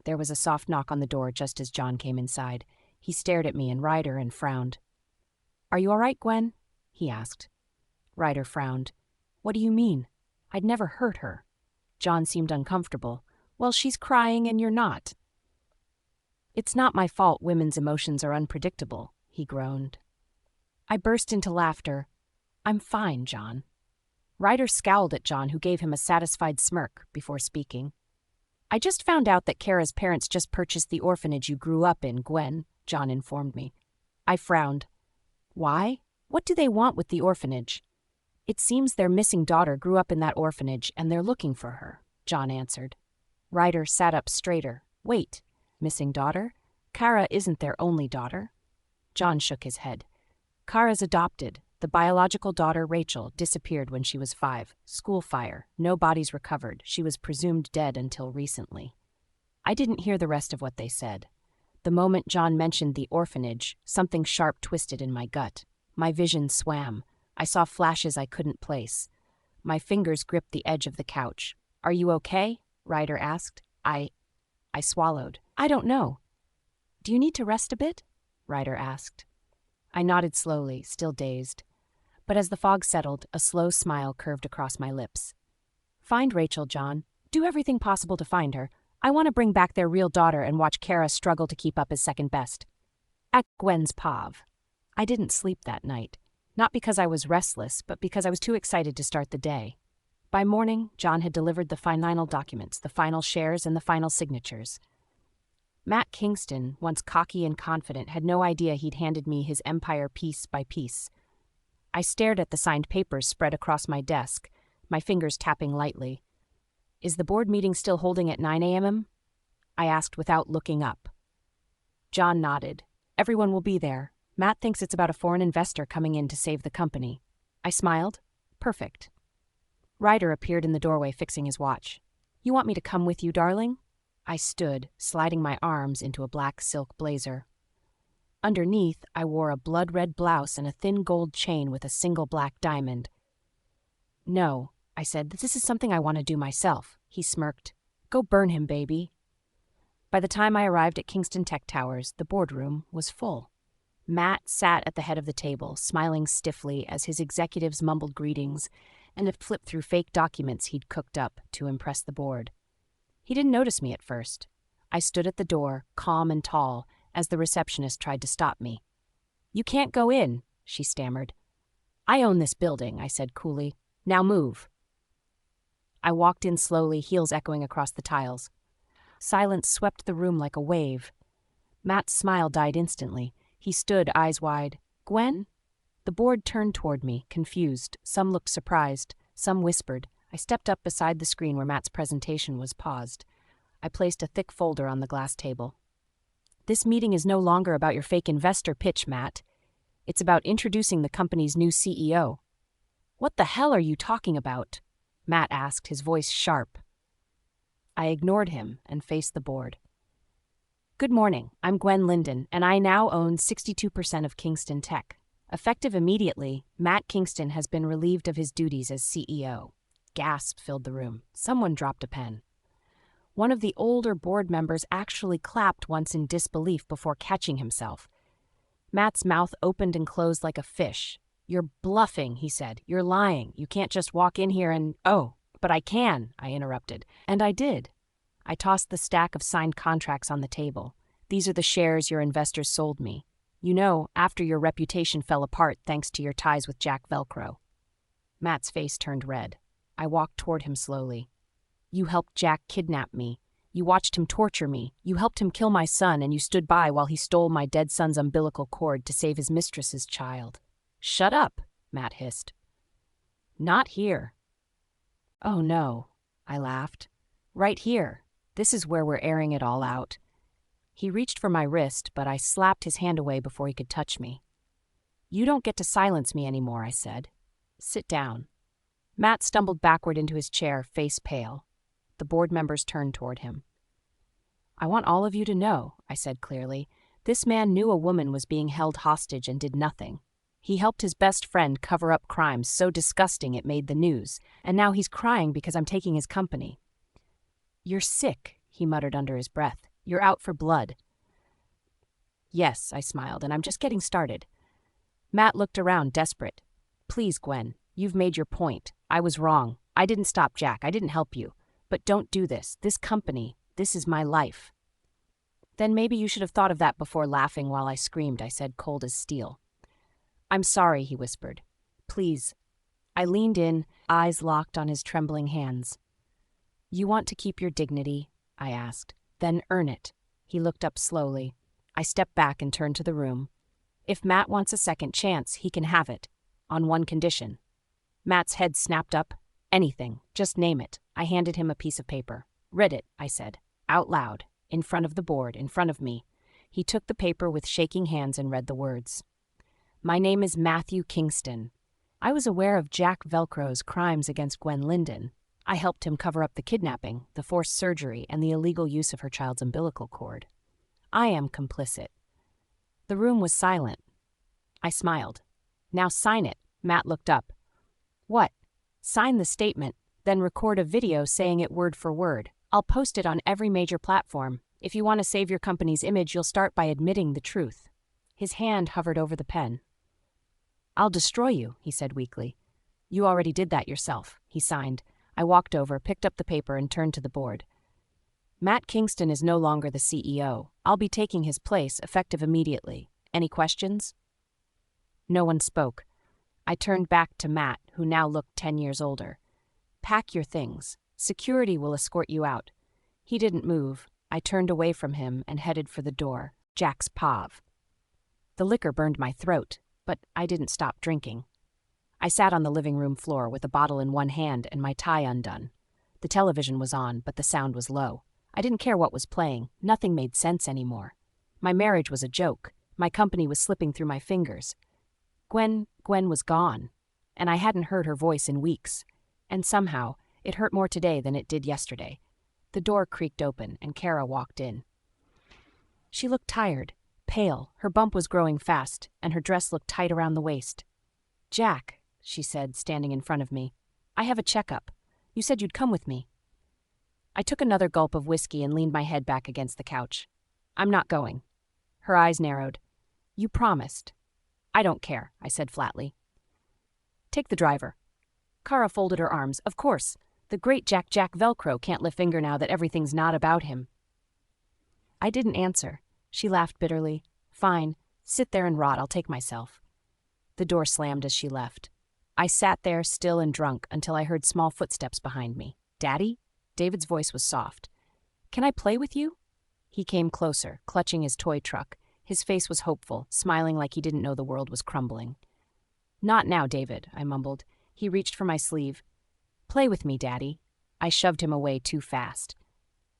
There was a soft knock on the door just as John came inside. He stared at me and Ryder and frowned. Are you all right, Gwen? He asked. Ryder frowned. What do you mean? I'd never hurt her. John seemed uncomfortable. Well, she's crying and you're not. It's not my fault women's emotions are unpredictable, he groaned. I burst into laughter. I'm fine, John. Ryder scowled at John, who gave him a satisfied smirk before speaking. I just found out that Kara's parents just purchased the orphanage you grew up in, Gwen, John informed me. I frowned. Why? What do they want with the orphanage? It seems their missing daughter grew up in that orphanage and they're looking for her, John answered. Ryder sat up straighter. Wait, missing daughter? Kara isn't their only daughter. John shook his head. Kara's adopted. The biological daughter, Rachel, disappeared when she was 5. School fire. No bodies recovered. She was presumed dead until recently. I didn't hear the rest of what they said. The moment John mentioned the orphanage, something sharp twisted in my gut. My vision swam. I saw flashes I couldn't place. My fingers gripped the edge of the couch. Are you okay? Ryder asked. I swallowed. I don't know. Do you need to rest a bit? Ryder asked. I nodded slowly, still dazed. But as the fog settled, a slow smile curved across my lips. Find Rachel, John. Do everything possible to find her. I want to bring back their real daughter and watch Kara struggle to keep up as second best. At Gwen's Pav. I didn't sleep that night. Not because I was restless, but because I was too excited to start the day. By morning, John had delivered the final documents, the final shares, and the final signatures. Matt Kingston, once cocky and confident, had no idea he'd handed me his empire piece by piece. I stared at the signed papers spread across my desk, my fingers tapping lightly. Is the board meeting still holding at 9 a.m.? I asked without looking up. John nodded. Everyone will be there. Matt thinks it's about a foreign investor coming in to save the company. I smiled. Perfect. Ryder appeared in the doorway fixing his watch. You want me to come with you, darling? I stood, sliding my arms into a black silk blazer. Underneath, I wore a blood-red blouse and a thin gold chain with a single black diamond. No, I said, this is something I want to do myself. He smirked. Go burn him, baby. By the time I arrived at Kingston Tech Towers, the boardroom was full. Matt sat at the head of the table, smiling stiffly as his executives mumbled greetings and flipped through fake documents he'd cooked up to impress the board. He didn't notice me at first. I stood at the door, calm and tall, as the receptionist tried to stop me. You can't go in, she stammered. I own this building, I said coolly. Now move. I walked in slowly, heels echoing across the tiles. Silence swept the room like a wave. Matt's smile died instantly. He stood, eyes wide. Gwen? The board turned toward me, confused. Some looked surprised. Some whispered. I stepped up beside the screen where Matt's presentation was paused. I placed a thick folder on the glass table. This meeting is no longer about your fake investor pitch, Matt. It's about introducing the company's new CEO. What the hell are you talking about? Matt asked, his voice sharp. I ignored him and faced the board. Good morning, I'm Gwen Linden, and I now own 62% of Kingston Tech. Effective immediately, Matt Kingston has been relieved of his duties as CEO. Gasp filled the room. Someone dropped a pen. One of the older board members actually clapped once in disbelief before catching himself. Matt's mouth opened and closed like a fish. You're bluffing, he said. You're lying. You can't just walk in here and... Oh, but I can, I interrupted. And I did. I tossed the stack of signed contracts on the table. These are the shares your investors sold me. You know, after your reputation fell apart thanks to your ties with Jack Velcro. Matt's face turned red. I walked toward him slowly. You helped Jack kidnap me. You watched him torture me. You helped him kill my son, and you stood by while he stole my dead son's umbilical cord to save his mistress's child. Shut up, Matt hissed. Not here. Oh no, I laughed. Right here. This is where we're airing it all out. He reached for my wrist, but I slapped his hand away before he could touch me. You don't get to silence me anymore, I said. Sit down. Matt stumbled backward into his chair, face pale. The board members turned toward him. I want all of you to know, I said clearly, this man knew a woman was being held hostage and did nothing. He helped his best friend cover up crimes so disgusting it made the news, and now he's crying because I'm taking his company. You're sick, he muttered under his breath. You're out for blood. Yes, I smiled, and I'm just getting started. Matt looked around, desperate. Please, Gwen, you've made your point. I was wrong. I didn't stop Jack. I didn't help you. But don't do this. This company, this is my life. Then maybe you should have thought of that before laughing while I screamed, I said, cold as steel. I'm sorry, he whispered. Please. I leaned in, eyes locked on his trembling hands. You want to keep your dignity? I asked. Then earn it. He looked up slowly. I stepped back and turned to the room. If Matt wants a second chance, he can have it. On one condition. Matt's head snapped up. Anything. Just name it. I handed him a piece of paper. Read it, I said. Out loud. In front of the board. In front of me. He took the paper with shaking hands and read the words. My name is Matthew Kingston. I was aware of Jack Velcro's crimes against Gwen Linden. I helped him cover up the kidnapping, the forced surgery, and the illegal use of her child's umbilical cord. I am complicit. The room was silent. I smiled. Now sign it. Matt looked up. What? Sign the statement, then record a video saying it word for word. I'll post it on every major platform. If you want to save your company's image, you'll start by admitting the truth. His hand hovered over the pen. I'll destroy you, he said weakly. You already did that yourself, he signed. I walked over, picked up the paper, and turned to the board. Matt Kingston is no longer the CEO. I'll be taking his place, effective immediately. Any questions? No one spoke. I turned back to Matt, who now looked 10 years older. Pack your things. Security will escort you out. He didn't move. I turned away from him and headed for the door, Jack's Pav. The liquor burned my throat, but I didn't stop drinking. I sat on the living room floor with a bottle in one hand and my tie undone. The television was on, but the sound was low. I didn't care what was playing. Nothing made sense anymore. My marriage was a joke. My company was slipping through my fingers. Gwen was gone, and I hadn't heard her voice in weeks. And somehow, it hurt more today than it did yesterday. The door creaked open, and Kara walked in. She looked tired, pale. Her bump was growing fast, and her dress looked tight around the waist. Jack, she said, standing in front of me. I have a checkup. You said you'd come with me. I took another gulp of whiskey and leaned my head back against the couch. I'm not going. Her eyes narrowed. You promised. I don't care, I said flatly. Take the driver. Kara folded her arms. Of course. The great Jack Velcro can't lift finger now that everything's not about him. I didn't answer. She laughed bitterly. Fine. Sit there and rot. I'll take myself. The door slammed as she left. I sat there, still and drunk, until I heard small footsteps behind me. Daddy? David's voice was soft. Can I play with you? He came closer, clutching his toy truck. His face was hopeful, smiling like he didn't know the world was crumbling. Not now, David, I mumbled. He reached for my sleeve. Play with me, Daddy. I shoved him away too fast.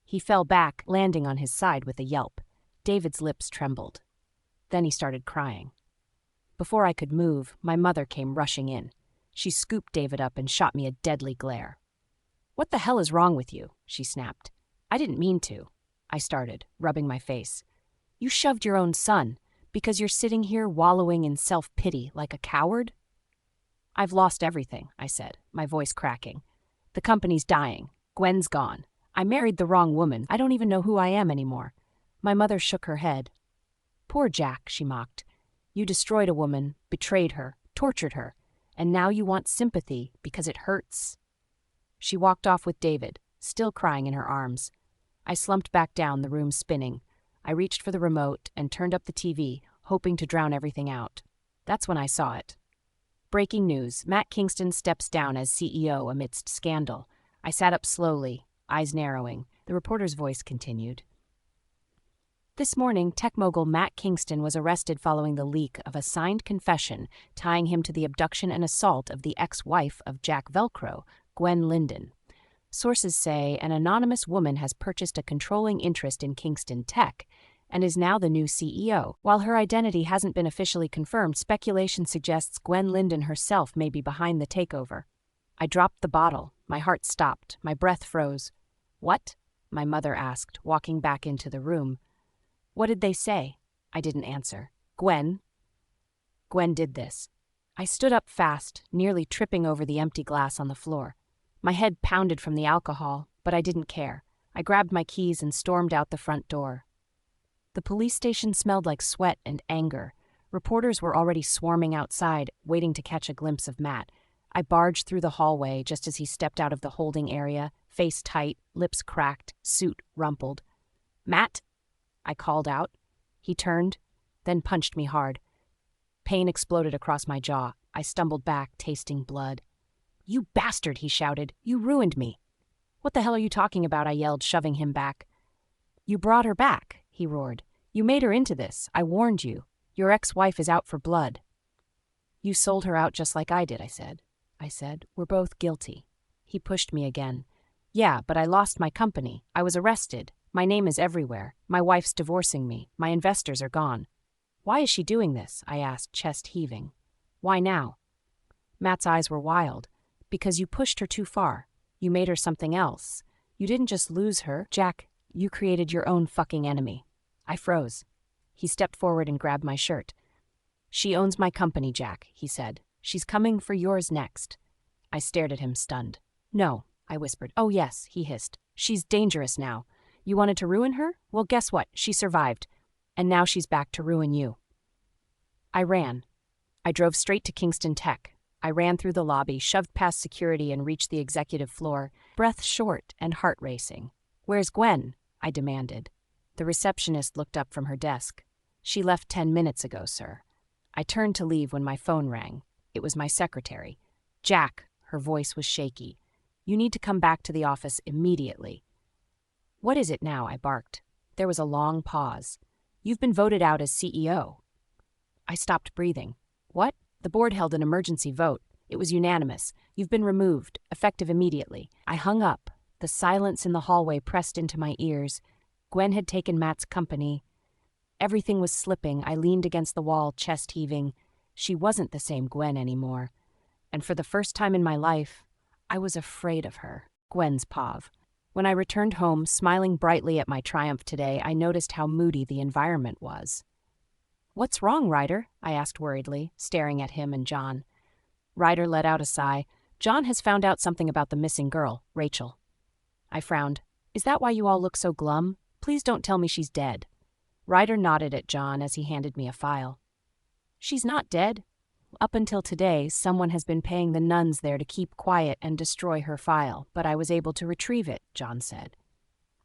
He fell back, landing on his side with a yelp. David's lips trembled. Then he started crying. Before I could move, my mother came rushing in. She scooped David up and shot me a deadly glare. What the hell is wrong with you? She snapped. I didn't mean to, I started, rubbing my face. You shoved your own son because you're sitting here wallowing in self-pity like a coward? I've lost everything, I said, my voice cracking. The company's dying. Gwen's gone. I married the wrong woman. I don't even know who I am anymore. My mother shook her head. Poor Jack, she mocked. You destroyed a woman, betrayed her, tortured her, and now you want sympathy because it hurts. She walked off with David, still crying in her arms. I slumped back down, the room spinning. I reached for the remote and turned up the TV, hoping to drown everything out. That's when I saw it. Breaking news. Matt Kingston steps down as CEO amidst scandal. I sat up slowly, eyes narrowing. The reporter's voice continued. This morning, tech mogul Matt Kingston was arrested following the leak of a signed confession tying him to the abduction and assault of the ex-wife of Jack Velcro, Gwen Linden. Sources say an anonymous woman has purchased a controlling interest in Kingston Tech and is now the new CEO. While her identity hasn't been officially confirmed, speculation suggests Gwen Linden herself may be behind the takeover. I dropped the bottle. My heart stopped. My breath froze. What? My mother asked, walking back into the room. What did they say? I didn't answer. Gwen did this. I stood up fast, nearly tripping over the empty glass on the floor. My head pounded from the alcohol, but I didn't care. I grabbed my keys and stormed out the front door. The police station smelled like sweat and anger. Reporters were already swarming outside, waiting to catch a glimpse of Matt. I barged through the hallway just as he stepped out of the holding area, face tight, lips cracked, suit rumpled. Matt? I called out. He turned, then punched me hard. Pain exploded across my jaw. I stumbled back, tasting blood. You bastard, he shouted. You ruined me. What the hell are you talking about? I yelled, shoving him back. You brought her back, he roared. You made her into this. I warned you. Your ex-wife is out for blood. You sold her out just like I did, I said. We're both guilty. He pushed me again. Yeah, but I lost my company. I was arrested. My name is everywhere. My wife's divorcing me. My investors are gone. Why is she doing this? I asked, chest heaving. Why now? Matt's eyes were wild. Because you pushed her too far. You made her something else. You didn't just lose her. Jack, you created your own fucking enemy. I froze. He stepped forward and grabbed my shirt. She owns my company, Jack, he said. She's coming for yours next. I stared at him, stunned. No, I whispered. Oh yes, he hissed. She's dangerous now. You wanted to ruin her? Well, guess what? She survived. And now she's back to ruin you. I ran. I drove straight to Kingston Tech. I ran through the lobby, shoved past security, and reached the executive floor, breath short and heart racing. Where's Gwen? I demanded. The receptionist looked up from her desk. She left 10 minutes ago, sir. I turned to leave when my phone rang. It was my secretary. Jack, her voice was shaky. You need to come back to the office immediately. What is it now? I barked. There was a long pause. You've been voted out as CEO. I stopped breathing. What? The board held an emergency vote. It was unanimous. You've been removed, effective immediately. I hung up. The silence in the hallway pressed into my ears. Gwen had taken Matt's company. Everything was slipping. I leaned against the wall, chest heaving. She wasn't the same Gwen anymore. And for the first time in my life, I was afraid of her. Gwen's Pav. When I returned home, smiling brightly at my triumph today, I noticed how moody the environment was. What's wrong, Ryder? I asked worriedly, staring at him and John. Ryder let out a sigh. John has found out something about the missing girl, Rachel. I frowned. Is that why you all look so glum? Please don't tell me she's dead. Ryder nodded at John as he handed me a file. She's not dead. Up until today, someone has been paying the nuns there to keep quiet and destroy her file, but I was able to retrieve it, John said.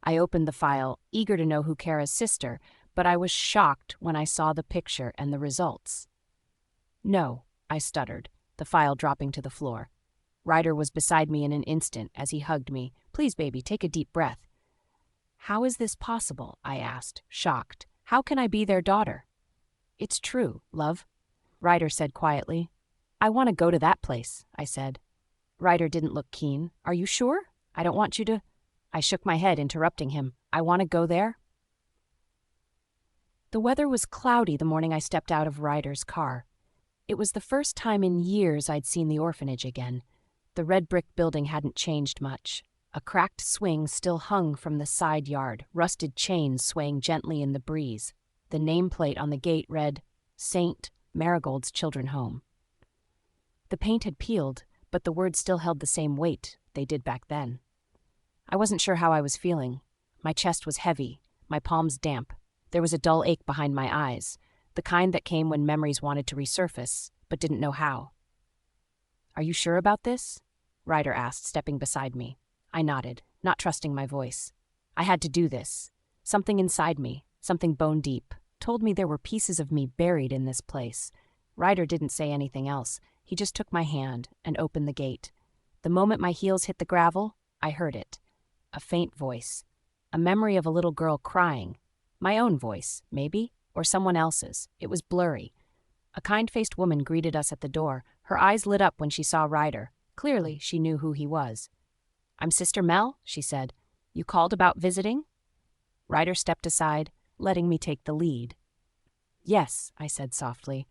I opened the file, eager to know who Kara's sister, but I was shocked when I saw the picture and the results. No, I stuttered, the file dropping to the floor. Ryder was beside me in an instant as he hugged me. Please, baby, take a deep breath. How is this possible? I asked, shocked. How can I be their daughter? It's true, love, Ryder said quietly. I want to go to that place, I said. Ryder didn't look keen. Are you sure? I don't want you to... I shook my head, interrupting him. I want to go there. The weather was cloudy the morning I stepped out of Ryder's car. It was the first time in years I'd seen the orphanage again. The red brick building hadn't changed much. A cracked swing still hung from the side yard, rusted chains swaying gently in the breeze. The nameplate on the gate read, St. Marigold's Children's Home. The paint had peeled, but the words still held the same weight they did back then. I wasn't sure how I was feeling. My chest was heavy, my palms damp. There was a dull ache behind my eyes, the kind that came when memories wanted to resurface, but didn't know how. "Are you sure about this?" Ryder asked, stepping beside me. I nodded, not trusting my voice. I had to do this. Something inside me, something bone deep, told me there were pieces of me buried in this place. Ryder didn't say anything else. He just took my hand and opened the gate. The moment my heels hit the gravel, I heard it. A faint voice. A memory of a little girl crying. My own voice, maybe, or someone else's. It was blurry. A kind-faced woman greeted us at the door. Her eyes lit up when she saw Ryder. Clearly, she knew who he was. "I'm Sister Mel," she said. "You called about visiting?" Ryder stepped aside, letting me take the lead. "Yes," I said softly.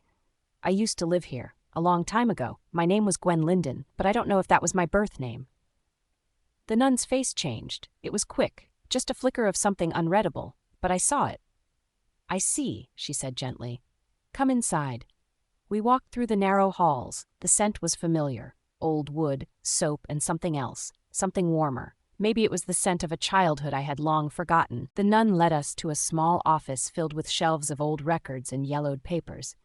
"I used to live here, a long time ago. My name was Gwen Linden, but I don't know if that was my birth name." The nun's face changed. It was quick, just a flicker of something unreadable, but I saw it. "I see," she said gently. "Come inside." We walked through the narrow halls. The scent was familiar. Old wood, soap, and something else. Something warmer. Maybe it was the scent of a childhood I had long forgotten. The nun led us to a small office filled with shelves of old records and yellowed papers.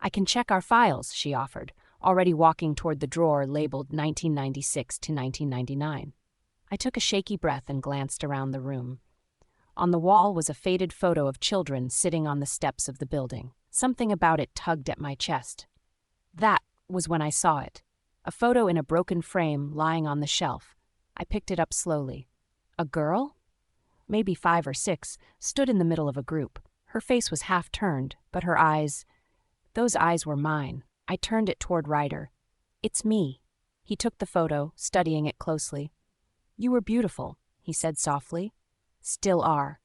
"I can check our files," she offered, already walking toward the drawer labeled 1996 to 1999. I took a shaky breath and glanced around the room. On the wall was a faded photo of children sitting on the steps of the building. Something about it tugged at my chest. That was when I saw it. A photo in a broken frame lying on the shelf. I picked it up slowly. A girl? Maybe 5 or 6, stood in the middle of a group. Her face was half turned, but her eyes... Those eyes were mine. I turned it toward Ryder. "It's me." He took the photo, studying it closely. "You were beautiful," he said softly. "Still are."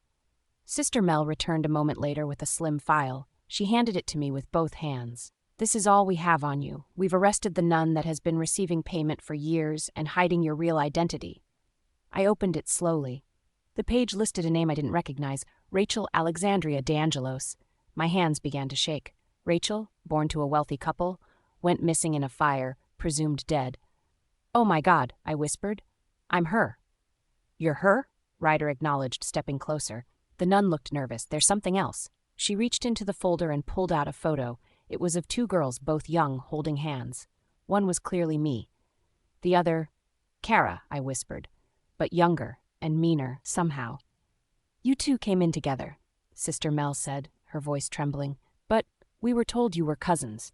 Sister Mel returned a moment later with a slim file. She handed it to me with both hands. "This is all we have on you. We've arrested the nun that has been receiving payment for years and hiding your real identity." I opened it slowly. The page listed a name I didn't recognize, Rachel Alexandria DeAngelos. My hands began to shake. Rachel, born to a wealthy couple, went missing in a fire, presumed dead. "Oh my God," I whispered. "I'm her." "You're her?" Ryder acknowledged, stepping closer. The nun looked nervous. "There's something else." She reached into the folder and pulled out a photo. It was of 2 girls, both young, holding hands. One was clearly me. The other, Kara, I whispered, but younger and meaner somehow. "You 2 came in together," Sister Mel said, her voice trembling. "But we were told you were cousins.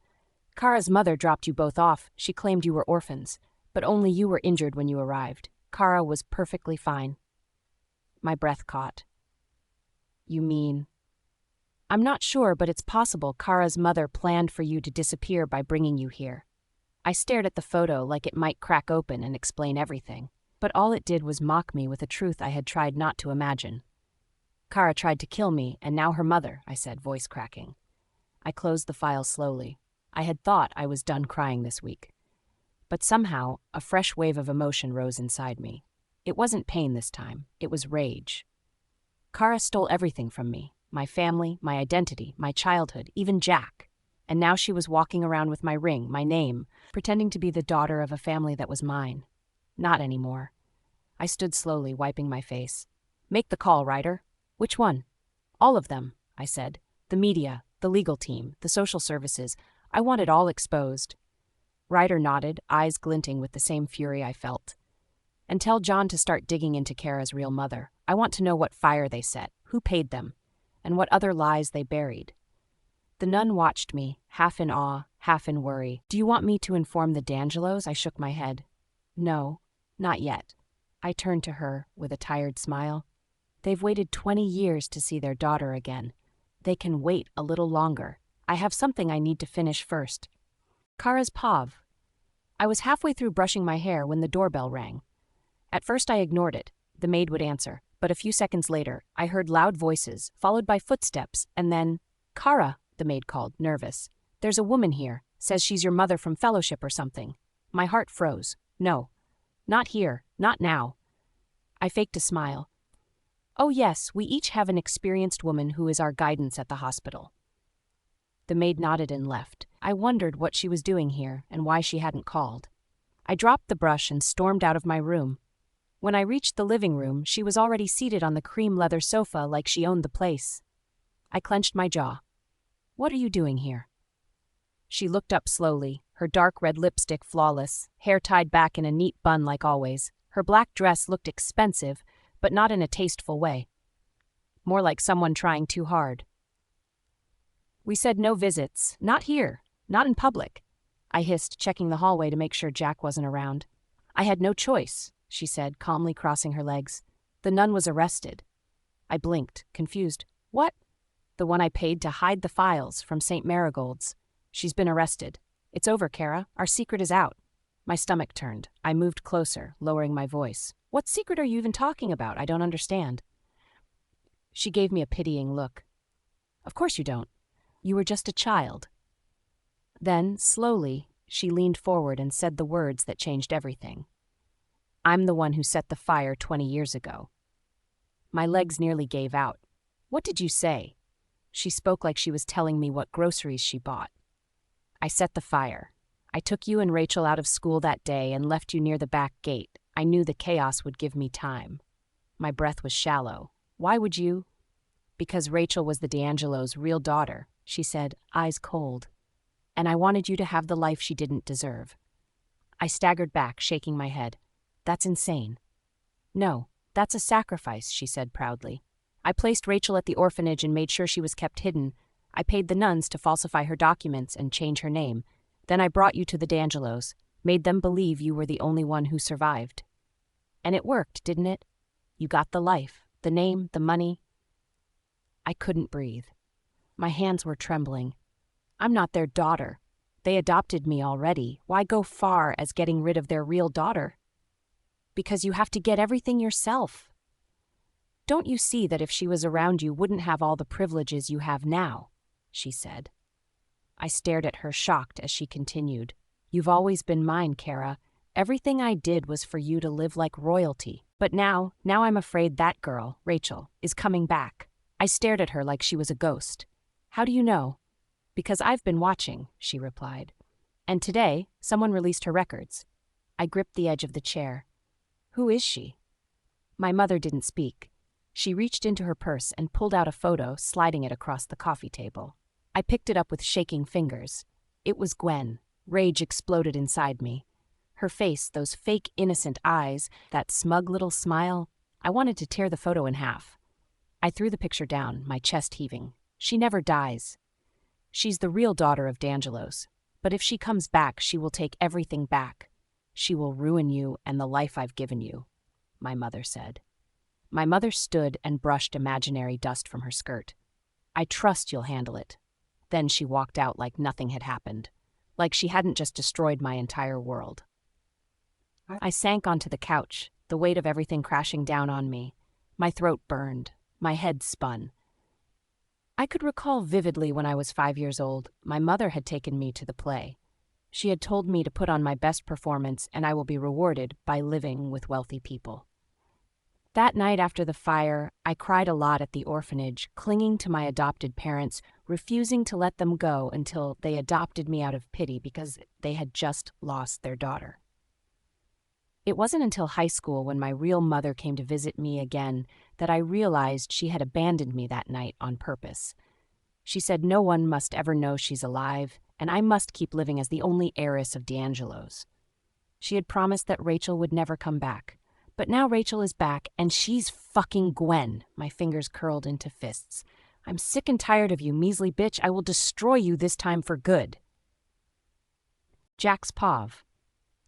Kara's mother dropped you both off. She claimed you were orphans, but only you were injured when you arrived. Kara was perfectly fine." My breath caught. "You mean?" "I'm not sure, but it's possible Kara's mother planned for you to disappear by bringing you here." I stared at the photo like it might crack open and explain everything, but all it did was mock me with a truth I had tried not to imagine. "Kara tried to kill me, and now her mother," I said, voice cracking. I closed the file slowly. I had thought I was done crying this week. But somehow, a fresh wave of emotion rose inside me. It wasn't pain this time, it was rage. Kara stole everything from me. My family, my identity, my childhood, even Jack. And now she was walking around with my ring, my name, pretending to be the daughter of a family that was mine. Not anymore. I stood slowly, wiping my face. "Make the call, Ryder." "Which one?" "All of them," I said. "The media, the legal team, the social services. I want it all exposed." Ryder nodded, eyes glinting with the same fury I felt. "And tell John to start digging into Kara's real mother. I want to know what fire they set, who paid them, and what other lies they buried." The nun watched me, half in awe, half in worry. "Do you want me to inform the D'Angelos?" I shook my head. "No, not yet." I turned to her with a tired smile. "They've waited 20 years to see their daughter again. They can wait a little longer. I have something I need to finish first." "Kara's Pav." I was halfway through brushing my hair when the doorbell rang. At first I ignored it. The maid would answer. But a few seconds later, I heard loud voices, followed by footsteps, and then, "Kara," the maid called, nervous. "There's a woman here. Says she's your mother from fellowship or something." My heart froze. No. Not here. Not now. I faked a smile. Oh yes, we each have an experienced woman who is our guidance at the hospital. The maid nodded and left. I wondered what she was doing here and why she hadn't called. I dropped the brush and stormed out of my room. When I reached the living room, she was already seated on the cream leather sofa like she owned the place. I clenched my jaw. What are you doing here? She looked up slowly, her dark red lipstick flawless, hair tied back in a neat bun like always. Her black dress looked expensive, but not in a tasteful way. More like someone trying too hard. We said no visits, not here, not in public. I hissed, checking the hallway to make sure Jack wasn't around. I had no choice, she said, calmly crossing her legs. The nun was arrested. I blinked, confused. What? The one I paid to hide the files from St. Marigold's. She's been arrested. It's over, Kara. Our secret is out. My stomach turned. I moved closer, lowering my voice. What secret are you even talking about? I don't understand. She gave me a pitying look. Of course you don't. You were just a child. Then, slowly, she leaned forward and said the words that changed everything. I'm the one who set the fire 20 years ago. My legs nearly gave out. What did you say? She spoke like she was telling me what groceries she bought. I set the fire. I took you and Rachel out of school that day and left you near the back gate. I knew the chaos would give me time. My breath was shallow. Why would you? Because Rachel was the D'Angelo's real daughter, she said, eyes cold. And I wanted you to have the life she didn't deserve. I staggered back, shaking my head. That's insane. No, that's a sacrifice, she said proudly. I placed Rachel at the orphanage and made sure she was kept hidden. I paid the nuns to falsify her documents and change her name. Then I brought you to the D'Angelos, made them believe you were the only one who survived. And it worked, didn't it? You got the life, the name, the money. I couldn't breathe. My hands were trembling. I'm not their daughter. They adopted me already. Why go far as getting rid of their real daughter? Because you have to get everything yourself. Don't you see that if she was around you wouldn't have all the privileges you have now? She said. I stared at her, shocked, as she continued. You've always been mine, Kara. Everything I did was for you to live like royalty. But now I'm afraid that girl, Rachel, is coming back. I stared at her like she was a ghost. How do you know? Because I've been watching, she replied. And today, someone released her records. I gripped the edge of the chair. Who is she? My mother didn't speak. She reached into her purse and pulled out a photo, sliding it across the coffee table. I picked it up with shaking fingers. It was Gwen. Rage exploded inside me. Her face, those fake innocent eyes, that smug little smile. I wanted to tear the photo in half. I threw the picture down, my chest heaving. She never dies. She's the real daughter of D'Angelo's. But if she comes back, she will take everything back. She will ruin you and the life I've given you, my mother said. My mother stood and brushed imaginary dust from her skirt. I trust you'll handle it. Then she walked out like nothing had happened, like she hadn't just destroyed my entire world. I sank onto the couch, the weight of everything crashing down on me. My throat burned. My head spun. I could recall vividly when I was 5 years old, my mother had taken me to the play. She had told me to put on my best performance and I will be rewarded by living with wealthy people. That night after the fire, I cried a lot at the orphanage, clinging to my adopted parents, refusing to let them go until they adopted me out of pity because they had just lost their daughter. It wasn't until high school, when my real mother came to visit me again, that I realized she had abandoned me that night on purpose. She said no one must ever know she's alive, and I must keep living as the only heiress of D'Angelo's. She had promised that Rachel would never come back. But now Rachel is back, and she's fucking Gwen. My fingers curled into fists. I'm sick and tired of you, measly bitch. I will destroy you this time for good. Jack's Pav.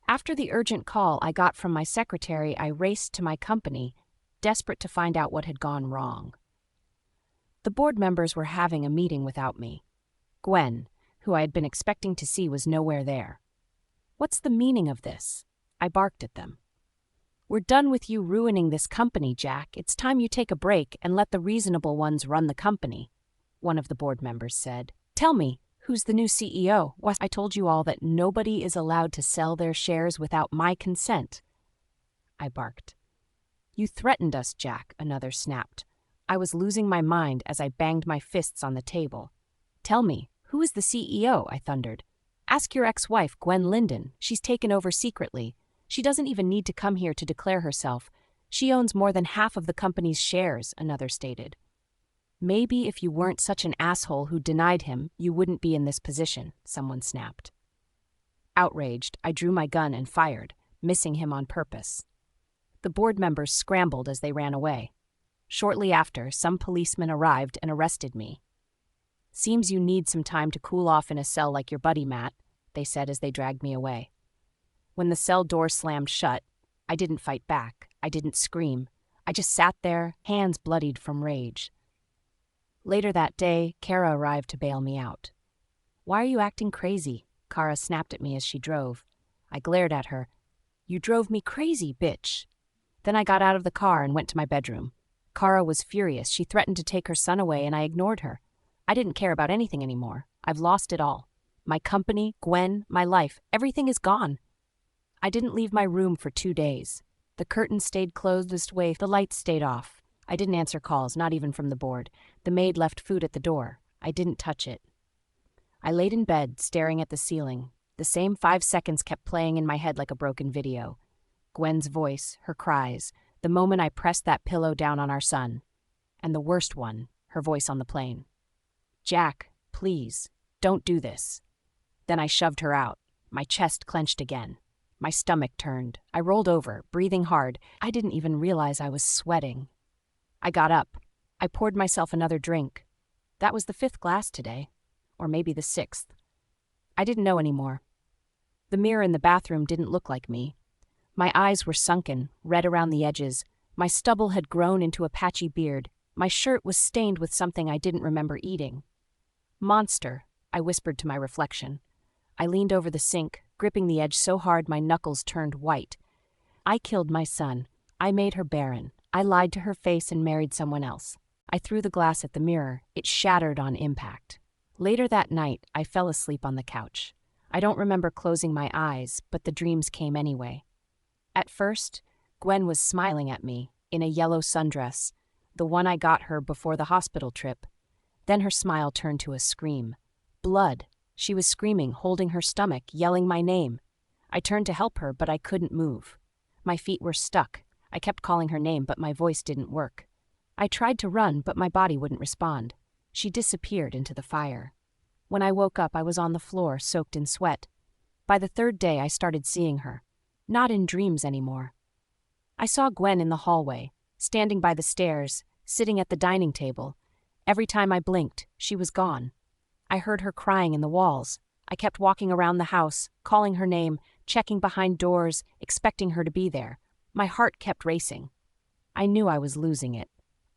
After the urgent call I got from my secretary, I raced to my company, desperate to find out what had gone wrong. The board members were having a meeting without me. Gwen, who I had been expecting to see, was nowhere there. What's the meaning of this? I barked at them. We're done with you ruining this company, Jack. It's time you take a break and let the reasonable ones run the company, one of the board members said. Tell me, who's the new CEO? I told you all that nobody is allowed to sell their shares without my consent, I barked. You threatened us, Jack, another snapped. I was losing my mind as I banged my fists on the table. Tell me, who is the CEO? I thundered. Ask your ex-wife, Gwen Linden. She's taken over secretly. She doesn't even need to come here to declare herself. She owns more than half of the company's shares, another stated. Maybe if you weren't such an asshole who denied him, you wouldn't be in this position, someone snapped. Outraged, I drew my gun and fired, missing him on purpose. The board members scrambled as they ran away. Shortly after, some policemen arrived and arrested me. Seems you need some time to cool off in a cell like your buddy Matt, they said as they dragged me away. When the cell door slammed shut, I didn't fight back. I didn't scream. I just sat there, hands bloodied from rage. Later that day, Kara arrived to bail me out. Why are you acting crazy? Kara snapped at me as she drove. I glared at her. You drove me crazy, bitch. Then I got out of the car and went to my bedroom. Kara was furious. She threatened to take her son away and I ignored her. I didn't care about anything anymore. I've lost it all. My company, Gwen, my life, everything is gone. I didn't leave my room for 2 days. The curtains stayed closed this way, the lights stayed off. I didn't answer calls, not even from the board. The maid left food at the door. I didn't touch it. I laid in bed, staring at the ceiling. The same 5 seconds kept playing in my head like a broken video. Gwen's voice, her cries, the moment I pressed that pillow down on our son. And the worst one, her voice on the plane. Jack, please, don't do this. Then I shoved her out. My chest clenched again. My stomach turned. I rolled over, breathing hard. I didn't even realize I was sweating. I got up. I poured myself another drink. That was the 5th glass today. Or maybe the 6th. I didn't know anymore. The mirror in the bathroom didn't look like me. My eyes were sunken, red around the edges. My stubble had grown into a patchy beard. My shirt was stained with something I didn't remember eating. Monster, I whispered to my reflection. I leaned over the sink, gripping the edge so hard my knuckles turned white. I killed my son. I made her barren. I lied to her face and married someone else. I threw the glass at the mirror. It shattered on impact. Later that night, I fell asleep on the couch. I don't remember closing my eyes, but the dreams came anyway. At first, Gwen was smiling at me, in a yellow sundress, the one I got her before the hospital trip. Then her smile turned to a scream. Blood. She was screaming, holding her stomach, yelling my name. I turned to help her, but I couldn't move. My feet were stuck. I kept calling her name, but my voice didn't work. I tried to run, but my body wouldn't respond. She disappeared into the fire. When I woke up, I was on the floor, soaked in sweat. By the 3rd day, I started seeing her. Not in dreams anymore. I saw Gwen in the hallway, standing by the stairs, sitting at the dining table. Every time I blinked, she was gone. I heard her crying in the walls. I kept walking around the house, calling her name, checking behind doors, expecting her to be there. My heart kept racing. I knew I was losing it.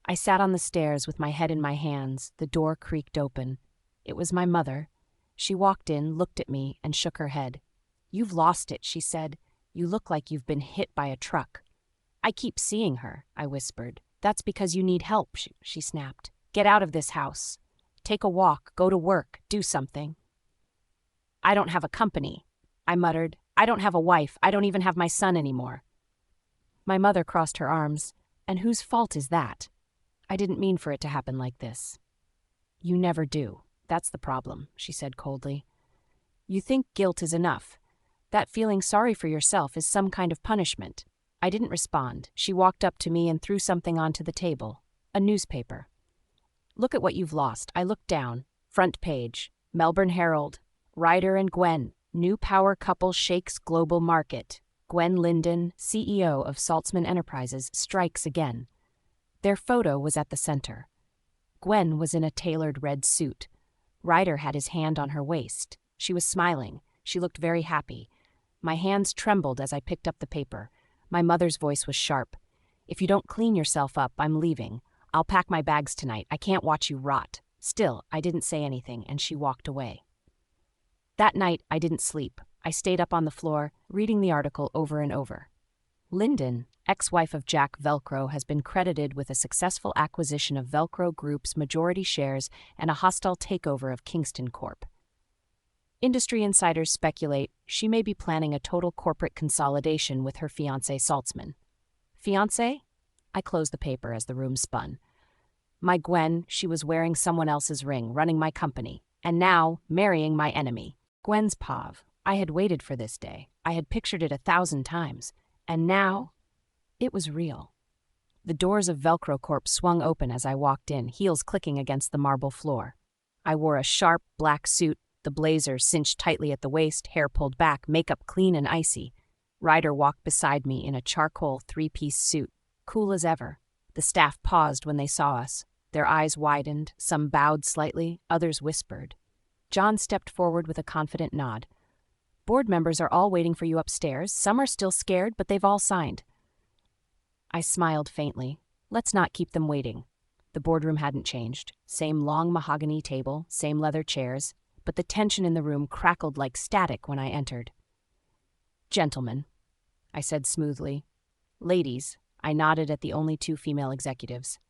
I sat on the stairs with my head in my hands. The door creaked open. It was my mother. She walked in, looked at me, and shook her head. You've lost it, she said. You look like you've been hit by a truck. I keep seeing her, I whispered. That's because you need help, she snapped. Get out of this house. Take a walk, go to work, do something. I don't have a company, I muttered. I don't have a wife. I don't even have my son anymore. My mother crossed her arms. And whose fault is that? I didn't mean for it to happen like this. You never do. That's the problem, she said coldly. You think guilt is enough. That feeling sorry for yourself is some kind of punishment. I didn't respond. She walked up to me and threw something onto the table. A newspaper. Look at what you've lost. I looked down. Front page. Melbourne Herald. Ryder and Gwen. New power couple shakes global market. Gwen Linden, CEO of Saltzman Enterprises, strikes again. Their photo was at the center. Gwen was in a tailored red suit. Ryder had his hand on her waist. She was smiling. She looked very happy. My hands trembled as I picked up the paper. My mother's voice was sharp. If you don't clean yourself up, I'm leaving. I'll pack my bags tonight. I can't watch you rot. Still, I didn't say anything, and she walked away. That night, I didn't sleep. I stayed up on the floor, reading the article over and over. Linden, ex-wife of Jack Velcro, has been credited with a successful acquisition of Velcro Group's majority shares and a hostile takeover of Kingston Corp. Industry insiders speculate she may be planning a total corporate consolidation with her fiancé Saltzman. Fiancé? I closed the paper as the room spun. My Gwen, she was wearing someone else's ring, running my company, and now marrying my enemy. Gwen's Pav. I had waited for this day. I had pictured it 1,000 times. And now, it was real. The doors of Velcro Corp swung open as I walked in, heels clicking against the marble floor. I wore a sharp, black suit, the blazer cinched tightly at the waist, hair pulled back, makeup clean and icy. Ryder walked beside me in a charcoal 3-piece suit, cool as ever. The staff paused when they saw us. Their eyes widened, some bowed slightly, others whispered. John stepped forward with a confident nod. Board members are all waiting for you upstairs. Some are still scared, but they've all signed. I smiled faintly. Let's not keep them waiting. The boardroom hadn't changed. Same long mahogany table, same leather chairs, but the tension in the room crackled like static when I entered. Gentlemen, I said smoothly. Ladies, I nodded at the only 2 female executives.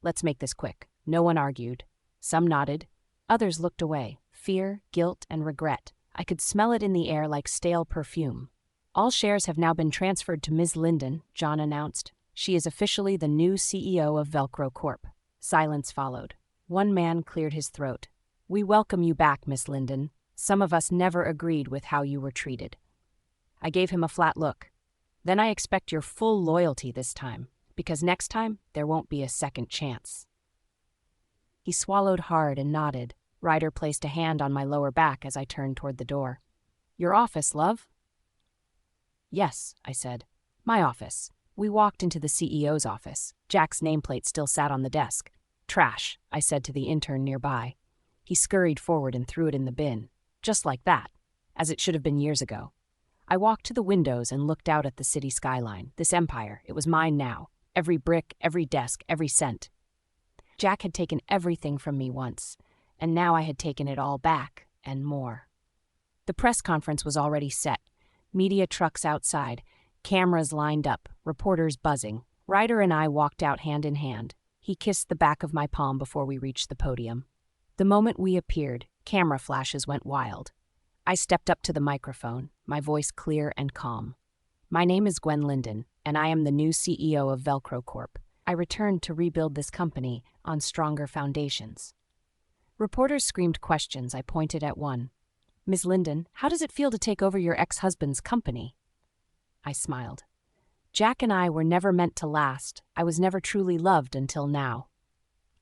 Let's make this quick. No one argued. Some nodded. Others looked away. Fear, guilt, and regret. I could smell it in the air like stale perfume. All shares have now been transferred to Ms. Linden, John announced. She is officially the new CEO of Velcro Corp. Silence followed. One man cleared his throat. We welcome you back, Miss Linden. Some of us never agreed with how you were treated. I gave him a flat look. Then I expect your full loyalty this time, because next time there won't be a second chance. He swallowed hard and nodded. Ryder placed a hand on my lower back as I turned toward the door. Your office, love? Yes, I said. My office. We walked into the CEO's office. Jack's nameplate still sat on the desk. Trash, I said to the intern nearby. He scurried forward and threw it in the bin. Just like that, as it should have been years ago. I walked to the windows and looked out at the city skyline. This empire, it was mine now. Every brick, every desk, every cent. Jack had taken everything from me once, and now I had taken it all back, and more. The press conference was already set. Media trucks outside, cameras lined up, reporters buzzing. Ryder and I walked out hand in hand. He kissed the back of my palm before we reached the podium. The moment we appeared, camera flashes went wild. I stepped up to the microphone, my voice clear and calm. My name is Gwen Linden, and I am the new CEO of Velcro Corp. I returned to rebuild this company on stronger foundations. Reporters screamed questions. I pointed at one. Ms. Linden, how does it feel to take over your ex-husband's company? I smiled. Jack and I were never meant to last. I was never truly loved until now.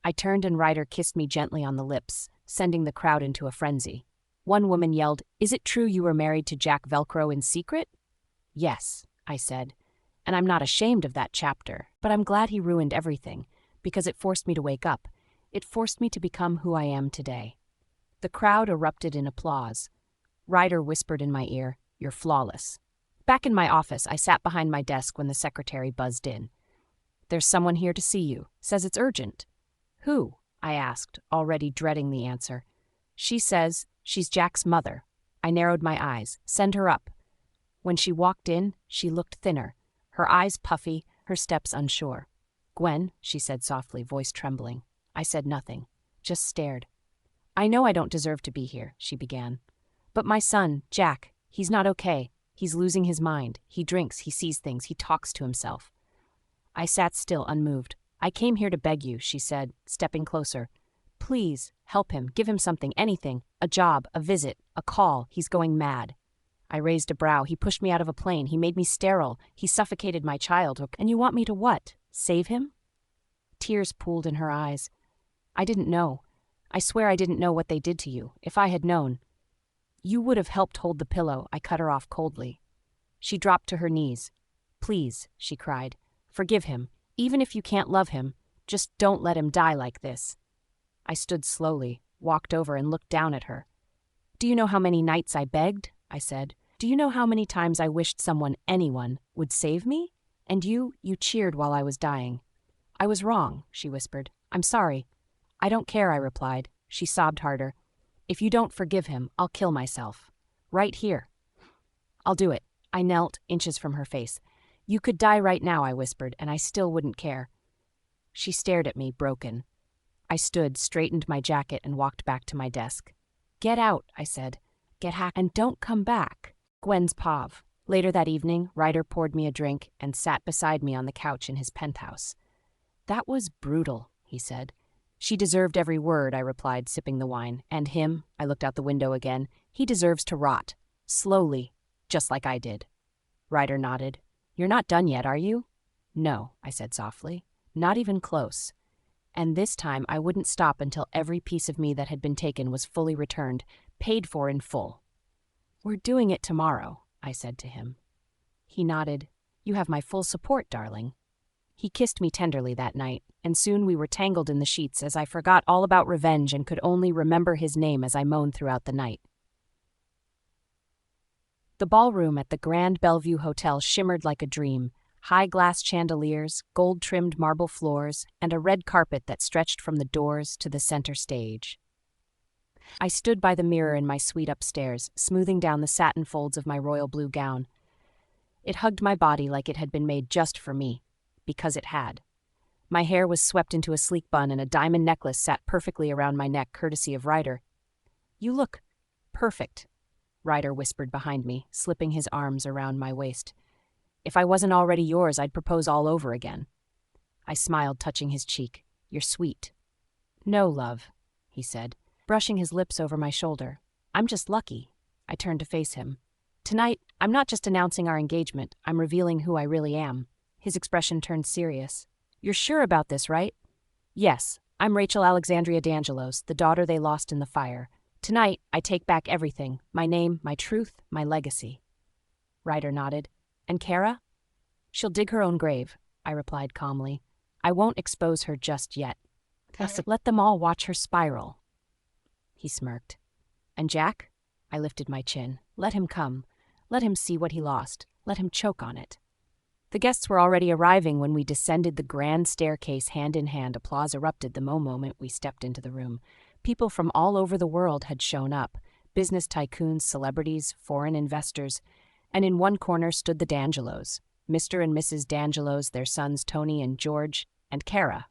I turned and Ryder kissed me gently on the lips, sending the crowd into a frenzy. One woman yelled, "Is it true you were married to Jack Velcro in secret?" Yes, I said, and I'm not ashamed of that chapter, but I'm glad he ruined everything, because it forced me to wake up. It forced me to become who I am today. The crowd erupted in applause. Ryder whispered in my ear, "You're flawless." Back in my office, I sat behind my desk when the secretary buzzed in. "There's someone here to see you. Says it's urgent." "Who?" I asked, already dreading the answer. "She says she's Jack's mother." I narrowed my eyes. "Send her up." When she walked in, she looked thinner, her eyes puffy, her steps unsure. "Gwen," she said softly, voice trembling. I said nothing, just stared. "I know I don't deserve to be here," she began. "But my son, Jack, he's not okay. He's losing his mind. He drinks, he sees things, he talks to himself." I sat still, unmoved. "I came here to beg you," she said, stepping closer. "Please, help him, give him something, anything. A job, a visit, a call. He's going mad." I raised a brow. "He pushed me out of a plane. He made me sterile. He suffocated my child. And you want me to what? Save him?" Tears pooled in her eyes. "I didn't know. I swear I didn't know what they did to you. If I had known." "You would have helped hold the pillow," I cut her off coldly. She dropped to her knees. "Please," she cried. "Forgive him. Even if you can't love him, just don't let him die like this." I stood slowly, walked over and looked down at her. "Do you know how many nights I begged?" I said. "Do you know how many times I wished someone, anyone, would save me? And you cheered while I was dying." "I was wrong," she whispered. "I'm sorry." "I don't care," I replied. She sobbed harder. "If you don't forgive him, I'll kill myself. Right here." "I'll do it." I knelt, inches from her face. "You could die right now," I whispered, "and I still wouldn't care." She stared at me, broken. I stood, straightened my jacket, and walked back to my desk. "Get out," I said. "Get hacked, and don't come back." Gwen's Pav. Later that evening, Ryder poured me a drink and sat beside me on the couch in his penthouse. That was brutal, he said. She deserved every word, I replied, sipping the wine. And him, I looked out the window again, he deserves to rot. Slowly, just like I did. Ryder nodded. You're not done yet, are you? No, I said softly. Not even close. And this time I wouldn't stop until every piece of me that had been taken was fully returned, paid for in full. We're doing it tomorrow, I said to him. He nodded. You have my full support, darling. He kissed me tenderly that night, and soon we were tangled in the sheets as I forgot all about revenge and could only remember his name as I moaned throughout the night. The ballroom at the Grand Bellevue Hotel shimmered like a dream, high glass chandeliers, gold-trimmed marble floors, and a red carpet that stretched from the doors to the center stage. I stood by the mirror in my suite upstairs, smoothing down the satin folds of my royal blue gown. It hugged my body like it had been made just for me, because it had. My hair was swept into a sleek bun and a diamond necklace sat perfectly around my neck, courtesy of Ryder. You look perfect, Ryder whispered behind me, slipping his arms around my waist. If I wasn't already yours, I'd propose all over again. I smiled, touching his cheek. You're sweet. No, love, he said, brushing his lips over my shoulder. I'm just lucky. I turned to face him. Tonight, I'm not just announcing our engagement, I'm revealing who I really am. His expression turned serious. You're sure about this, right? Yes, I'm Rachel Alexandria D'Angelos, the daughter they lost in the fire. Tonight, I take back everything, my name, my truth, my legacy. Ryder nodded. And Kara? She'll dig her own grave, I replied calmly. I won't expose her just yet. Let them all watch her spiral. He smirked. And Jack? I lifted my chin. Let him come. Let him see what he lost. Let him choke on it. The guests were already arriving when we descended the grand staircase hand in hand. Applause erupted the moment we stepped into the room. People from all over the world had shown up. Business tycoons, celebrities, foreign investors. And in one corner stood the D'Angelos, Mr. and Mrs. D'Angelos, their sons Tony and George, and Kara.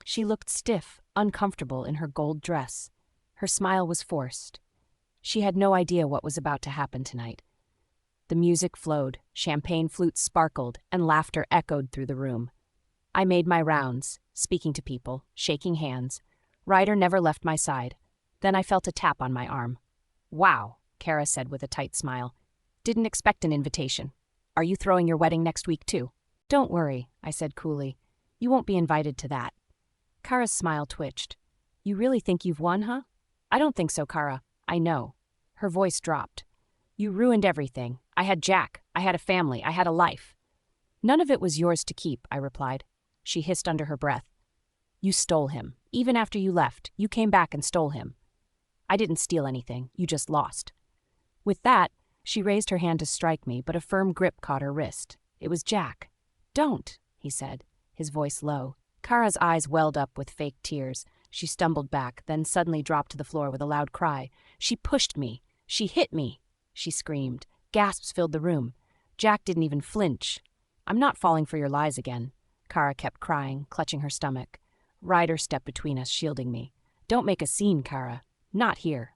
She looked stiff, uncomfortable in her gold dress. Her smile was forced. She had no idea what was about to happen tonight. The music flowed, champagne flutes sparkled, and laughter echoed through the room. I made my rounds, speaking to people, shaking hands. Ryder never left my side. Then I felt a tap on my arm. Wow, Kara said with a tight smile. Didn't expect an invitation. Are you throwing your wedding next week too? Don't worry, I said coolly. You won't be invited to that. Kara's smile twitched. You really think you've won, huh? I don't think so, Kara. I know. Her voice dropped. You ruined everything. I had Jack. I had a family. I had a life. None of it was yours to keep, I replied. She hissed under her breath. You stole him. Even after you left, you came back and stole him. I didn't steal anything. You just lost. With that, she raised her hand to strike me, but a firm grip caught her wrist. It was Jack. Don't, he said, his voice low. Kara's eyes welled up with fake tears. She stumbled back, then suddenly dropped to the floor with a loud cry. She pushed me. She hit me. She screamed. Gasps filled the room. Jack didn't even flinch. I'm not falling for your lies again. Kara kept crying, clutching her stomach. Ryder stepped between us, shielding me. Don't make a scene, Kara. Not here.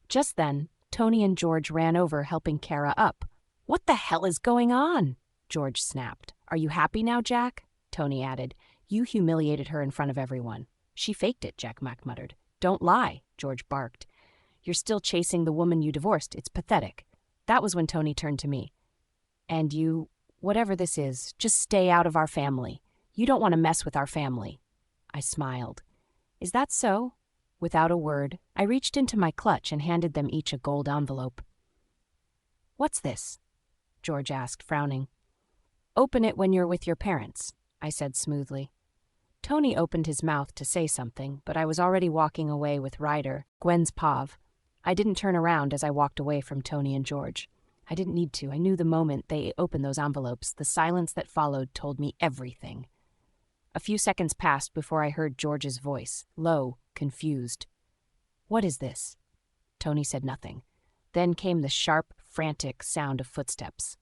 Just then, Tony and George ran over, helping Kara up. What the hell is going on? George snapped. Are you happy now, Jack? Tony added. You humiliated her in front of everyone. She faked it, Jack Mack muttered. Don't lie, George barked. You're still chasing the woman you divorced. It's pathetic. That was when Tony turned to me. And you, whatever this is, just stay out of our family. You don't want to mess with our family. I smiled. Is that so? Without a word, I reached into my clutch and handed them each a gold envelope. What's this? George asked, frowning. Open it when you're with your parents, I said smoothly. Tony opened his mouth to say something, but I was already walking away with Ryder, Gwen's pav. I didn't turn around as I walked away from Tony and George. I didn't need to. I knew the moment they opened those envelopes, the silence that followed told me everything. A few seconds passed before I heard George's voice, low, confused. What is this? Tony said nothing. Then came the sharp, frantic sound of footsteps.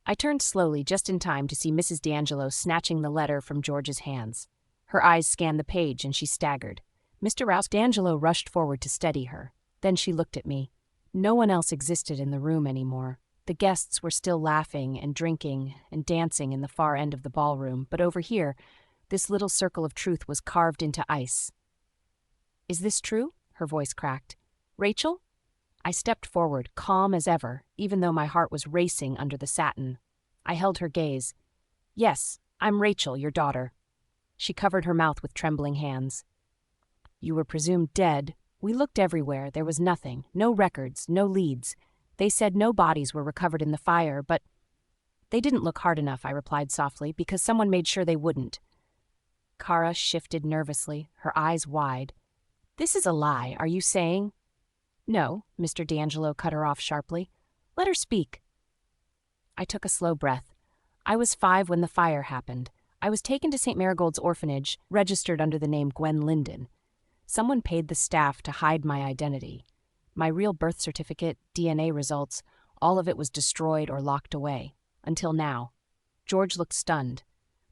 I turned slowly just in time to see Mrs. D'Angelo snatching the letter from George's hands. Her eyes scanned the page and she staggered. Mr. Rouse D'Angelo rushed forward to steady her. Then she looked at me. No one else existed in the room anymore. The guests were still laughing and drinking and dancing in the far end of the ballroom, but over here, this little circle of truth was carved into ice. "Is this true?" Her voice cracked. "Rachel?" I stepped forward, calm as ever, even though my heart was racing under the satin. I held her gaze. "Yes, I'm Rachel, your daughter." She covered her mouth with trembling hands. "You were presumed dead. We looked everywhere. There was nothing. No records, no leads. They said no bodies were recovered in the fire, but—" "They didn't look hard enough," I replied softly, "because someone made sure they wouldn't." Kara shifted nervously, her eyes wide. "This is a lie. Are you saying—" "No," Mr. D'Angelo cut her off sharply. "Let her speak." I took a slow breath. I was 5 when the fire happened. I was taken to St. Marigold's orphanage, registered under the name Gwen Linden. Someone paid the staff to hide my identity. My real birth certificate, DNA results, all of it was destroyed or locked away. Until now. George looked stunned.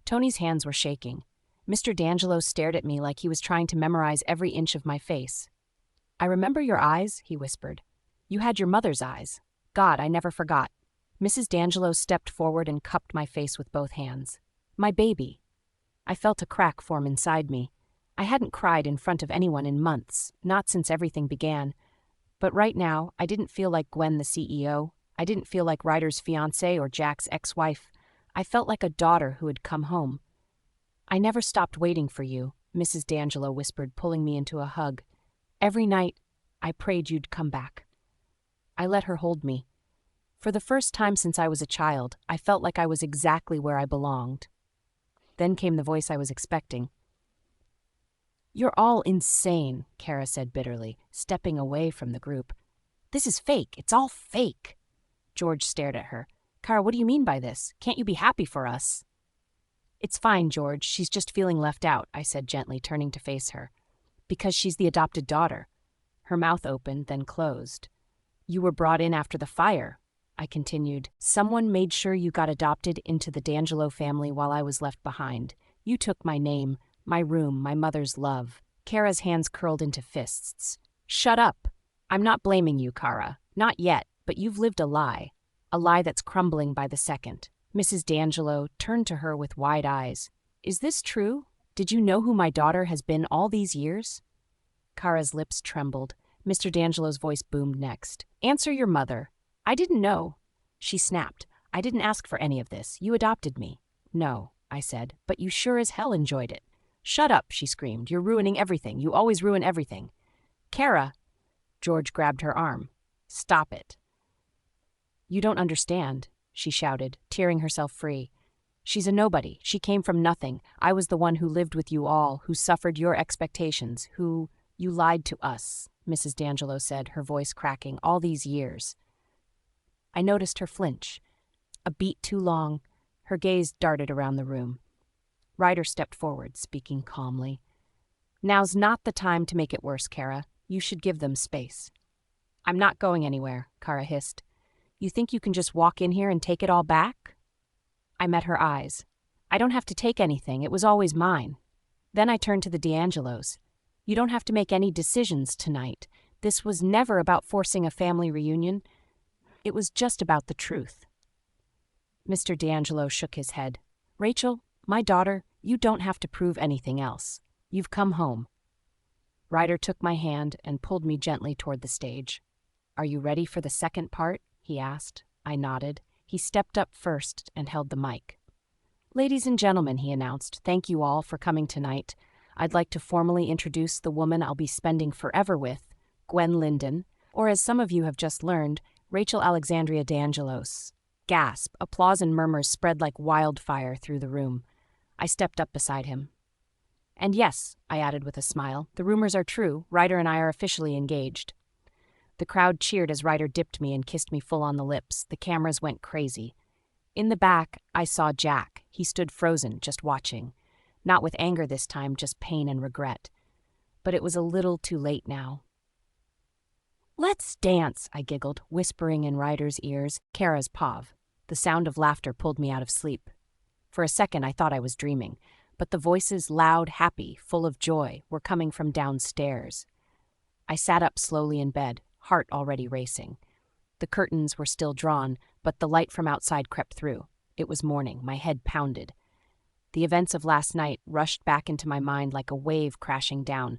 Tony's hands were shaking. Mr. D'Angelo stared at me like he was trying to memorize every inch of my face. "I remember your eyes," he whispered. "You had your mother's eyes. God, I never forgot." Mrs. D'Angelo stepped forward and cupped my face with both hands. "My baby." I felt a crack form inside me. I hadn't cried in front of anyone in months, not since everything began. But right now, I didn't feel like Gwen the CEO. I didn't feel like Ryder's fiancé or Jack's ex-wife. I felt like a daughter who had come home. "I never stopped waiting for you," Mrs. D'Angelo whispered, pulling me into a hug. "Every night, I prayed you'd come back." I let her hold me. For the first time since I was a child, I felt like I was exactly where I belonged. Then came the voice I was expecting. "You're all insane," Kara said bitterly, stepping away from the group. "This is fake. It's all fake." George stared at her. "Kara, what do you mean by this? Can't you be happy for us?" "It's fine, George. She's just feeling left out," I said gently, turning to face her. "Because she's the adopted daughter." Her mouth opened, then closed. "You were brought in after the fire," I continued. "Someone made sure you got adopted into the D'Angelo family while I was left behind. You took my name, my room, my mother's love." Kara's hands curled into fists. "Shut up. I'm not blaming you, Kara. Not yet, but you've lived a lie that's crumbling by the second." Mrs. D'Angelo turned to her with wide eyes. "Is this true? Did you know who my daughter has been all these years?" Kara's lips trembled. Mr. D'Angelo's voice boomed next. "Answer your mother." "I didn't know." She snapped. "I didn't ask for any of this. You adopted me." "No," I said, "but you sure as hell enjoyed it." "Shut up," she screamed. "You're ruining everything. You always ruin everything." "Kara." George grabbed her arm. "Stop it." "You don't understand," she shouted, tearing herself free. "She's a nobody. She came from nothing. I was the one who lived with you all, who suffered your expectations, who— You lied to us," Mrs. D'Angelo said, her voice cracking, "all these years." I noticed her flinch. A beat too long, her gaze darted around the room. Ryder stepped forward, speaking calmly. "Now's not the time to make it worse, Kara. You should give them space." "I'm not going anywhere," Kara hissed. "You think you can just walk in here and take it all back?" I met her eyes. "I don't have to take anything. It was always mine." Then I turned to the D'Angelos. "You don't have to make any decisions tonight. This was never about forcing a family reunion. It was just about the truth." Mr. D'Angelo shook his head. "Rachel, my daughter, you don't have to prove anything else. You've come home." Ryder took my hand and pulled me gently toward the stage. "Are you ready for the second part?" he asked. I nodded. He stepped up first and held the mic. "Ladies and gentlemen," he announced, "thank you all for coming tonight. I'd like to formally introduce the woman I'll be spending forever with, Gwen Linden, or as some of you have just learned, Rachel Alexandria D'Angelos." Gasp, applause and murmurs spread like wildfire through the room. I stepped up beside him. "And yes," I added with a smile, "the rumors are true. Ryder and I are officially engaged." The crowd cheered as Ryder dipped me and kissed me full on the lips. The cameras went crazy. In the back, I saw Jack. He stood frozen, just watching. Not with anger this time, just pain and regret. But it was a little too late now. "Let's dance," I giggled, whispering in Ryder's ears, "Kara's Pav." The sound of laughter pulled me out of sleep. For a second, I thought I was dreaming, but the voices, loud, happy, full of joy, were coming from downstairs. I sat up slowly in bed, heart already racing. The curtains were still drawn, but the light from outside crept through. It was morning. My head pounded. The events of last night rushed back into my mind like a wave crashing down.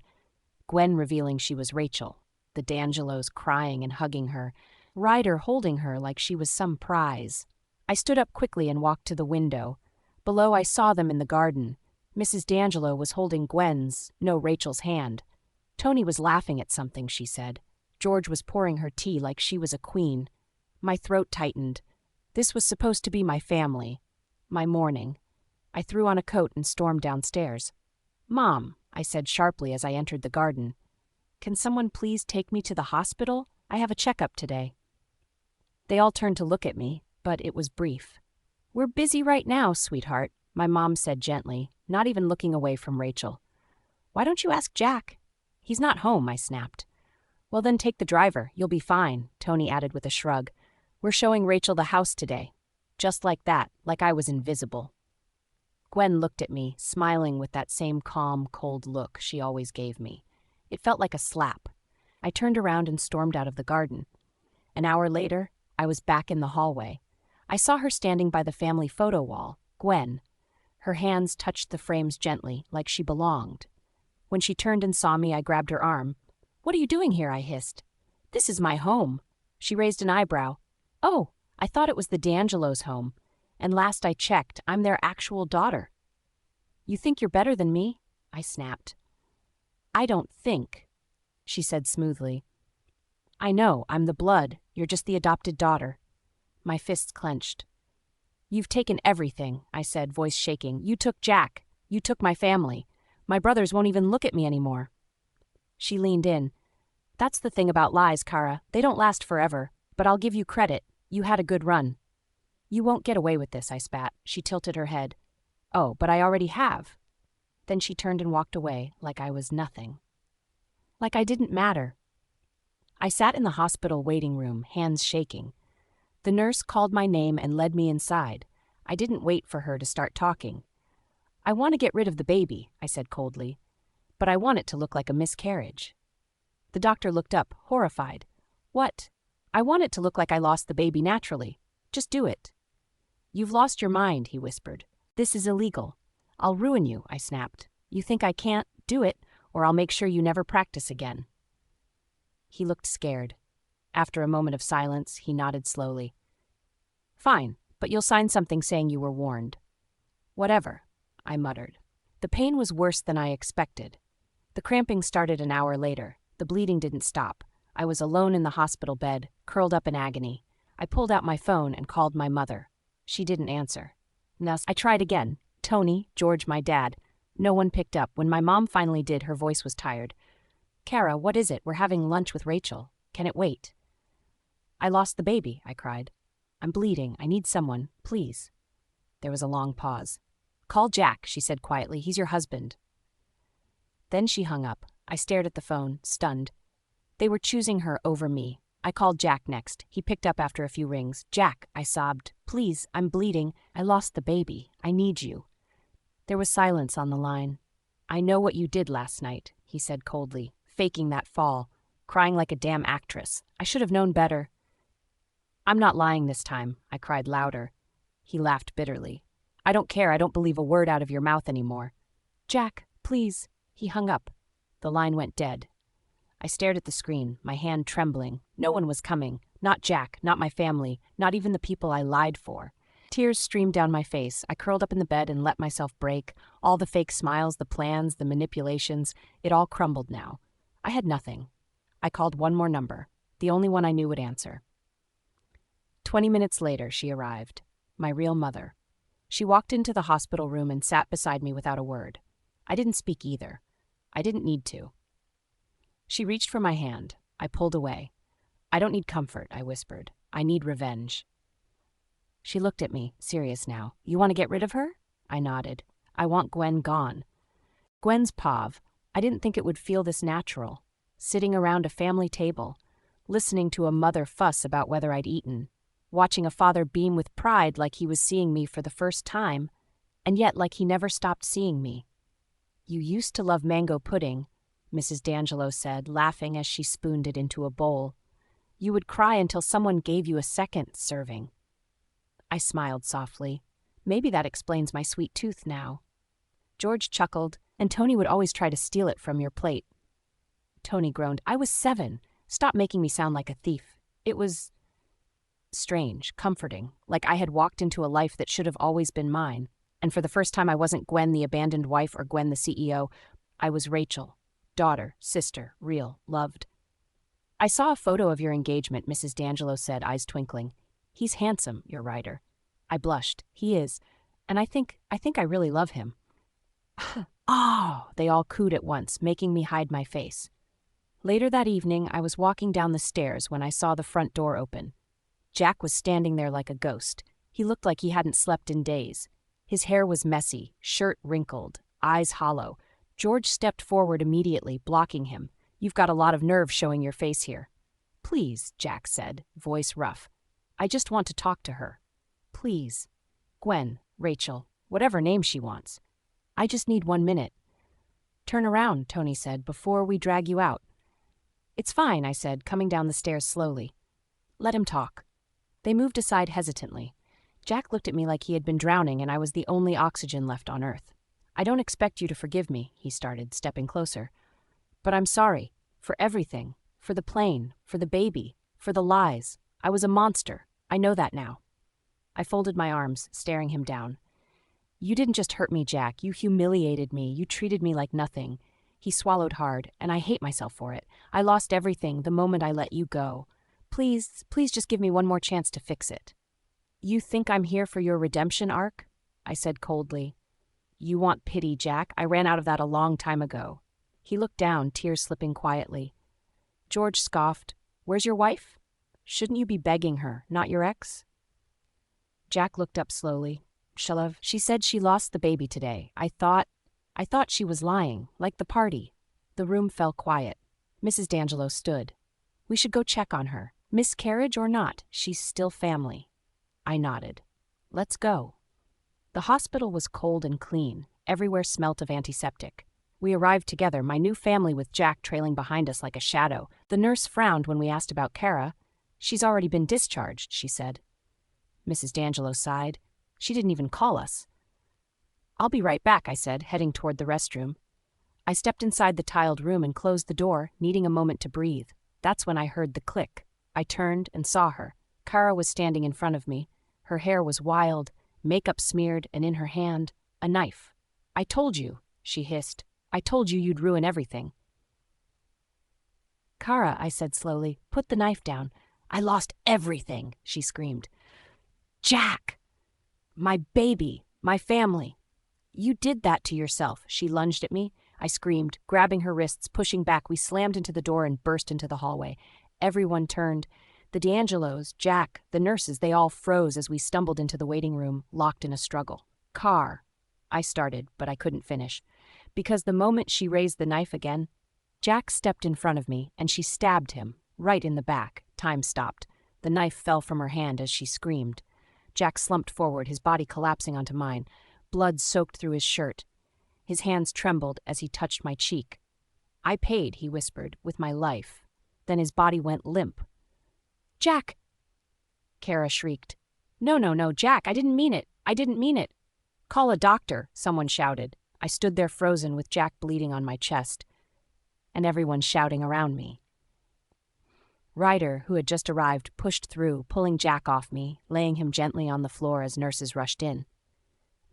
Gwen revealing she was Rachel, the D'Angelos crying and hugging her, Ryder holding her like she was some prize. I stood up quickly and walked to the window. Below, I saw them in the garden. Mrs. D'Angelo was holding Gwen's, no, Rachel's hand. Tony was laughing at something, she said. George was pouring her tea like she was a queen. My throat tightened. This was supposed to be my family, my morning. I threw on a coat and stormed downstairs. "Mom," I said sharply as I entered the garden, "can someone please take me to the hospital? I have a checkup today." They all turned to look at me, but it was brief. "We're busy right now, sweetheart," my mom said gently, not even looking away from Rachel. "Why don't you ask Jack?" "He's not home," I snapped. "Well, then take the driver. You'll be fine," Tony added with a shrug. "We're showing Rachel the house today." Just like that, like I was invisible. Gwen looked at me, smiling with that same calm, cold look she always gave me. It felt like a slap. I turned around and stormed out of the garden. An hour later, I was back in the hallway. I saw her standing by the family photo wall, Gwen. Her hands touched the frames gently, like she belonged. When she turned and saw me, I grabbed her arm. "What are you doing here?" I hissed. "This is my home." She raised an eyebrow. "Oh, I thought it was the D'Angelos' home. And last I checked, I'm their actual daughter." "You think you're better than me?" I snapped. "I don't think," she said smoothly. "I know, I'm the blood. You're just the adopted daughter." My fists clenched. "You've taken everything," I said, voice shaking. "You took Jack. You took my family. My brothers won't even look at me anymore." She leaned in. "That's the thing about lies, Kara. They don't last forever. But I'll give you credit. You had a good run." "You won't get away with this," I spat. She tilted her head. "Oh, but I already have." Then she turned and walked away, like I was nothing. Like I didn't matter. I sat in the hospital waiting room, hands shaking. The nurse called my name and led me inside. I didn't wait for her to start talking. "I want to get rid of the baby," I said coldly. "But I want it to look like a miscarriage." The doctor looked up, horrified. "What?" "I want it to look like I lost the baby naturally. Just do it." "You've lost your mind," he whispered. "This is illegal." "I'll ruin you," I snapped. "You think I can't? Do it, or I'll make sure you never practice again." He looked scared. After a moment of silence, he nodded slowly. "Fine, but you'll sign something saying you were warned." "Whatever," I muttered. The pain was worse than I expected. The cramping started an hour later. The bleeding didn't stop. I was alone in the hospital bed, curled up in agony. I pulled out my phone and called my mother. She didn't answer. I tried again. Tony, George, my dad. No one picked up. When my mom finally did, her voice was tired. "Kara, what is it? We're having lunch with Rachel. Can it wait?" "I lost the baby," I cried. "I'm bleeding. I need someone. Please." There was a long pause. "Call Jack," she said quietly. "He's your husband." Then she hung up. I stared at the phone, stunned. They were choosing her over me. I called Jack next. He picked up after a few rings. "Jack," I sobbed. "Please, I'm bleeding. I lost the baby. I need you." There was silence on the line. "I know what you did last night," he said coldly, faking that fall, crying like a damn actress. "I should have known better." "I'm not lying this time," I cried louder. He laughed bitterly. "I don't care. I don't believe a word out of your mouth anymore." "Jack, please." He hung up. The line went dead. I stared at the screen, my hand trembling. No one was coming. Not Jack, not my family, not even the people I lied for. Tears streamed down my face. I curled up in the bed and let myself break. All the fake smiles, the plans, the manipulations, it all crumbled now. I had nothing. I called one more number, the only one I knew would answer. 20 minutes later, she arrived. My real mother. She walked into the hospital room and sat beside me without a word. I didn't speak either. I didn't need to. She reached for my hand. I pulled away. "I don't need comfort," I whispered. "I need revenge." She looked at me, serious now. "You want to get rid of her?" I nodded. "I want Gwen gone." Gwen's Pav. I didn't think it would feel this natural. Sitting around a family table, listening to a mother fuss about whether I'd eaten, watching a father beam with pride like he was seeing me for the first time, and yet like he never stopped seeing me. "You used to love mango pudding," Mrs. D'Angelo said, laughing as she spooned it into a bowl. "You would cry until someone gave you a second serving." I smiled softly. Maybe that explains my sweet tooth now. George chuckled, and Tony would always try to steal it from your plate. Tony groaned. I was 7. Stop making me sound like a thief. It was strange, comforting, like I had walked into a life that should have always been mine. And for the first time, I wasn't Gwen the abandoned wife or Gwen the CEO. I was Rachel, daughter, sister, real, loved. I saw a photo of your engagement, Mrs. D'Angelo said, eyes twinkling. He's handsome, your writer. I blushed. He is. And I think I really love him. Oh, they all cooed at once, making me hide my face. Later that evening, I was walking down the stairs when I saw the front door open. Jack was standing there like a ghost. He looked like he hadn't slept in days. His hair was messy, shirt wrinkled, eyes hollow. George stepped forward immediately, blocking him. You've got a lot of nerve showing your face here. Please, Jack said, voice rough. I just want to talk to her. Please. Gwen, Rachel, whatever name she wants. I just need 1 minute. Turn around, Tony said, before we drag you out. It's fine, I said, coming down the stairs slowly. Let him talk. They moved aside hesitantly. Jack looked at me like he had been drowning and I was the only oxygen left on Earth. I don't expect you to forgive me, he started, stepping closer. But I'm sorry. For everything. For the plane. For the baby. For the lies. I was a monster. I know that now. I folded my arms, staring him down. You didn't just hurt me, Jack. You humiliated me. You treated me like nothing. He swallowed hard, and I hate myself for it. I lost everything the moment I let you go. Please just give me one more chance to fix it. You think I'm here for your redemption arc? I said coldly. You want pity, Jack. I ran out of that a long time ago. He looked down, tears slipping quietly. George scoffed. Where's your wife? Shouldn't you be begging her, not your ex? Jack looked up slowly. Shalev, she said she lost the baby today. I thought she was lying, like the party. The room fell quiet. Mrs. D'Angelo stood. We should go check on her. Miscarriage or not, she's still family. I nodded. Let's go. The hospital was cold and clean. Everywhere smelt of antiseptic. We arrived together, my new family with Jack trailing behind us like a shadow. The nurse frowned when we asked about Kara. She's already been discharged, she said. Mrs. D'Angelo sighed. She didn't even call us. I'll be right back, I said, heading toward the restroom. I stepped inside the tiled room and closed the door, needing a moment to breathe. That's when I heard the click. I turned and saw her. Kara was standing in front of me. Her hair was wild, makeup smeared, and in her hand, a knife. I told you, she hissed. I told you you'd ruin everything. Kara, I said slowly, put the knife down. I lost everything, she screamed. Jack! My baby, my family. You did that to yourself, she lunged at me. I screamed, grabbing her wrists, pushing back. We slammed into the door and burst into the hallway. Everyone turned. The D'Angelos, Jack, the nurses, they all froze as we stumbled into the waiting room, locked in a struggle. Car. I started, but I couldn't finish. Because the moment she raised the knife again, Jack stepped in front of me, and she stabbed him, right in the back. Time stopped. The knife fell from her hand as she screamed. Jack slumped forward, his body collapsing onto mine. Blood soaked through his shirt. His hands trembled as he touched my cheek. I paid, he whispered, with my life. Then his body went limp. Jack! Kara shrieked. No, Jack, I didn't mean it. I didn't mean it. Call a doctor, someone shouted. I stood there frozen with Jack bleeding on my chest, and everyone shouting around me. Ryder, who had just arrived, pushed through, pulling Jack off me, laying him gently on the floor as nurses rushed in.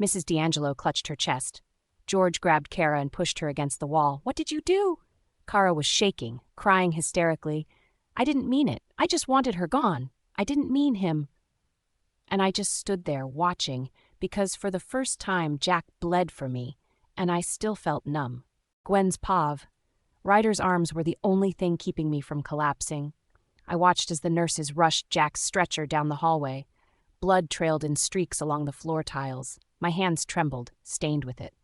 Mrs. D'Angelo clutched her chest. George grabbed Kara and pushed her against the wall. What did you do? Kara was shaking, crying hysterically. I didn't mean it. I just wanted her gone. I didn't mean him. And I just stood there watching, because for the first time Jack bled for me, and I still felt numb. Gwen's pav. Ryder's arms were the only thing keeping me from collapsing. I watched as the nurses rushed Jack's stretcher down the hallway. Blood trailed in streaks along the floor tiles. My hands trembled, stained with it.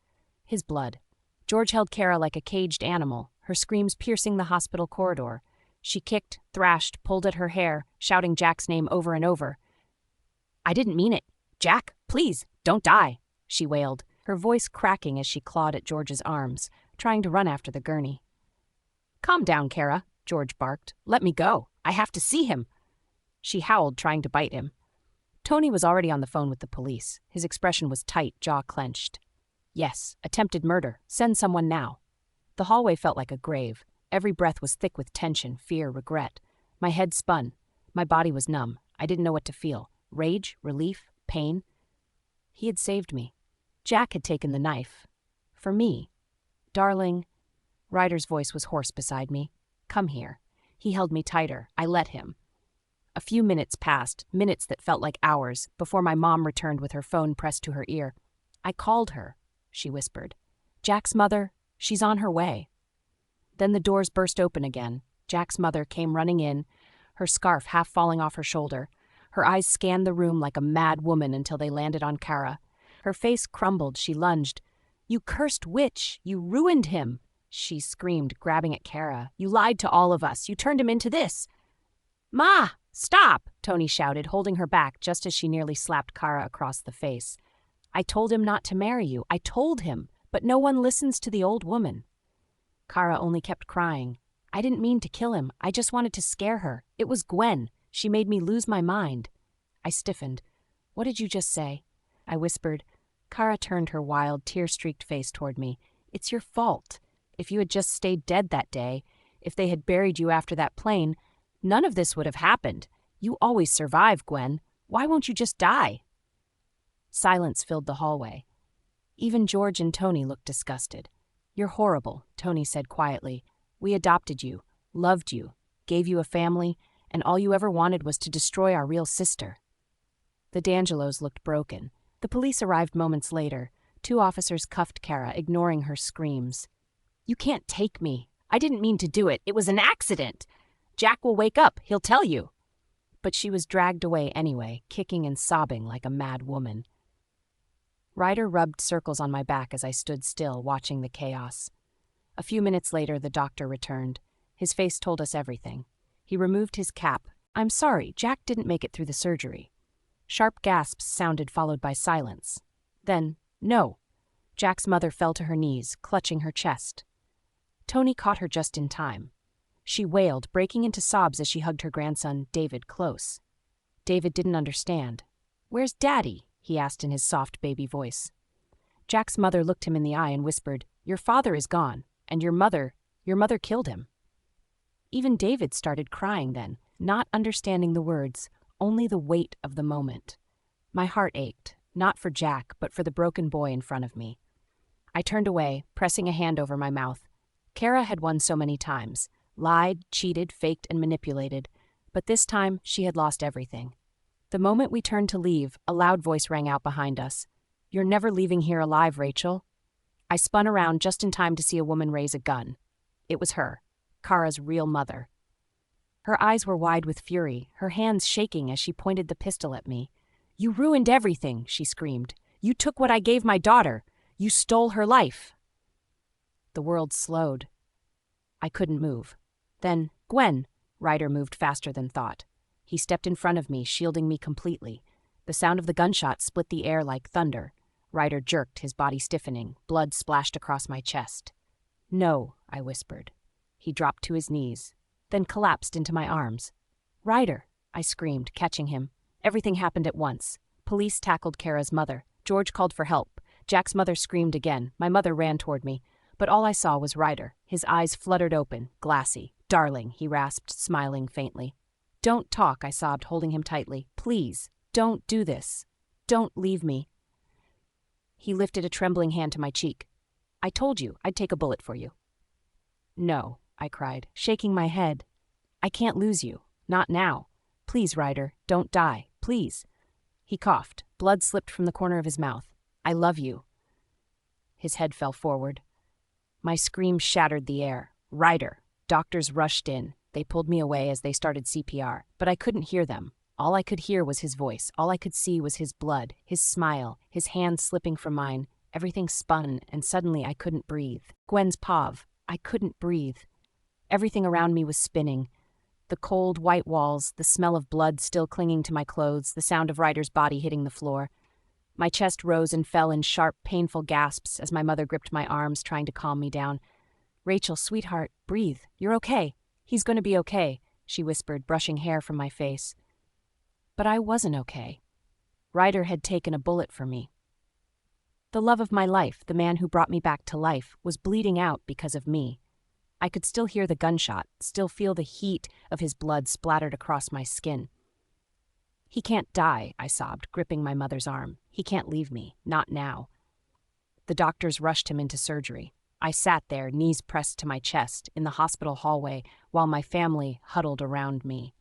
His blood. George held Kara like a caged animal, her screams piercing the hospital corridor. She kicked, thrashed, pulled at her hair, shouting Jack's name over and over. I didn't mean it. Jack, please, don't die, she wailed, her voice cracking as she clawed at George's arms, trying to run after the gurney. Calm down, Kara, George barked. Let me go. I have to see him. She howled, trying to bite him. Tony was already on the phone with the police. His expression was tight, jaw clenched. Yes, attempted murder. Send someone now. The hallway felt like a grave. Every breath was thick with tension, fear, regret. My head spun. My body was numb. I didn't know what to feel. Rage, relief, pain. He had saved me. Jack had taken the knife. For me. Darling. Ryder's voice was hoarse beside me. Come here. He held me tighter. I let him. A few minutes passed, minutes that felt like hours, before my mom returned with her phone pressed to her ear. I called her, she whispered. Jack's mother, she's on her way. Then the doors burst open again. Jack's mother came running in, her scarf half falling off her shoulder. Her eyes scanned the room like a mad woman until they landed on Kara. Her face crumbled. She lunged. You cursed witch! You ruined him! She screamed, grabbing at Kara. You lied to all of us. You turned him into this. Ma! Stop! Tony shouted, holding her back just as she nearly slapped Kara across the face. I told him not to marry you. I told him. But no one listens to the old woman. Kara only kept crying. I didn't mean to kill him. I just wanted to scare her. It was Gwen. She made me lose my mind. I stiffened. What did you just say? I whispered. Kara turned her wild, tear-streaked face toward me. It's your fault. If you had just stayed dead that day, if they had buried you after that plane, none of this would have happened. You always survive, Gwen. Why won't you just die? Silence filled the hallway. Even George and Tony looked disgusted. You're horrible, Tony said quietly. We adopted you, loved you, gave you a family, and all you ever wanted was to destroy our real sister. The D'Angelos looked broken. The police arrived moments later. 2 officers cuffed Kara, ignoring her screams. You can't take me. I didn't mean to do it. It was an accident. Jack will wake up. He'll tell you. But she was dragged away anyway, kicking and sobbing like a mad woman. Ryder rubbed circles on my back as I stood still, watching the chaos. A few minutes later, the doctor returned. His face told us everything. He removed his cap. I'm sorry, Jack didn't make it through the surgery. Sharp gasps sounded, followed by silence. Then, no. Jack's mother fell to her knees, clutching her chest. Tony caught her just in time. She wailed, breaking into sobs as she hugged her grandson, David, close. David didn't understand. Where's Daddy? He asked in his soft baby voice. Jack's mother looked him in the eye and whispered, Your father is gone, and your mother killed him. Even David started crying then, not understanding the words, only the weight of the moment. My heart ached, not for Jack, but for the broken boy in front of me. I turned away, pressing a hand over my mouth. Kara had won so many times, lied, cheated, faked, and manipulated, but this time she had lost everything. The moment we turned to leave, a loud voice rang out behind us. You're never leaving here alive, Rachel. I spun around just in time to see a woman raise a gun. It was her, Kara's real mother. Her eyes were wide with fury, her hands shaking as she pointed the pistol at me. You ruined everything, she screamed. You took what I gave my daughter. You stole her life. The world slowed. I couldn't move. Then, Gwen, Ryder moved faster than thought. He stepped in front of me, shielding me completely. The sound of the gunshot split the air like thunder. Ryder jerked, his body stiffening. Blood splashed across my chest. No, I whispered. He dropped to his knees, then collapsed into my arms. Ryder, I screamed, catching him. Everything happened at once. Police tackled Kara's mother. George called for help. Jack's mother screamed again. My mother ran toward me. But all I saw was Ryder. His eyes fluttered open, glassy. Darling, he rasped, smiling faintly. Don't talk, I sobbed, holding him tightly. Please, don't do this. Don't leave me. He lifted a trembling hand to my cheek. I told you I'd take a bullet for you. No, I cried, shaking my head. I can't lose you. Not now. Please, Ryder, don't die. Please. He coughed. Blood slipped from the corner of his mouth. I love you. His head fell forward. My scream shattered the air. Ryder. Doctors rushed in. They pulled me away as they started CPR, but I couldn't hear them. All I could hear was his voice. All I could see was his blood, his smile, his hand slipping from mine. Everything spun, and suddenly I couldn't breathe. Gwen's pav. I couldn't breathe. Everything around me was spinning. The cold, white walls, the smell of blood still clinging to my clothes, the sound of Ryder's body hitting the floor. My chest rose and fell in sharp, painful gasps as my mother gripped my arms, trying to calm me down. Rachel, sweetheart, breathe. You're okay. He's going to be okay, she whispered, brushing hair from my face. But I wasn't okay. Ryder had taken a bullet for me. The love of my life, the man who brought me back to life, was bleeding out because of me. I could still hear the gunshot, still feel the heat of his blood splattered across my skin. "He can't die," I sobbed, gripping my mother's arm. "He can't leave me, not now." The doctors rushed him into surgery. I sat there, knees pressed to my chest, in the hospital hallway, while my family huddled around me.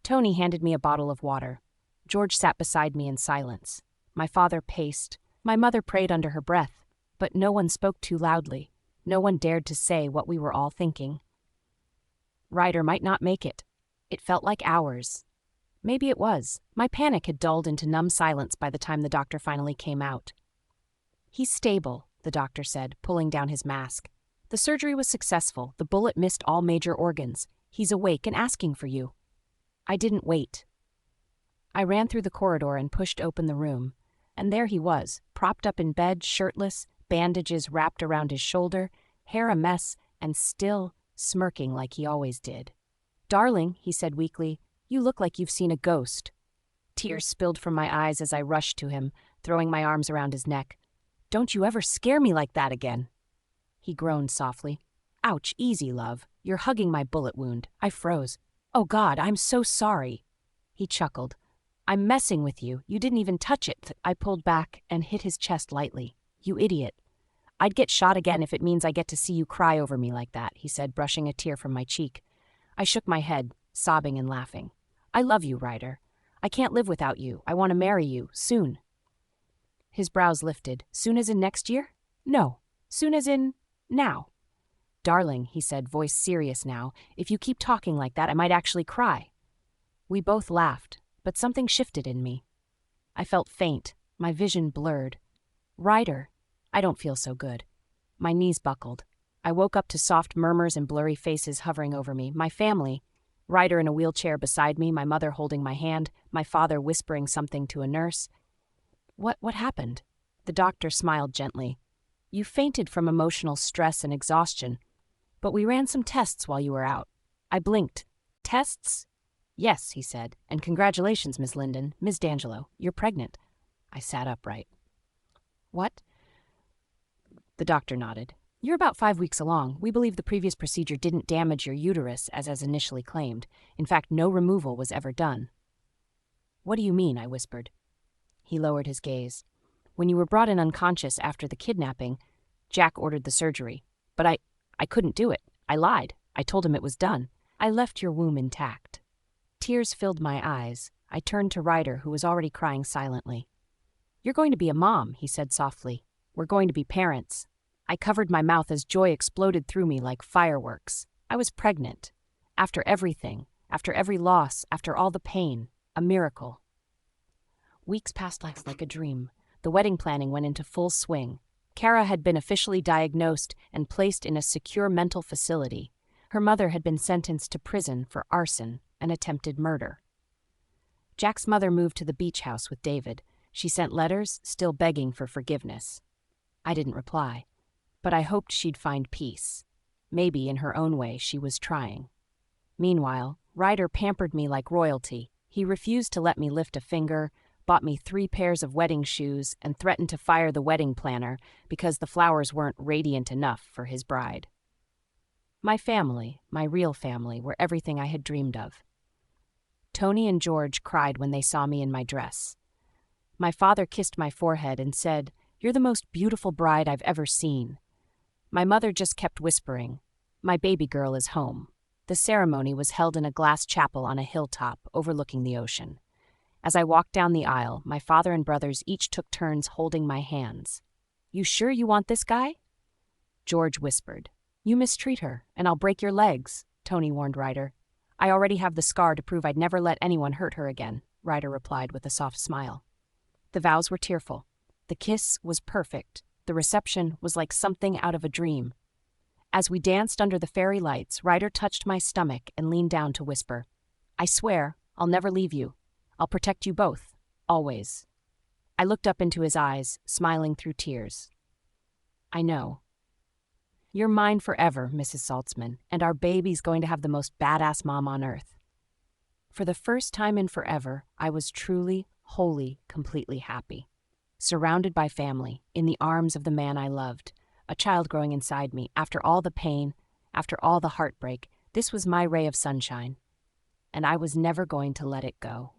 Tony handed me a bottle of water. George sat beside me in silence. My father paced. My mother prayed under her breath, but no one spoke too loudly. No one dared to say what we were all thinking. Ryder might not make it. It felt like hours. Maybe it was. My panic had dulled into numb silence by the time the doctor finally came out. "He's stable," the doctor said, pulling down his mask. "The surgery was successful. The bullet missed all major organs. He's awake and asking for you." I didn't wait. I ran through the corridor and pushed open the room. And there he was, propped up in bed, shirtless, bandages wrapped around his shoulder, hair a mess, and still smirking like he always did. "Darling," he said weakly, "you look like you've seen a ghost." Tears spilled from my eyes as I rushed to him, throwing my arms around his neck. "Don't you ever scare me like that again." He groaned softly. "Ouch, easy, love. You're hugging my bullet wound." I froze. "Oh God, I'm so sorry." He chuckled. "I'm messing with you. You didn't even touch it." I pulled back and hit his chest lightly. "You idiot. I'd get shot again if it means I get to see you cry over me like that," he said, brushing a tear from my cheek. I shook my head, sobbing and laughing. "I love you, Ryder. I can't live without you. I want to marry you, soon." His brows lifted. "Soon as in next year?" "No. Soon as in now." "Darling," he said, voice serious now, "if you keep talking like that, I might actually cry." We both laughed, but something shifted in me. I felt faint, my vision blurred. "Ryder, I don't feel so good." My knees buckled. I woke up to soft murmurs and blurry faces hovering over me. My family, Ryder in a wheelchair beside me, my mother holding my hand, my father whispering something to a nurse. What happened?" The doctor smiled gently. "You fainted from emotional stress and exhaustion, but we ran some tests while you were out." I blinked. "Tests?" "Yes," he said, "and congratulations, Miss Linden, Miss D'Angelo, you're pregnant." I sat upright. "What?" The doctor nodded. "You're about 5 weeks along. We believe the previous procedure didn't damage your uterus as initially claimed. In fact, no removal was ever done." "What do you mean?" I whispered. He lowered his gaze. "When you were brought in unconscious after the kidnapping, Jack ordered the surgery. But I couldn't do it. I lied. I told him it was done. I left your womb intact." Tears filled my eyes. I turned to Ryder, who was already crying silently. "You're going to be a mom," he said softly. "We're going to be parents." I covered my mouth as joy exploded through me like fireworks. I was pregnant. After everything, after every loss, after all the pain, a miracle. Weeks passed like a dream. The wedding planning went into full swing. Kara had been officially diagnosed and placed in a secure mental facility. Her mother had been sentenced to prison for arson and attempted murder. Jack's mother moved to the beach house with David. She sent letters, still begging for forgiveness. I didn't reply, but I hoped she'd find peace. Maybe in her own way she was trying. Meanwhile, Ryder pampered me like royalty. He refused to let me lift a finger, bought me 3 pairs of wedding shoes, and threatened to fire the wedding planner because the flowers weren't radiant enough for his bride. My family, my real family, were everything I had dreamed of. Tony and George cried when they saw me in my dress. My father kissed my forehead and said, "You're the most beautiful bride I've ever seen." My mother just kept whispering, "My baby girl is home." The ceremony was held in a glass chapel on a hilltop overlooking the ocean. As I walked down the aisle, my father and brothers each took turns holding my hands. "You sure you want this guy?" George whispered. "You mistreat her, and I'll break your legs," Tony warned Ryder. "I already have the scar to prove I'd never let anyone hurt her again," Ryder replied with a soft smile. The vows were tearful. The kiss was perfect. The reception was like something out of a dream. As we danced under the fairy lights, Ryder touched my stomach and leaned down to whisper, "I swear, I'll never leave you. I'll protect you both, always." I looked up into his eyes, smiling through tears. "I know. You're mine forever, Mrs. Saltzman, and our baby's going to have the most badass mom on earth." For the first time in forever, I was truly, wholly, completely happy. Surrounded by family, in the arms of the man I loved, a child growing inside me, after all the pain, after all the heartbreak, this was my ray of sunshine, and I was never going to let it go.